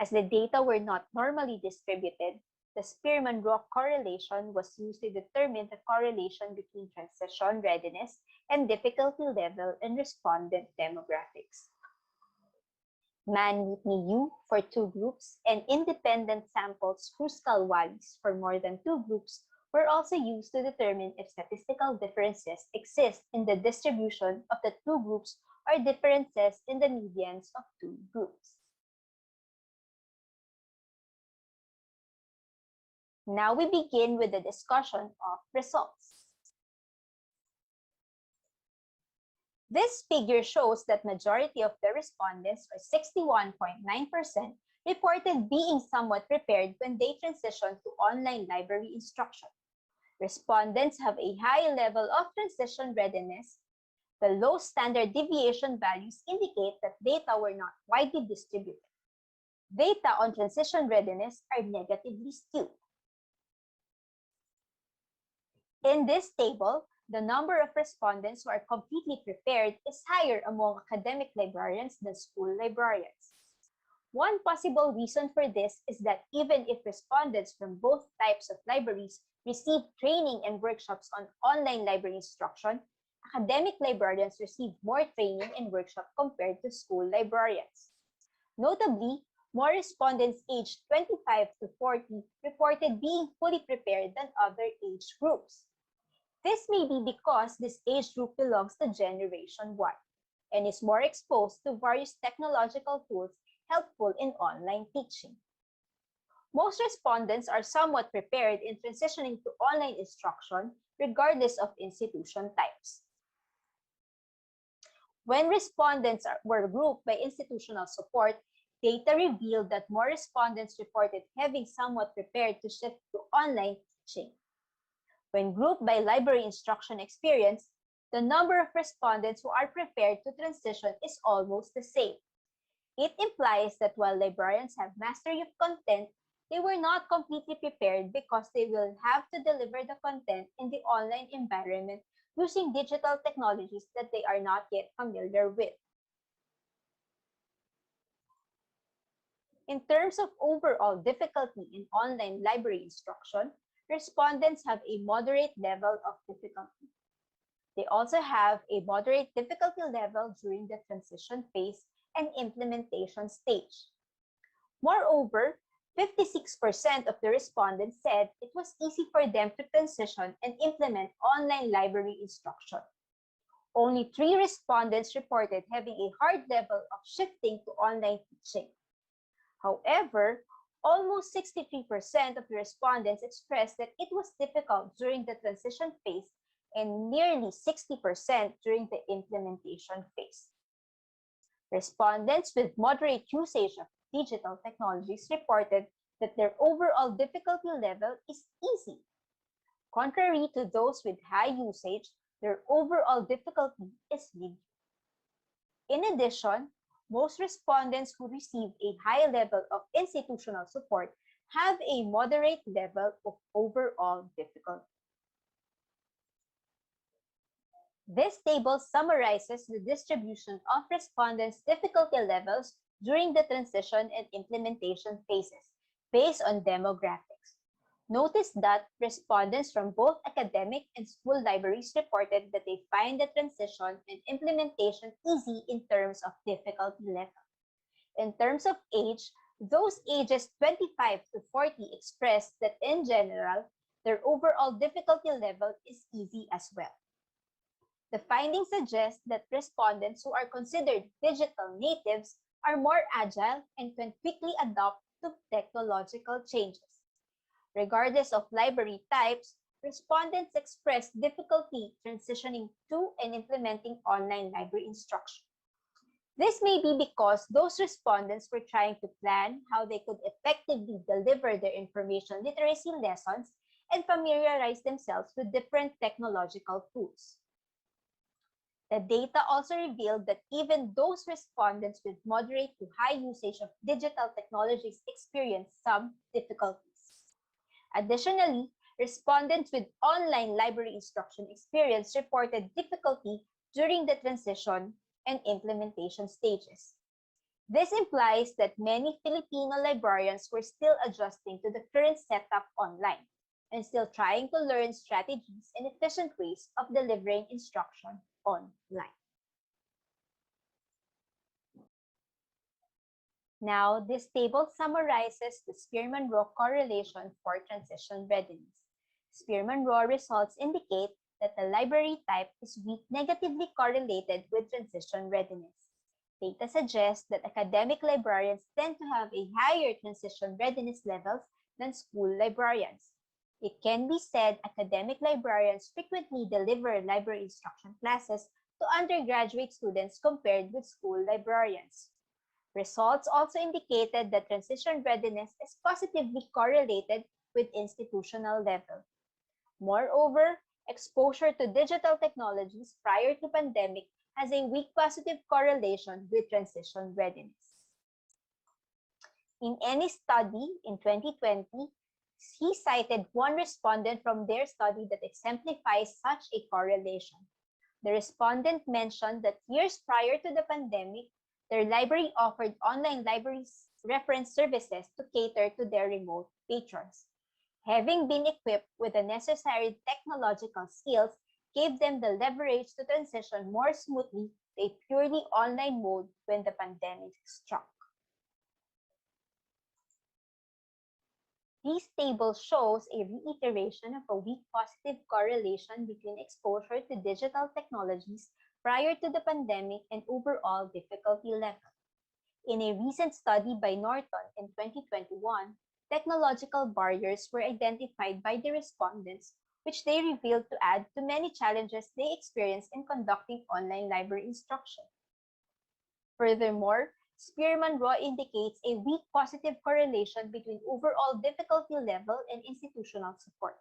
As the data were not normally distributed, the Spearman-Rock correlation was used to determine the correlation between transition readiness and difficulty level in respondent demographics. Man-Whitney-U for 2 groups and independent samples Kruskal-Wallis for more than 2 groups were also used to determine if statistical differences exist in the distribution of the 2 groups or differences in the medians of 2 groups. Now we begin with the discussion of results. This figure shows that majority of the respondents, or 61.9%, reported being somewhat prepared when they transitioned to online library instruction. Respondents have a high level of transition readiness. The low standard deviation values indicate that data were not widely distributed. Data on transition readiness are negatively skewed. In this table, the number of respondents who are completely prepared is higher among academic librarians than school librarians. One possible reason for this is that even if respondents from both types of libraries receive training and workshops on online library instruction, academic librarians receive more training and workshop compared to school librarians. Notably, more respondents aged 25 to 40 reported being fully prepared than other age groups. This may be because this age group belongs to Generation Y and is more exposed to various technological tools helpful in online teaching. Most respondents are somewhat prepared in transitioning to online instruction regardless of institution types. When respondents were grouped by institutional support, data revealed that more respondents reported having somewhat prepared to shift to online teaching. When grouped by library instruction experience, the number of respondents who are prepared to transition is almost the same. It implies that while librarians have mastery of content, they were not completely prepared because they will have to deliver the content in the online environment using digital technologies that they are not yet familiar with. In terms of overall difficulty in online library instruction, respondents have a moderate level of difficulty. They also have a moderate difficulty level during the transition phase and implementation stage. Moreover, 56% of the respondents said it was easy for them to transition and implement online library instruction. Only 3 respondents reported having a hard level of shifting to online teaching. However, almost 63% of the respondents expressed that it was difficult during the transition phase and nearly 60% during the implementation phase. Respondents with moderate usage of digital technologies reported that their overall difficulty level is easy. Contrary to those with high usage, their overall difficulty is medium. In addition, most respondents who received a high level of institutional support have a moderate level of overall difficulty. This table summarizes the distribution of respondents' difficulty levels during the transition and implementation phases based on demographics. Notice that respondents from both academic and school libraries reported that they find the transition and implementation easy in terms of difficulty level. In terms of age, those ages 25 to 40 expressed that in general, their overall difficulty level is easy as well. The findings suggest that respondents who are considered digital natives are more agile and can quickly adapt to technological changes. Regardless of library types, respondents expressed difficulty transitioning to and implementing online library instruction. This may be because those respondents were trying to plan how they could effectively deliver their information literacy lessons and familiarize themselves with different technological tools. The data also revealed that even those respondents with moderate to high usage of digital technologies experienced some difficulties. Additionally, respondents with online library instruction experience reported difficulty during the transition and implementation stages. This implies that many Filipino librarians were still adjusting to the current setup online and still trying to learn strategies and efficient ways of delivering instruction online. Now, this table summarizes the Spearman-Rowe correlation for transition readiness. Spearman-Rowe results indicate that the library type is negatively correlated with transition readiness. Data suggests that academic librarians tend to have a higher transition readiness levels than school librarians. It can be said academic librarians frequently deliver library instruction classes to undergraduate students compared with school librarians. Results also indicated that transition readiness is positively correlated with institutional level. Moreover, exposure to digital technologies prior to pandemic has a weak positive correlation with transition readiness. In any study in 2020, he cited one respondent from their study that exemplifies such a correlation. The respondent mentioned that years prior to the pandemic, their library offered online library reference services to cater to their remote patrons. Having been equipped with the necessary technological skills gave them the leverage to transition more smoothly to a purely online mode when the pandemic struck. This table shows a reiteration of a weak positive correlation between exposure to digital technologies prior to the pandemic and overall difficulty level. In a recent study by Norton in 2021, technological barriers were identified by the respondents, which they revealed to add to many challenges they experienced in conducting online library instruction. Furthermore, Spearman-Rowe indicates a weak positive correlation between overall difficulty level and institutional support.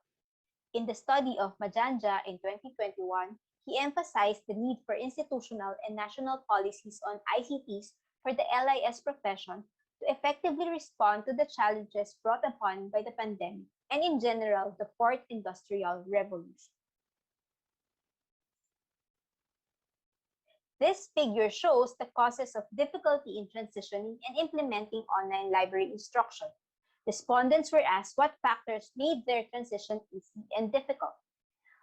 In the study of Majanja in 2021, he emphasized the need for institutional and national policies on ICTs for the LIS profession to effectively respond to the challenges brought upon by the pandemic and in general the Fourth Industrial Revolution. This figure shows the causes of difficulty in transitioning and implementing online library instruction. Respondents were asked what factors made their transition easy and difficult.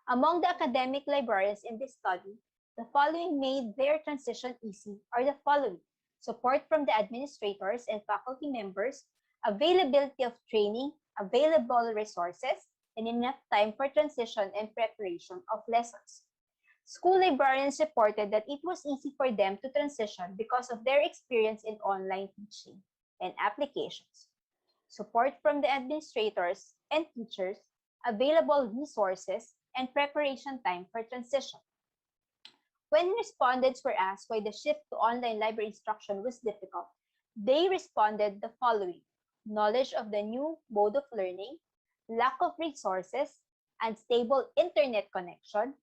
Among the academic librarians in this study, the following made their transition easy are the following: support from the administrators and faculty members, availability of training, available resources, and enough time for transition and preparation of lessons. School librarians reported that it was easy for them to transition because of their experience in online teaching and applications, support from the administrators and teachers, available resources, and preparation time for transition. When respondents were asked why the shift to online library instruction was difficult, they responded the following: knowledge of the new mode of learning, lack of resources, unstable internet connection,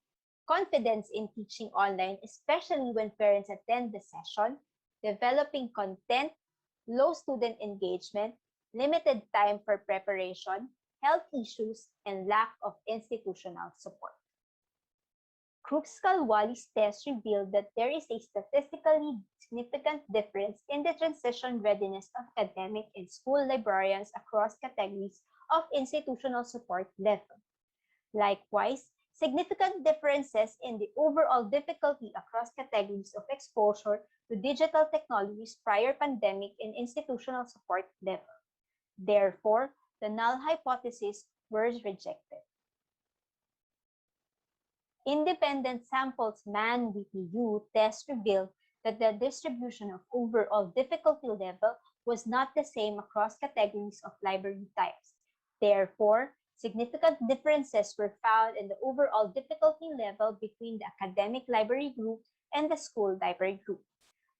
confidence in teaching online, especially when parents attend the session, developing content, low student engagement, limited time for preparation, health issues, and lack of institutional support. Krupskal-Wallis test revealed that there is a statistically significant difference in the transition readiness of academic and school librarians across categories of institutional support level. Likewise, significant differences in the overall difficulty across categories of exposure to digital technologies prior pandemic in institutional support level. Therefore, the null hypothesis was rejected. Independent samples Man-WikiU test revealed that the distribution of overall difficulty level was not the same across categories of library types. Therefore, significant differences were found in the overall difficulty level between the academic library group and the school library group.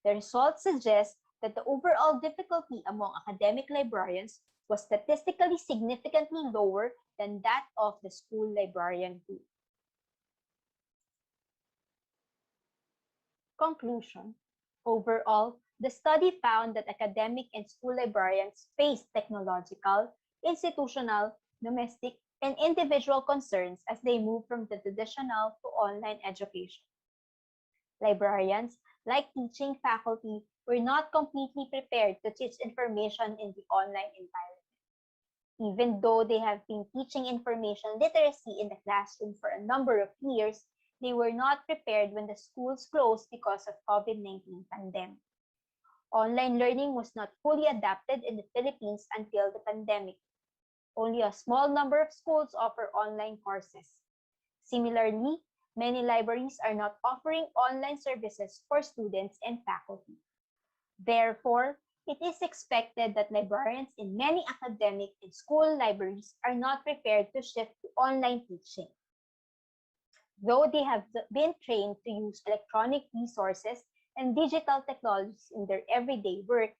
The results suggest that the overall difficulty among academic librarians was statistically significantly lower than that of the school librarian group. Conclusion. Overall, the study found that academic and school librarians face technological, institutional, domestic, and individual concerns as they move from the traditional to online education. Librarians, like teaching faculty, were not completely prepared to teach information in the online environment. Even though they have been teaching information literacy in the classroom for a number of years, they were not prepared when the schools closed because of COVID-19 pandemic. Online learning was not fully adapted in the Philippines until the pandemic. Only a small number of schools offer online courses. Similarly, many libraries are not offering online services for students and faculty. Therefore, it is expected that librarians in many academic and school libraries are not prepared to shift to online teaching. Though they have been trained to use electronic resources and digital technologies in their everyday work,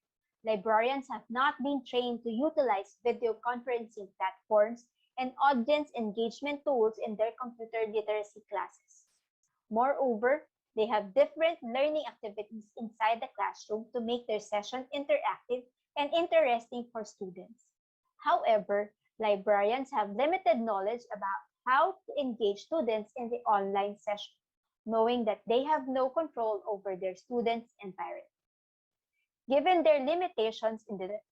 librarians have not been trained to utilize video conferencing platforms and audience engagement tools in their computer literacy classes. Moreover, they have different learning activities inside the classroom to make their session interactive and interesting for students. However, librarians have limited knowledge about how to engage students in the online session, knowing that they have no control over their students' environment. Given their limitations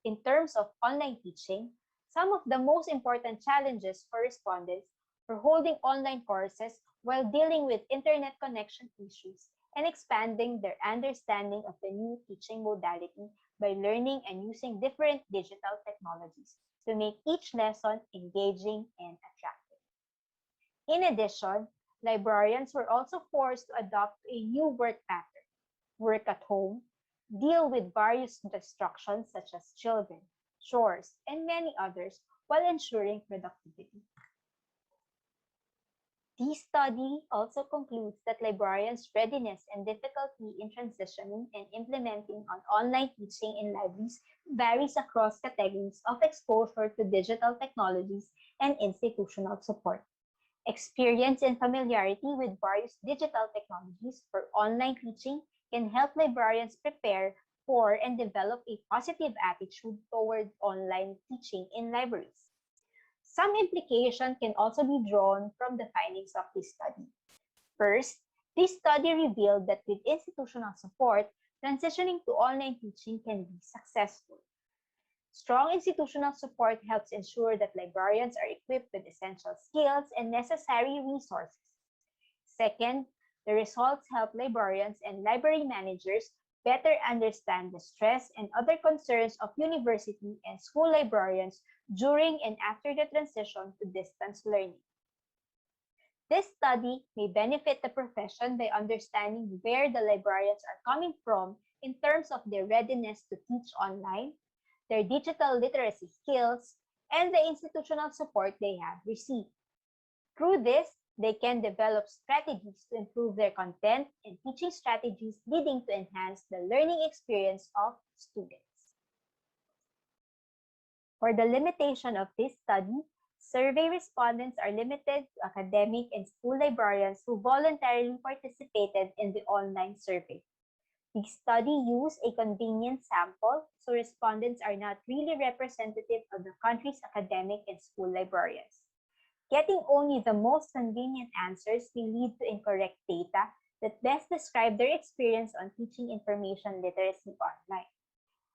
in terms of online teaching, some of the most important challenges for respondents were holding online courses while dealing with internet connection issues and expanding their understanding of the new teaching modality by learning and using different digital technologies to make each lesson engaging and attractive. In addition, librarians were also forced to adopt a new work pattern, work at home, deal with various distractions such as children, chores, and many others while ensuring productivity. This study also concludes that librarians' readiness and difficulty in transitioning and implementing on online teaching in libraries varies across categories of exposure to digital technologies and institutional support. Experience and familiarity with various digital technologies for online teaching can help librarians prepare for and develop a positive attitude toward online teaching in libraries. Some implication can also be drawn from the findings of this study. First, this study revealed that with institutional support, transitioning to online teaching can be successful. Strong institutional support helps ensure that librarians are equipped with essential skills and necessary resources. Second, the results help librarians and library managers better understand the stress and other concerns of university and school librarians during and after the transition to distance learning. This study may benefit the profession by understanding where the librarians are coming from in terms of their readiness to teach online, their digital literacy skills, and the institutional support they have received. Through this, they can develop strategies to improve their content and teaching strategies leading to enhance the learning experience of students. For the limitation of this study, survey respondents are limited to academic and school librarians who voluntarily participated in the online survey. The study used a convenient sample, so respondents are not really representative of the country's academic and school librarians. Getting only the most convenient answers will lead to incorrect data that best describe their experience on teaching information literacy online.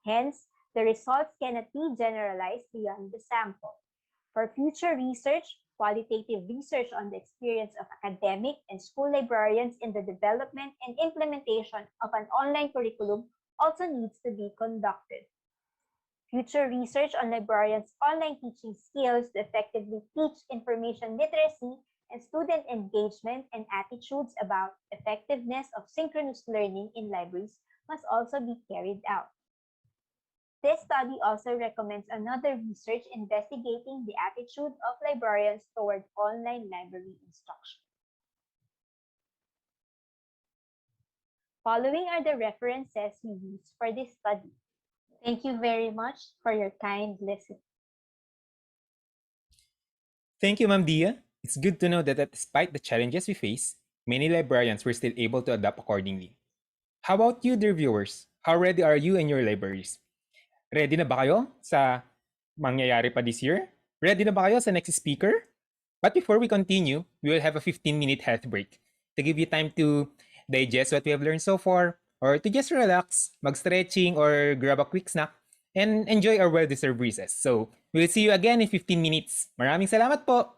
Hence, the results cannot be generalized beyond the sample. For future research, qualitative research on the experience of academic and school librarians in the development and implementation of an online curriculum also needs to be conducted. Future research on librarians' online teaching skills to effectively teach information literacy and student engagement and attitudes about effectiveness of synchronous learning in libraries must also be carried out. This study also recommends another research investigating the attitude of librarians toward online library instruction. Following are the references we used for this study. Thank you very much for your kind listening. Thank you, Ma'am Dia. It's good to know that despite the challenges we face, many librarians were still able to adapt accordingly. How about you, dear viewers? How ready are you and your libraries? Ready na ba kayo sa mangyayari pa this year? Ready na ba kayo sa next speaker? But before we continue, we will have a 15-minute health break to give you time to digest what we have learned so far, or to just relax, mag-stretching, or grab a quick snack, and enjoy our well-deserved recess. So, we'll see you again in 15 minutes. Maraming salamat po!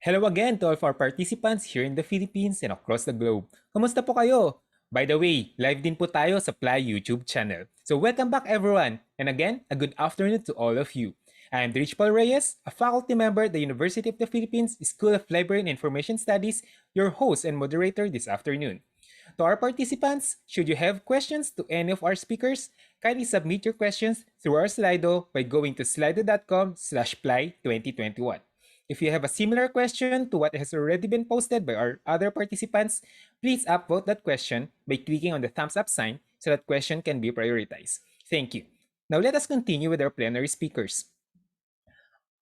Hello again to all of our participants here in the Philippines and across the globe. Kamusta po kayo? By the way, live din po tayo sa PLAI YouTube channel. So welcome back everyone! And again, a good afternoon to all of you. I am Rich Paul Reyes, a faculty member at the University of the Philippines School of Library and Information Studies, your host and moderator this afternoon. To our participants, should you have questions to any of our speakers, kindly submit your questions through our Slido by going to slido.com/plai2021. If you have a similar question to what has already been posted by our other participants, please upvote that question by clicking on the thumbs up sign so that question can be prioritized. Thank you. Now let us continue with our plenary speakers.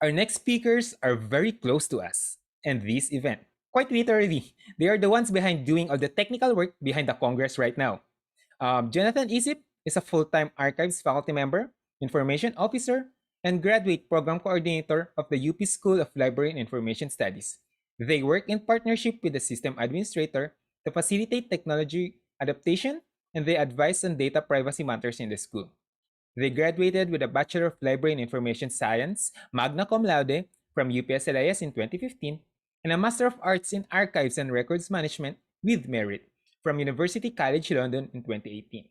Our next speakers are very close to us and this event. Quite literally, they are the ones behind doing all the technical work behind the Congress right now. Jonathan Isip is a full-time archives faculty member, information officer, and graduate program coordinator of the UP School of Library and Information Studies. They work in partnership with the system administrator to facilitate technology adaptation, and they advise on data privacy matters in the school. They graduated with a Bachelor of Library and Information Science, magna cum laude, from UPSLIS in 2015, and a Master of Arts in Archives and Records Management with merit from University College London in 2018.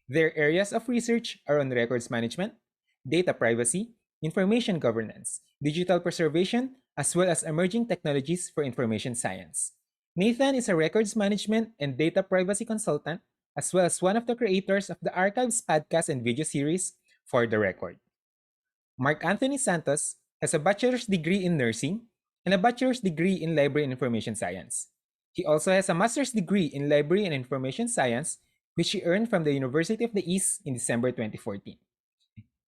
Their areas of research are on records management, data privacy, information governance, digital preservation, as well as emerging technologies for information science. Nathan is a records management and data privacy consultant, as well as one of the creators of the Archives podcast and video series, For the Record. Mark Anthony Santos has a bachelor's degree in nursing and a bachelor's degree in library and information science. He also has a master's degree in library and information science, which he earned from the University of the East in December 2014.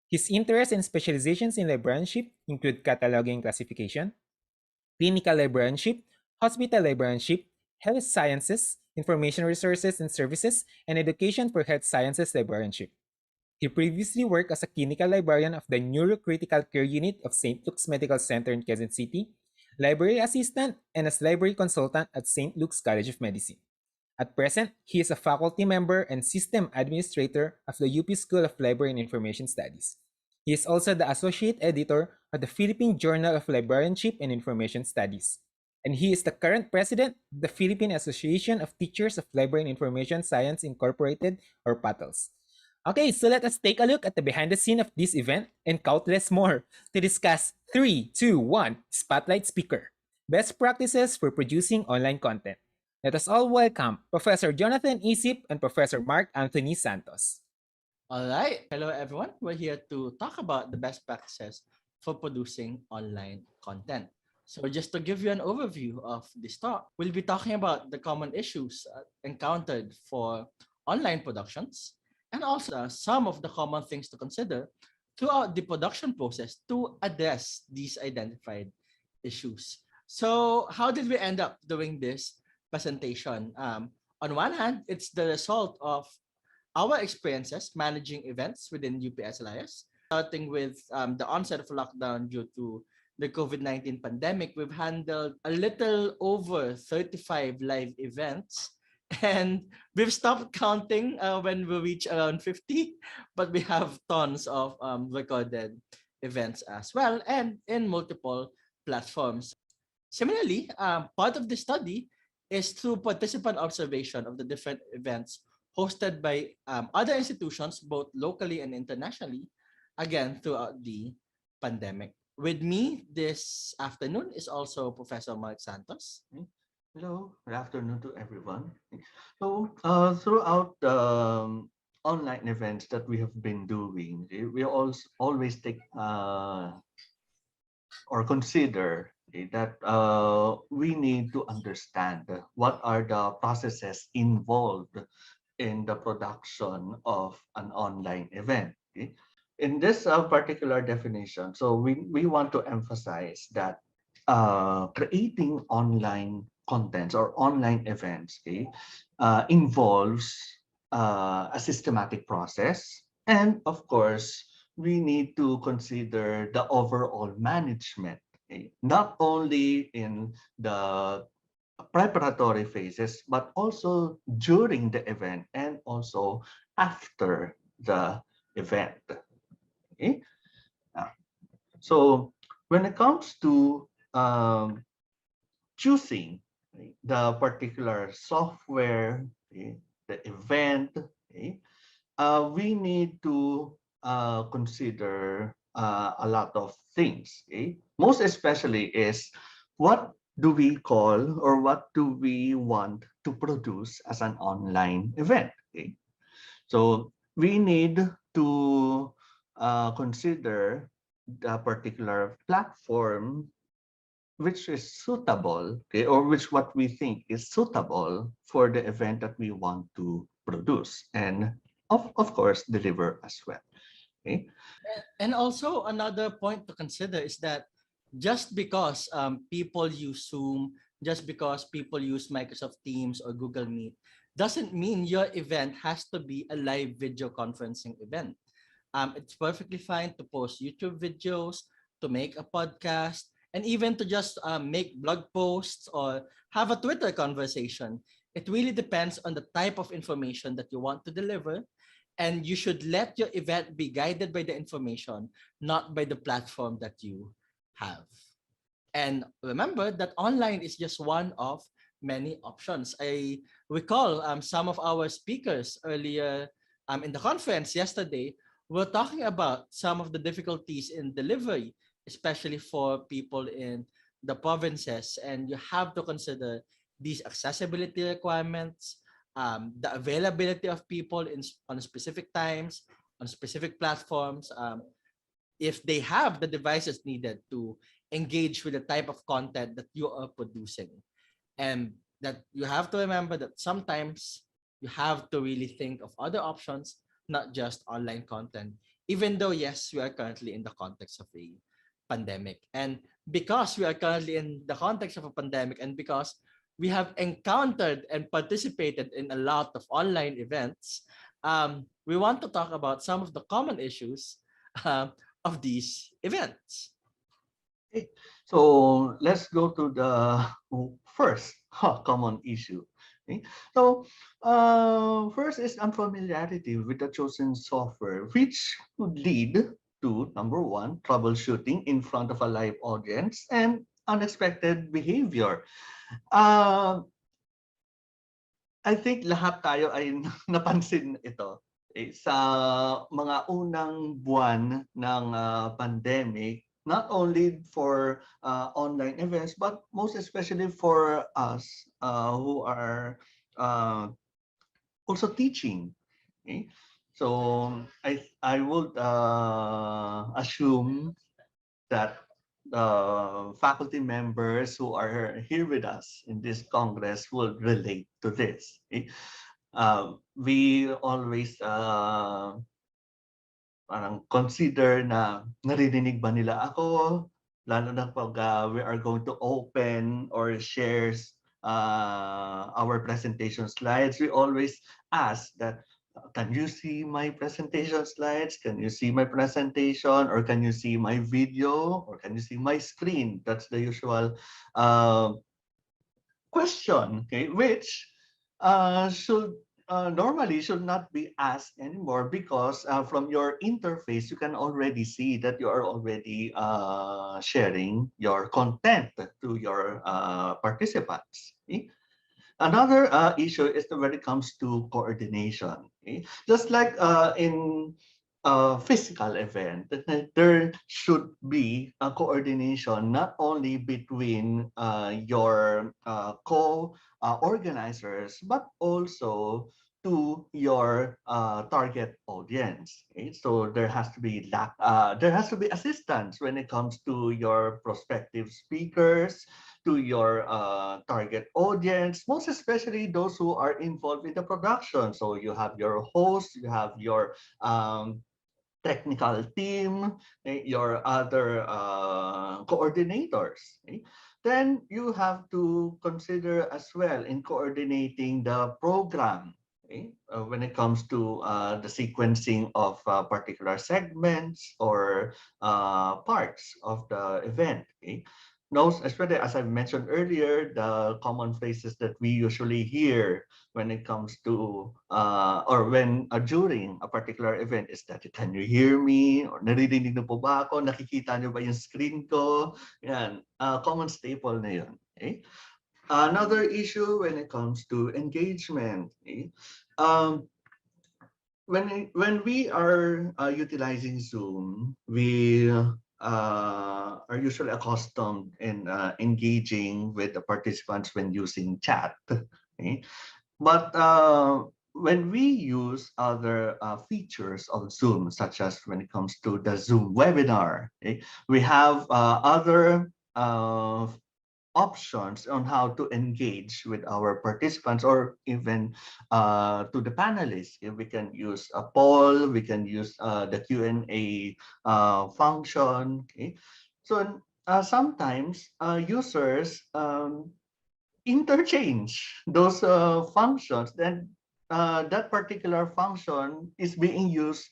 His interests and specializations in librarianship include cataloging and classification, clinical librarianship, hospital librarianship, health sciences, information resources and services, and education for health sciences librarianship. He previously worked as a clinical librarian of the Neurocritical Care Unit of St. Luke's Medical Center in Quezon City, library assistant, and as library consultant at St. Luke's College of Medicine. At present, he is a faculty member and system administrator of the UP School of Library and Information Studies. He is also the associate editor of the Philippine Journal of Librarianship and Information Studies. And he is the current president of the Philippine Association of Teachers of Library and Information Science Incorporated, or PATLS. Okay, so let us take a look at the behind the scene of this event and countless more to discuss 3, 2, 1 Spotlight Speaker, Best Practices for Producing Online Content. Let us all welcome Professor Jonathan Isip and Professor Mark Anthony Santos. All right. Hello, everyone. We're here to talk about the best practices for producing online content. So just to give you an overview of this talk, we'll be talking about the common issues encountered for online productions and also some of the common things to consider throughout the production process to address these identified issues. So how did we end up doing this presentation? On one hand, it's the result of our experiences managing events within UPSLIS, starting with the onset of lockdown due to the COVID-19 pandemic, we've handled a little over 35 live events. And we've stopped counting when we reach around 50, but we have tons of recorded events as well and in multiple platforms. Similarly, part of the study is through participant observation of the different events hosted by other institutions, both locally and internationally, again, throughout the pandemic. With me this afternoon is also Professor Mark Santos. Hello, good afternoon to everyone. So, throughout the online events that we have been doing, we also always take or consider that we need to understand what are the processes involved in the production of an online event. Okay? In this particular definition, so we want to emphasize that creating online contents or online events, okay, involves a systematic process. And of course, we need to consider the overall management, okay, not only in the preparatory phases, but also during the event and also after the event. Okay? So when it comes to choosing the particular software, the event, we need to consider a lot of things. Most especially is what do we call or what do we want to produce as an online event? So we need to consider the particular platform which is suitable, or which what we think is suitable for the event that we want to produce and of course deliver as well. Okay. And also another point to consider is that just because people use Zoom, just because people use Microsoft Teams or Google Meet, doesn't mean your event has to be a live video conferencing event. It's perfectly fine to post YouTube videos, to make a podcast, and even to just make blog posts or have a Twitter conversation. It really depends on the type of information that you want to deliver, and you should let your event be guided by the information, not by the platform that you have. And remember that online is just one of many options. I recall some of our speakers earlier in the conference yesterday were talking about some of the difficulties in delivery, especially for people in the provinces. And you have to consider these accessibility requirements, the availability of people on specific times, on specific platforms, if they have the devices needed to engage with the type of content that you are producing. And that you have to remember that sometimes you have to really think of other options, not just online content, even though, yes, we are currently in the context of a pandemic. And because we are currently in the context of a pandemic, and because we have encountered and participated in a lot of online events, we want to talk about some of the common issues of these events. Okay. So let's go to the first common issue. Okay. So first is unfamiliarity with the chosen software, which could lead to number one, troubleshooting in front of a live audience and unexpected behavior. I think lahat tayo ay napansin ito sa mga unang buwan ng pandemic, not only for online events but most especially for us who are also teaching. Okay? So I would assume that faculty members who are here with us in this Congress will relate to this. Okay? We always parang consider na naririnig ba nila ako, lalo na pag we are going to open or shares our presentation slides. We always ask that, can you see my presentation slides? Can you see my presentation? Or can you see my video? Or can you see my screen? That's the usual question, okay, which should normally should not be asked anymore, because from your interface you can already see that you are already sharing your content to your participants. Okay? Another issue is when it comes to coordination. Okay? Just like in a physical event, there should be a coordination not only between your co-organizers, but also to your target audience. Okay? So there has to be assistance when it comes to your prospective speakers, to your target audience, most especially those who are involved in the production. So you have your host, you have your technical team, your other coordinators. Okay? Then you have to consider as well in coordinating the program. Okay? When it comes to the sequencing of particular segments or parts of the event. Okay? Those, especially as I mentioned earlier, the common phrases that we usually hear when it comes to or when during a particular event is that, can you hear me? Or naririnig na po ba ako? Nakikita niyo ba yung screen ko? Yan, common staple na yun. Okay? Another issue when it comes to engagement. Okay? Um, when we are utilizing Zoom, we are usually accustomed in engaging with the participants when using chat. Okay? But when we use other features of Zoom, such as when it comes to the Zoom webinar, okay, we have other options on how to engage with our participants or even to the panelists. If we can use a poll, we can use the Q&A function. Okay? So sometimes users interchange those functions, then that particular function is being used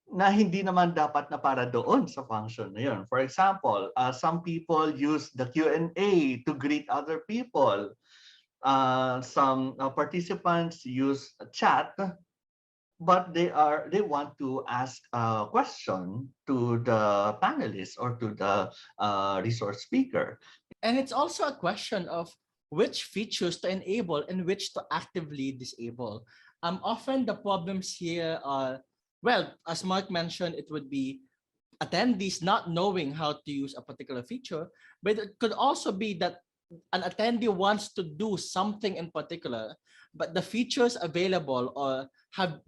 na hindi naman dapat na para doon sa function na yun. For example, some people use the Q&A to greet other people. Some participants use chat, but they want to ask a question to the panelists or to the resource speaker. And it's also a question of which features to enable and which to actively disable. Often the problems here are, well, as Mark mentioned, it would be attendees not knowing how to use a particular feature, but it could also be that an attendee wants to do something in particular, but the features available or have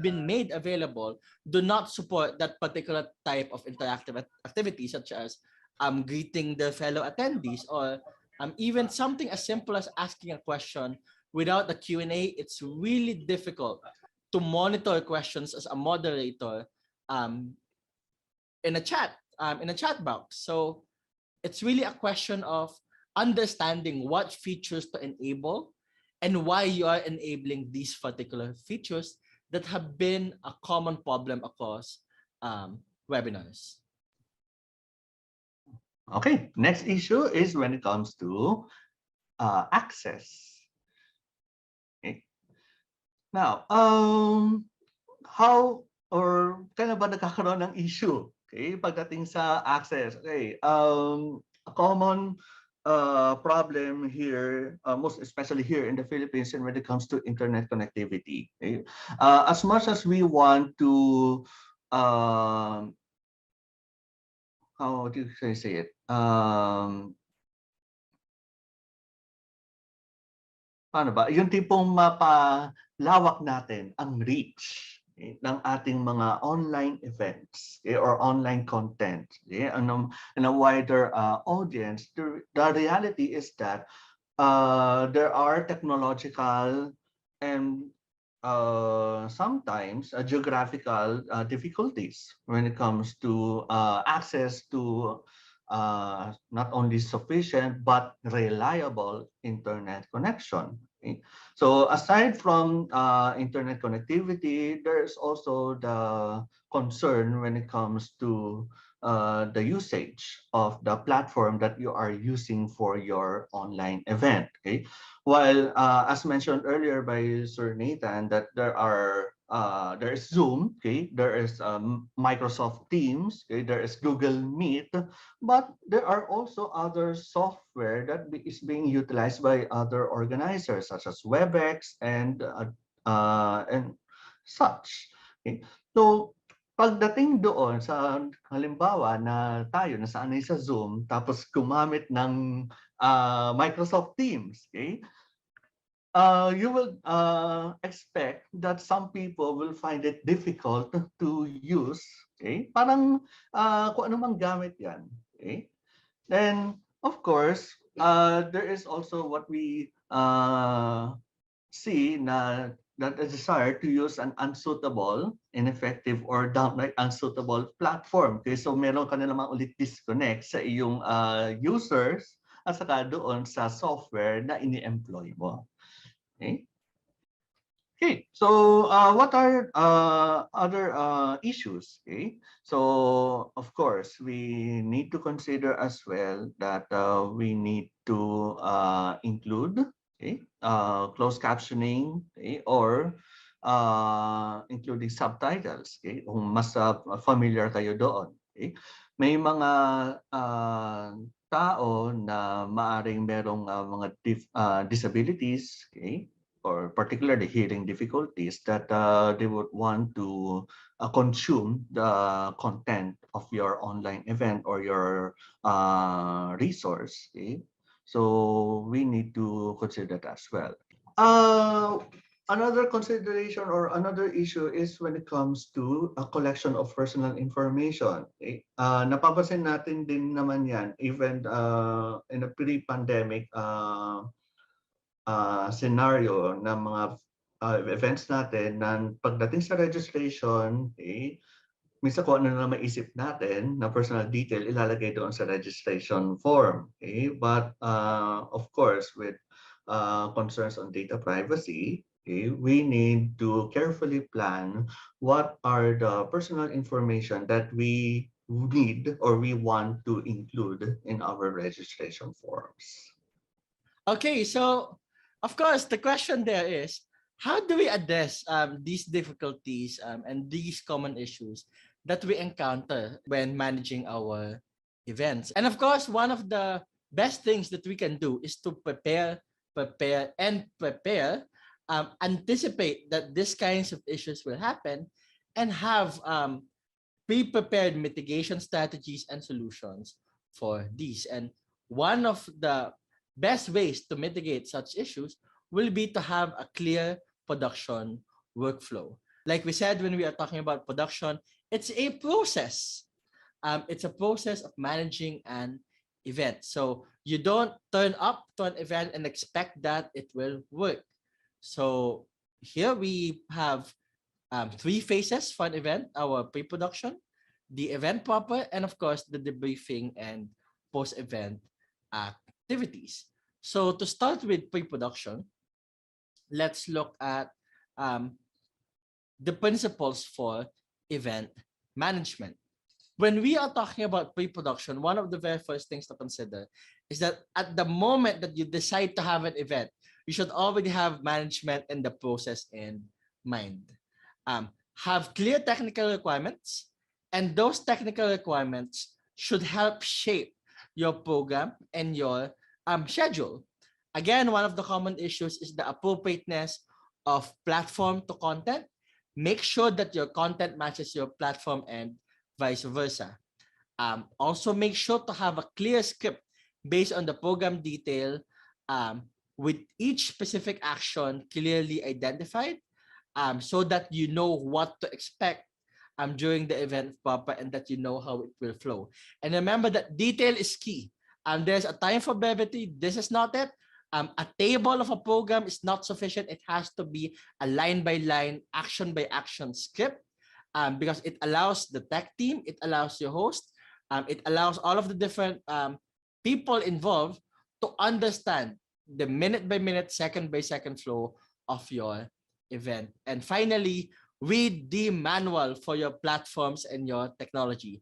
been made available do not support that particular type of interactive activity, such as greeting the fellow attendees, or even something as simple as asking a question. Without the Q&A, it's really difficult to monitor questions as a moderator um, in a chat box. So it's really a question of understanding what features to enable and why you are enabling these particular features that have been a common problem across webinars. Okay, next issue is when it comes to access. Okay. Now, how or kailan ba nagkakaroon ng issue? Okay, pagdating sa access. Okay, a common problem here, most especially here in the Philippines, and when it comes to internet connectivity. Okay? As much as we want to, how do you say it? Paano ba? Yung tipong mapalawak natin ang reach ng ating mga online events or online content in a wider audience. The reality is that there are technological and sometimes geographical difficulties when it comes to access to not only sufficient but reliable internet connection. Okay? So aside from internet connectivity, there's also the concern when it comes to the usage of the platform that you are using for your online event. Okay, while as mentioned earlier by Sir Nathan, that there is Zoom, okay, there is Microsoft Teams, okay, there is Google Meet, but there are also other software that is being utilized by other organizers such as WebEx and such. Okay, so pagdating doon sa halimbawa na tayo nasanay sa Zoom tapos gumamit ng Microsoft Teams, okay? You will expect that some people will find it difficult to use, okay? Parang kung ano mang gamit yan, okay? Then, of course, there is also what we see na that a desire to use an unsuitable, ineffective, or downright unsuitable platform. Okay, so meron ka na naman ulit disconnect sa iyong users at saka doon sa software na ini-employ mo. Okay? Okay, so what are other issues? Okay, so of course we need to consider as well that we need to include closed captioning, okay, or including subtitles. Okay, kung mas familiar kayo doon. Okay, may mga tao na maaring merong mga disabilities, okay, or particularly hearing difficulties, that they would want to consume the content of your online event or your resource. Okay? So we need to consider that as well. Another consideration or another issue is when it comes to a collection of personal information. Okay? Napapansin natin din naman yan even in a pre-pandemic scenario ng mga events natin na pagdating sa registration, okay, minsan kung ano na maisip natin na personal detail, ilalagay doon sa registration form. Okay? But of course, with concerns on data privacy, okay, we need to carefully plan what are the personal information that we need or we want to include in our registration forms. Okay, so of course, the question there is, how do we address these difficulties and these common issues that we encounter when managing our events? And of course, one of the best things that we can do is to prepare, anticipate that these kinds of issues will happen, and have pre-prepared mitigation strategies and solutions for these. And one of the best ways to mitigate such issues will be to have a clear production workflow. Like we said, when we are talking about production, it's a process. It's a process of managing an event. So you don't turn up to an event and expect that it will work. So here we have three phases for an event: our pre-production, the event proper, and of course the debriefing and post-event activities. So to start with pre-production, let's look at the principles for event management. When we are talking about pre-production, one of the very first things to consider is that at the moment that you decide to have an event, you should already have management and the process in mind. Have clear technical requirements, and those technical requirements should help shape your program and your schedule. Again, one of the common issues is the appropriateness of platform to content. Make sure that your content matches your platform and vice versa. Also, make sure to have a clear script based on the program detail, with each specific action clearly identified, so that you know what to expect during the event proper, and that you know how it will flow. And remember that detail is key. There's a time for brevity. This is not it. A table of a program is not sufficient. It has to be a line by line, action by action script, because it allows the tech team, it allows your host, it allows all of the different people involved to understand the minute by minute, second by second flow of your event. And finally, read the manual for your platforms and your technology.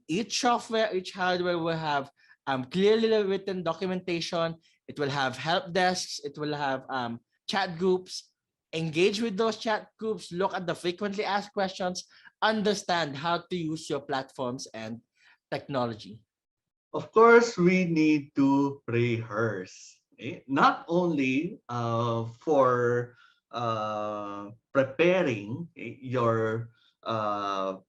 Each software, each hardware will have clearly written documentation. It will have help desks. It will have chat groups. Engage with those chat groups. Look at the frequently asked questions. Understand how to use your platforms and technology. Of course, we need to rehearse. Okay? Not only for preparing your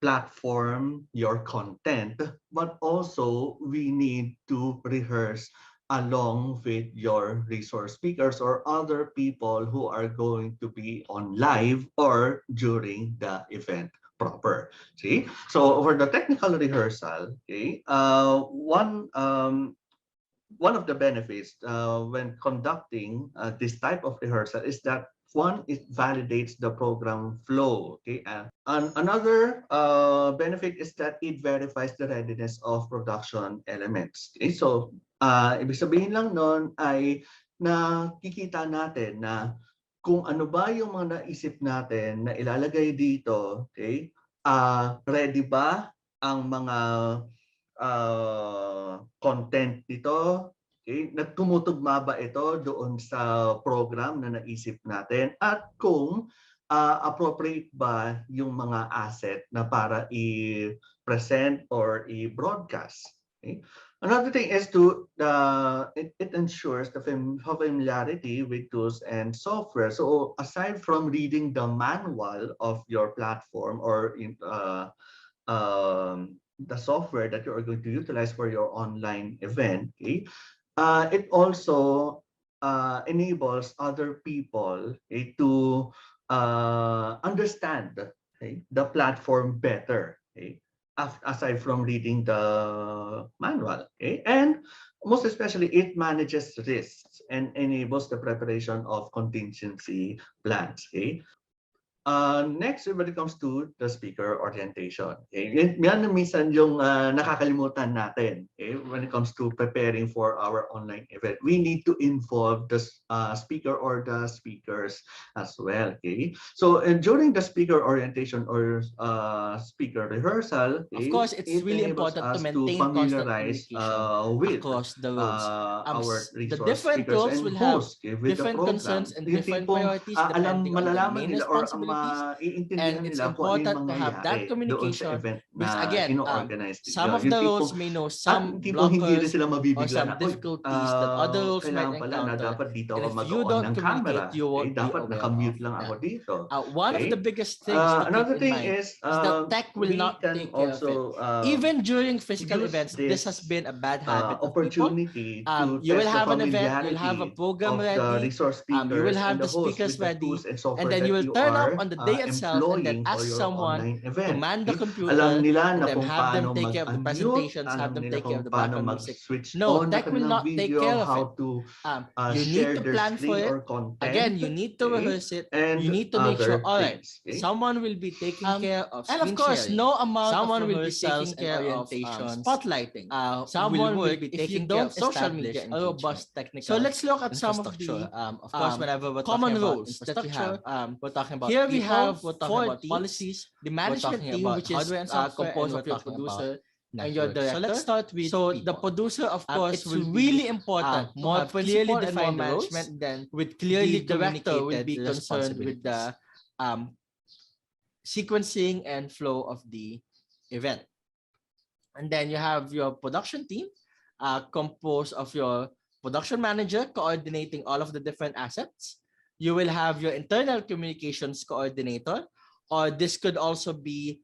platform, your content, but also we need to rehearse along with your resource speakers or other people who are going to be on live or during the event proper. See, so for the technical rehearsal, okay, one of the benefits when conducting this type of rehearsal is that one, it validates the program flow. Okay, and another benefit is that it verifies the readiness of production elements. Okay, so ibig sabihin lang nun ay nakikita natin na kung ano ba yung mga naisip natin na ilalagay dito, okay, ready ba ang mga content nito? Okay, nagtumutugma ba ito doon sa program na naisip natin? At kung appropriate ba yung mga asset na para i-present or i-broadcast? Okay? Another thing is to it ensures the familiarity with tools and software. So aside from reading the manual of your platform or the software that you are going to utilize for your online event, okay, it also enables other people, okay, to understand, okay, the platform better, okay, aside from reading the manual, okay, and most especially it manages risks and enables the preparation of contingency plans, okay. Next, when it comes to the speaker orientation, okay? Yan minsan yung nakakalimutan natin, okay? When it comes to preparing for our online event. We need to involve the speaker or the speakers as well, okay? So during the speaker orientation or speaker rehearsal, Of okay, course, it's it really enables important to us to maintain constant familiarize communication with across the roles. our The resource different speakers roles and will have hosts, okay, with the different concerns program. and Yung different tipong priorities alam depending on the malalaman main nila or responsibilities, and maiintindihan it's nila kung ano yung important to have that mangyayari doon sa communication event because na again, ino-organize some ninyo. of Yung the roles tipong may know at some tipong hindi rin blockers sila or mabibigla some na, uy, difficulties that other roles might kailangan pala na encounter, dapat dito and ako if you mag-on don't ng communicate, camera. you Okay? won't be Dapat aware of nakamute lang ako that. dito. One of the Okay? biggest things to keep Another in thing mind is that tech will we not can take care of it. also Even during physical use events, this has this been a bad habit of people. opportunity to You will test the have an event, you'll have a familiarity program of the ready, resource you will speakers and have the the host speakers with the ready, tools and and software then you that will you turn up are on the day itself and then employing for ask your someone online to event. man the Okay? Alam computer nila and na then kung have them paano take care of the mag-unmute, presentations, have alam them nila take care of kung the paano background music. mag-switch No, on na tech will kanilang not take video, care of it. how to You need share to their plan for screen it. or content, Again, you need to okay? rehearse it. You And need to make sure, other all right, things. Okay? someone will be taking care of And of screen course, sharing. no amount of Someone will be rehearsals taking and care of orientations. Spotlighting. Someone will Will be work if you taking care don't of social establish media a engagement. robust So technical let's look at some of infrastructure. the Of course, whenever we're common talking about roles that we infrastructure, have, we're talking about here we people, have we're talking four about teams. policies, the We're management talking team, about which is hardware and software, composed and of your we're talking producer and your network. director. So let's start with so people. the producer, of course, It's will really be important to more have clearly principled and more defined the roles, management than with clearly the director will communicated be concerned with the responsibilities. Sequencing and flow of the event. And then you have your production team, composed of your production manager coordinating all of the different assets. You will have your internal communications coordinator, or this could also be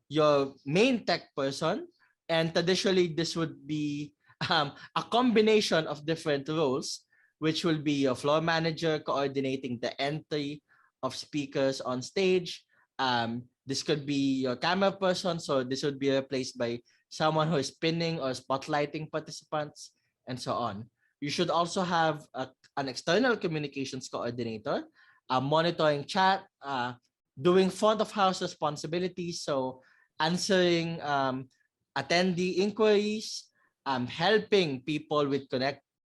your main tech person. And traditionally, this would be a combination of different roles, which will be your floor manager coordinating the entry of speakers on stage. This could be your camera person, so this would be replaced by someone who is pinning or spotlighting participants, and so on. You should also have an external communications coordinator, monitoring chat, doing front of house responsibilities, so answering attendee inquiries, helping people with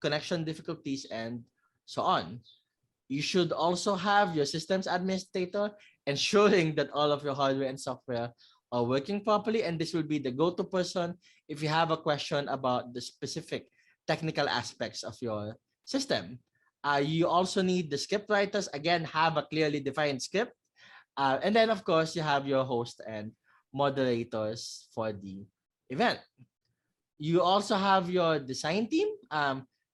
connection difficulties, and so on. You should also have your systems administrator ensuring that all of your hardware and software are working properly. And this will be the go-to person if you have a question about the specific technical aspects of your system. You also need the script writers, again, have a clearly defined script. And then, of course, you have your host and moderators for the event. You also have your design team,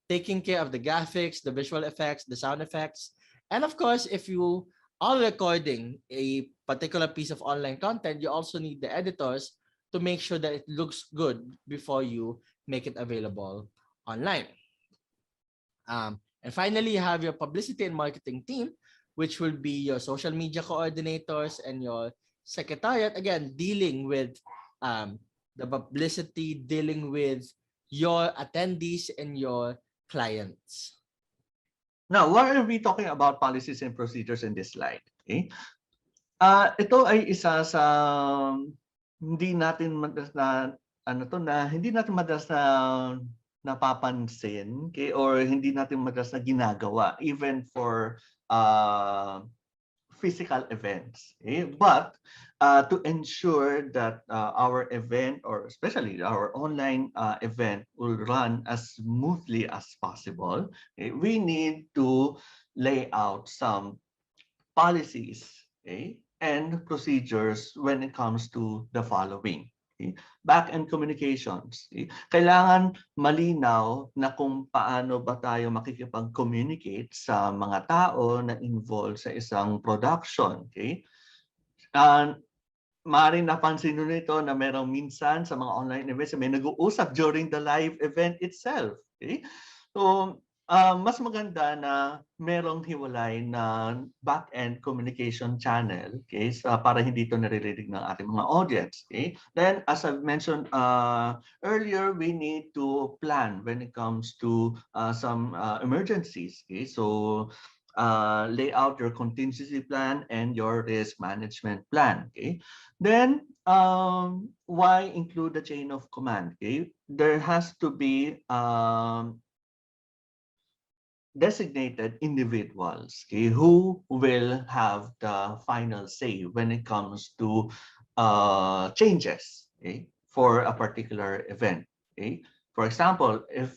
taking care of the graphics, the visual effects, the sound effects. And of course, if you are recording a particular piece of online content, you also need the editors to make sure that it looks good before you make it available online. And finally, you have your publicity and marketing team, which will be your social media coordinators and your secretariat, again, dealing with the publicity, dealing with your attendees and your clients. Now, why are we talking about policies and procedures in this slide? Okay? Ito ay isa sa hindi natin madalas na hindi natin madalas na napapansin, okay, or hindi natin madalas na ginagawa even for physical events. Okay? But to ensure that our event, or especially our online event, will run as smoothly as possible, okay, we need to lay out some policies, okay, and procedures when it comes to the following. Okay? Back-end communications. Okay? Kailangan malinaw na kung paano ba tayo makikipag-communicate sa mga tao na involved sa isang production. Okay? Maaaring napansin nyo nito na merong minsan sa mga online events may nag-uusap during the live event itself. Okay? So, mas maganda na merong hiwalay na back-end communication channel, okay, para hindi ito naririnig ng ating mga audience. Okay? Then, as I've mentioned earlier, we need to plan when it comes to some emergencies. Okay? So, lay out your contingency plan and your risk management plan. Okay? Then, why include the chain of command? Okay? There has to be designated individuals, okay, who will have the final say when it comes to changes, okay, for a particular event. Okay? For example, if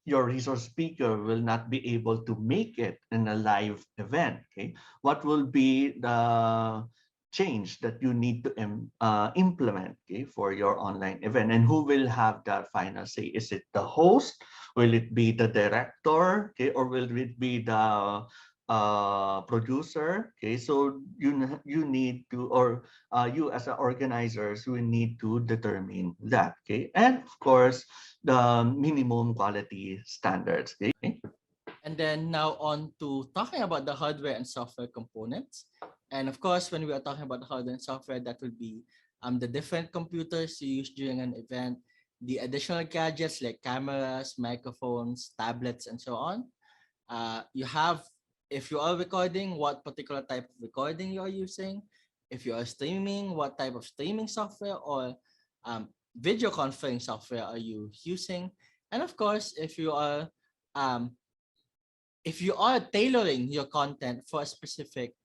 your resource speaker will not be able to make it in a live event, okay, what will be the change that you need to implement, okay, for your online event, and who will have that final say? Is it the host? Will it be the director? Okay, or will it be the producer? Okay, so you need to, or you as an organizers will need to determine that. Okay, and of course the minimum quality standards. Okay. And then now on to talking about the hardware and software components. And of course, when we are talking about the hardware and software, that will be the different computers you use during an event, the additional gadgets like cameras, microphones, tablets, and so on. You have, if you are recording, what particular type of recording you are using. If you are streaming, what type of streaming software or video conferencing software are you using? And of course, if you are tailoring your content for a specific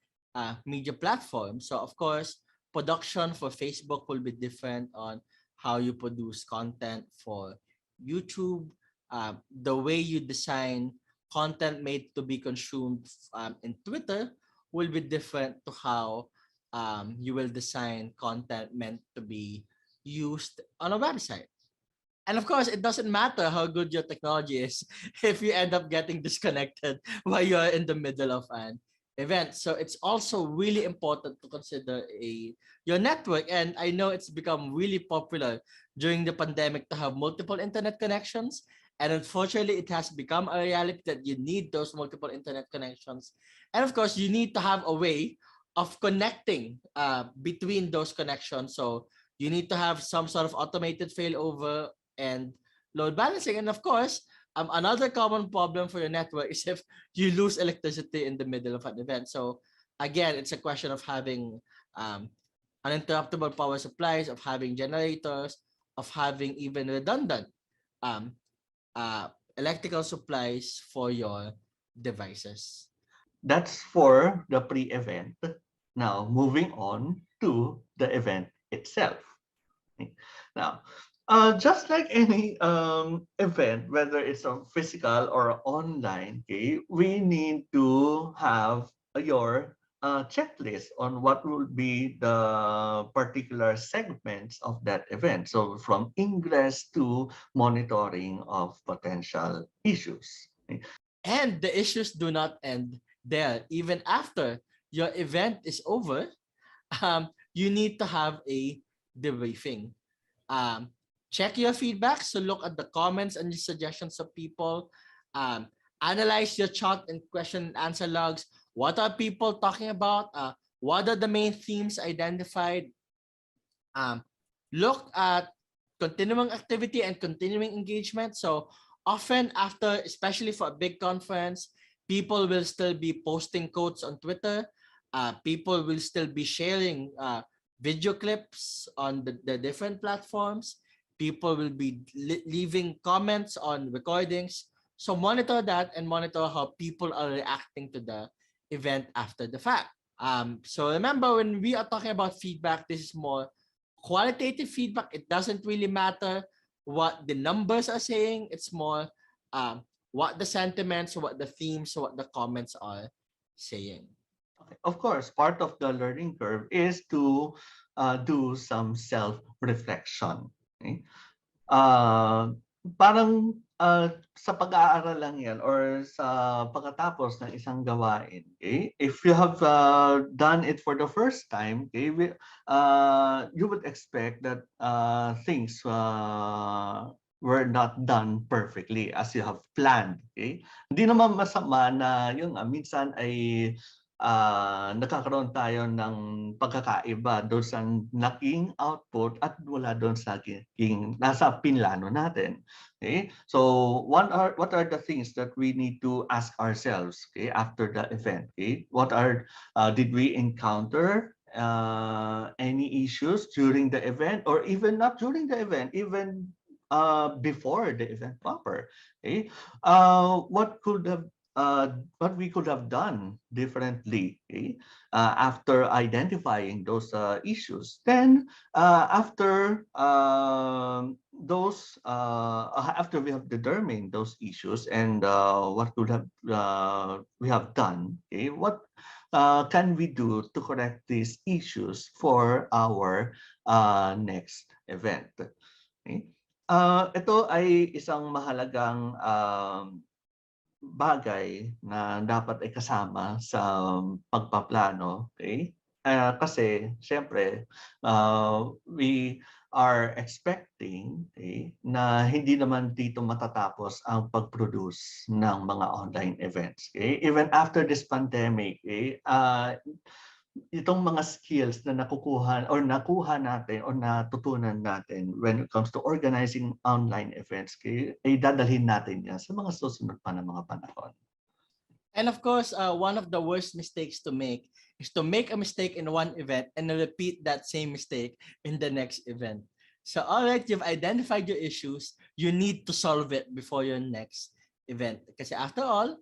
media platform, so of course, production for Facebook will be different on how you produce content for YouTube. The way you design content made to be consumed in Twitter will be different to how you will design content meant to be used on a website. And of course, it doesn't matter how good your technology is if you end up getting disconnected while you're in the middle of an event. So it's also really important to consider your network. And I know it's become really popular during the pandemic to have multiple internet connections. And unfortunately, it has become a reality that you need those multiple internet connections. And of course, you need to have a way of connecting between those connections. So you need to have some sort of automated failover and load balancing. And of course, another common problem for your network is if you lose electricity in the middle of an event. So again, it's a question of having uninterruptible power supplies, of having generators, of having even redundant electrical supplies for your devices. That's for the pre-event. Now, moving on to the event itself. Now, just like any event, whether it's a physical or online, okay, we need to have your checklist on what will be the particular segments of that event. So from ingress to monitoring of potential issues. Okay. And the issues do not end there. Even after your event is over, you need to have a debriefing. Check your feedback. So look at the comments and the suggestions of people. Analyze your chat and question and answer logs. What are people talking about? What are the main themes identified? Look at continuing activity and continuing engagement. So often after, especially for a big conference, people will still be posting quotes on Twitter. People will still be sharing video clips on the different platforms. People will be leaving comments on recordings. So monitor that and monitor how people are reacting to the event after the fact. So remember, when we are talking about feedback, this is more qualitative feedback. It doesn't really matter what the numbers are saying. It's more what the sentiments, what the themes, what the comments are saying. of course, part of the learning curve is to do some self-reflection. Okay? Ah, parang, sa pag-aaral lang 'yan or sa pagkatapos ng isang gawain, okay? If you have, done it for the first time, okay, you would expect that, things, were not done perfectly as you have planned, okay? Hindi naman masama na yun nga, minsan ay, nagkakaroon tayo ng pagkakaiba doon sa naging output at wala doon sa naging nasa pinlano natin. Okay? So, what are the things that we need to ask ourselves, okay, after the event? Okay? What are did we encounter any issues during the event, or even not during the event, even before the event proper? Okay? What we could have done differently, okay, after identifying those issues. Then, after we have determined those issues and what could have we have done, okay, what can we do to correct these issues for our next event? Okay? Ito ay isang mahalagang bagay na dapat ay kasama sa pagpaplano, okay? Kasi siyempre, we are expecting, okay, na hindi naman dito matatapos ang pag-produce ng mga online events, okay? Even after this pandemic, okay, itong mga skills na nakuha natin or natutunan natin when it comes to organizing online events, ay dadalhin natin yan sa mga susunod pa na mga panahon. And of course, one of the worst mistakes to make is to make a mistake in one event and repeat that same mistake in the next event. So, all right, you've identified your issues. You need to solve it before your next event. Because after all,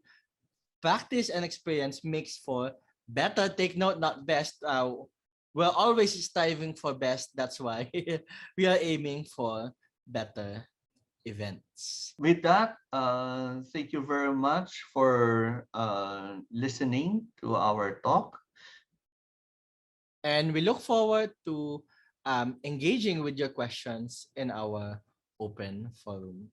practice and experience makes for better. Take note, not best. We're always striving for best. That's why we are aiming for better events. With that, thank you very much for listening to our talk. And we look forward to engaging with your questions in our open forum.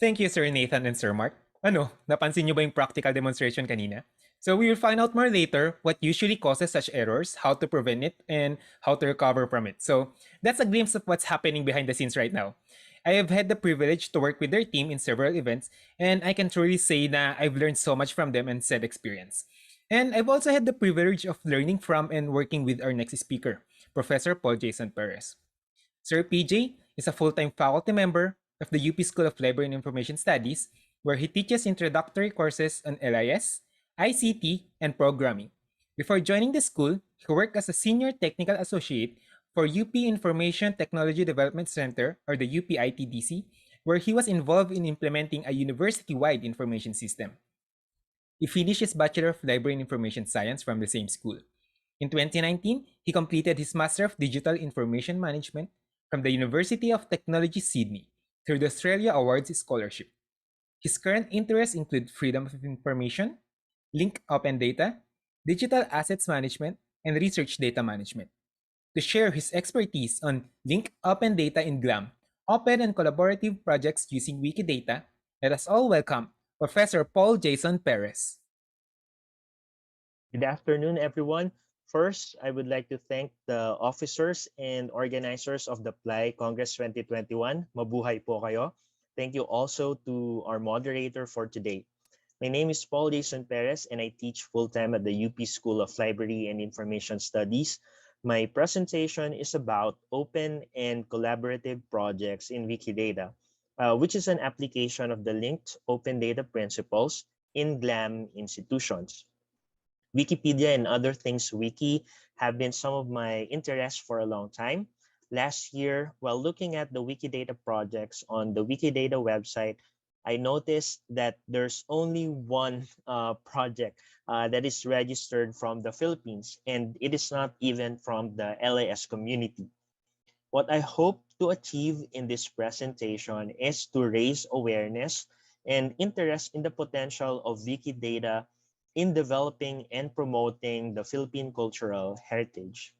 Thank you, Sir Nathan and Sir Mark. Ano, napansin niyo ba yung practical demonstration kanina? So we will find out more later what usually causes such errors, how to prevent it, and how to recover from it. So that's a glimpse of what's happening behind the scenes right now. I have had the privilege to work with their team in several events, and I can truly say that I've learned so much from them and said experience. And I've also had the privilege of learning from and working with our next speaker, Professor Paul Jason Perez. Sir PJ is a full-time faculty member of the UP School of Library and Information Studies, where he teaches introductory courses on LIS, ICT, and programming. Before joining the school, he worked as a senior technical associate for UP Information Technology Development Center, or the UP ITDC, where he was involved in implementing a university-wide information system. He finished his Bachelor of Library and Information Science from the same school. In 2019, he completed his Master of Digital Information Management from the University of Technology Sydney through the Australia Awards Scholarship. His current interests include freedom of information, link open data, digital assets management, and research data management. To share his expertise on link open data in GLAM, open and collaborative projects using Wikidata, let us all welcome Professor Paul Jason Perez. Good afternoon, everyone. First, I would like to thank the officers and organizers of the PLAI Congress 2021. Mabuhay po kayo. Thank you also to our moderator for today. My name is Paul Jason Perez, and I teach full-time at the UP School of Library and Information Studies. My presentation is about open and collaborative projects in Wikidata, which is an application of the linked open data principles in GLAM institutions. Wikipedia and other things wiki have been some of my interests for a long time. Last year, while looking at the Wikidata projects on the Wikidata website, I noticed that there's only one project that is registered from the Philippines, and it is not even from the LAS community. What I hope to achieve in this presentation is to raise awareness and interest in the potential of Wikidata in developing and promoting the Philippine cultural heritage.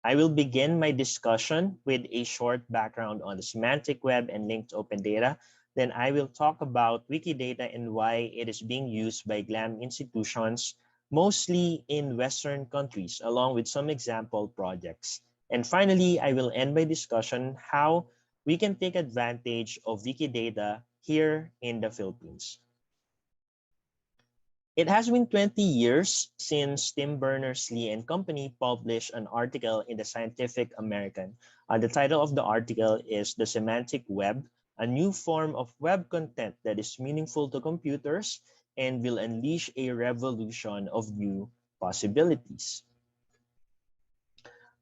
I will begin my discussion with a short background on the semantic web and linked open data. Then I will talk about Wikidata and why it is being used by GLAM institutions, mostly in Western countries, along with some example projects. And finally, I will end my discussion how we can take advantage of Wikidata here in the Philippines. It has been 20 years since Tim Berners-Lee and company published an article in the Scientific American. The title of the article is The Semantic Web, a new form of web content that is meaningful to computers and will unleash a revolution of new possibilities.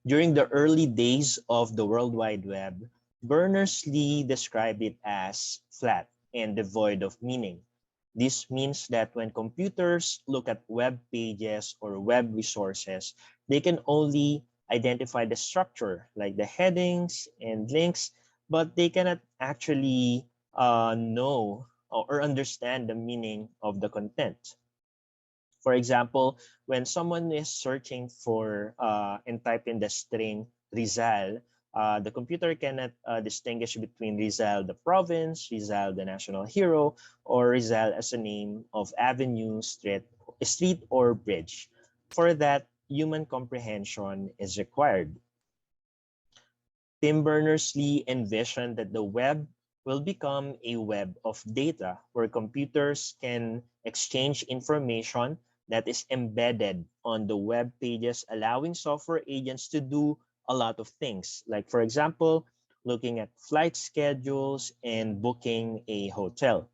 During the early days of the World Wide Web, Berners-Lee described it as flat and devoid of meaning. This means that when computers look at web pages or web resources, they can only identify the structure, like the headings and links, but they cannot actually know or understand the meaning of the content. For example, when someone is searching for and type in the string Rizal, the computer cannot distinguish between Rizal the province, Rizal the national hero, or Rizal as a name of avenue, street or bridge. For that, human comprehension is required. Tim Berners-Lee envisioned that the web will become a web of data where computers can exchange information that is embedded on the web pages, allowing software agents to do a lot of things. Like, for example, looking at flight schedules and booking a hotel.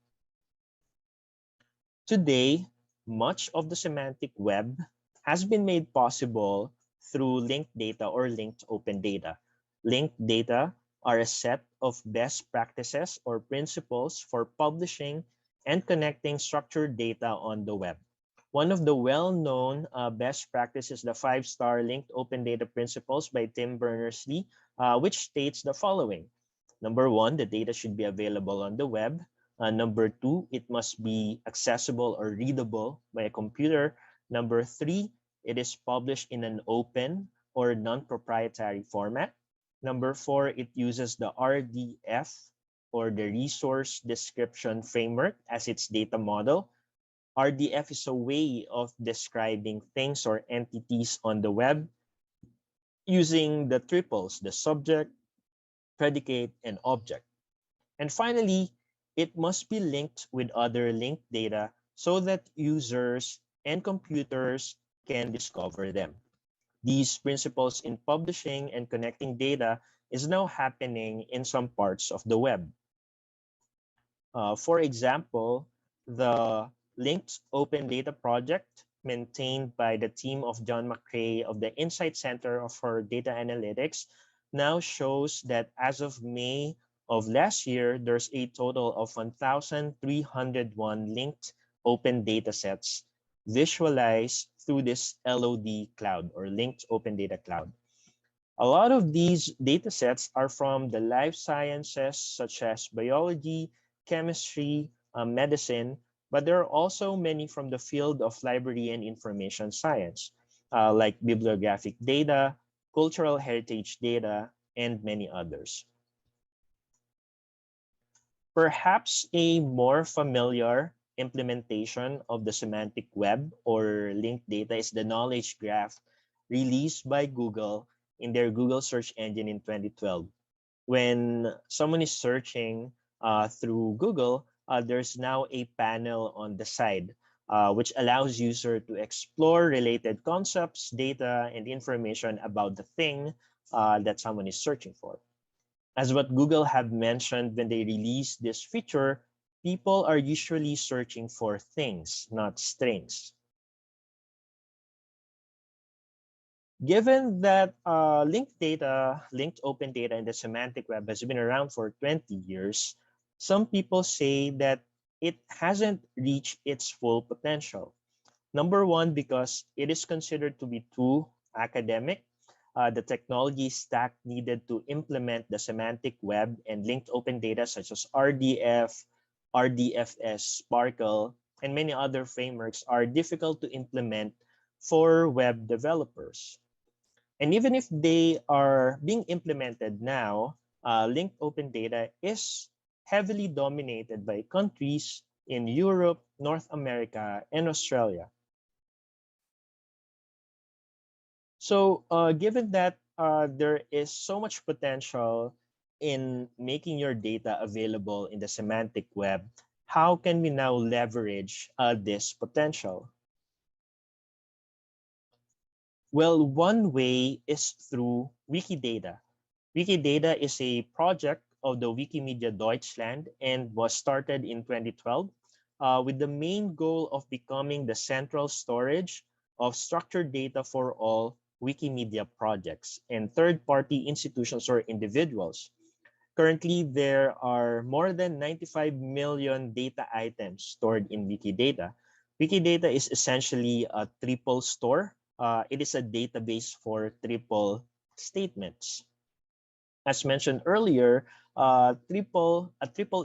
Today, much of the semantic web has been made possible through linked data or linked open data. Linked data are a set of best practices or principles for publishing and connecting structured data on the web. One of the well-known best practices is the 5-star linked open data principles by Tim Berners-Lee, which states the following. Number 1, the data should be available on the web. Number 2, it must be accessible or readable by a computer. Number 3, it is published in an open or non-proprietary format. Number 4, it uses the RDF or the Resource Description Framework as its data model. RDF is a way of describing things or entities on the web using the triples, the subject, predicate, and object. And finally, it must be linked with other linked data so that users and computers can discover them. These principles in publishing and connecting data is now happening in some parts of the web. For example, the Linked Open Data Project, maintained by the team of John McCrae of the Insight Center for Data Analytics, now shows that as of May of last year, there's a total of 1,301 linked open data sets visualized through this LOD cloud or Linked Open Data Cloud. A lot of these data sets are from the life sciences such as biology, chemistry, medicine, but there are also many from the field of library and information science, like bibliographic data, cultural heritage data, and many others. Perhaps a more familiar implementation of the semantic web or linked data is the knowledge graph released by Google in their Google search engine in 2012. When someone is searching through Google, there's now a panel on the side which allows user to explore related concepts, data, and information about the thing that someone is searching for. As what Google have mentioned when they released this feature, people are usually searching for things, not strings. Given that linked open data in the semantic web has been around for 20 years, some people say that it hasn't reached its full potential. Number one, because it is considered to be too academic. The technology stack needed to implement the semantic web and linked open data such as RDF, RDFS, Sparkle, and many other frameworks are difficult to implement for web developers. And even if they are being implemented now, linked open data is heavily dominated by countries in Europe, North America, and Australia. So given that there is so much potential in making your data available in the semantic web, how can we now leverage this potential? Well, one way is through Wikidata. Wikidata is a project of the Wikimedia Deutschland and was started in 2012 with the main goal of becoming the central storage of structured data for all Wikimedia projects and third-party institutions or individuals. Currently, there are more than 95 million data items stored in Wikidata. Wikidata is essentially a triple store. It is a database for triple statements. As mentioned earlier, a triple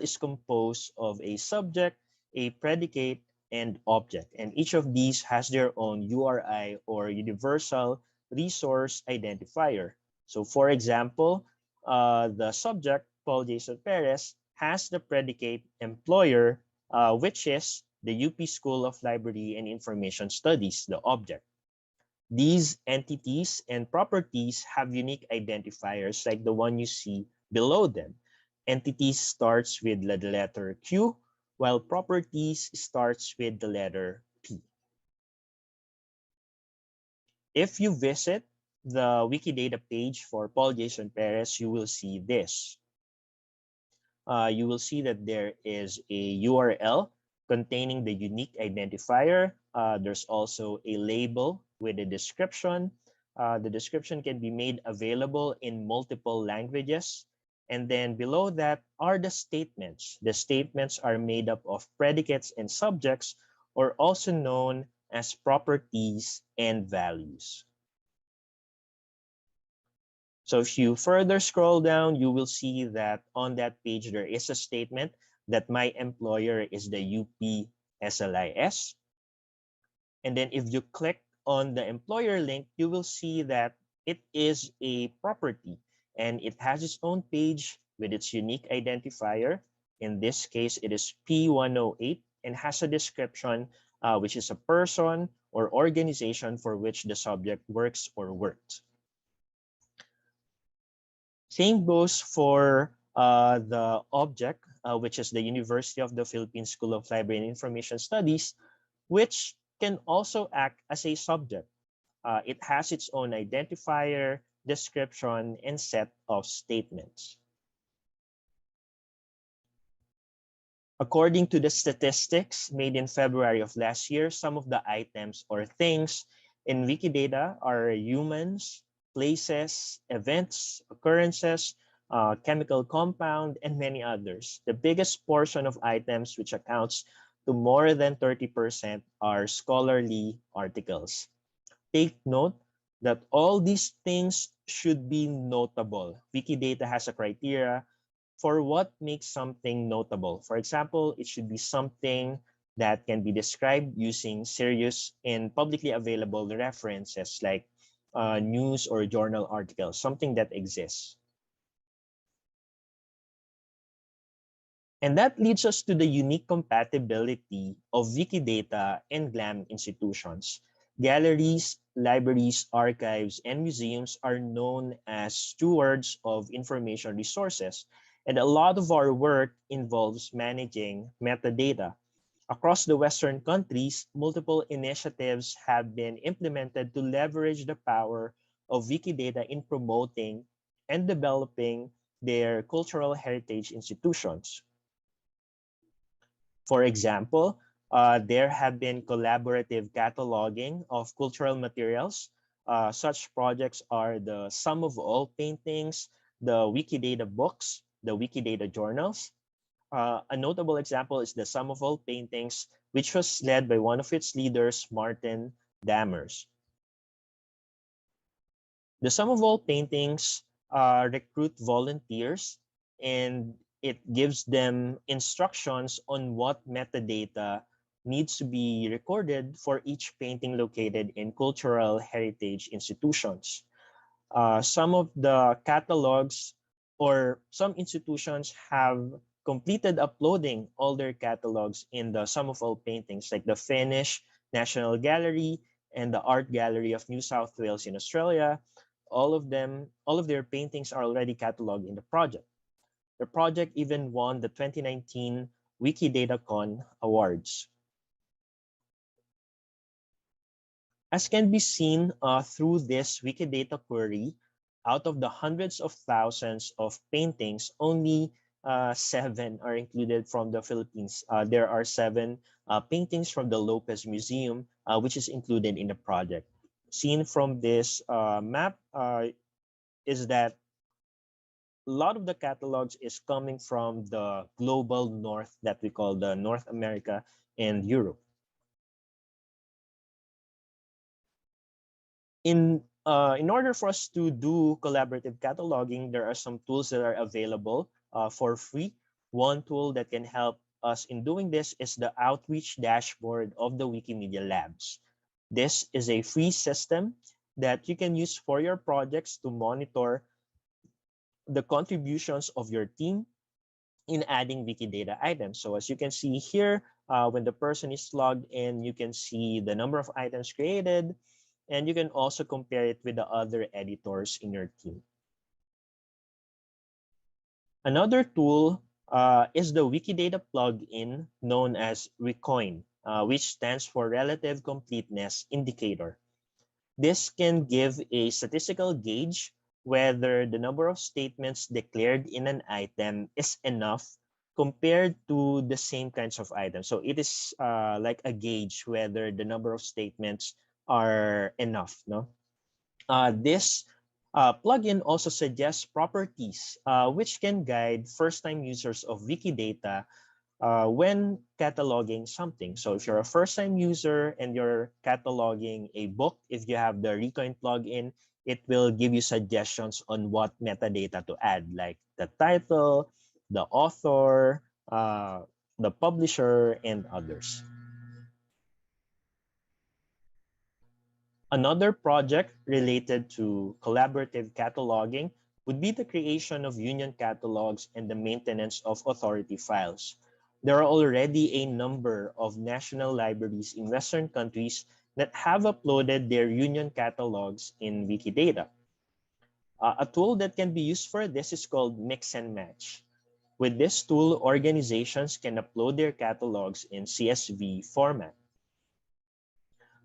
is composed of a subject, a predicate, and object. And each of these has their own URI or universal resource identifier. So for example, the subject, Paul Jason Perez, has the predicate employer, which is the UP School of Library and Information Studies, the object. These entities and properties have unique identifiers like the one you see below them. Entities starts with the letter Q, while properties starts with the letter P. If you visit the Wikidata page for Paul Jason Perez, you will see this. You will see that there is a URL containing the unique identifier. There's also a label with a description. The description can be made available in multiple languages. And then below that are the statements. The statements are made up of predicates and subjects, or also known as properties and values. So if you further scroll down, you will see that on that page, there is a statement that my employer is the UP SLIS. And then if you click on the employer link, you will see that it is a property and it has its own page with its unique identifier. In this case, it is P108 and has a description, which is a person or organization for which the subject works or worked. Same goes for the object, which is the University of the Philippines School of Library and Information Studies, which can also act as a subject. It has its own identifier, description, and set of statements. According to the statistics made in February of last year, some of the items or things in Wikidata are humans, places, events, occurrences, chemical compound, and many others. The biggest portion of items, which accounts to more than 30%, are scholarly articles. Take note that all these things should be notable. Wikidata has a criteria for what makes something notable. For example, it should be something that can be described using serious and publicly available references like news or journal articles, something that exists. And that leads us to the unique compatibility of Wikidata and GLAM institutions. Galleries, libraries, archives, and museums are known as stewards of information resources, and a lot of our work involves managing metadata. Across the Western countries, multiple initiatives have been implemented to leverage the power of Wikidata in promoting and developing their cultural heritage institutions. For example, there have been collaborative cataloging of cultural materials. Such projects are the Sum of All Paintings, the Wikidata books, the Wikidata journals. A notable example is the Sum of All Paintings, which was led by one of its leaders, Martin Dammers. The Sum of All Paintings recruit volunteers, and it gives them instructions on what metadata needs to be recorded for each painting located in cultural heritage institutions. Some of the catalogs or some institutions have completed uploading all their catalogs in the Sum of All Paintings, like the Finnish National Gallery and the Art Gallery of New South Wales in Australia. All of their paintings are already cataloged in the project. The project even won the 2019 WikiDataCon Awards. As can be seen through this Wikidata query, out of the hundreds of thousands of paintings, only 7 are included from the Philippines. There are 7 paintings from the Lopez Museum, which is included in the project. Seen from this map is that a lot of the catalogs is coming from the global north that we call the North America and Europe. In order for us to do collaborative cataloging, there are some tools that are available for free. One tool that can help us in doing this is the outreach dashboard of the Wikimedia Labs. This is a free system that you can use for your projects to monitor the contributions of your team in adding Wikidata items. So as you can see here, when the person is logged in, you can see the number of items created, and you can also compare it with the other editors in your team. Another tool is the Wikidata plugin known as Recoin, which stands for Relative Completeness Indicator. This can give a statistical gauge whether the number of statements declared in an item is enough compared to the same kinds of items. So it is like a gauge whether the number of statements are enough. No? This plugin also suggests properties which can guide first-time users of Wikidata when cataloging something. So if you're a first-time user and you're cataloging a book, if you have the Recoin plugin, it will give you suggestions on what metadata to add, like the title, the author, the publisher, and others. Another project related to collaborative cataloging would be the creation of union catalogs and the maintenance of authority files. There are already a number of national libraries in Western countries that have uploaded their union catalogs in Wikidata. A tool that can be used for this is called Mix and Match. With this tool, organizations can upload their catalogs in CSV format.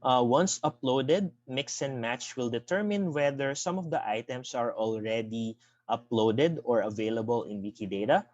Once uploaded, Mix and Match will determine whether some of the items are already uploaded or available in Wikidata.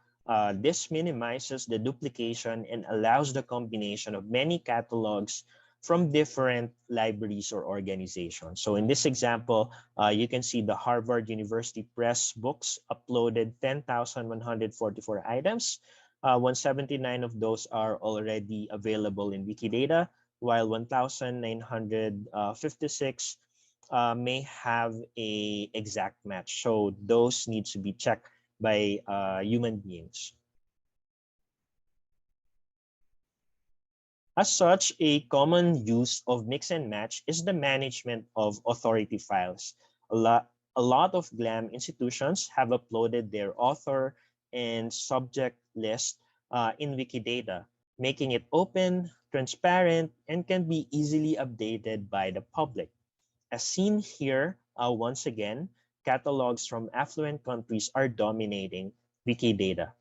This minimizes the duplication and allows the combination of many catalogs from different libraries or organizations. So in this example, you can see the Harvard University Press books uploaded 10,144 items. 179 of those are already available in Wikidata, while 1,956 may have a exact match. So those need to be checked by human beings. As such, a common use of mix and match is the management of authority files. A lot of GLAM institutions have uploaded their author and subject list in Wikidata, making it open, transparent, and can be easily updated by the public. As seen here, once again, catalogs from affluent countries are dominating Wikidata.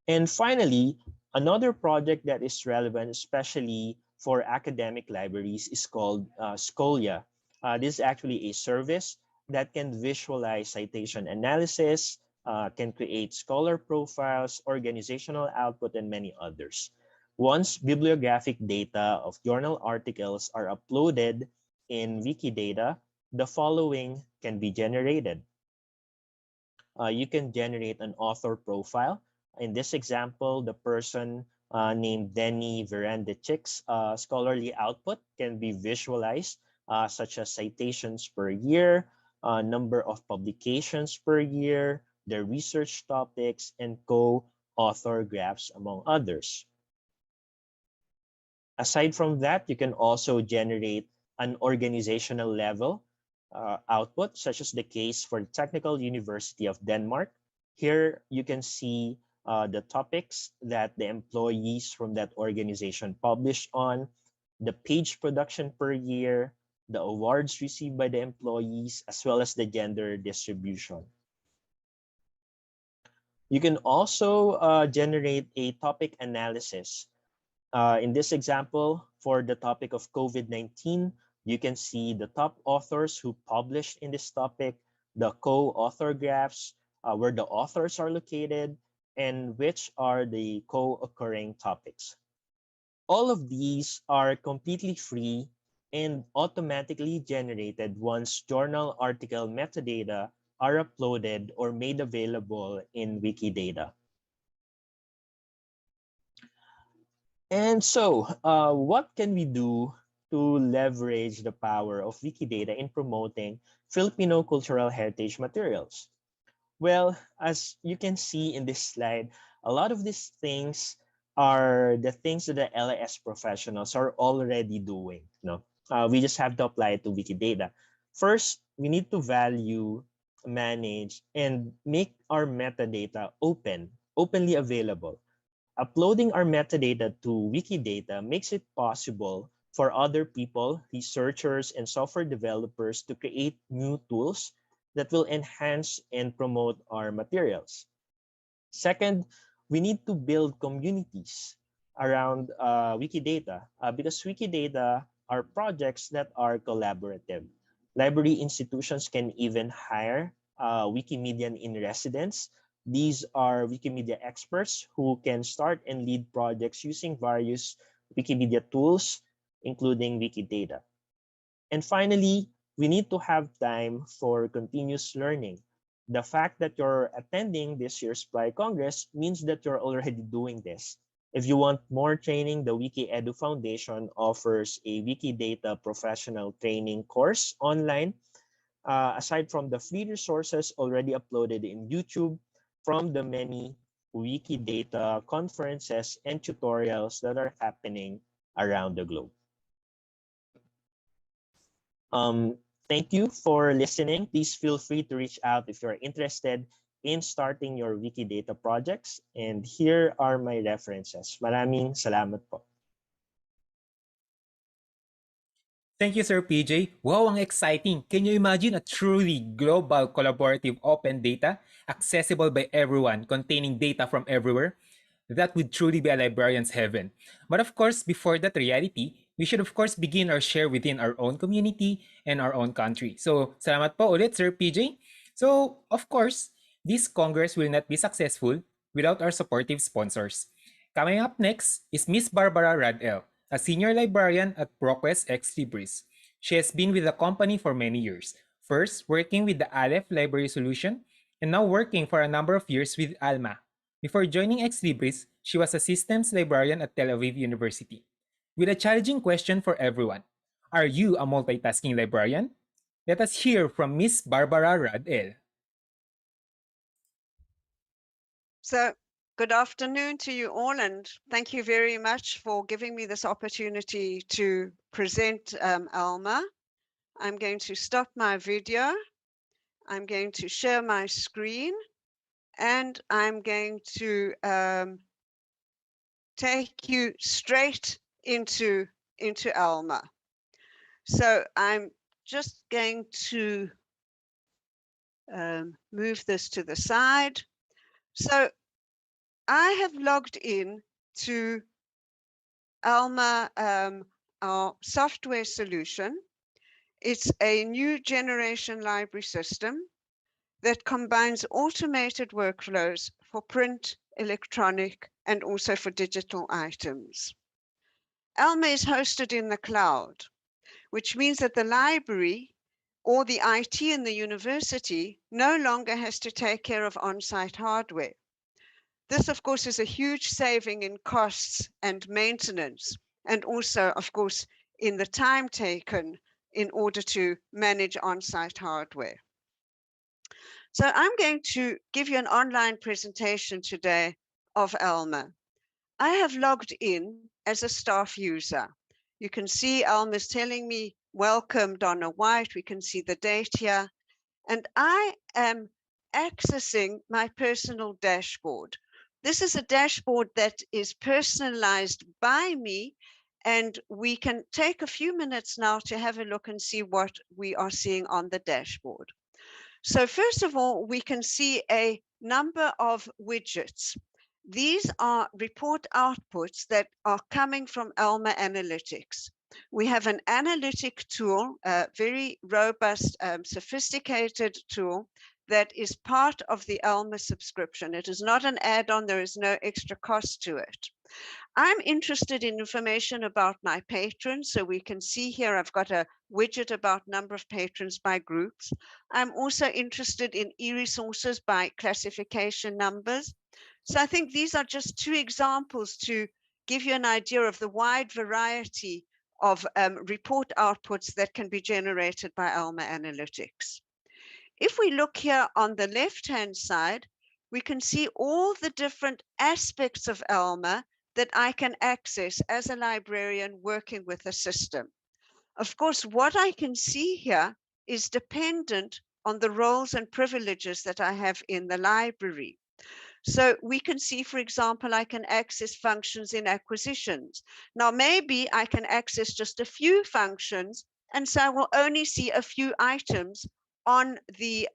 And finally, another project that is relevant, especially for academic libraries, is called Scholia. This is actually a service that can visualize citation analysis, can create scholar profiles, organizational output, and many others. Once bibliographic data of journal articles are uploaded in Wikidata, the following can be generated. You can generate an author profile. In this example, the person named Denny Verandechik's scholarly output can be visualized, such as citations per year, number of publications per year, their research topics, and co-author graphs, among others. Aside from that, you can also generate an organizational level output, such as the case for the Technical University of Denmark. Here you can see the topics that the employees from that organization publish on, the page production per year, the awards received by the employees, as well as the gender distribution. You can also generate a topic analysis. In this example, for the topic of COVID-19, you can see the top authors who published in this topic, the co-author graphs, where the authors are located, and which are the co-occurring topics. All of these are completely free and automatically generated once journal article metadata are uploaded or made available in Wikidata. And so, what can we do to leverage the power of Wikidata in promoting Filipino cultural heritage materials? Well, as you can see in this slide, a lot of these things are the things that the LIS professionals are already doing. No, we just have to apply it to Wikidata. First, we need to value, manage, and make our metadata openly available. Uploading our metadata to Wikidata makes it possible for other people, researchers, and software developers to create new tools that will enhance and promote our materials. Second, we need to build communities around Wikidata because Wikidata are projects that are collaborative. Library institutions can even hire Wikimedian in residence. These are Wikimedia experts who can start and lead projects using various Wikimedia tools, including Wikidata. And finally, we need to have time for continuous learning. The fact that you're attending this year's PLAI Congress means that you're already doing this. If you want more training, the WikiEdu Foundation offers a Wikidata professional training course online. Aside from the free resources already uploaded in YouTube, from the many Wikidata conferences and tutorials that are happening around the globe. Thank you for listening. Please feel free to reach out if you're interested in starting your Wikidata projects. And here are my references. Maraming salamat po. Thank you, Sir PJ. Wow, ang exciting. Can you imagine a truly global, collaborative, open data, accessible by everyone, containing data from everywhere? That would truly be a librarian's heaven. But of course, before that reality, we should of course begin our share within our own community and our own country. So, salamat po ulit, Sir PJ. So, of course, this Congress will not be successful without our supportive sponsors. Coming up next is Miss Barbara Radel, a senior librarian at ProQuest Ex Libris. She has been with the company for many years, first working with the Aleph Library Solution, and now working for a number of years with Alma. Before joining Ex Libris, she was a systems librarian at Tel Aviv University. With a challenging question for everyone, are you a multitasking librarian? Let us hear from Miss Barbara Radel. So, good afternoon to you all, and thank you very much for giving me this opportunity to present Alma. I'm going to stop my video. I'm going to share my screen, and I'm going to take you straight into Alma. So I'm just going to move this to the side. So I have logged in to Alma, our software solution. It's a new generation library system that combines automated workflows for print, electronic, and also for digital items. Alma is hosted in the cloud, which means that the library or the IT in the university no longer has to take care of on-site hardware. This, of course, is a huge saving in costs and maintenance, and also, of course, in the time taken in order to manage on-site hardware. So I'm going to give you an online presentation today of Alma. I have logged in as a staff user. You can see Alma is telling me, welcome Donna White. We can see the date here. And I am accessing my personal dashboard. This is a dashboard that is personalized by me, and we can take a few minutes now to have a look and see what we are seeing on the dashboard. So first of all, we can see a number of widgets. These are report outputs that are coming from Alma Analytics. We have an analytic tool, a very robust, sophisticated tool that is part of the Alma subscription. It is not an add-on, there is no extra cost to it. I'm interested in information about my patrons. So we can see here, I've got a widget about number of patrons by groups. I'm also interested in e-resources by classification numbers. So I think these are just two examples to give you an idea of the wide variety of report outputs that can be generated by Alma Analytics. If we look here on the left-hand side, we can see all the different aspects of Alma that I can access as a librarian working with a system. Of course, what I can see here is dependent on the roles and privileges that I have in the library. So we can see, for example, I can access functions in acquisitions. Now, maybe I can access just a few functions, and so I will only see a few items on the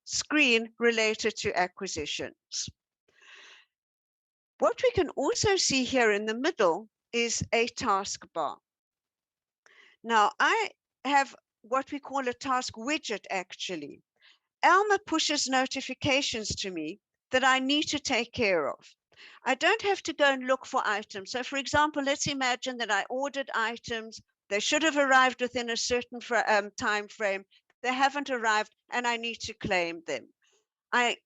screen related to acquisitions. What we can also see here in the middle is a taskbar. Now, I have what we call a task widget, actually. Alma pushes notifications to me that I need to take care of. I don't have to go and look for items. So for example, let's imagine that I ordered items. They should have arrived within a certain time frame. They haven't arrived and I need to claim them. I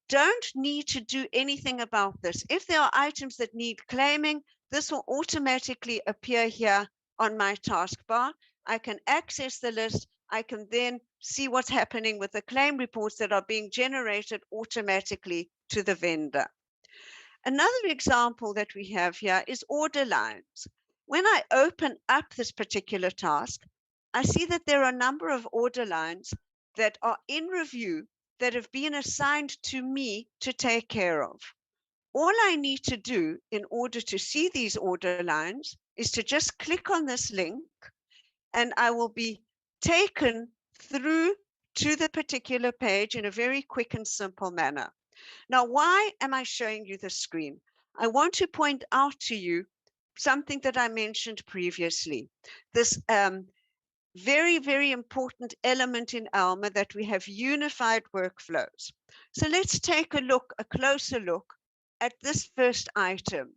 don't need to do anything about this. If there are items that need claiming, this will automatically appear here on my taskbar. I can access the list. I can then see what's happening with the claim reports that are being generated automatically to the vendor. Another example that we have here is order lines. When I open up this particular task, I see that there are a number of order lines that are in review that have been assigned to me to take care of. All I need to do in order to see these order lines is to just click on this link, and I will be taken through to the particular page in a very quick and simple manner. Now, why am I showing you the screen? I want to point out to you something that I mentioned previously. This very, very important element in Alma, that we have unified workflows. So let's take a closer look at this first item.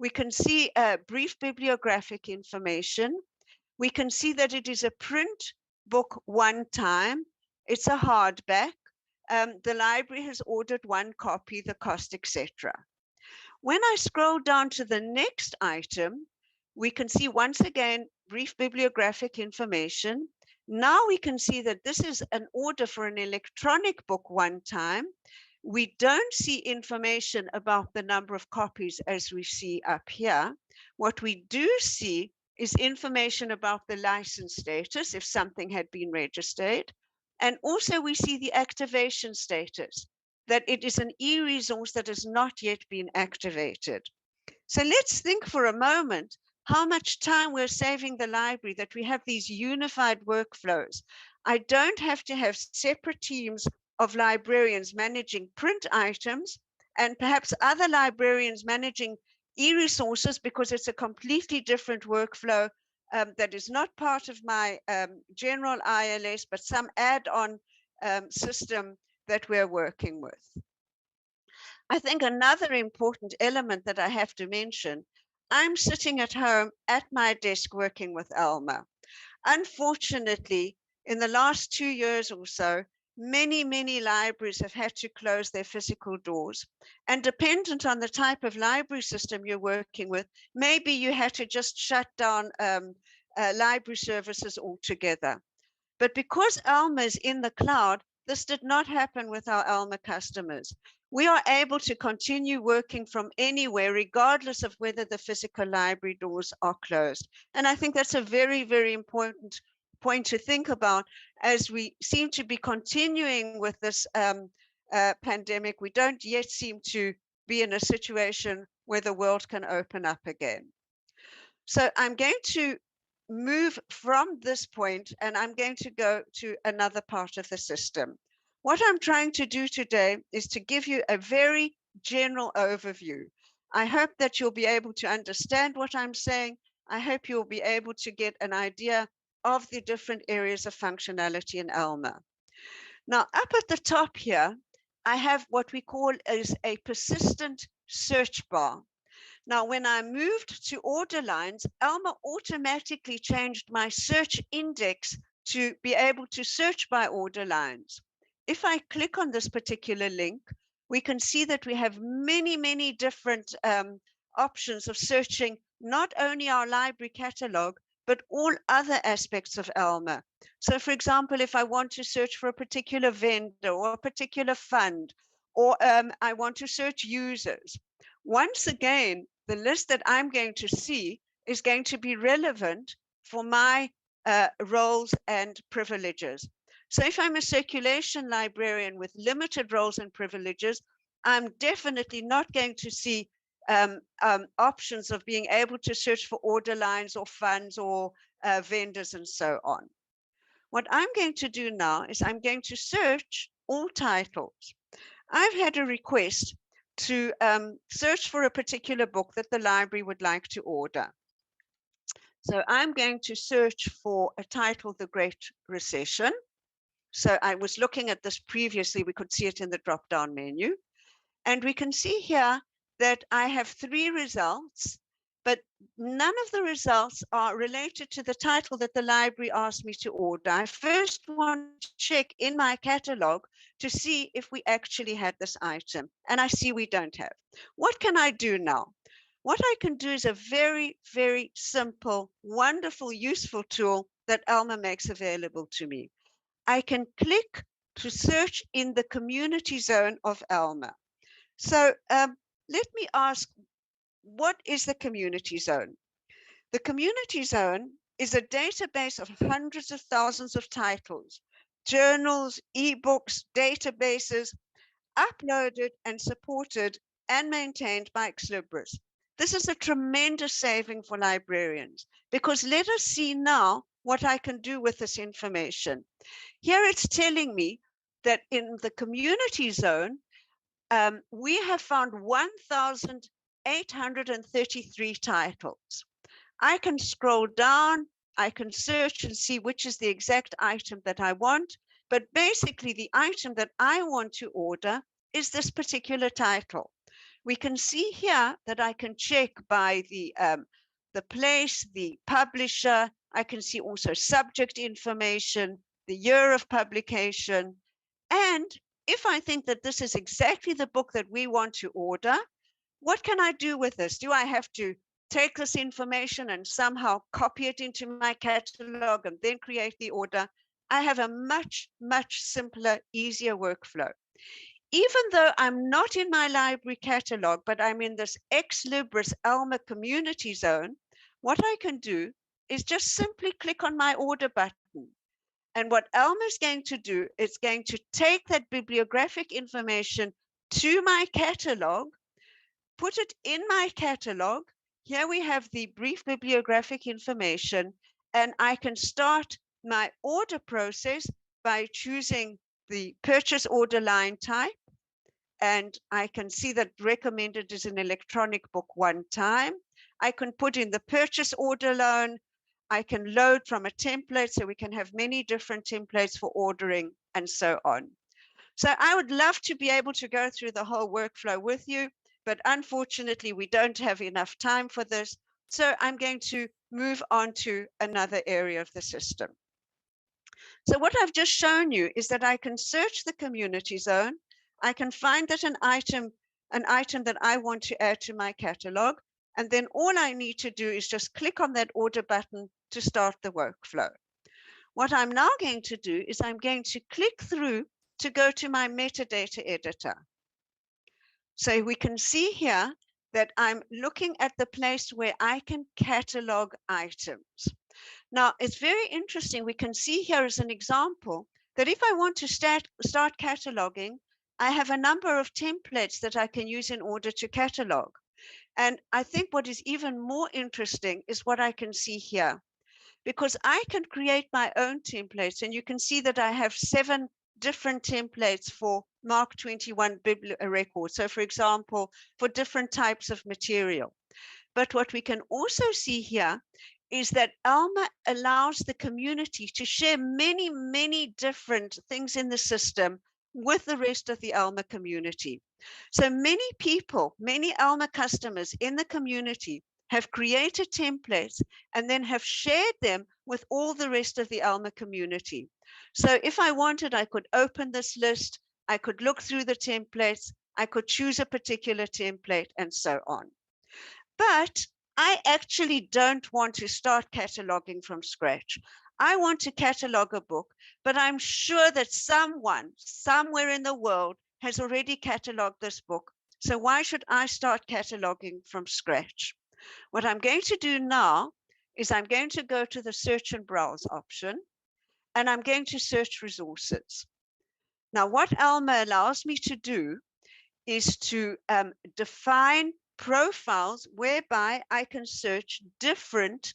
We can see brief bibliographic information. We can see that it is a print book one time. It's a hardback. The library has ordered one copy, the cost, etc. When I scroll down to the next item, we can see once again brief bibliographic information. Now we can see that this is an order for an electronic book one time. We don't see information about the number of copies as we see up here. What we do see is information about the license status, if something had been registered. And also we see the activation status, that it is an e-resource that has not yet been activated. So let's think for a moment how much time we're saving the library, that we have these unified workflows. I don't have to have separate teams of librarians managing print items and perhaps other librarians managing e-resources, because it's a completely different workflow that is not part of my general ILS, but some add-on system that we're working with. I think another important element that I have to mention, I'm sitting at home at my desk working with Alma. Unfortunately, in the last 2 years or so, many libraries have had to close their physical doors. And dependent on the type of library system you're working with, maybe you had to just shut down library services altogether. But because Alma is in the cloud, This did not happen with our Alma customers. We are able to continue working from anywhere, regardless of whether the physical library doors are closed. And I think that's a very, very important point to think about as we seem to be continuing with this pandemic. We don't yet seem to be in a situation where the world can open up again. So I'm going to move from this point and I'm going to go to another part of the system. What I'm trying to do today is to give you a very general overview. I hope that you'll be able to understand what I'm saying. I hope you'll be able to get an idea of the different areas of functionality in Alma. Now, up at the top here, I have what we call as a persistent search bar. Now, when I moved to order lines, Alma automatically changed my search index to be able to search by order lines. If I click on this particular link, we can see that we have many, many different options of searching not only our library catalog, but all other aspects of Alma. So for example, if I want to search for a particular vendor or a particular fund, or I want to search users, once again, the list that I'm going to see is going to be relevant for my roles and privileges. So if I'm a circulation librarian with limited roles and privileges, I'm definitely not going to see options of being able to search for order lines or funds or vendors and so on. What I'm going to do now is I'm going to search all titles. I've had a request to search for a particular book that the library would like to order. So I'm going to search for a title, The Great Recession. So I was looking at this previously, we could see it in the drop-down menu. And we can see here that I have 3 results, but none of the results are related to the title that the library asked me to order. I first want to check in my catalog to see if we actually had this item, and I see we don't have. What can I do now? What I can do is a very, very simple, wonderful, useful tool that Alma makes available to me. I can click to search in the community zone of Alma. So let me ask, what is the community zone? The community zone is a database of hundreds of thousands of titles, journals, ebooks, databases, uploaded and supported and maintained by Ex Libris. This is a tremendous saving for librarians, because let us see now what I can do with this information. Here it's telling me that in the community zone, we have found 1,833 titles. I can scroll down, I can search and see which is the exact item that I want, but basically the item that I want to order is this particular title. We can see here that I can check by the place, the publisher. I can see also subject information, the year of publication, and if I think that this is exactly the book that we want to order, what can I do with this? Do I have to take this information and somehow copy it into my catalog and then create the order? I have a much, much simpler, easier workflow. Even though I'm not in my library catalog, but I'm in this Ex Libris Alma community zone, what I can do is just simply click on my order button. And what Alma is going to do, it's going to take that bibliographic information to my catalog, put it in my catalog. Here we have the brief bibliographic information, and I can start my order process by choosing the purchase order line type. And I can see that recommended is an electronic book one time. I can put in the purchase order loan. I can load from a template, so we can have many different templates for ordering and so on. So I would love to be able to go through the whole workflow with you, but unfortunately we don't have enough time for this. So I'm going to move on to another area of the system. So what I've just shown you is that I can search the community zone. I can find that an item that I want to add to my catalog. And then all I need to do is just click on that order button to start the workflow. What I'm now going to do is I'm going to click through to go to my metadata editor. So we can see here that I'm looking at the place where I can catalog items. Now, it's very interesting. We can see here as an example that if I want to start cataloging, I have a number of templates that I can use in order to catalog. And I think what is even more interesting is what I can see here, because I can create my own templates. And you can see that I have 7 different templates for Mark 21 records. So for example, for different types of material. But what we can also see here is that ALMA allows the community to share many, many different things in the system with the rest of the ALMA community. So many people, many ALMA customers in the community have created templates and then have shared them with all the rest of the ALMA community. So if I wanted, I could open this list, I could look through the templates, I could choose a particular template and so on. But I actually don't want to start cataloging from scratch. I want to catalog a book, but I'm sure that someone somewhere in the world has already cataloged this book. So why should I start cataloging from scratch? What I'm going to do now is I'm going to go to the search and browse option, and I'm going to search resources. Now, what ALMA allows me to do is to define profiles whereby I can search different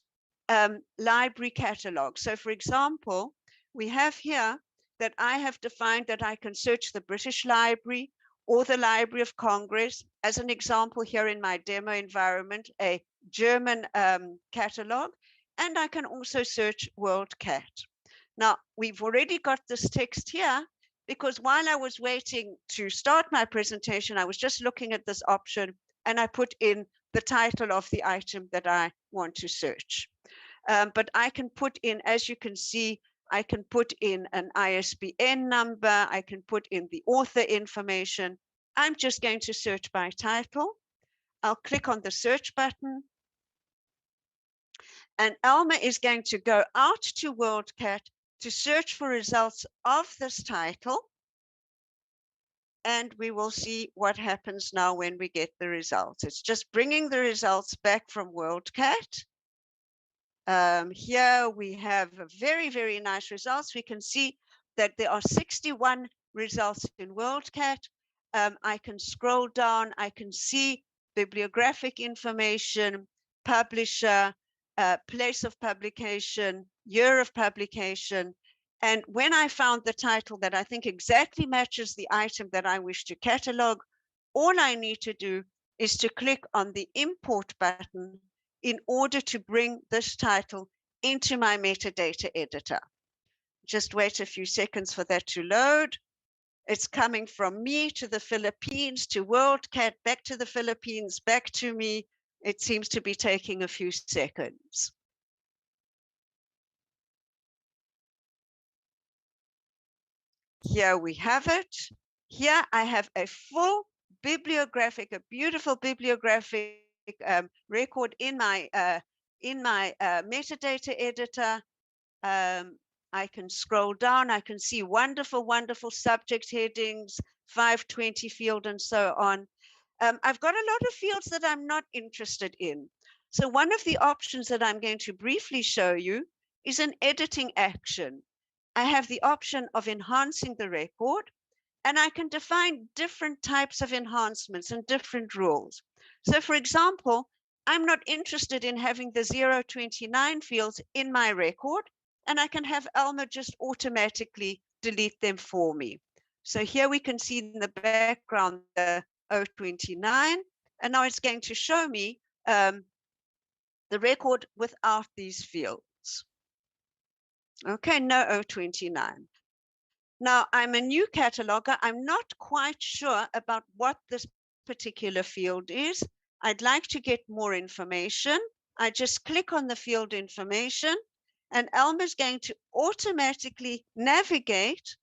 library catalogs. So for example, we have here that I have defined that I can search the British Library or the Library of Congress. As an example here in my demo environment, a German catalog, and I can also search WorldCat. Now, we've already got this text here, because while I was waiting to start my presentation, I was just looking at this option and I put in the title of the item that I want to search. But I can put in, as you can see, I can put in an ISBN number, I can put in the author information. I'm just going to search by title. I'll click on the search button. And Alma is going to go out to WorldCat to search for results of this title. And we will see what happens now when we get the results. It's just bringing the results back from WorldCat. Here we have very, very nice results. We can see that there are 61 results in WorldCat. I can scroll down, I can see bibliographic information, publisher, place of publication, year of publication. And when I found the title that I think exactly matches the item that I wish to catalog, all I need to do is to click on the import button in order to bring this title into my metadata editor. Just wait a few seconds for that to load. It's coming from me to the Philippines, to WorldCat, back to the Philippines, back to me. It seems to be taking a few seconds. Here we have it. Here I have a full bibliographic, a beautiful bibliographic record in my metadata editor. I can scroll down, I can see wonderful, wonderful subject headings, 520 field and so on. I've got a lot of fields that I'm not interested in. So one of the options that I'm going to briefly show you is an editing action. I have the option of enhancing the record, and I can define different types of enhancements and different rules. So for example, I'm not interested in having the 029 fields in my record, and I can have Alma just automatically delete them for me. So here we can see in the background the 029, and now it's going to show me the record without these fields. Okay, no 029. Now, I'm a new cataloger. I'm not quite sure about what this particular field is. I'd like to get more information. I just click on the field information, and Elm is going to automatically navigate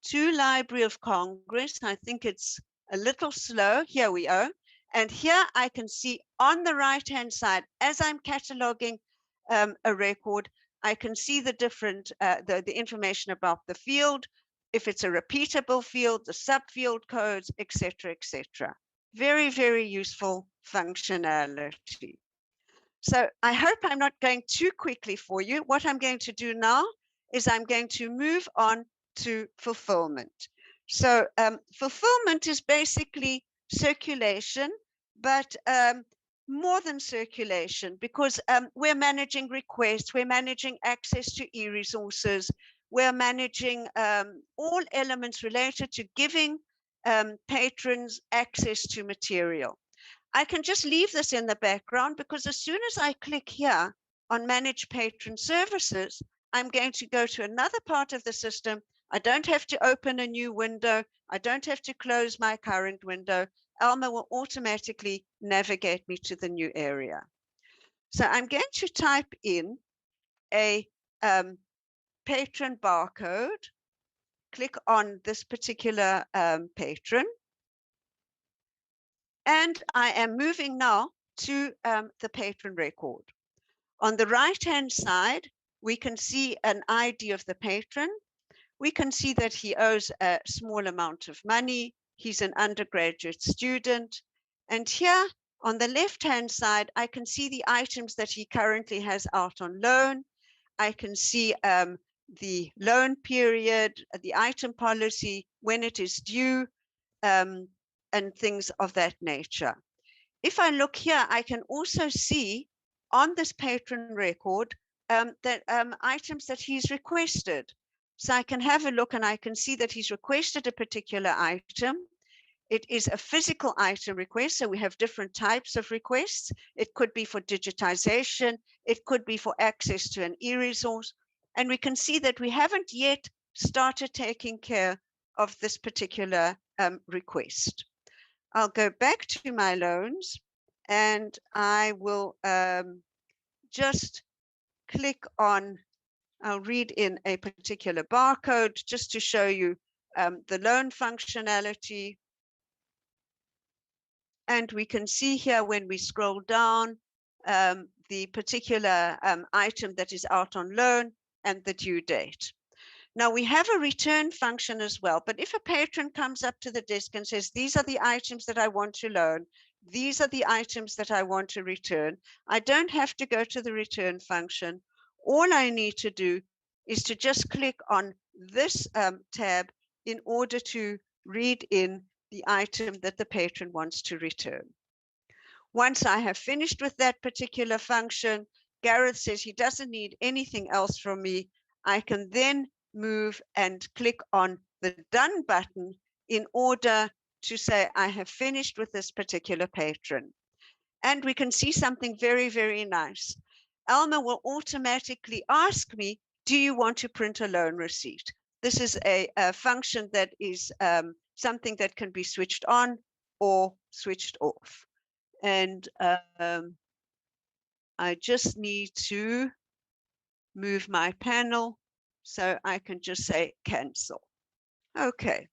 to Library of Congress. I think it's a little slow. Here we are. And here I can see on the right-hand side, as I'm cataloging a record, I can see the different, the information about the field. if it's a repeatable field, the subfield codes, etc., etc. Very, very useful functionality. So I hope I'm not going too quickly for you. What I'm going to do now is I'm going to move on to fulfillment. So fulfillment is basically circulation, but more than circulation, because we're managing requests, we're managing access to e-resources, we're managing all elements related to giving patrons access to material. I can just leave this in the background because as soon as I click here on Manage Patron Services, I'm going to go to another part of the system. I don't have to open a new window. I don't have to close my current window. Alma will automatically navigate me to the new area. So I'm going to type in a patron barcode, click on this particular patron, and I am moving now to the patron record. On the right-hand side, we can see an ID of the patron. We can see that he owes a small amount of money. He's an undergraduate student. And here on the left-hand side, I can see the items that he currently has out on loan. I can see the loan period, the item policy, when it is due, and things of that nature. If I look here, I can also see on this patron record that items that he's requested. So I can have a look and I can see that he's requested a particular item. It is a physical item request, so we have different types of requests. It could be for digitization, it could be for access to an e-resource, and we can see that we haven't yet started taking care of this particular request. I'll go back to my loans and I will just click on, I'll read in a particular barcode just to show you the loan functionality. And we can see here when we scroll down the particular item that is out on loan and the due date. Now we have a return function as well, but if a patron comes up to the desk and says, these are the items that I want to loan, these are the items that I want to return, I don't have to go to the return function. All I need to do is to just click on this tab in order to read in the item that the patron wants to return. Once I have finished with that particular function, Gareth says he doesn't need anything else from me. I can then move and click on the done button in order to say I have finished with this particular patron. And we can see something very, very nice. Alma will automatically ask me, do you want to print a loan receipt? This is a function that is something that can be switched on or switched off. And I just need to move my panel so I can just say cancel. Okay.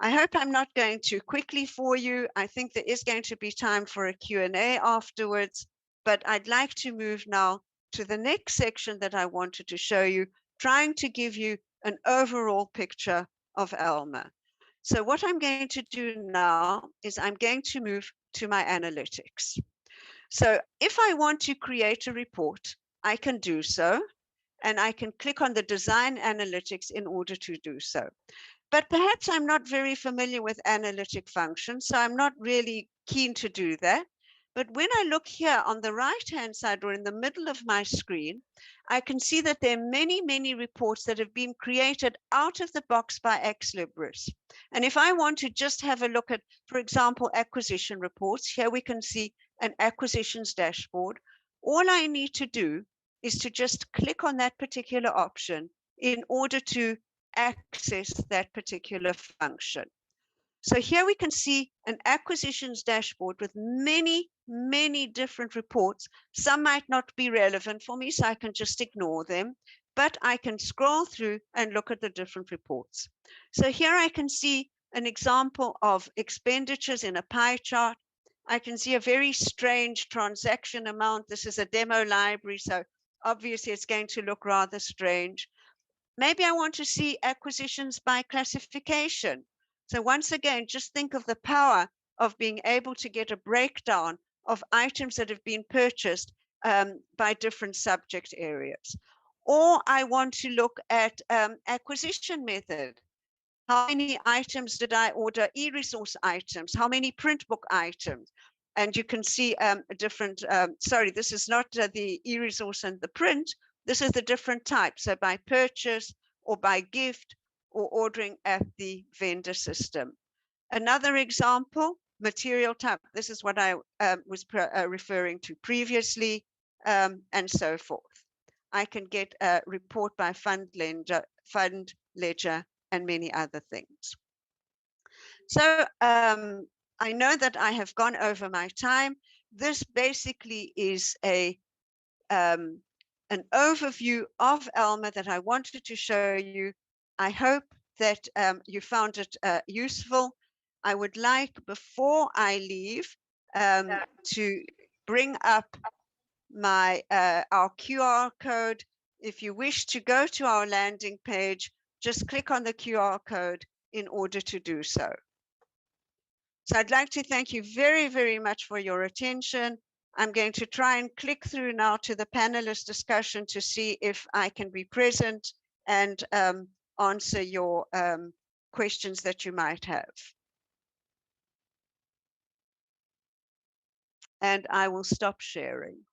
I hope I'm not going too quickly for you. I think there is going to be time for a Q&A afterwards, but I'd like to move now to the next section that I wanted to show you, trying to give you an overall picture of Alma. So what I'm going to do now is I'm going to move to my analytics. So if I want to create a report, I can do so, and I can click on the design analytics in order to do so. But perhaps I'm not very familiar with analytic functions, so I'm not really keen to do that. But when I look here on the right-hand side or in the middle of my screen, I can see that there are many, many reports that have been created out of the box by Ex Libris. And if I want to just have a look at, for example, acquisition reports, here we can see an acquisitions dashboard. All I need to do is to just click on that particular option in order to access that particular function. So here we can see an acquisitions dashboard with many, many different reports. Some might not be relevant for me, so I can just ignore them, but I can scroll through and look at the different reports. So here I can see an example of expenditures in a pie chart. I can see a very strange transaction amount. This is a demo library, so obviously it's going to look rather strange. Maybe I want to see acquisitions by classification. So once again, just think of the power of being able to get a breakdown of items that have been purchased by different subject areas. Or I want to look at acquisition method. How many items did I order? E-resource items. How many print book items? And you can see different, sorry, this is not the e-resource and the print. This is the different types. So by purchase or by gift or ordering at the vendor system. Another example, material type. This is what I was referring to previously, and so forth. I can get a report by fund ledger, and many other things. So I know that I have gone over my time. This basically is an overview of Alma that I wanted to show you. I hope that you found it useful. I would like, before I leave, to bring up my our QR code. If you wish to go to our landing page, just click on the QR code in order to do so. So I'd like to thank you very, very much for your attention. I'm going to try and click through now to the panelist discussion to see if I can be present and answer your questions that you might have. And I will stop sharing.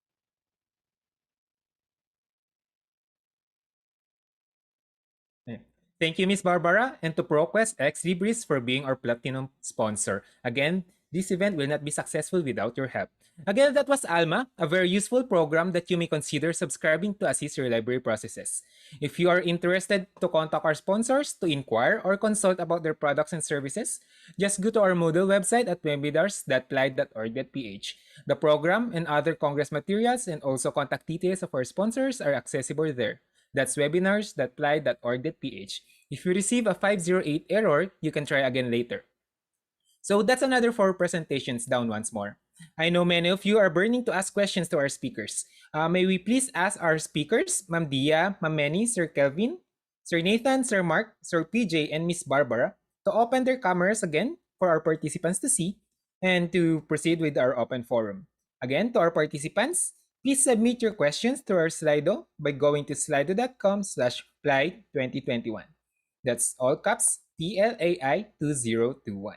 Thank you, Miss Barbara, and to ProQuest X Libris for being our platinum sponsor. Again, this event will not be successful without your help. Again, that was Alma, a very useful program that you may consider subscribing to assist your library processes. If you are interested to contact our sponsors to inquire or consult about their products and services, just go to our Moodle website at webinars.plai.org.ph. The program and other Congress materials and also contact details of our sponsors are accessible there. That's webinars.plai.org.ph. If you receive a 508 error, you can try again later. So that's another 4 presentations down once more. I know many of you are burning to ask questions to our speakers. May we please ask our speakers, Ma'am Dia, Ma'am Manny, Sir Kelvin, Sir Nathan, Sir Mark, Sir PJ, and Miss Barbara to open their cameras again for our participants to see and to proceed with our open forum. Again, to our participants, please submit your questions to our Slido by going to slido.com/plai2021. That's all caps PLAI 2021.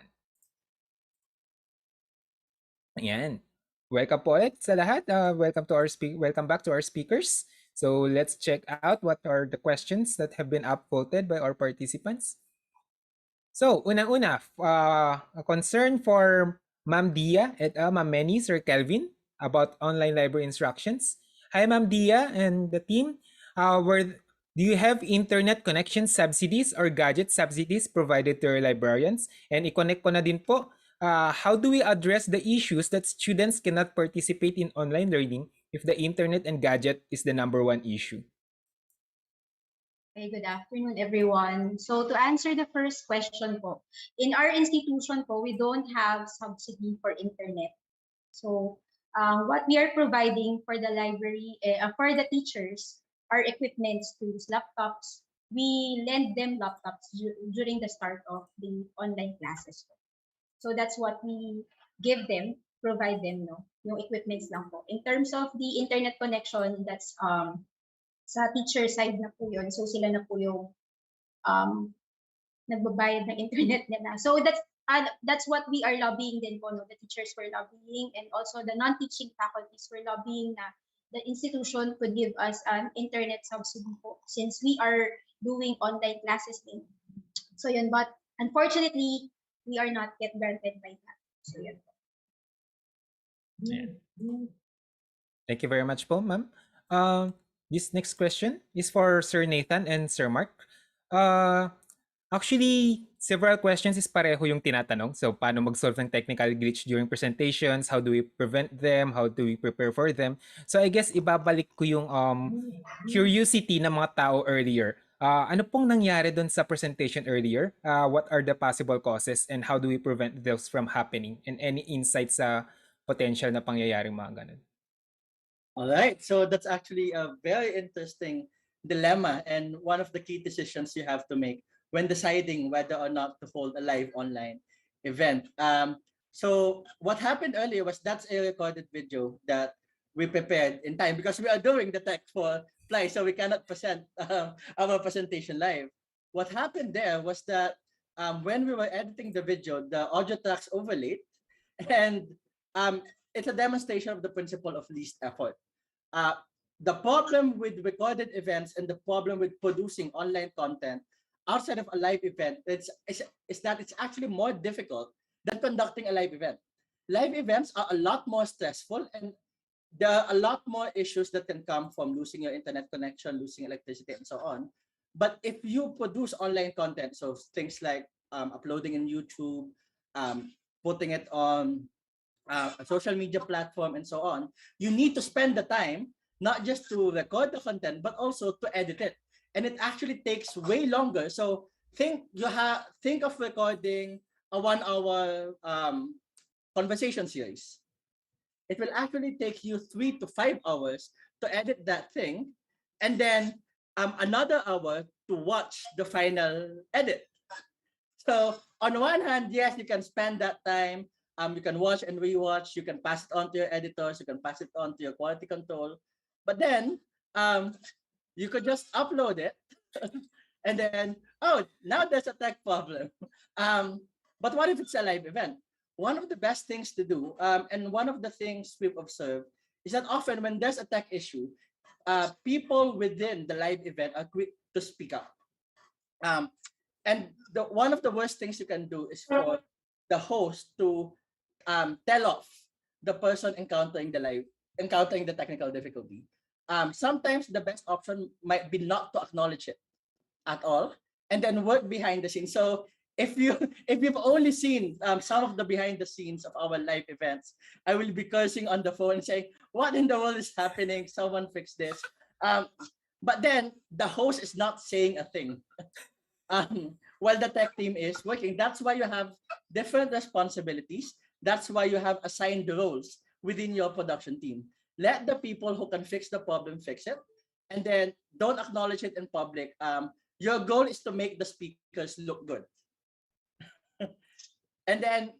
Ayan. Welcome po ulit sa lahat. Welcome back to our speakers. So let's check out what are the questions that have been upvoted by our participants. So, unang-una, a concern for Ma'am Dia at Ma'am Manny, Sir Kelvin, about online library instructions. Hi, Ma'am Dia and the team. Do you have internet connection subsidies or gadget subsidies provided to your librarians? And i-connect ko na din po, how do we address the issues that students cannot participate in online learning if the internet and gadget is the number one issue? Okay, good afternoon, everyone. So to answer the first question po, in our institution po, we don't have subsidy for internet. So what we are providing for the library, for the teachers, are equipments to use laptops. We lend them laptops during the start of the online classes. So that's what we give them, provide them, no, yung equipments lang po. In terms of the internet connection, that's sa teacher side na po yun. So sila na po yung nagbabayad ng internet nila. So that's what we are lobbying din po. No? The teachers were lobbying and also the non-teaching faculties were lobbying na the institution could give us an internet subsidy po since we are doing online classes din. So yun, but unfortunately, we are not yet granted by that. So yun po. Yeah. Thank you very much po, ma'am. This next question is for Sir Nathan and Sir Mark. Actually, several questions is pareho yung tinatanong. So, paano mag-solve ng technical glitch during presentations? How do we prevent them? How do we prepare for them? So, I guess ibabalik ko yung curiosity ng mga tao earlier. Ano pong nangyari doon sa presentation earlier? What are the possible causes and how do we prevent those from happening? And any insights sa potential na pangyayaring mga ganun? All right, so that's actually a very interesting dilemma and one of the key decisions you have to make when deciding whether or not to hold a live online event. So what happened earlier was that's a recorded video that we prepared in time because we are doing the tech for PLAI, so we cannot present our presentation live. What happened there was that when we were editing the video, the audio tracks overlaid, and um, it's a demonstration of the principle of least effort. Uh, the problem with recorded events and the problem with producing online content outside of a live event is that it's actually more difficult than conducting a live event. Live events are a lot more stressful, and there are a lot more issues that can come from losing your internet connection, losing electricity, and so on. But if you produce online content, so things like uploading in YouTube, putting it on a social media platform, and so on, you need to spend the time not just to record the content, but also to edit it. And it actually takes way longer. So think of recording a 1 hour conversation series. It will actually take you 3 to 5 hours to edit that thing, and then another hour to watch the final edit. So on one hand, yes, you can spend that time. You can watch and rewatch. You can pass it on to your editors. You can pass it on to your quality control. But then you could just upload it, and then now there's a tech problem. But what if it's a live event? One of the best things to do, and one of the things we've observed, is that often when there's a tech issue, people within the live event are quick to speak up. Um, and one of the worst things you can do is for the host to tell off the person encountering the technical difficulty. Sometimes the best option might be not to acknowledge it at all, and then work behind the scenes. So if you if you've only seen some of the behind the scenes of our live events, I will be cursing on the phone and saying, "What in the world is happening? Someone fix this." But then the host is not saying a thing while the tech team is working. That's why you have different responsibilities. That's why you have assigned roles within your production team. Let the people who can fix the problem fix it, and then don't acknowledge it in public. Your goal is to make the speakers look good. And then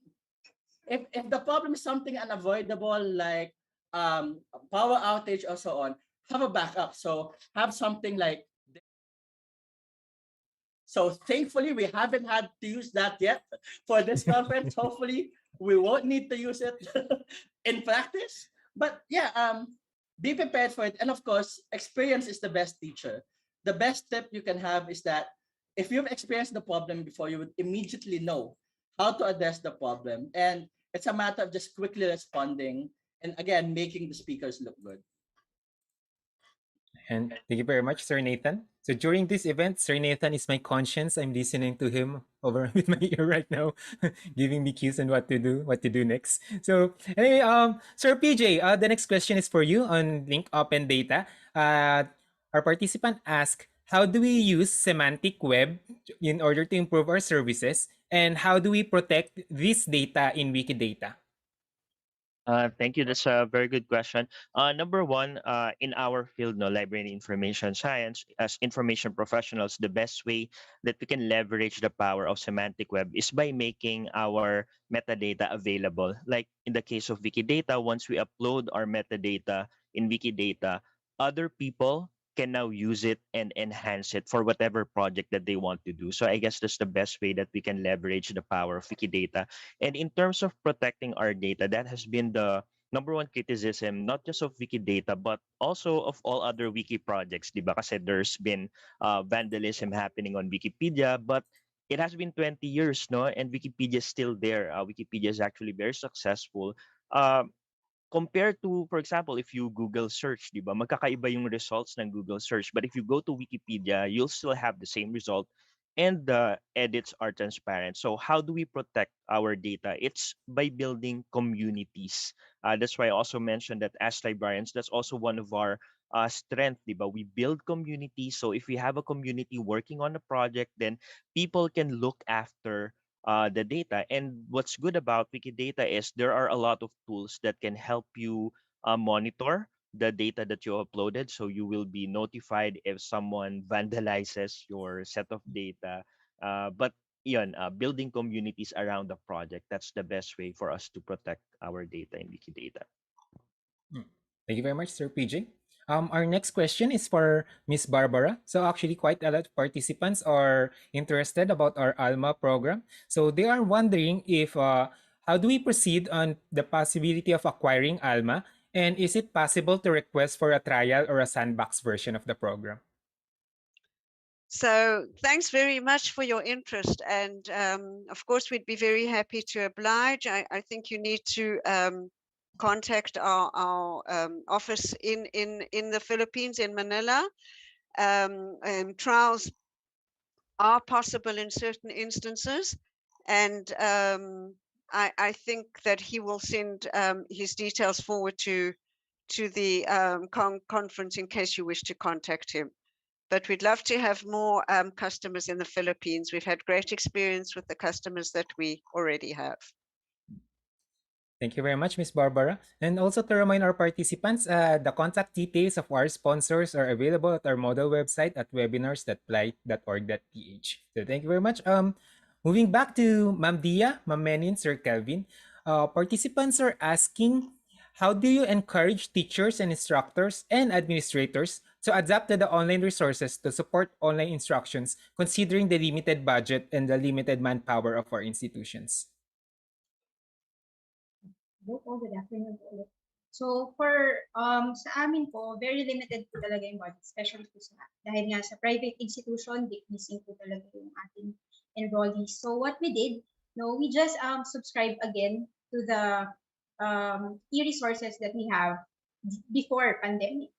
if the problem is something unavoidable like power outage or so on, have a backup. So have something like So thankfully, we haven't had to use that yet for this conference. Hopefully, we won't need to use it in practice. But yeah, be prepared for it. And of course, experience is the best teacher. The best tip you can have is that if you've experienced the problem before, you would immediately know how to address the problem. And it's a matter of just quickly responding and again, making the speakers look good. And thank you very much, Sir Nathan. So during this event, Sir Nathan is my conscience. I'm listening to him over with my ear right now, giving me cues on what to do next. So anyway, Sir PJ, the next question is for you on link open data. Our participant asked, how do we use semantic web in order to improve our services, and how do we protect this data in Wikidata? Thank you. That's a very good question. Number one, in our field, no, library and information science, as information professionals, the best way that we can leverage the power of semantic web is by making our metadata available. Like in the case of Wikidata, once we upload our metadata in Wikidata, other people can now use it and enhance it for whatever project that they want to do. So I guess that's the best way that we can leverage the power of Wikidata. And in terms of protecting our data, that has been the number one criticism, not just of Wikidata, but also of all other wiki projects, di ba? Kasi there's been vandalism happening on Wikipedia, but it has been 20 years, no? And Wikipedia is still there. Wikipedia is actually very successful. Uh, compared to, for example, if you Google search, di ba, magkakaiba yung results ng Google search. But if you go to Wikipedia, you'll still have the same result and the edits are transparent. So how do we protect our data? It's by building communities. That's why I also mentioned that as librarians, that's also one of our strength, di ba? We build communities. So if we have a community working on a project, then people can look after the data. And what's good about Wikidata is there are a lot of tools that can help you monitor the data that you uploaded, so you will be notified if someone vandalizes your set of data. But yun, building communities around the project, that's the best way for us to protect our data in Wikidata. Thank you very much, Sir PJ. Our next question is for Miss Barbara. So actually, quite a lot of participants are interested about our ALMA program. So they are wondering if how do we proceed on the possibility of acquiring ALMA, and is it possible to request for a trial or a sandbox version of the program? So thanks very much for your interest. And of course, we'd be very happy to oblige. I think you need to contact our office in the Philippines, in Manila. Trials are possible in certain instances. And I think that he will send his details forward to the conference in case you wish to contact him. But we'd love to have more customers in the Philippines. We've had great experience with the customers that we already have. Thank you very much, Miss Barbara. And also to remind our participants, the contact details of our sponsors are available at our model website at webinars.plai.org.ph. So thank you very much. Moving back to Ma'am Dia, Ma'am Menin, Sir Kelvin, participants are asking, how do you encourage teachers and instructors and administrators to adapt to the online resources to support online instructions, considering the limited budget and the limited manpower of our institutions? Hello po, good afternoon po ulit. So sa amin po, very limited po talaga yung budget, especially po dahil nga sa private institution, decreasing po talaga yung ating enrollees. So what we did, no, we just subscribe again to the e-resources that we have before pandemic.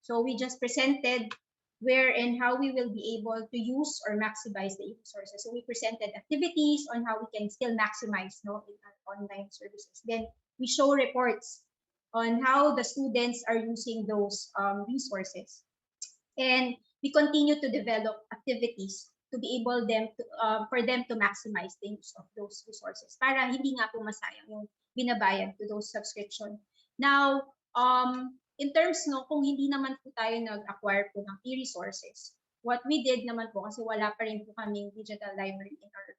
So we just presented where and how we will be able to use or maximize the e-resources. So we presented activities on how we can still maximize, no, in our online services. Then we show reports on how the students are using those resources. And we continue to develop activities to be able for them to maximize the use of those resources para hindi nga po masayang yung binabayad to those subscription. Now, in terms, no, kung hindi naman po tayo nag-acquire po ng e-resources, what we did naman po, kasi wala pa rin po kaming digital library in our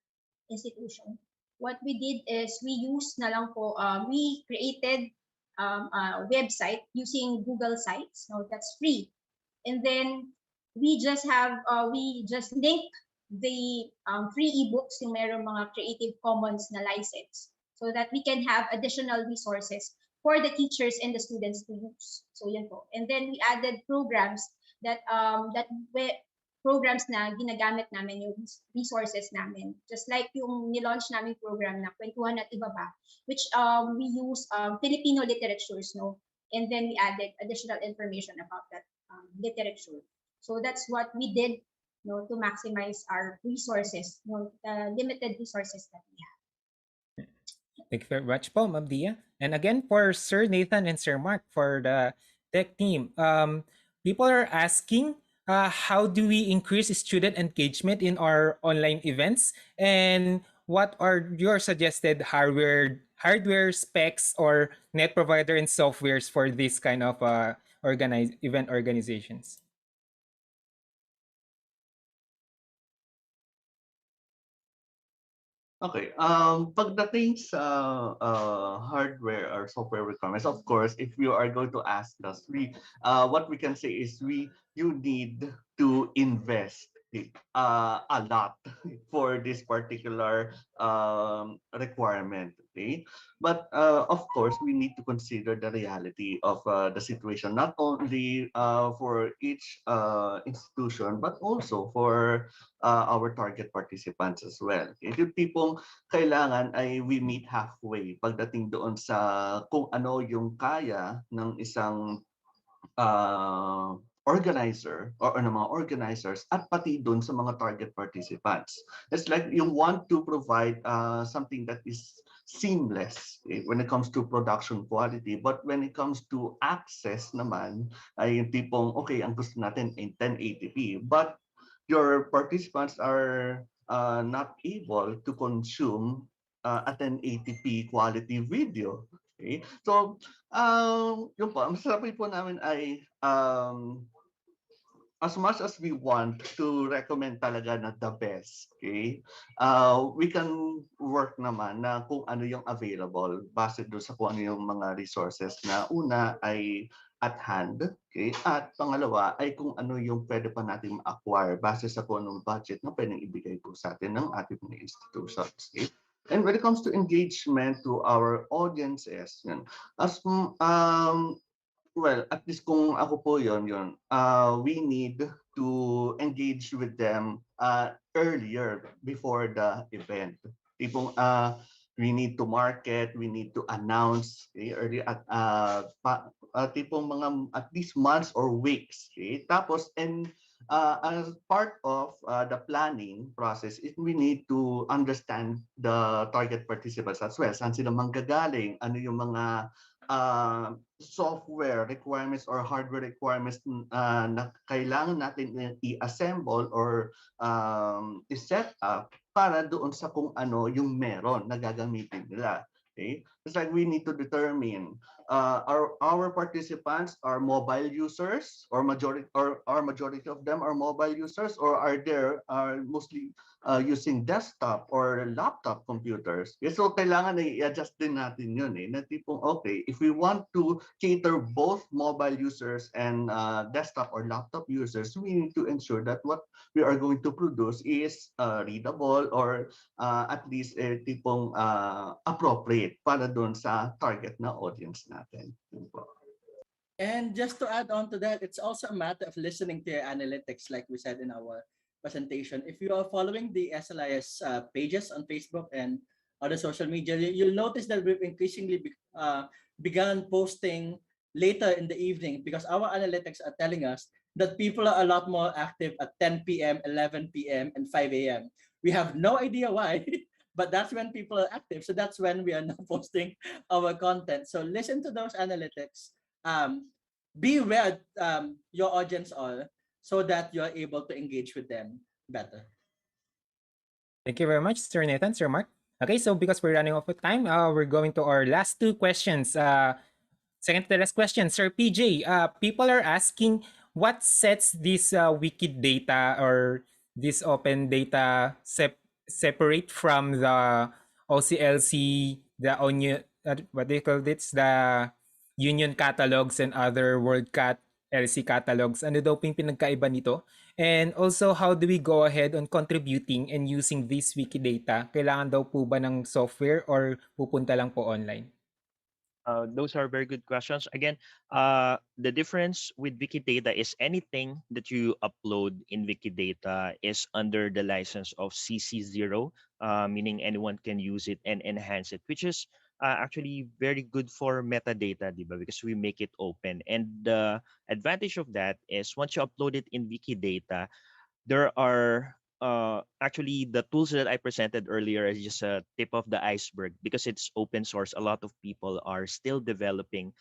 institution, what we did is we used na lang po, we created a website using Google Sites, no, that's free. And then we just link the free ebooks yung merong mga Creative Commons na license so that we can have additional resources for the teachers and the students to use. So yan po. And then we added programs programs na ginagamit namin yung resources namin. Just like yung nilaunch namin program na Kwentuhan at Iba Ba, which we use Filipino literatures, no? And then we added additional information about that literature. So that's what we did, no, to maximize our resources, no, the limited resources that we have. Thank you very much po, Ma'am Dia. And again, for Sir Nathan and Sir Mark, for the tech team, people are asking, how do we increase student engagement in our online events? And what are your suggested hardware specs or net provider and softwares for this kind of event organizations? Okay. Pagdating sa hardware or software requirements, of course, if you are going to ask us, what we can say is you need to invest a lot for this particular requirement. Okay, but of course, we need to consider the reality of the situation, not only for each institution, but also for our target participants as well. Okay? Yung tipong kailangan ay we meet halfway pagdating doon sa kung ano yung kaya ng isang organizer or ng mga organizers at pati doon sa mga target participants. It's like you want to provide something that is seamless when it comes to production quality, but when it comes to access naman ay yung tipong okay, ang gusto natin ay 1080p, but your participants are not able to consume a 1080p quality video. Okay? So, yun po, ang sabi po namin ay as much as we want to recommend talaga na the best, okay? We can work naman na kung ano yung available base doon sa kung ano yung mga resources na una ay at hand, okay? At pangalawa ay kung ano yung pwede pa natin ma-acquire base sa kung anong budget na pwedeng ibigay po sa atin ng ating mga institutions, okay? And when it comes to engagement to our audiences, yun, as well, at least kung ako po yun, we need to engage with them earlier before the event. Tipong we need to market, we need to announce early at tipong mga at least months or weeks. Okay? Tapos, and as part of the planning process, we need to understand the target participants as well. Saan sila manggagaling? Ano yung mga software requirements or hardware requirements na kailangan natin i-assemble or i-set up para doon sa kung ano yung meron na gagamitin nila. Okay? It's like we need to determine our participants are mobile users or majority of them are mobile users, or are there are mostly using desktop or laptop computers. So kailangan na i-adjust din natin yun na tipong okay, if we want to cater both mobile users and desktop or laptop users, we need to ensure that what we are going to produce is readable or at least tipong appropriate para doon sa target na audience natin. And just to add on to that, it's also a matter of listening to your analytics, like we said in our presentation. If you are following the SLIS pages on Facebook and other social media, you'll notice that we've increasingly begun posting later in the evening because our analytics are telling us that people are a lot more active at 10 p.m., 11 p.m., and 5 a.m. We have no idea why, but that's when people are active. So that's when we are now posting our content. So listen to those analytics. Be where your audience are so that you're able to engage with them better. Thank you very much, Sir Nathan, Sir Mark. Okay, so because we're running out of time, we're going to our last two questions. Second to the last question, Sir PJ. People are asking what sets this Wikidata or this open data separate from the OCLC, the onion, what they call this, the Union catalogs and other WorldCat LC catalogs. Ano daw po yung pinagkaiba nito? And also, how do we go ahead on contributing and using this Wikidata? Kailangan daw po ba ng software or pupunta lang po online? Those are very good questions. Again, the difference with Wikidata is anything that you upload in Wikidata is under the license of CC0, meaning anyone can use it and enhance it, which is actually very good for metadata, diba? Because we make it open. And the advantage of that is once you upload it in Wikidata, there are actually the tools that I presented earlier is just a tip of the iceberg because it's open source. A lot of people are still developing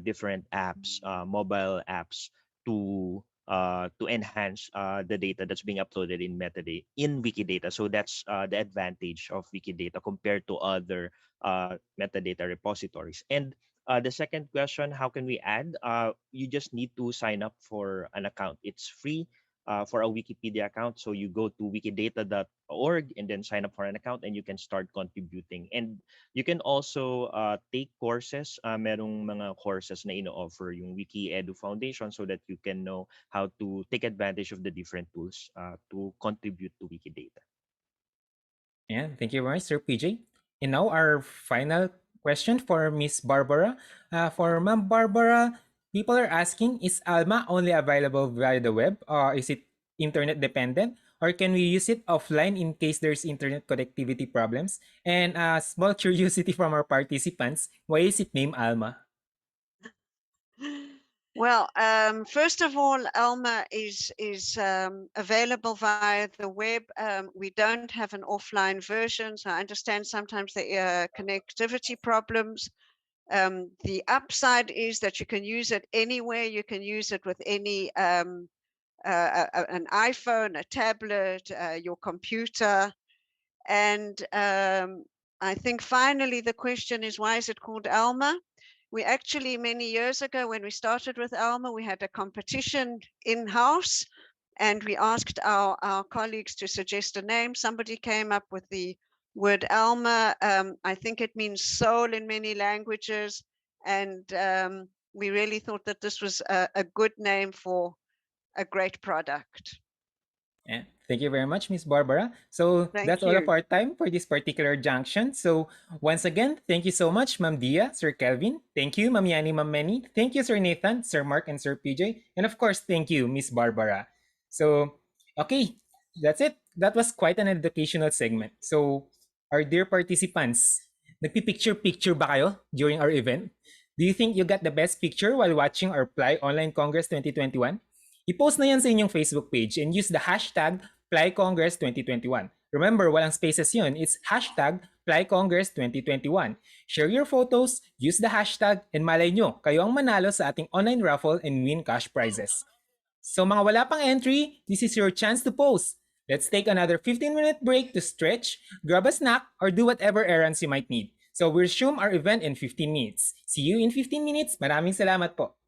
different apps, mobile apps to enhance the data that's being uploaded in metadata in Wikidata. So that's the advantage of Wikidata compared to other metadata repositories. And the second question, how can we add? You just need to sign up for an account. It's free for a Wikipedia account. So you go to wikidata.org and then sign up for an account and you can start contributing. And you can also take courses. Merong mga courses na ino-offer yung Wiki Edu Foundation so that you can know how to take advantage of the different tools to contribute to Wikidata. Yeah, thank you very much, Sir PJ. And now our final question for Miss Barbara. For Ma'am Barbara, people are asking, is Alma only available via the web? Is it internet dependent? Or can we use it offline in case there's internet connectivity problems? And a small curiosity from our participants, why is it named Alma? Well, first of all, Alma is available via the web. We don't have an offline version, so I understand sometimes the connectivity problems. The upside is that you can use it anywhere. You can use it with any an iPhone, a tablet, your computer, and I think finally the question is, why is it called ALMA? We actually, many years ago, when we started with ALMA, we had a competition in-house, and we asked our colleagues to suggest a name. Somebody came up with the word ALMA. I think it means soul in many languages, and we really thought that this was a good name for a great product. Yeah. Thank you very much, Miss Barbara. So Thank that's all of you. our time for this particular junction. So once again, thank you so much, Ma'am Dia, Sir Kelvin. Thank you, Ma'am Yani, Ma'am Manny. Thank you, Sir Nathan, Sir Mark, and Sir PJ. And of course, thank you, Miss Barbara. So, okay, that's it. That was quite an educational segment. So, our dear participants, nagpipicture-picture ba kayo during our event? Do you think you got the best picture while watching our PLAI Online Congress 2021? I-post na yan sa inyong Facebook page and use the hashtag PLAI Congress 2021. Remember, walang spaces yun. It's hashtag PLAI Congress 2021. Share your photos, use the hashtag, and malay nyo, kayo ang manalo sa ating online raffle and win cash prizes. So mga wala pang entry, this is your chance to post. Let's take another 15-minute break to stretch, grab a snack, or do whatever errands you might need. So we'll resume our event in 15 minutes. See you in 15 minutes. Maraming salamat po.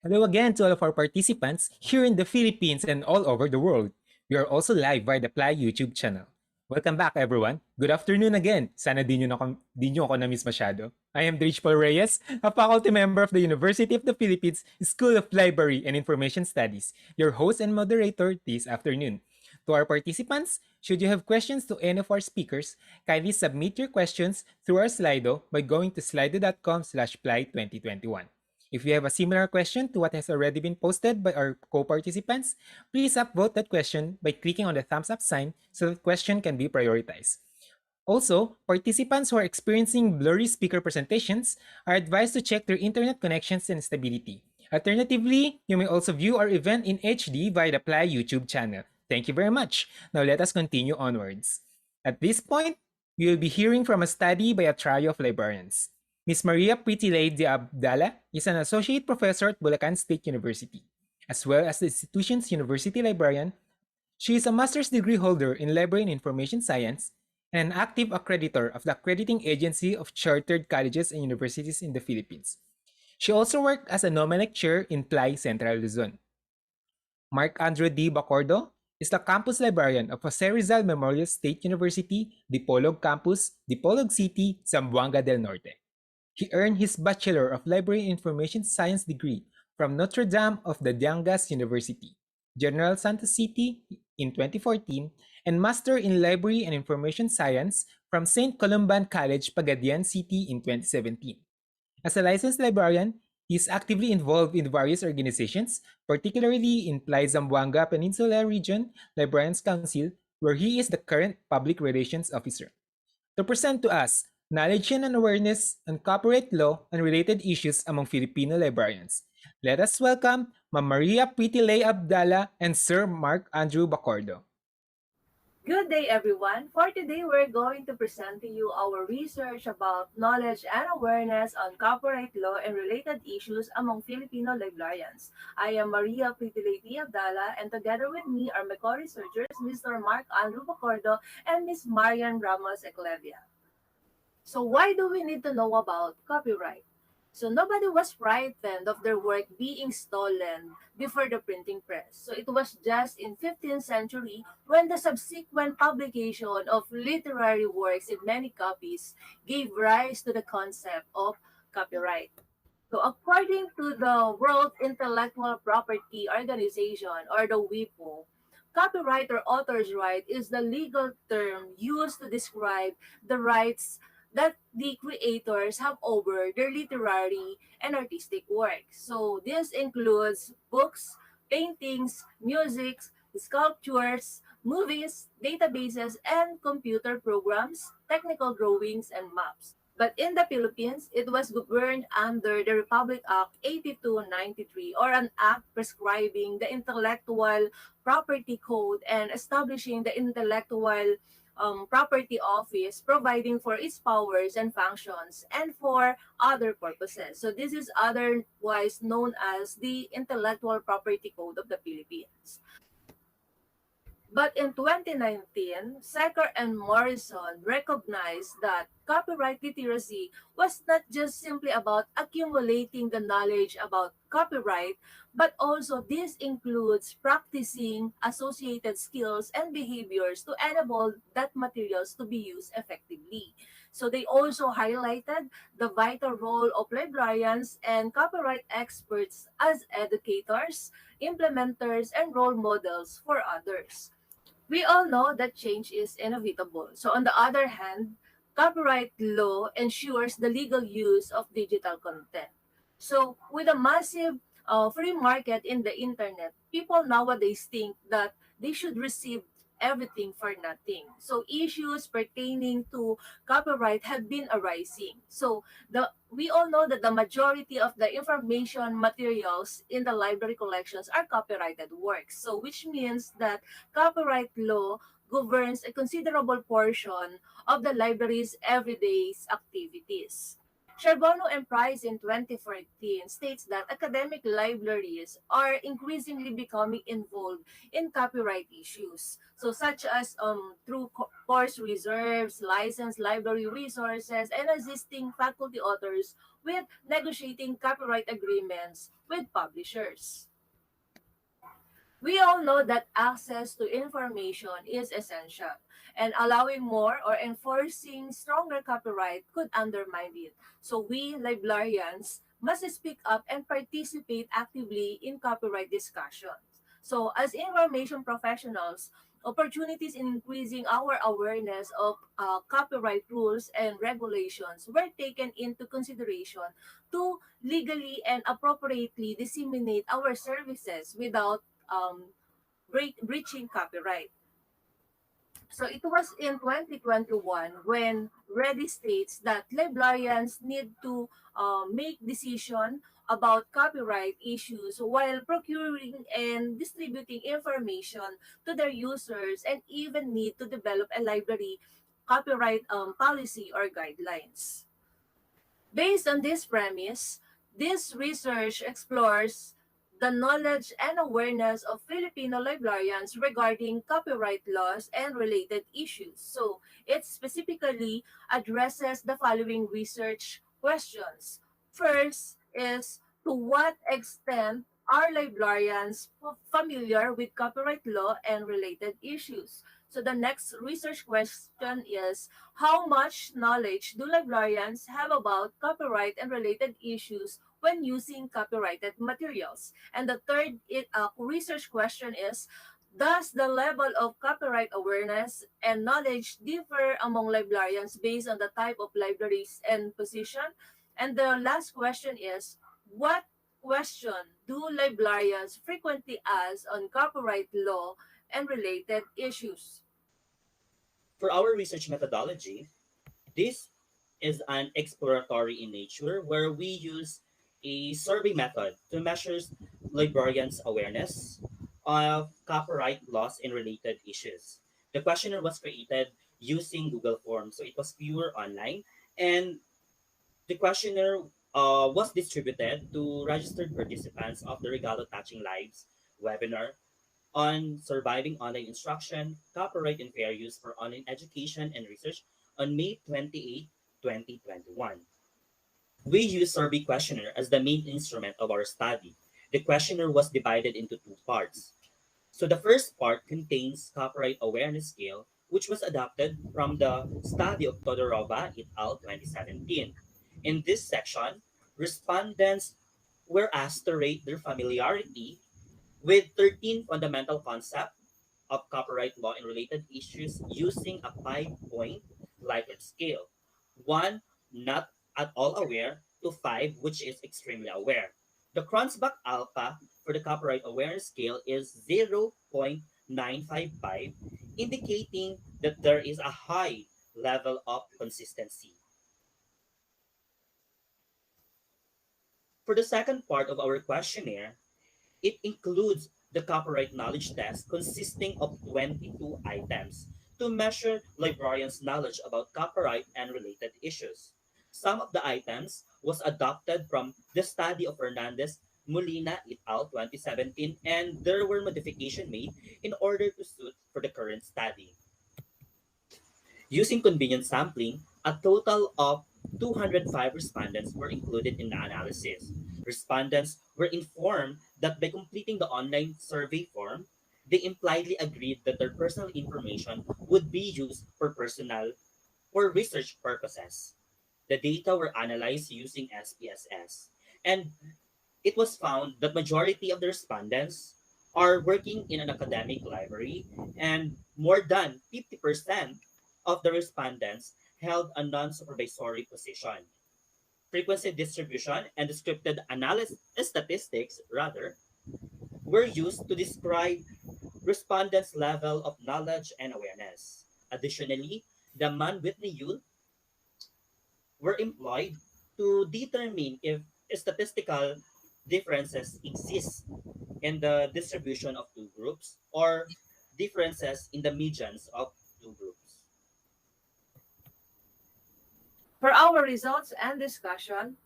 Hello again to all of our participants here in the Philippines and all over the world. We are also live via the PLAI YouTube channel. Welcome back everyone. Good afternoon again. Sana di nyo ako na-miss masyado. I am Dritch Paul Reyes, a faculty member of the University of the Philippines School of Library and Information Studies, your host and moderator this afternoon. To our participants, should you have questions to any of our speakers, kindly submit your questions through our Slido by going to slido.com/play2021. If you have a similar question to what has already been posted by our co-participants, please upvote that question by clicking on the thumbs up sign so that question can be prioritized. Also, participants who are experiencing blurry speaker presentations are advised to check their internet connections and stability. Alternatively, you may also view our event in HD via the PLAI YouTube channel. Thank you very much. Now let us continue onwards. At this point, we will be hearing from a study by a trio of librarians. Ms. Maria Pritilay de Abdala is an associate professor at Bulacan State University. As well as the institution's university librarian, she is a master's degree holder in library and information science and an active accreditor of the Accrediting Agency of Chartered Colleges and Universities in the Philippines. She also worked as a Nomelec chair in PLAI Central Luzon. Mark Andrew D. Bacordo is the campus librarian of Jose Rizal Memorial State University, Dipolog Campus, Dipolog City, Zamboanga del Norte. He earned his Bachelor of Library and Information Science degree from Notre Dame of the Diangas University, General Santos City in 2014, and Master in Library and Information Science from St. Columban College, Pagadian City in 2017. As a licensed librarian, he is actively involved in various organizations, particularly in PLAI Zamboanga Peninsula Region Librarians Council, where he is the current Public Relations Officer. To present to us knowledge and awareness on copyright law and related issues among Filipino librarians. Let us welcome Ma'am Maria Pritilay Abdala and Sir Mark Andrew Bacordo. Good day, everyone. For today, we're going to present to you our research about knowledge and awareness on copyright law and related issues among Filipino librarians. I am Maria Pritilay Abdala, and together with me are my co-researchers, Mr. Mark Andrew Bacordo and Ms. Marian Ramos Eclevia. So why do we need to know about copyright? So nobody was frightened of their work being stolen before the printing press. So it was just in 15th century when the subsequent publication of literary works in many copies gave rise to the concept of copyright. So according to the World Intellectual Property Organization, or the WIPO, copyright or author's right is the legal term used to describe the rights that the creators have over their literary and artistic works. So this includes books, paintings, music, sculptures, movies, databases, and computer programs, technical drawings, and maps. But in the Philippines, it was governed under the Republic Act 8293, or an act prescribing the intellectual property code and establishing the intellectual property office, providing for its powers and functions and for other purposes. So this is otherwise known as the Intellectual Property Code of the Philippines. But in 2019, Secker and Morrison recognized that copyright literacy was not just simply about accumulating the knowledge about copyright, but also this includes practicing associated skills and behaviors to enable that materials to be used effectively. So they also highlighted the vital role of librarians and copyright experts as educators, implementers, and role models for others. We all know that change is inevitable. So on the other hand, copyright law ensures the legal use of digital content. So with a massive free market in the internet, people nowadays think that they should receive everything for nothing. So issues pertaining to copyright have been arising. So we all know that the majority of the information materials in the library collections are copyrighted works. So which means that copyright law governs a considerable portion of the library's everyday activities. Charbonneau and Price in 2014 states that academic libraries are increasingly becoming involved in copyright issues. So such as through course reserves, licensed library resources, and assisting faculty authors with negotiating copyright agreements with publishers. We all know that access to information is essential, and allowing more or enforcing stronger copyright could undermine it. So we, librarians, must speak up and participate actively in copyright discussions. So as information professionals, opportunities in increasing our awareness of copyright rules and regulations were taken into consideration to legally and appropriately disseminate our services without breaching copyright. So it was in 2021 when Ready states that librarians need to make decision about copyright issues while procuring and distributing information to their users, and even need to develop a library copyright policy or guidelines. Based on this premise, this research explores the knowledge and awareness of Filipino librarians regarding copyright laws and related issues. So it specifically addresses the following research questions. First is, to what extent are librarians familiar with copyright law and related issues? So the next research question is, how much knowledge do librarians have about copyright and related issues when using copyrighted materials? And the third research question is, does the level of copyright awareness and knowledge differ among librarians based on the type of libraries and position? And the last question is, what question do librarians frequently ask on copyright law and related issues? For our research methodology, this is an exploratory in nature where we use a survey method to measure librarians' awareness of copyright laws and related issues. The questionnaire was created using Google Forms, so it was pure online, and the questionnaire was distributed to registered participants of the Regalo Touching Lives webinar on surviving online instruction, copyright and fair use for online education and research on May 28, 2021. We use survey questionnaire as the main instrument of our study. The questionnaire was divided into two parts. So the first part contains copyright awareness scale, which was adapted from the study of Todorova et al. 2017. In this section, respondents were asked to rate their familiarity with 13 fundamental concepts of copyright law and related issues using a 5-point Likert scale. 1, not at all aware, to 5, which is extremely aware. The Kronzbach alpha for the copyright awareness scale is 0.955, indicating that there is a high level of consistency. For the second part of our questionnaire, it includes the copyright knowledge test consisting of 22 items to measure librarians' knowledge about copyright and related issues. Some of the items was adopted from the study of Fernandez Molina et al. 2017, and there were modifications made in order to suit for the current study. Using convenient sampling, a total of 205 respondents were included in the analysis. Respondents were informed that by completing the online survey form, they impliedly agreed that their personal information would be used for personal or research purposes. The data were analyzed using SPSS, and it was found that majority of the respondents are working in an academic library, and more than 50% of the respondents held a non-supervisory position. Frequency distribution and descriptive analysis statistics rather were used to describe respondents' level of knowledge and awareness. Additionally, the Mann-Whitney Yule were employed to determine if statistical differences exist in the distribution of two groups or differences in the medians of two groups. For our results and discussion,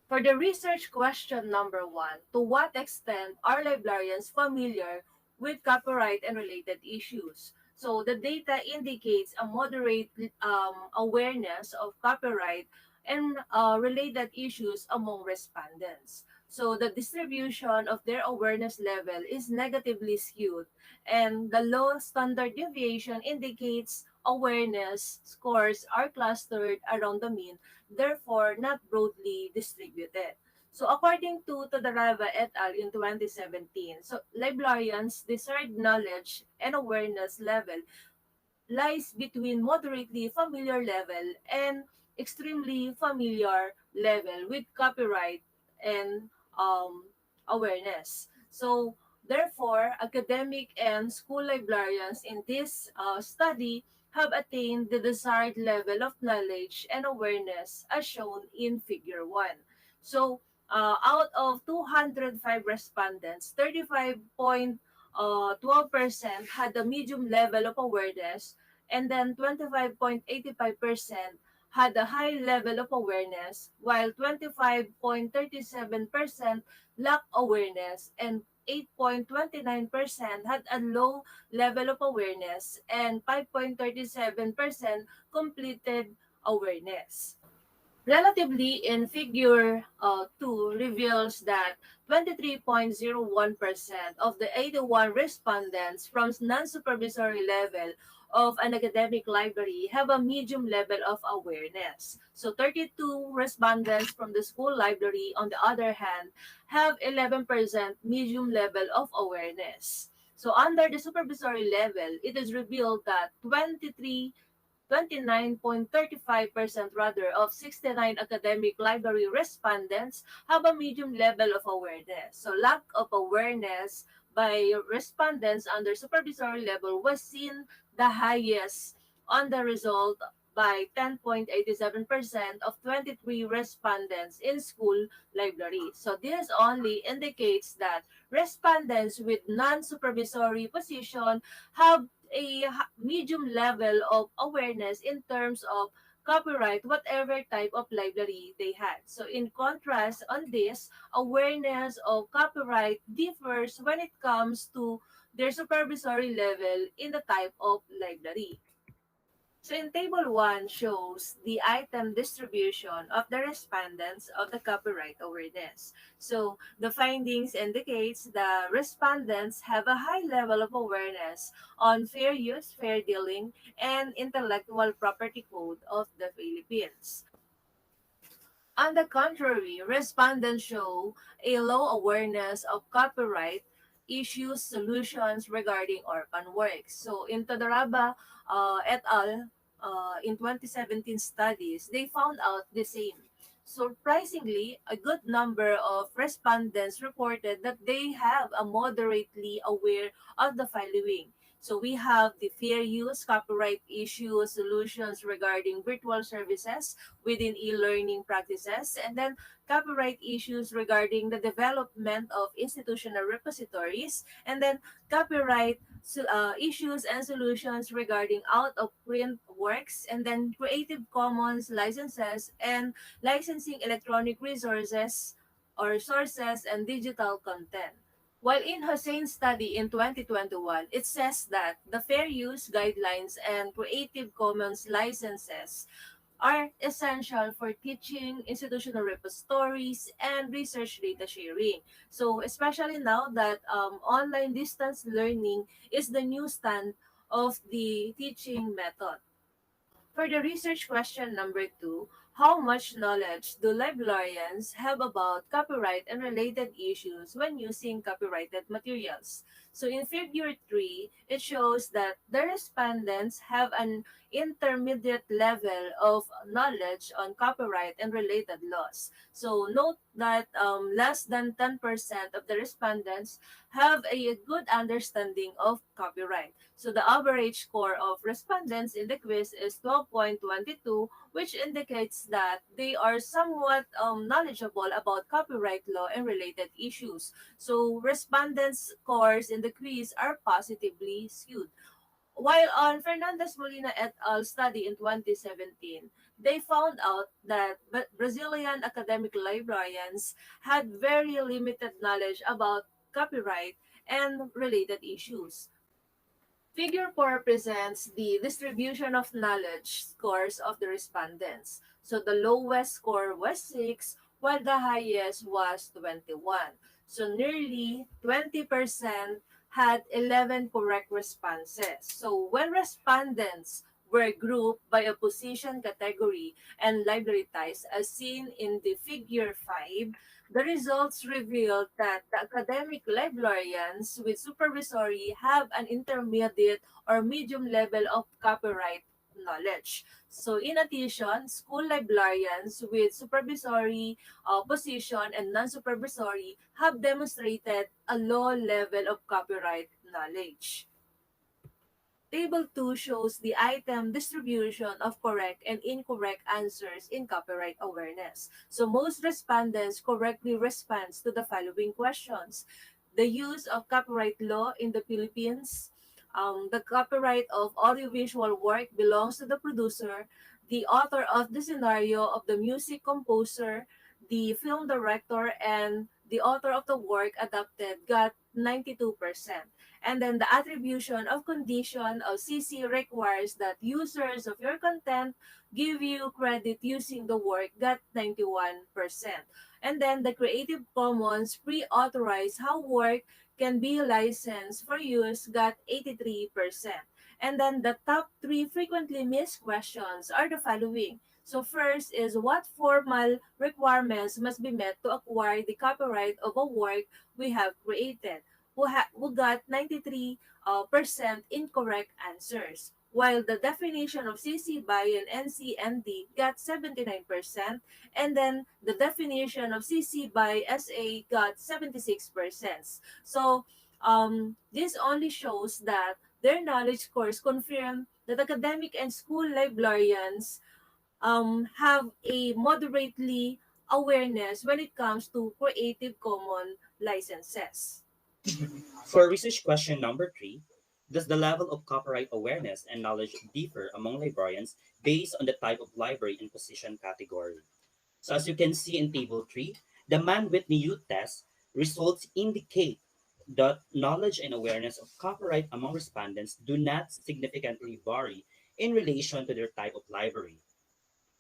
for the research question number 1, to what extent are librarians familiar with copyright and related issues? So the data indicates a moderate awareness of copyright and related issues among respondents. So the distribution of their awareness level is negatively skewed, and the low standard deviation indicates awareness scores are clustered around the mean, therefore not broadly distributed. So according to Todarava et al. In 2017, so librarians' desired knowledge and awareness level lies between moderately familiar level and extremely familiar level with copyright and um, awareness. So, therefore, academic and school librarians in this study have attained the desired level of knowledge and awareness as shown in Figure 1. So, out of 205 respondents, 35.12% had a medium level of awareness, and then 25.85% had a high level of awareness, while 25.37% lacked awareness, and 8.29% had a low level of awareness, and 5.37% completed awareness. Relatively in Figure 2 reveals that 23.01% of the 81 respondents from non-supervisory level of an academic library have a medium level of awareness. So 32 respondents from the school library, on the other hand, have 11% medium level of awareness. So under the supervisory level, it is revealed that 29.35% rather of 69 academic library respondents have a medium level of awareness. So lack of awareness by respondents under supervisory level was seen the highest on the result by 10.87% of 23 respondents in school libraries. So this only indicates that respondents with non-supervisory position have a medium level of awareness in terms of copyright, whatever type of library they had. So in contrast on this, awareness of copyright differs when it comes to their supervisory level in the type of library. So in table 1 shows the item distribution of the respondents of the copyright awareness. So the findings indicates the respondents have a high level of awareness on fair use, fair dealing, and intellectual property code of the Philippines. On the contrary, respondents show a low awareness of copyright issues, solutions regarding orphan works. So in Todoraba et al. In 2017 studies, they found out the same. Surprisingly, a good number of respondents reported that they have a moderately aware of the following. So we have the fair use, copyright issues, solutions regarding virtual services within e-learning practices, and then copyright issues regarding the development of institutional repositories, and then copyright issues and solutions regarding out-of-print works, and then Creative Commons licenses and licensing electronic resources or sources and digital content. While in Hussein's study in 2021, it says that the fair use guidelines and Creative Commons licenses are essential for teaching, institutional repositories, and research data sharing. So, especially now that online distance learning is the new stand of the teaching method. For the research question number 2, how much knowledge do librarians have about copyright and related issues when using copyrighted materials? So in figure 3, it shows that the respondents have an intermediate level of knowledge on copyright and related laws. So note that less than 10% of the respondents have a good understanding of copyright. So the average score of respondents in the quiz is 12.22, which indicates that they are somewhat knowledgeable about copyright law and related issues. So respondents' scores in the quiz are positively skewed. While on Fernandez Molina et al. Study in 2017, they found out that Brazilian academic librarians had very limited knowledge about copyright and related issues. Figure 4 presents the distribution of knowledge scores of the respondents. So the lowest score was 6, while the highest was 21. So nearly 20% had 11 correct responses. So when respondents were grouped by a position category and library types as seen in the figure 5, the results revealed that the academic librarians with supervisory have an intermediate or medium level of copyright knowledge. So in addition, school librarians with supervisory position and non-supervisory have demonstrated a low level of copyright knowledge. Table 2 shows the item distribution of correct and incorrect answers in copyright awareness. So most respondents correctly responds to the following questions. The use of copyright law in the Philippines, the copyright of audiovisual work belongs to the producer, the author of the scenario of the music composer, the film director, and the author of the work adapted got 92%. And then the attribution of condition of CC requires that users of your content give you credit using the work got 91%. And then the Creative Commons pre-authorized how work can be licensed for use got 83%. And then the top three frequently missed questions are the following. So first is what formal requirements must be met to acquire the copyright of a work we have created? Who got 93% incorrect answers, while the definition of CC BY and NCND got 79%, and then the definition of CC BY SA got 76%. So this only shows that their knowledge scores confirm that academic and school librarians have a moderately awareness when it comes to Creative Commons licenses. For research question number 3, does the level of copyright awareness and knowledge differ among librarians based on the type of library and position category? So as you can see in table 3, the Mann-Whitney Youth Test results indicate that knowledge and awareness of copyright among respondents do not significantly vary in relation to their type of library.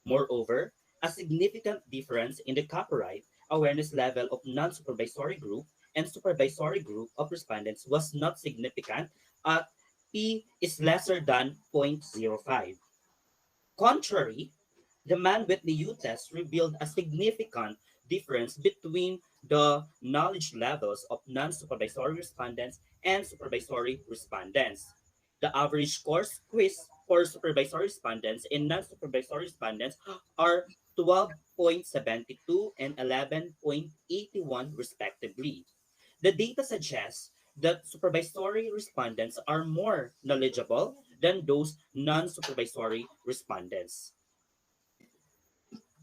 Moreover, a significant difference in the copyright awareness level of non-supervisory group and supervisory group of respondents was not significant at P is lesser than 0.05. Contrary, the Man-Whitney U test revealed a significant difference between the knowledge levels of non-supervisory respondents and supervisory respondents. The average scores quiz for supervisory respondents and non-supervisory respondents are 12.72 and 11.81 respectively. The data suggests that supervisory respondents are more knowledgeable than those non-supervisory respondents.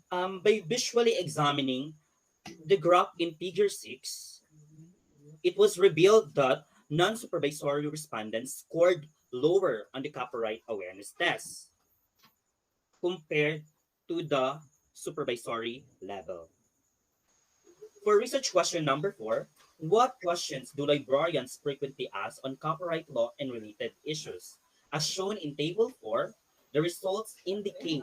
By visually examining the graph in figure 6, it was revealed that non-supervisory respondents scored lower on the copyright awareness test compared to the supervisory level. For research question number 4, what questions do librarians frequently ask on copyright law and related issues? As shown in table 4, the results indicate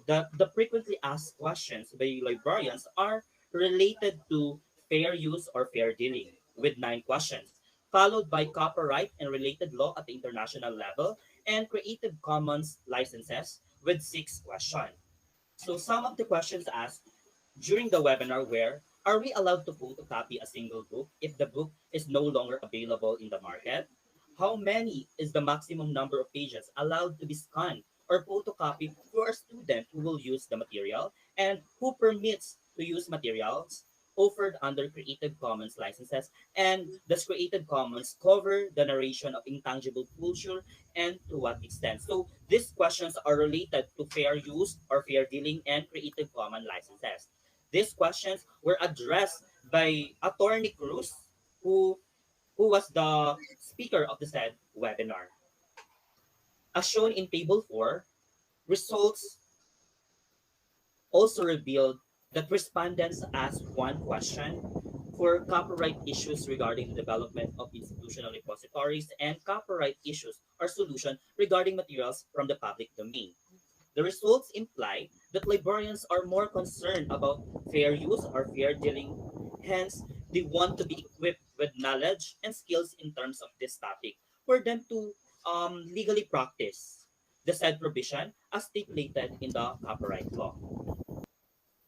that the frequently asked questions by librarians are related to fair use or fair dealing, with 9 questions, followed by copyright and related law at the international level and Creative Commons licenses with 6 questions. So some of the questions asked during the webinar were, are we allowed to photocopy a single book if the book is no longer available in the market? How many is the maximum number of pages allowed to be scanned or photocopied for a student who will use the material? And who permits to use materials offered under Creative Commons licenses? And does Creative Commons cover the narration of intangible culture and to what extent? So these questions are related to fair use or fair dealing and Creative Commons licenses. These questions were addressed by Attorney Cruz, who, who was the speaker of the said webinar. As shown in Table 4, results also revealed that respondents asked one question for copyright issues regarding the development of institutional repositories and copyright issues or solution regarding materials from the public domain. The results imply that librarians are more concerned about fair use or fair dealing. Hence, they want to be equipped with knowledge and skills in terms of this topic for them to legally practice the said provision as stipulated in the copyright law.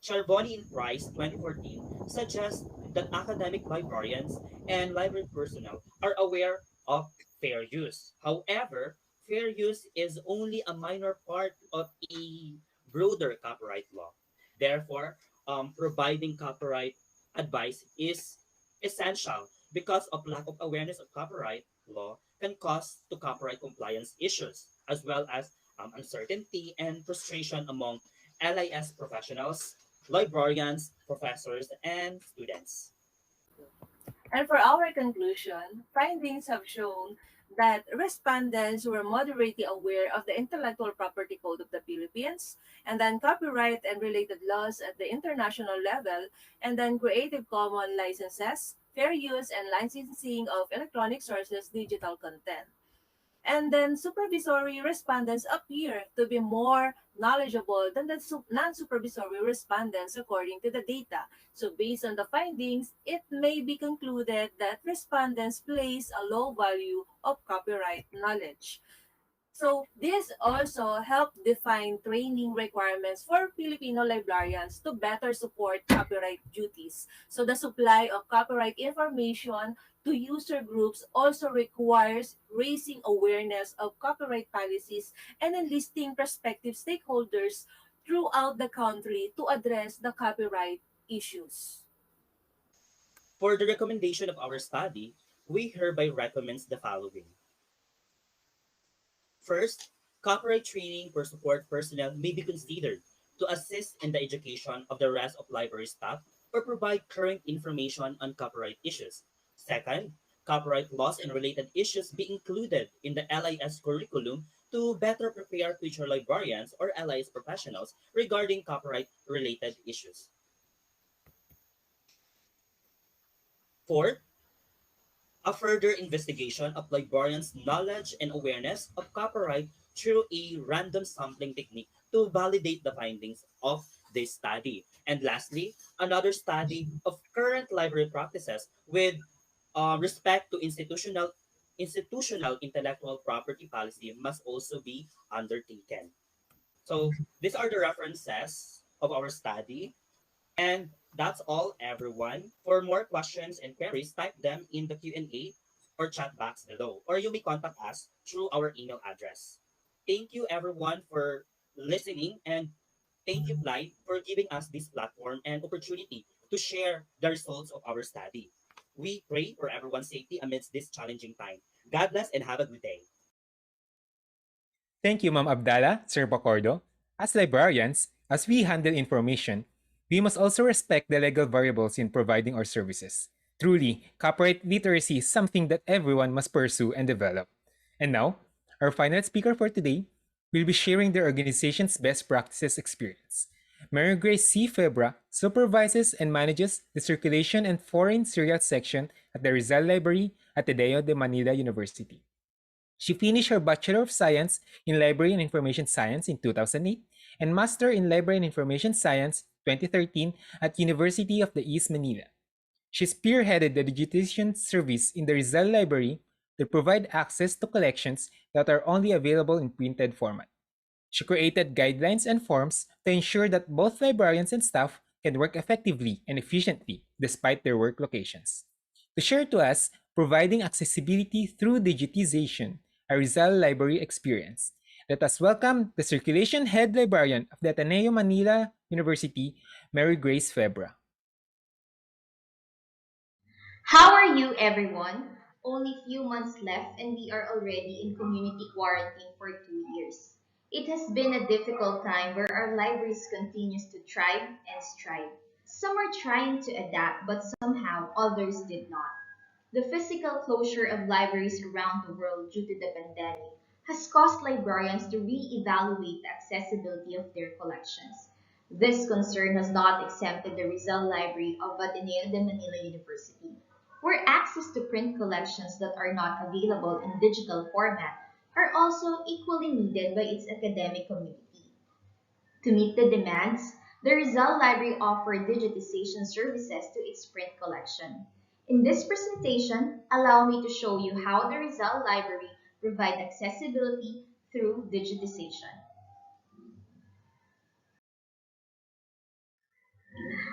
Charbonne and Price 2014 suggests that academic librarians and library personnel are aware of fair use. However, fair use is only a minor part of a broader copyright law. Therefore, providing copyright advice is essential because of lack of awareness of copyright law can cause to copyright compliance issues as well as uncertainty and frustration among LIS professionals, librarians, professors, and students. And for our conclusion, findings have shown that respondents were moderately aware of the Intellectual Property Code of the Philippines, and then copyright and related laws at the international level, and then Creative Commons licenses, fair use and licensing of electronic sources digital content. And then supervisory respondents appear to be more knowledgeable than the non-supervisory respondents according to the data. So based on the findings, it may be concluded that respondents place a low value of copyright knowledge. So this also helped define training requirements for Filipino librarians to better support copyright duties. So the supply of copyright information to user groups also requires raising awareness of copyright policies and enlisting prospective stakeholders throughout the country to address the copyright issues. For the recommendation of our study, we hereby recommend the following. First, copyright training for support personnel may be considered to assist in the education of the rest of library staff or provide current information on copyright issues. Second, copyright laws and related issues be included in the LIS curriculum to better prepare future librarians or LIS professionals regarding copyright related issues. Fourth, a further investigation of librarians' knowledge and awareness of copyright through a random sampling technique to validate the findings of this study. And lastly, another study of current library practices with respect to institutional intellectual property policy must also be undertaken. So these are the references of our study. And that's all, everyone. For more questions and queries, type them in the Q&A or chat box below, or you may contact us through our email address. Thank you, everyone, for listening, and thank you, PLAI, for giving us this platform and opportunity to share the results of our study. We pray for everyone's safety amidst this challenging time. God bless and have a good day. Thank you, Ma'am Abdala, Sir Bacordo. As librarians, as we handle information, we must also respect the legal variables in providing our services. Truly, copyright literacy is something that everyone must pursue and develop. And now, our final speaker for today will be sharing their organization's best practices experience. Mary Grace C. Febra supervises and manages the circulation and foreign serial section at the Rizal Library at Ateneo de Manila University. She finished her Bachelor of Science in Library and Information Science in 2008 and Master in Library and Information Science 2013 at University of the East Manila. She spearheaded the digitization service in the Rizal Library to provide access to collections that are only available in printed format. She created guidelines and forms to ensure that both librarians and staff can work effectively and efficiently despite their work locations. To share to us, providing accessibility through digitization, a Rizal Library experience. Let us welcome the Circulation Head Librarian of the Ateneo Manila University, Mary Grace Febra. How are you, everyone? Only few months left, and we are already in community quarantine for 2 years. It has been a difficult time where our libraries continues to thrive and strive. Some are trying to adapt, but somehow others did not. The physical closure of libraries around the world due to the pandemic has caused librarians to re-evaluate the accessibility of their collections. This concern has not exempted the Rizal Library of Ateneo de Manila University, where access to print collections that are not available in digital format are also equally needed by its academic community. To meet the demands, the Rizal Library offered digitization services to its print collection. In this presentation, allow me to show you how the Rizal Library provides accessibility through digitization.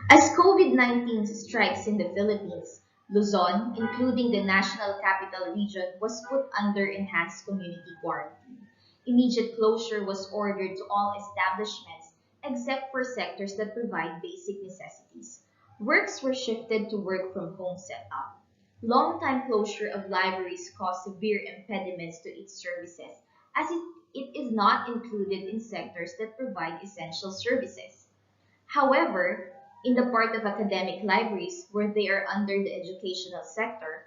As COVID-19 strikes in the Philippines, Luzon, including the National Capital Region, was put under enhanced community quarantine. Immediate closure was ordered to all establishments except for sectors that provide basic necessities. Works were shifted to work from home setup. Long-time closure of libraries caused severe impediments to its services, as it is not included in sectors that provide essential services. However, in the part of academic libraries where they are under the educational sector,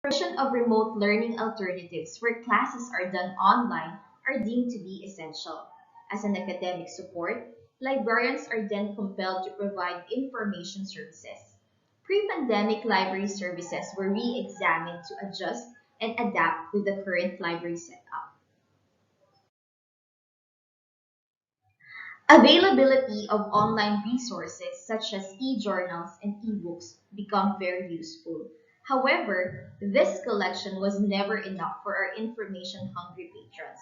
provision of remote learning alternatives where classes are done online are deemed to be essential. As an academic support, librarians are then compelled to provide information services. Pre-pandemic library services were re-examined to adjust and adapt with the current library setup. Availability of online resources such as e-journals and e-books become very useful. However, this collection was never enough for our information-hungry patrons.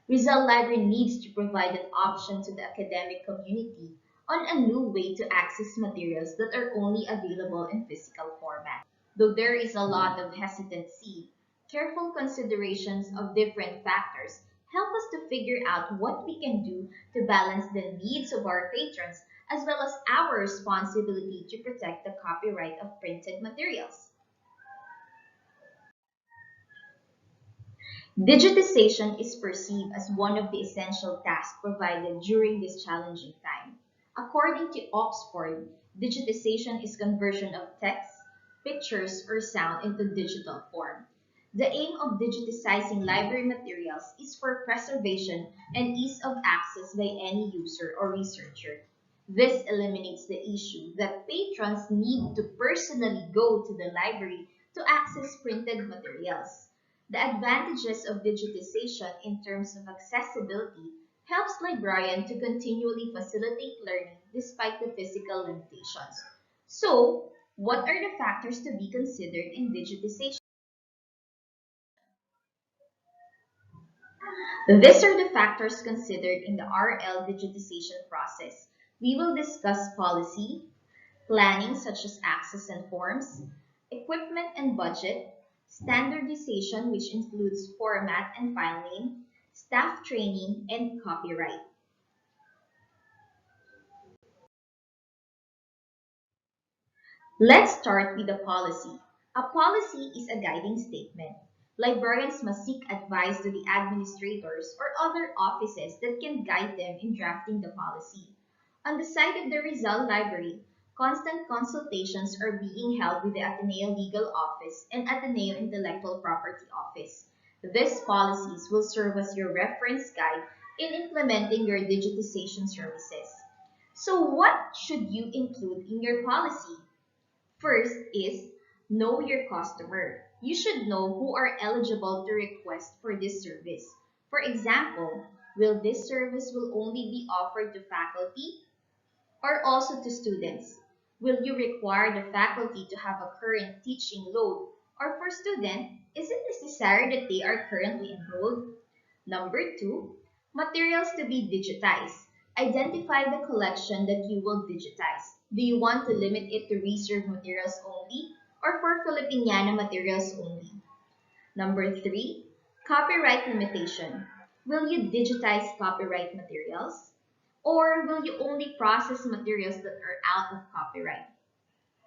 Rizal Library needs to provide an option to the academic community on a new way to access materials that are only available in physical format. Though there is a lot of hesitancy, careful considerations of different factors help us to figure out what we can do to balance the needs of our patrons as well as our responsibility to protect the copyright of printed materials. Digitization is perceived as one of the essential tasks provided during this challenging time. According to Oxford, digitization is conversion of text, pictures, or sound into digital form. The aim of digitizing library materials is for preservation and ease of access by any user or researcher. This eliminates the issue that patrons need to personally go to the library to access printed materials. The advantages of digitization in terms of accessibility helps librarians to continually facilitate learning despite the physical limitations. So, what are the factors to be considered in digitization? These are the factors considered in the RL digitization process. We will discuss policy, planning such as access and forms, equipment and budget, standardization which includes format and file name, staff training, and copyright. Let's start with the policy. A policy is a guiding statement. Librarians must seek advice to the administrators or other offices that can guide them in drafting the policy. On the side of the Rizal Library, constant consultations are being held with the Ateneo Legal Office and Ateneo Intellectual Property Office. These policies will serve as your reference guide in implementing your digitization services. So what should you include in your policy? First is know your customer. You should know who are eligible to request for this service. For example, will this service will only be offered to faculty or also to students? Will you require the faculty to have a current teaching load? Or for students, is it necessary that they are currently enrolled? Number two, materials to be digitized. Identify the collection that you will digitize. Do you want to limit it to reserved materials only or for Filipiniana materials only? Number three, copyright limitation. Will you digitize copyright materials? Or will you only process materials that are out of copyright?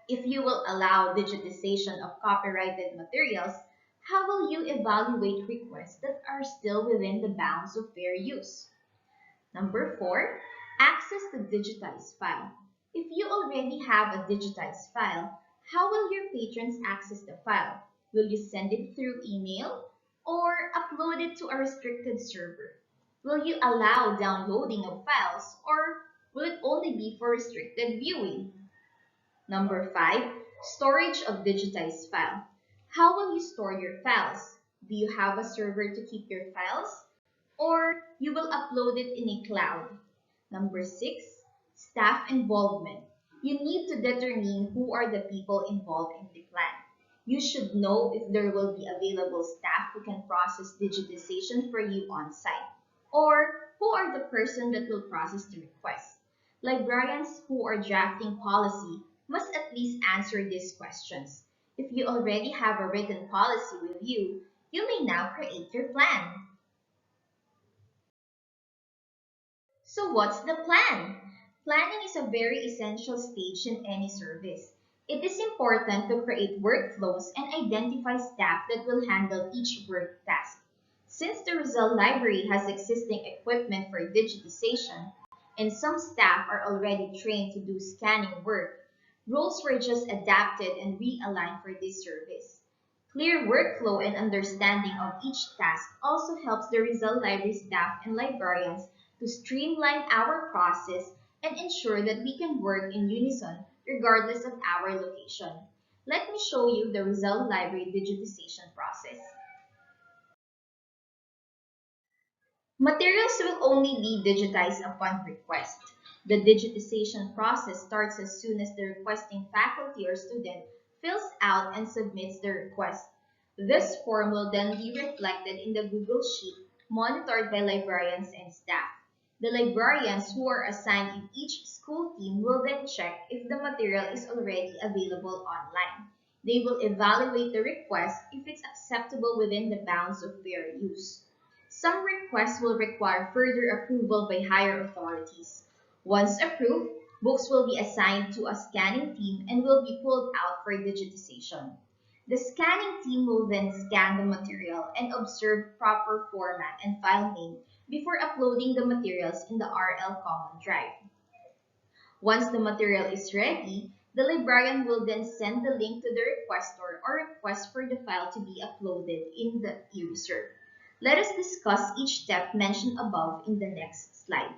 If you will allow digitization of copyrighted materials, how will you evaluate requests that are still within the bounds of fair use? Number four, access to digitized file. If you already have a digitized file, how will your patrons access the file? Will you send it through email or upload it to a restricted server? Will you allow downloading of files or Will it only be for restricted viewing? Number 5, storage of digitized file. How will you store your files? Do you have a server to keep your files? Or you will upload it in a cloud? Number 6, staff involvement. You need to determine who are the people involved in the plan. You should know if there will be available staff who can process digitization for you on site, or who are the person that will process the request. Librarians who are drafting policy must at least answer these questions. If you already have a written policy with you, you may now create your plan. So what's the plan? Planning is a very essential stage in any service. It is important to create workflows and identify staff that will handle each work task. Since the Rizal Library has existing equipment for digitization, and some staff are already trained to do scanning work, roles were just adapted and realigned for this service. Clear workflow and understanding of each task also helps the Rizal Library staff and librarians to streamline our process and ensure that we can work in unison regardless of our location. Let me show you the Rizal Library digitization process. Materials will only be digitized upon request. The digitization process starts as soon as the requesting faculty or student fills out and submits the request. This form will then be reflected in the Google Sheet, monitored by librarians and staff. The librarians who are assigned in each school team will then check if the material is already available online. They will evaluate the request if it's acceptable within the bounds of fair use. Some requests will require further approval by higher authorities. Once approved, books will be assigned to a scanning team and will be pulled out for digitization. The scanning team will then scan the material and observe proper format and file name before uploading the materials in the RL Common Drive. Once the material is ready, the librarian will then send the link to the requestor or request for the file to be uploaded in the e-reserve. Let us discuss each step mentioned above in the next slide.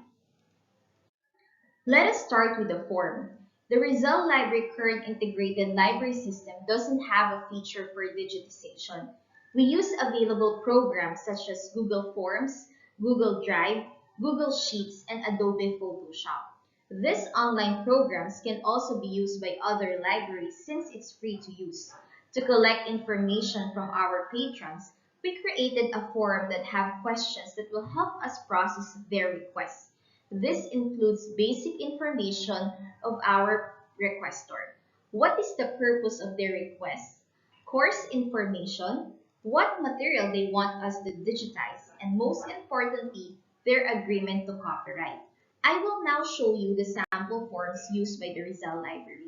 Let us start with the form. The Rizal Library current integrated library system doesn't have a feature for digitization. We use available programs such as Google Forms, Google Drive, Google Sheets, and Adobe Photoshop. These online programs can also be used by other libraries since it's free to use. To collect information from our patrons, we created a forum that have questions that will help us process their requests. This includes basic information of our requestor. What is the purpose of their request? Course information, what material they want us to digitize, and most importantly, their agreement to copyright. I will now show you the sample forms used by the Rizal Library.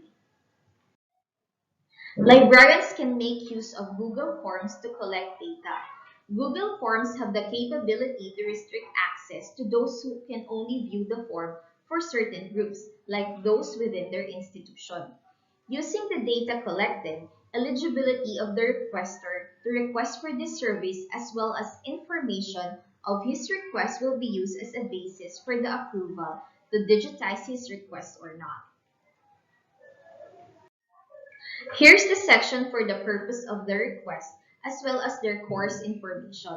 Librarians can make use of Google Forms to collect data. Google Forms have the capability to restrict access to those who can only view the form for certain groups, like those within their institution. Using the data collected, eligibility of the requester to request for this service as well as information of his request will be used as a basis for the approval to digitize his request or not. Here's the section for the purpose of the request, as well as their course information.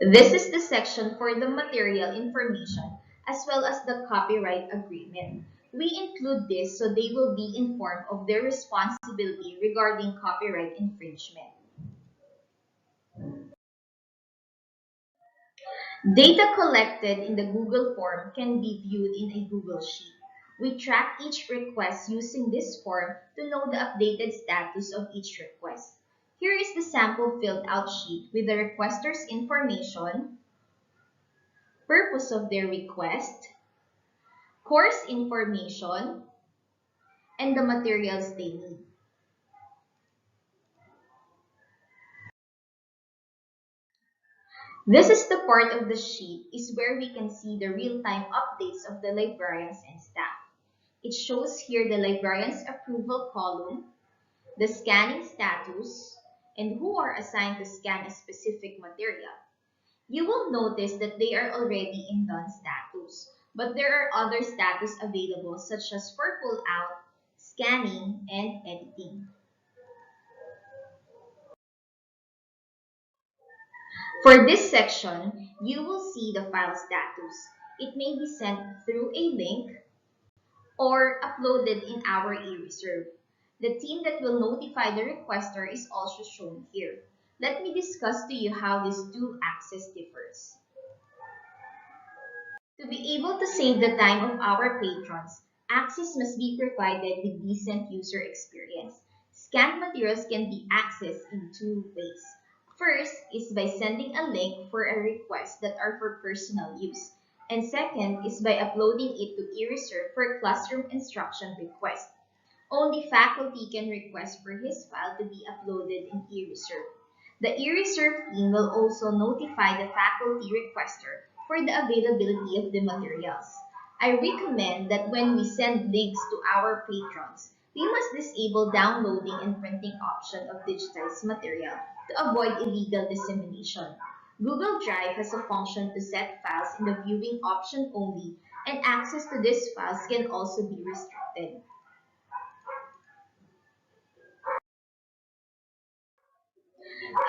This is the section for the material information, as well as the copyright agreement. We include this so they will be informed of their responsibility regarding copyright infringement. Data collected in the Google form can be viewed in a Google Sheet. We track each request using this form to know the updated status of each request. Here is the sample filled out sheet with the requester's information, purpose of their request, course information, and the materials they need. This is the part of the sheet is where we can see the real-time updates of the librarians and staff. It shows here the librarian's approval column, the scanning status, and who are assigned to scan a specific material. You will notice that they are already in done status, but there are other status available such as for pull out, scanning, and editing. For this section, you will see the file status. It may be sent through a link or uploaded in our e-reserve. The team that will notify the requester is also shown here. Let me discuss to you how this dual access differs. To be able to save the time of our patrons, access must be provided with decent user experience. Scanned materials can be accessed in two ways. First is by sending a link for a request that are for personal use. And second is by uploading it to eReserve for classroom instruction request. Only faculty can request for his file to be uploaded in eReserve. The eReserve team will also notify the faculty requester for the availability of the materials. I recommend that when we send links to our patrons, we must disable downloading and printing option of digitized material to avoid illegal dissemination. Google Drive has a function to set files in the viewing option only, and access to these files can also be restricted.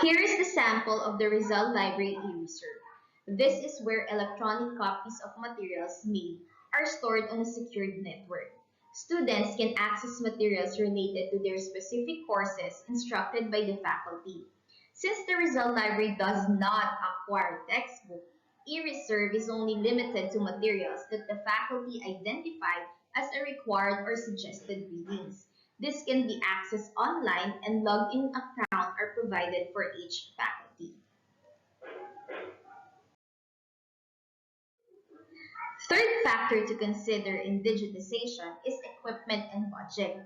Here is the sample of the result library e-reserve. This is where electronic copies of materials made are stored on a secured network. Students can access materials related to their specific courses instructed by the faculty. Since the result library does not acquire textbook, e-reserve is only limited to materials that the faculty identified as a required or suggested readings. This can be accessed online and login accounts are provided for each faculty. Third factor to consider in digitization is equipment and budget.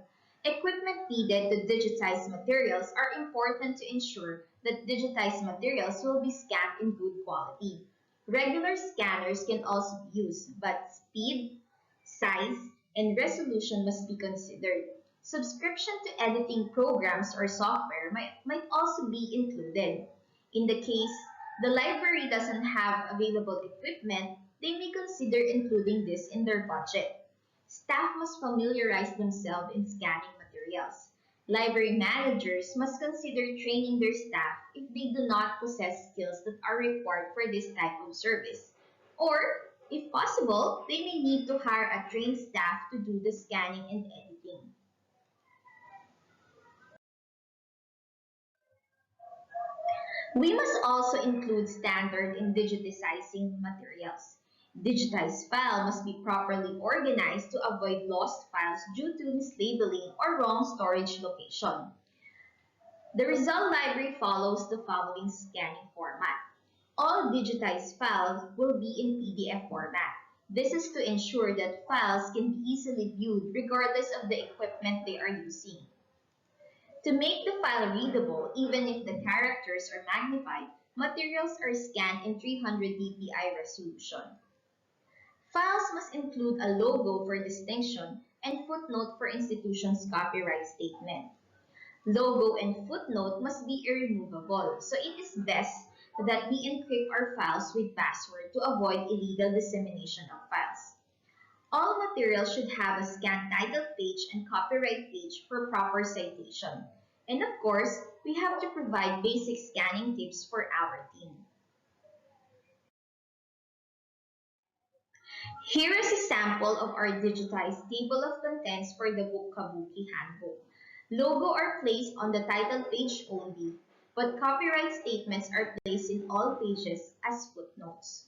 Equipment needed to digitize materials are important to ensure that digitized materials will be scanned in good quality. Regular scanners can also be used, but speed, size, and resolution must be considered. Subscription to editing programs or software might also be included. In the case the library doesn't have available equipment, they may consider including this in their budget. Staff must familiarize themselves in scanning materials. Library managers must consider training their staff if they do not possess skills that are required for this type of service. Or, if possible, they may need to hire a trained staff to do the scanning and editing. We must also include standard in digitizing materials. Digitized file must be properly organized to avoid lost files due to mislabeling or wrong storage location. The result library follows the following scanning format. All digitized files will be in PDF format. This is to ensure that files can be easily viewed regardless of the equipment they are using. To make the file readable, even if the characters are magnified, materials are scanned in 300 dpi resolution. Files must include a logo for distinction and footnote for institution's copyright statement. Logo and footnote must be irremovable, so it is best that we encrypt our files with password to avoid illegal dissemination of files. All materials should have a scan title page and copyright page for proper citation. And of course, we have to provide basic scanning tips for our team. Here is a sample of our digitized table of contents for the book Kabuki Handbook. Logo are placed on the title page only, but copyright statements are placed in all pages as footnotes.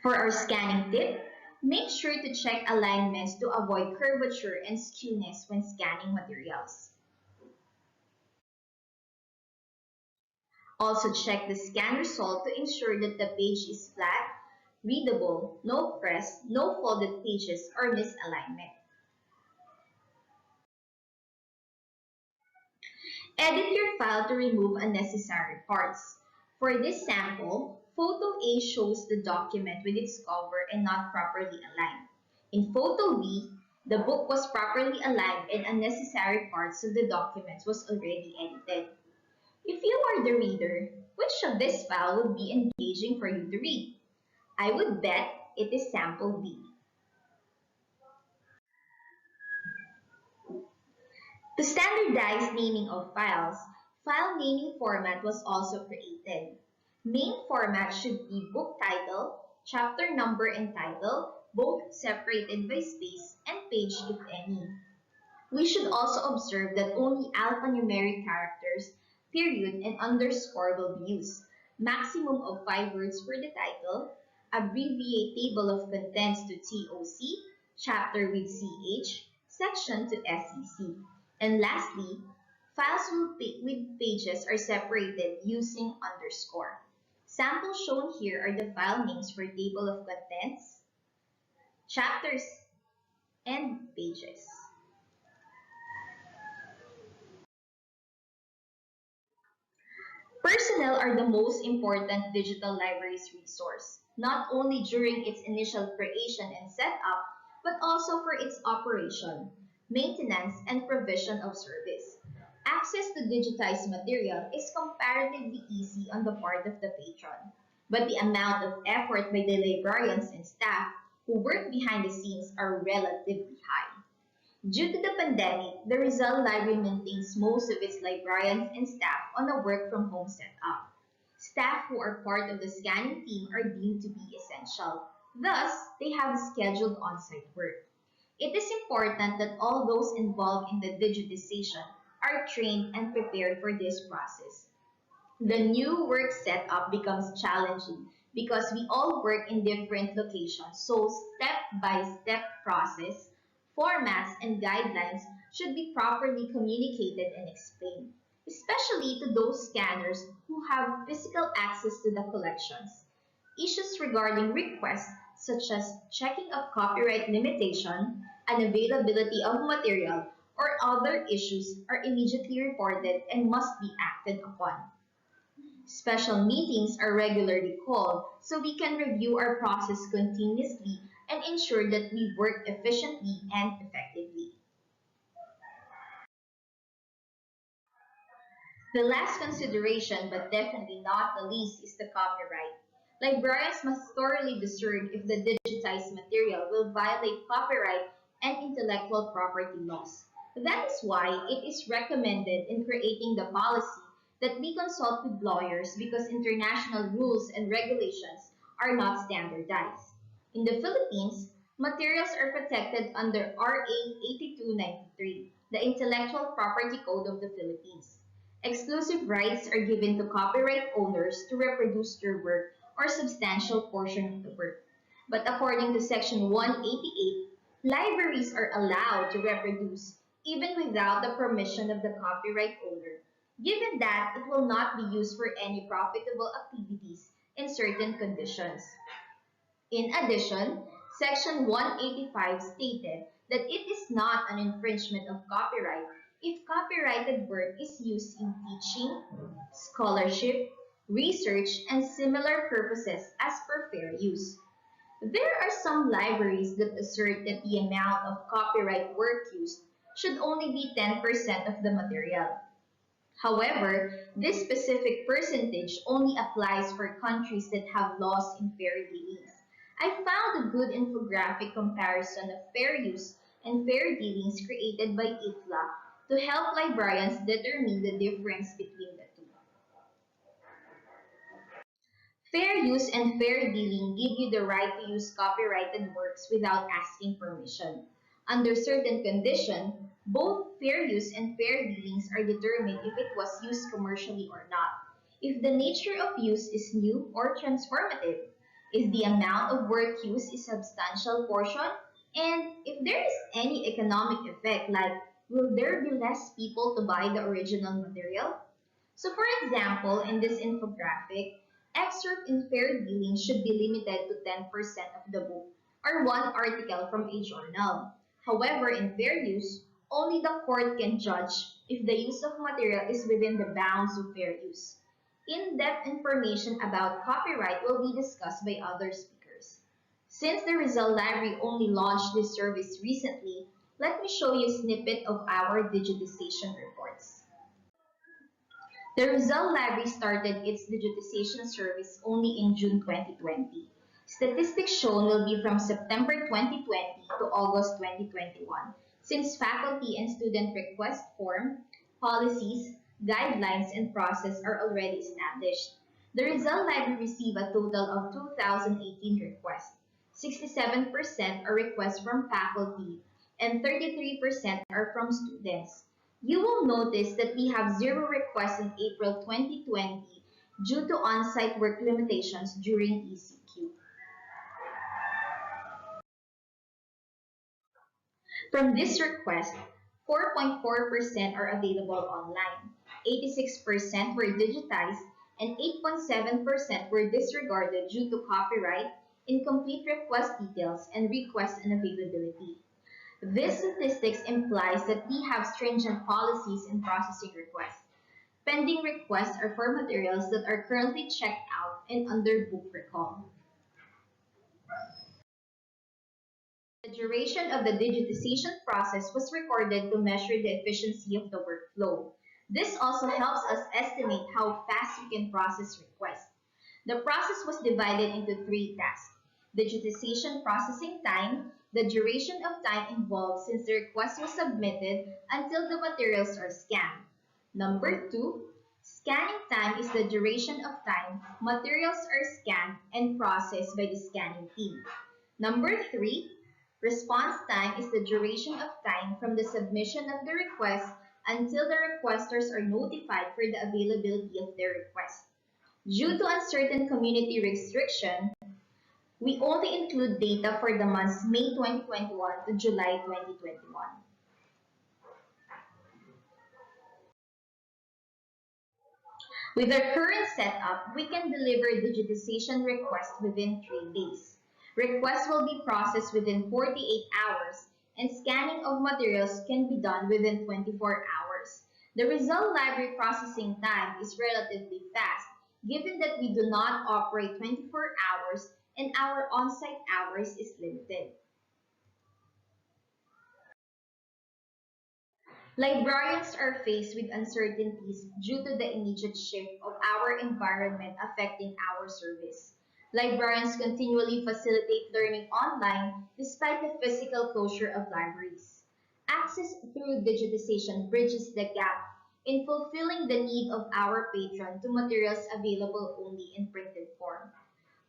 For our scanning tip, make sure to check alignments to avoid curvature and skewness when scanning materials. Also check the scan result to ensure that the page is flat, readable, no press, no folded pages, or misalignment. Edit your file to remove unnecessary parts. For this sample, Photo A shows the document with its cover and not properly aligned. In Photo B, the book was properly aligned and unnecessary parts of the document was already edited. If you are the reader, which of this file would be engaging for you to read? I would bet it is sample B. To standardize naming of files, file naming format was also created. Main format should be book title, chapter number and title, both separated by space, and page if any. We should also observe that only alphanumeric characters, period, and underscore will be used. Maximum of 5 words for the title. Abbreviate table of contents to TOC, chapter with CH, section to SEC. And lastly, files with pages are separated using underscore. Samples shown here are the file names for table of contents, chapters, and pages. Personnel are the most important digital library's resource, not only during its initial creation and setup, but also for its operation, maintenance, and provision of service. Access to digitized material is comparatively easy on the part of the patron, but the amount of effort by the librarians and staff who work behind the scenes are relatively high. Due to the pandemic, the Rizal Library maintains most of its librarians and staff on a work-from-home setup. Staff who are part of the scanning team are deemed to be essential. Thus, they have scheduled on-site work. It is important that all those involved in the digitization are trained and prepared for this process. The new work setup becomes challenging because we all work in different locations, so step-by-step process, formats, and guidelines should be properly communicated and explained, especially to those scanners who have physical access to the collections. Issues regarding requests such as checking of copyright limitation, unavailability of material, or other issues are immediately reported and must be acted upon. Special meetings are regularly called so we can review our process continuously and ensure that we work efficiently and effectively. The last consideration, but definitely not the least, is the copyright. Librarians must thoroughly discern if the digitized material will violate copyright and intellectual property laws. That is why it is recommended in creating the policy that we consult with lawyers because international rules and regulations are not standardized. In the Philippines, materials are protected under RA 8293, the Intellectual Property Code of the Philippines. Exclusive rights are given to copyright owners to reproduce their work or substantial portion of the work. But according to Section 188, libraries are allowed to reproduce even without the permission of the copyright owner, given that it will not be used for any profitable activities in certain conditions. In addition, Section 185 stated that it is not an infringement of copyright if copyrighted work is used in teaching, scholarship, research, and similar purposes as per fair use. There are some libraries that assert that the amount of copyright work used should only be 10% of the material. However, this specific percentage only applies for countries that have laws in fair dealings. I found a good infographic comparison of fair use and fair dealings created by IFLA to help librarians determine the difference between the two. Fair use and fair dealing give you the right to use copyrighted works without asking permission. Under certain conditions, both fair use and fair dealings are determined if it was used commercially or not. If the nature of use is new or transformative, if the amount of work used is substantial portion, and if there is any economic effect like will there be less people to buy the original material? So for example, in this infographic, excerpt in fair dealing should be limited to 10% of the book or one article from a journal. However, in fair use, only the court can judge if the use of material is within the bounds of fair use. In-depth information about copyright will be discussed by other speakers. Since the Rizal Library only launched this service recently, let me show you a snippet of our digitization reports. The Rizal Library started its digitization service only in June 2020. Statistics shown will be from September 2020 to August 2021, since faculty and student request form, policies, guidelines, and process are already established. The Rizal Library received a total of 2,018 requests. 67% are requests from faculty and 33% are from students. You will notice that we have zero requests in April 2020 due to on-site work limitations during ECQ. From this request, 4.4% are available online, 86% were digitized, and 8.7% were disregarded due to copyright, incomplete request details, and request unavailability. This statistics implies that we have stringent policies in processing requests. Pending requests are for materials that are currently checked out and under book recall. The duration of the digitization process was recorded to measure the efficiency of the workflow. This also helps us estimate how fast we can process requests. The process was divided into three tasks: digitization processing time, the duration of time involved since the request was submitted until the materials are scanned. Number two, scanning time is the duration of time materials are scanned and processed by the scanning team. Number three, response time is the duration of time from the submission of the request until the requesters are notified for the availability of their request. Due to uncertain community restriction, we only include data for the months May 2021 to July 2021. With our current setup, we can deliver digitization requests within 3 days. Requests will be processed within 48 hours, and scanning of materials can be done within 24 hours. The result library processing time is relatively fast, given that we do not operate 24 hours and our on-site hours is limited. Librarians are faced with uncertainties due to the immediate shift of our environment affecting our service. Librarians continually facilitate learning online despite the physical closure of libraries. Access through digitization bridges the gap in fulfilling the need of our patron to materials available only in printed form.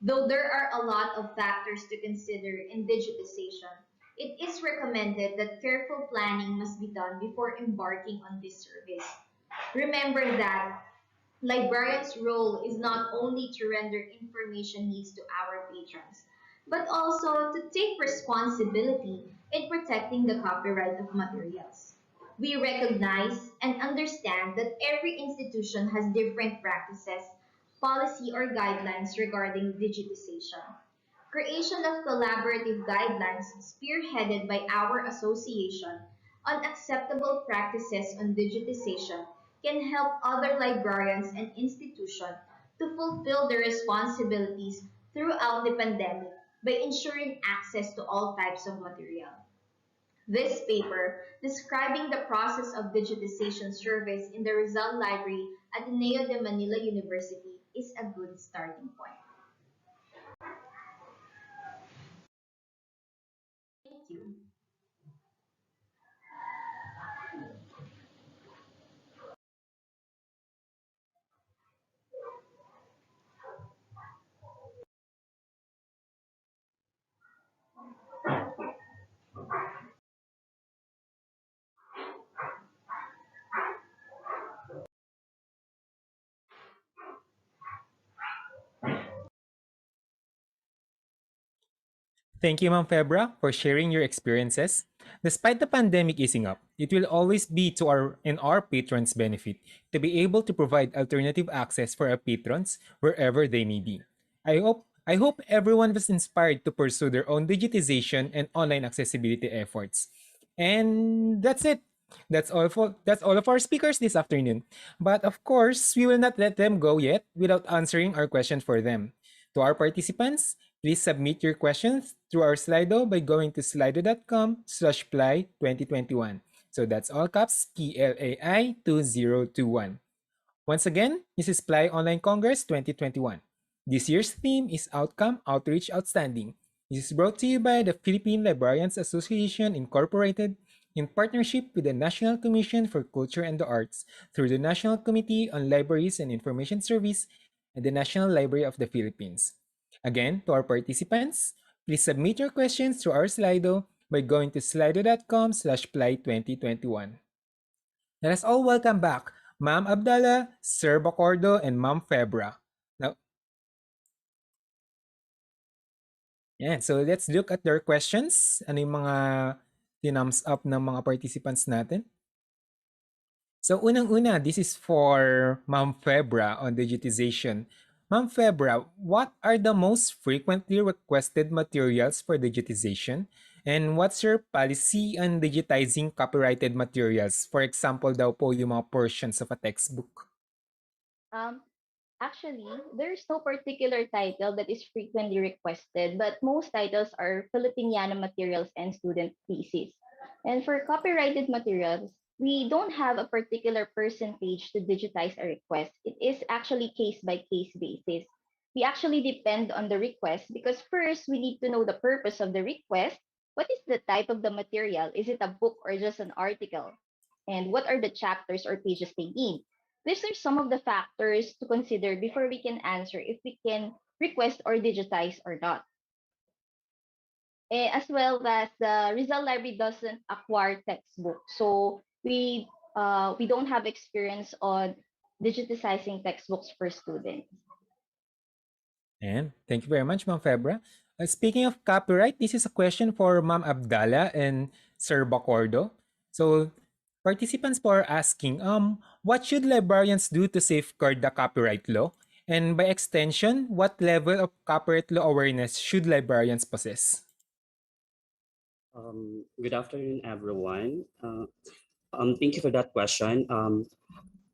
Though there are a lot of factors to consider in digitization, it is recommended that careful planning must be done before embarking on this service. Remember that librarians' role is not only to render information needs to our patrons, but also to take responsibility in protecting the copyright of materials. We recognize and understand that every institution has different practices, policy, or guidelines regarding digitization. Creation of collaborative guidelines spearheaded by our association on acceptable practices on digitization can help other librarians and institutions to fulfill their responsibilities throughout the pandemic by ensuring access to all types of material. This paper, describing the process of digitization service in the Rizal Library at Ateneo de Manila University, is a good starting point. Thank you. Thank you, Ma'am Febra, for sharing your experiences. Despite the pandemic easing up, it will always be to our and our patrons' benefit to be able to provide alternative access for our patrons wherever they may be. I hope everyone was inspired to pursue their own digitization and online accessibility efforts. And that's it. That's all of our speakers this afternoon. But of course, we will not let them go yet without answering our question for them. To our participants, please submit your questions through our Slido by going to slido.com/PLAI2021. So that's all caps PLAI 2021. Once again, this is PLAI Online Congress 2021. This year's theme is Outcome Outreach Outstanding. This is brought to you by the Philippine Librarians Association Incorporated in partnership with the National Commission for Culture and the Arts through the National Committee on Libraries and Information Service and the National Library of the Philippines. Again, to our participants, please submit your questions through our Slido by going to slido.com/play2021. Let us all welcome back Ma'am Abdallah, Sir Bacordo, and Ma'am Febra. Now, yeah, so let's look at their questions. Ano yung mga tinums up ng mga participants natin? So unang-una, this is for Ma'am Febra on digitization. Ma'am Febra, what are the most frequently requested materials for digitization? And what's your policy on digitizing copyrighted materials? For example daw po yung mga portions of a textbook. Um, Actually, there's no particular title that is frequently requested, but most titles are Filipiniana materials and student theses. And for copyrighted materials, we don't have a particular percentage to digitize a request. It is actually case by case basis. We actually depend on the request because first we need to know the purpose of the request. What is the type of the material? Is it a book or just an article? And what are the chapters or pages they need? These are some of the factors to consider before we can answer if we can request or digitize or not. As well as the Rizal Library doesn't acquire textbooks, so we don't have experience on digitizing textbooks for students. And thank you very much, Ma'am Febra. Speaking of copyright, this is a question for Ma'am Abdallah and Sir Bacordo. So participants po are asking, what should librarians do to safeguard the copyright law? And by extension, what level of copyright law awareness should librarians possess? Good afternoon, everyone. Thank you for that question.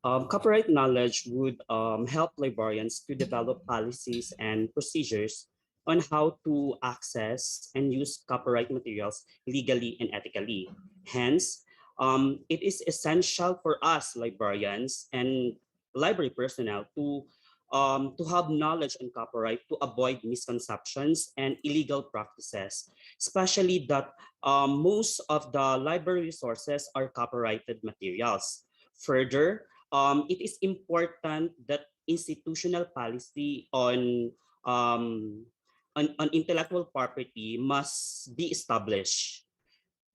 Copyright knowledge would help librarians to develop policies and procedures on how to access and use copyright materials legally and ethically. Hence, it is essential for us librarians and library personnel to have knowledge on copyright to avoid misconceptions and illegal practices, especially that most of the library resources are copyrighted materials. Further, it is important that institutional policy on intellectual property must be established.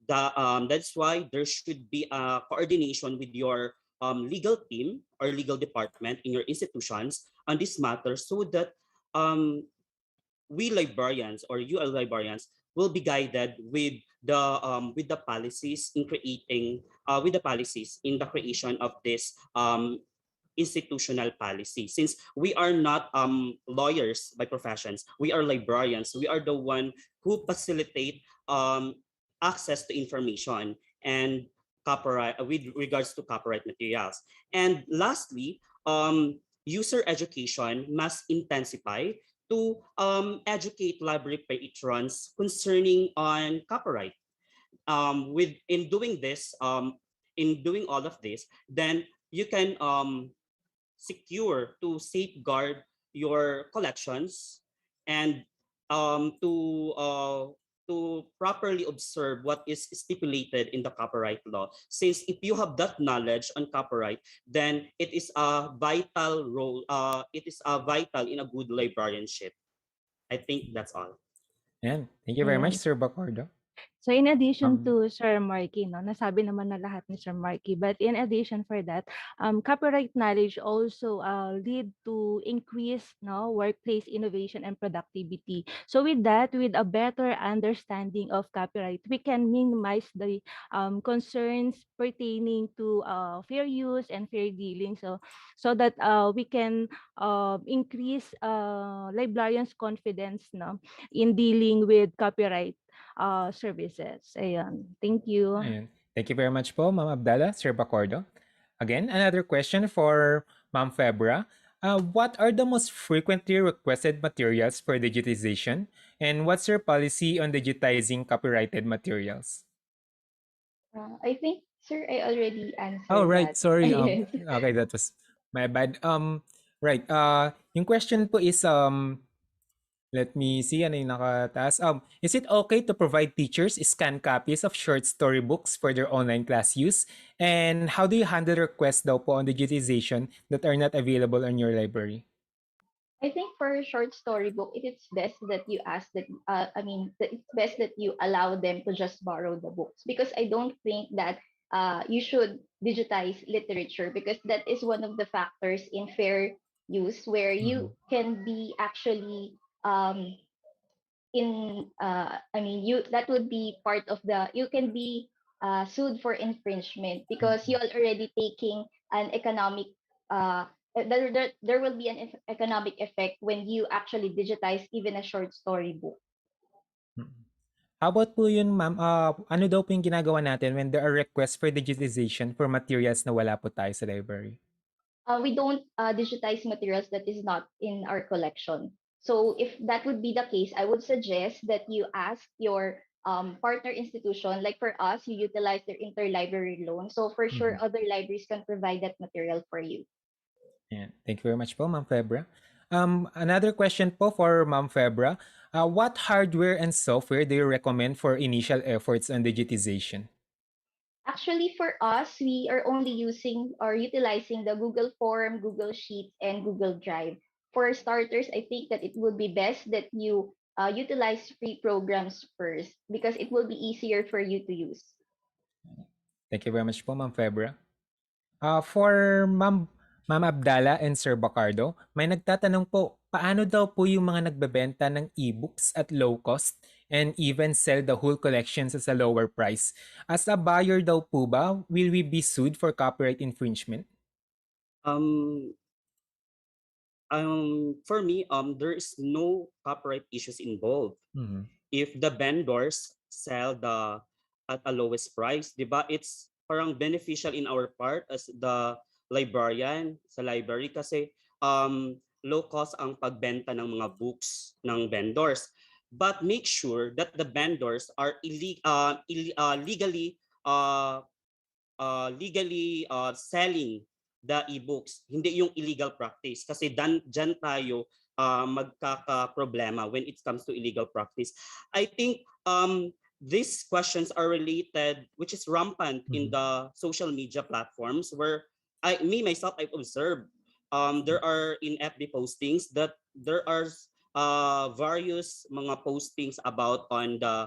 That's why there should be a coordination with your legal team or legal department in your institutions on this matter so that um, we librarians or you as librarians will be guided with the policies in creating with the policies in the creation of this institutional policy. Since we are not lawyers by professions, we are librarians. We are the one who facilitate access to information and copyright with regards to copyright materials. And lastly, user education must intensify to educate library patrons concerning on copyright. With in doing all of this, then you can secure to safeguard your collections and to properly observe what is stipulated in the copyright law. Since if you have that knowledge on copyright, then it is a vital role. It is a vital in a good librarianship. I think that's all. And thank you very much, Ayan. Sir Bacordo. So in addition Um, to Sir Marky, no, nasabi naman na lahat ni Sir Marky, but in addition for that, copyright knowledge also lead to increase no workplace innovation and productivity. So with that, with a better understanding of copyright, we can minimize the concerns pertaining to fair use and fair dealing. So that we can increase librarians' confidence no in dealing with copyright services. Ayan. Thank you. Ayan. Thank you very much po, Ma'am Abdallah, Sir Bacordo. Again, another question for Ma'am Febra. What are the most frequently requested materials for digitization? And what's your policy on digitizing copyrighted materials? I think, sir, I already Oh, answered right. that. Sorry. Yes. Okay, that was My bad. Right. Yung question po is let me see ano yung nakataas. Is it okay to provide teachers scanned copies of short story books for their online class use? And how do you handle requests daw po on digitization that are not available on your library? I think for a short story book, it is best that you ask that. It's best that you allow them to just borrow the books, because I don't think that you should digitize literature, because that is one of the factors in fair use where Mhm. you can be actually in I mean you that would be part of the you can be sued for infringement, because you're already taking an economic there will be an economic effect when you actually digitize even a short story book. Mm. How about po yun, ma'am? Ano daw po yung ginagawa natin when there are requests for digitization for materials na wala po tayo sa library? We don't digitize materials that is not in our collection. So if that would be the case, I would suggest that you ask your partner institution. Like for us, you utilize their interlibrary loan. So for sure, Mhm. other libraries can provide that material for you. Ayan. Thank you very much po, Ma'am Febra. Another question po for Ma'am Febra. What hardware and software do you recommend for initial efforts on digitization? Actually, for us, we are only using or utilizing the Google Form, Google Sheets, and Google Drive. For starters, I think that it would be best that you utilize free programs first, because it will be easier for you to use. Thank you very much po, Ma'am Febra. For Ma'am Abdala and Sir Bacardo, may nagtatanong po, paano daw po yung mga nagbebenta ng e-books at low cost and even sell the whole collections at a lower price? As a buyer daw po ba, will we be sued for copyright infringement? Um, for me, there is no copyright issues involved. Mhm. If the vendors sell the at a lowest price, 'di ba? It's parang beneficial in our part as the librarian sa library kasi low cost ang pagbenta ng mga books ng vendors. But make sure that the vendors are legally selling the e-books, hindi yung illegal practice. Kasi dyan tayo magkaka-problema when it comes to illegal practice. I think these questions are related, which is rampant in the social media platforms where myself, I've observed there are in FB postings that there are various mga postings about on the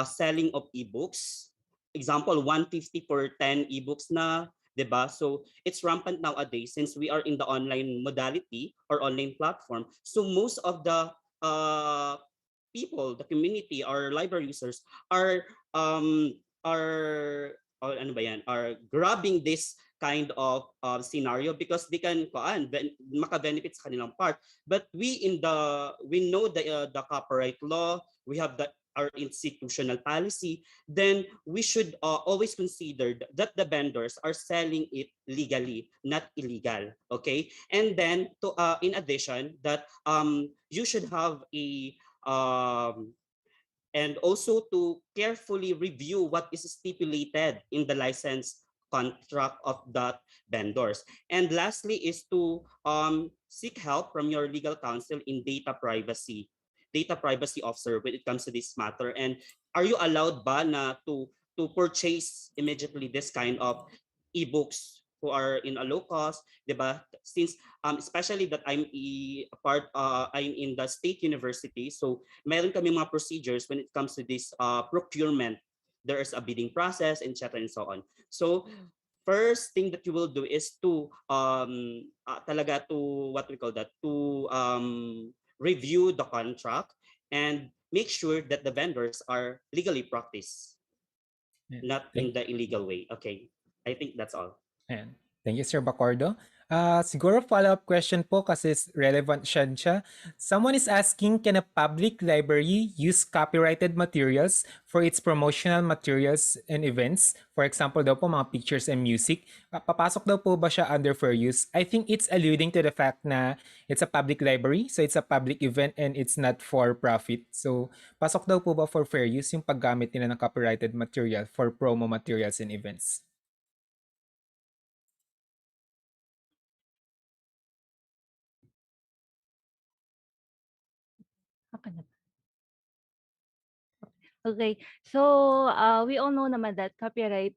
selling of e-books. Example, 150 for 10 ebooks na, 'di ba? So, it's rampant nowadays since we are in the online modality or online platform. So, most of the people, the community, our library users are um ano ba yan, are grabbing this kind of scenario because they can maka-benefit sa kanilang part. But we know the copyright law, we have our institutional policy, then we should always consider that the vendors are selling it legally, not illegal. Okay, and then in addition, that you should have a and also to carefully review what is stipulated in the license contract of that vendors. And lastly is to seek help from your legal counsel in data privacy officer when it comes to this matter. And are you allowed ba na to purchase immediately this kind of ebooks who are in a low cost, 'di ba? Since especially that I'm in the state university, so meron kami mga procedures when it comes to this procurement. There is a bidding process, etc. and so on. So first thing that you will do is to talaga to what we call that, to review the contract and make sure that the vendors are legally practiced, Yeah. not in the illegal way. Okay, I think that's all. Ayan. Thank you, Sir Bacordo. Siguro follow-up question po kasi relevant siya. Someone is asking, can a public library use copyrighted materials for its promotional materials and events? For example daw po, mga pictures and music. Papasok daw po ba siya under fair use? I think it's alluding to the fact na it's a public library, so it's a public event and it's not for profit. So, pasok daw po ba for fair use yung paggamit nila ng copyrighted material for promo materials and events? Okay. So, we all know naman that copyright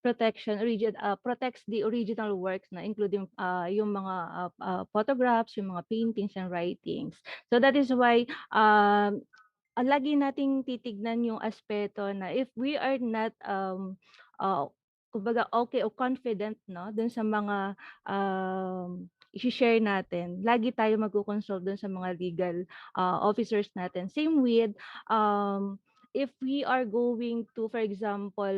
protects the original works na including yung mga photographs, yung mga paintings and writings. So that is why lagi nating titignan yung aspeto na if we are not uh, kumbaga okay o confident no dun sa mga i-share natin, lagi tayo magko-consult dun sa mga legal officers natin. Same with if we are going to, for example,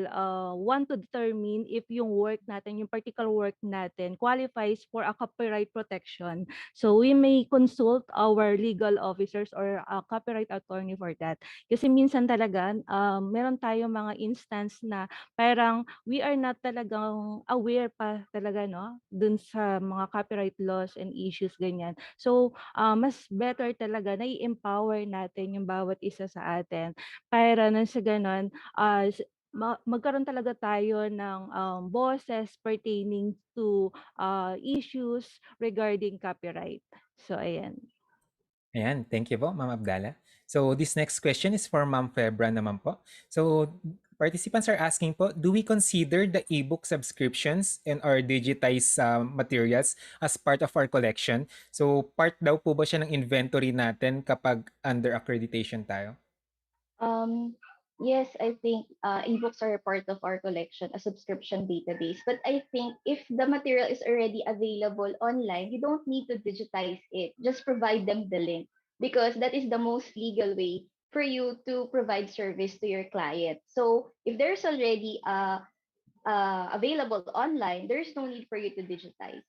want to determine if yung work natin, yung particular work natin qualifies for a copyright protection. So we may consult our legal officers or a copyright attorney for that. Kasi minsan talaga, meron tayong mga instance na parang we are not talagang aware pa talaga, no? Dun sa mga copyright laws and issues, ganyan. So, mas better talaga na i-empower natin yung bawat isa sa atin para nang sa gano'n, magkaroon talaga tayo ng boses pertaining to issues regarding copyright. So, ayan. Ayan, thank you po, Ma'am Abdala. So this next question is for Ma'am Febra naman po. So participants are asking po, do we consider the ebook subscriptions and our digitized materials as part of our collection? So part daw po ba siya ng inventory natin kapag under accreditation tayo? Yes, I think ebooks are a part of our collection, a subscription database. But I think if the material is already available online, you don't need to digitize it. Just provide them the link because that is the most legal way for you to provide service to your client. So if there's already available online, there's no need for you to digitize.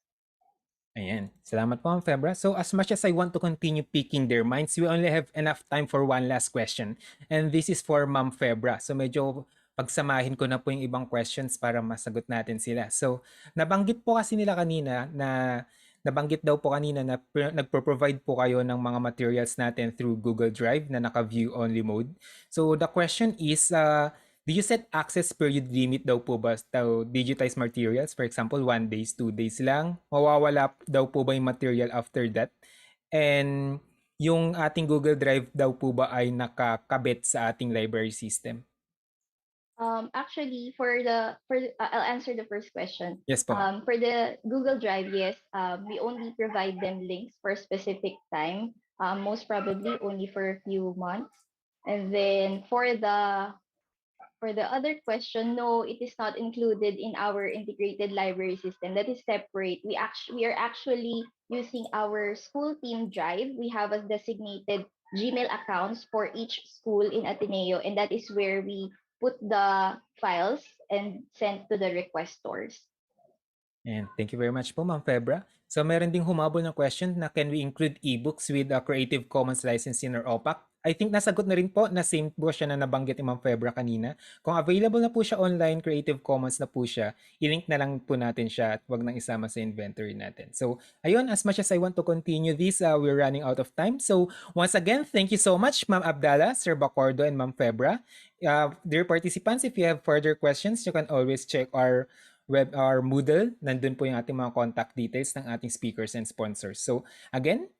Ayan. Salamat po, Ma'am Febra. So as much as I want to continue picking their minds, we only have enough time for one last question. And this is for Ma'am Febra. So medyo pagsamahin ko na po yung ibang questions para masagot natin sila. So nabanggit po kasi nila kanina na nabanggit daw po kanina na nagpo-provide po kayo ng mga materials natin through Google Drive na naka-view only mode. So the question is, do you set access period limit daw po ba sa digitized materials? For example, 1 days, 2 days lang? Mawawala daw po ba yung material after that? And yung ating Google Drive daw po ba ay nakakabit sa ating library system? Actually, I'll answer the first question. Yes po. For the Google Drive, yes, we only provide them links for a specific time, most probably only for a few months. And then for the other question, no, it is not included in our integrated library system. That is separate. We are actually using our school team drive. We have a designated Gmail accounts for each school in Ateneo, and that is where we put the files and send to the requestors. And thank you very much po, Ma'am Febra. So meron ding humabol na question na can we include ebooks with a Creative Commons license in our OPAC? I think nasagot na rin po na same po siya na nabanggit ni Ma'am Febra kanina. Kung available na po siya online, Creative Commons na po siya, i-link na lang po natin siya at wag nang isama sa inventory natin. So ayun, as much as I want to continue this, we're running out of time. So once again, thank you so much, Ma'am Abdala, Sir Bacordo, and Ma'am Febra. Dear participants, if you have further questions, you can always check our Moodle. Nandun po yung ating mga contact details ng ating speakers and sponsors. So again,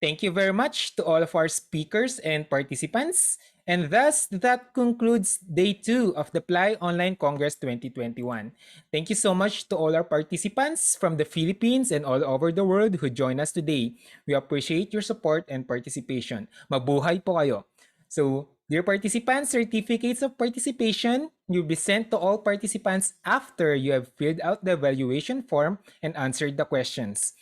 thank you very much to all of our speakers and participants. And thus, that concludes Day 2 of the PLAI Online Congress 2021. Thank you so much to all our participants from the Philippines and all over the world who joined us today. We appreciate your support and participation. Mabuhay po kayo. So, dear participants, certificates of participation will be sent to all participants after you have filled out the evaluation form and answered the questions.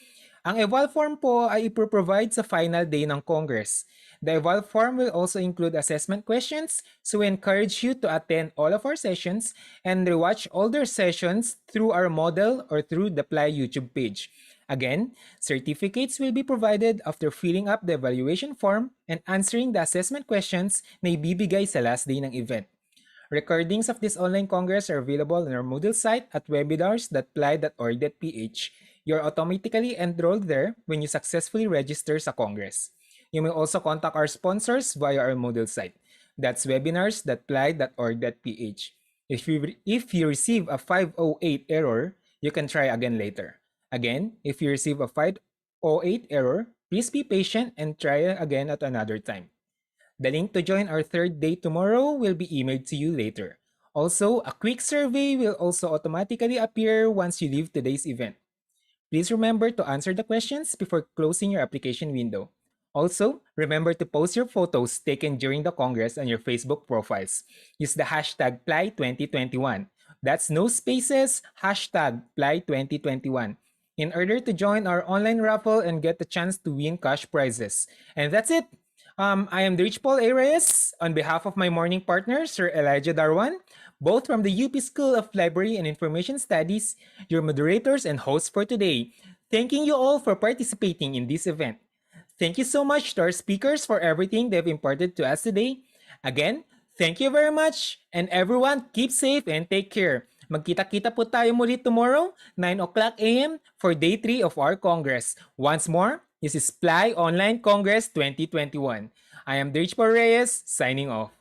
Ang eval form po ay ipro-provide sa final day ng Congress. The eval form will also include assessment questions, so we encourage you to attend all of our sessions and rewatch all their sessions through our model or through the PLAI YouTube page. Again, certificates will be provided after filling up the evaluation form and answering the assessment questions na ibibigay sa last day ng event. Recordings of this online congress are available on our Moodle site at webinars.plai.org.ph. You're automatically enrolled there when you successfully register sa Congress. You may also contact our sponsors via our Moodle site. That's webinars.plai.org.ph. If you receive a 508 error, you can try again later. Again, if you receive a 508 error, please be patient and try again at another time. The link to join our third day tomorrow will be emailed to you later. Also, a quick survey will also automatically appear once you leave today's event. Please remember to answer the questions before closing your application window. Also, remember to post your photos taken during the Congress on your Facebook profiles. Use the hashtag PLAI2021. That's no spaces, hashtag PLAI2021 in order to join our online raffle and get the chance to win cash prizes. And that's it. I am Rich Paul A. Reyes on behalf of my morning partner, Sir Elijah Darwan, both from the UP School of Library and Information Studies, your moderators and hosts for today. Thanking you all for participating in this event. Thank you so much to our speakers for everything they've imparted to us today. Again, thank you very much. And everyone, keep safe and take care. Magkita-kita po tayo muli tomorrow, 9 o'clock a.m. for Day 3 of our Congress. Once more, this is PLAI Online Congress 2021. I am Rich Reyes, signing off.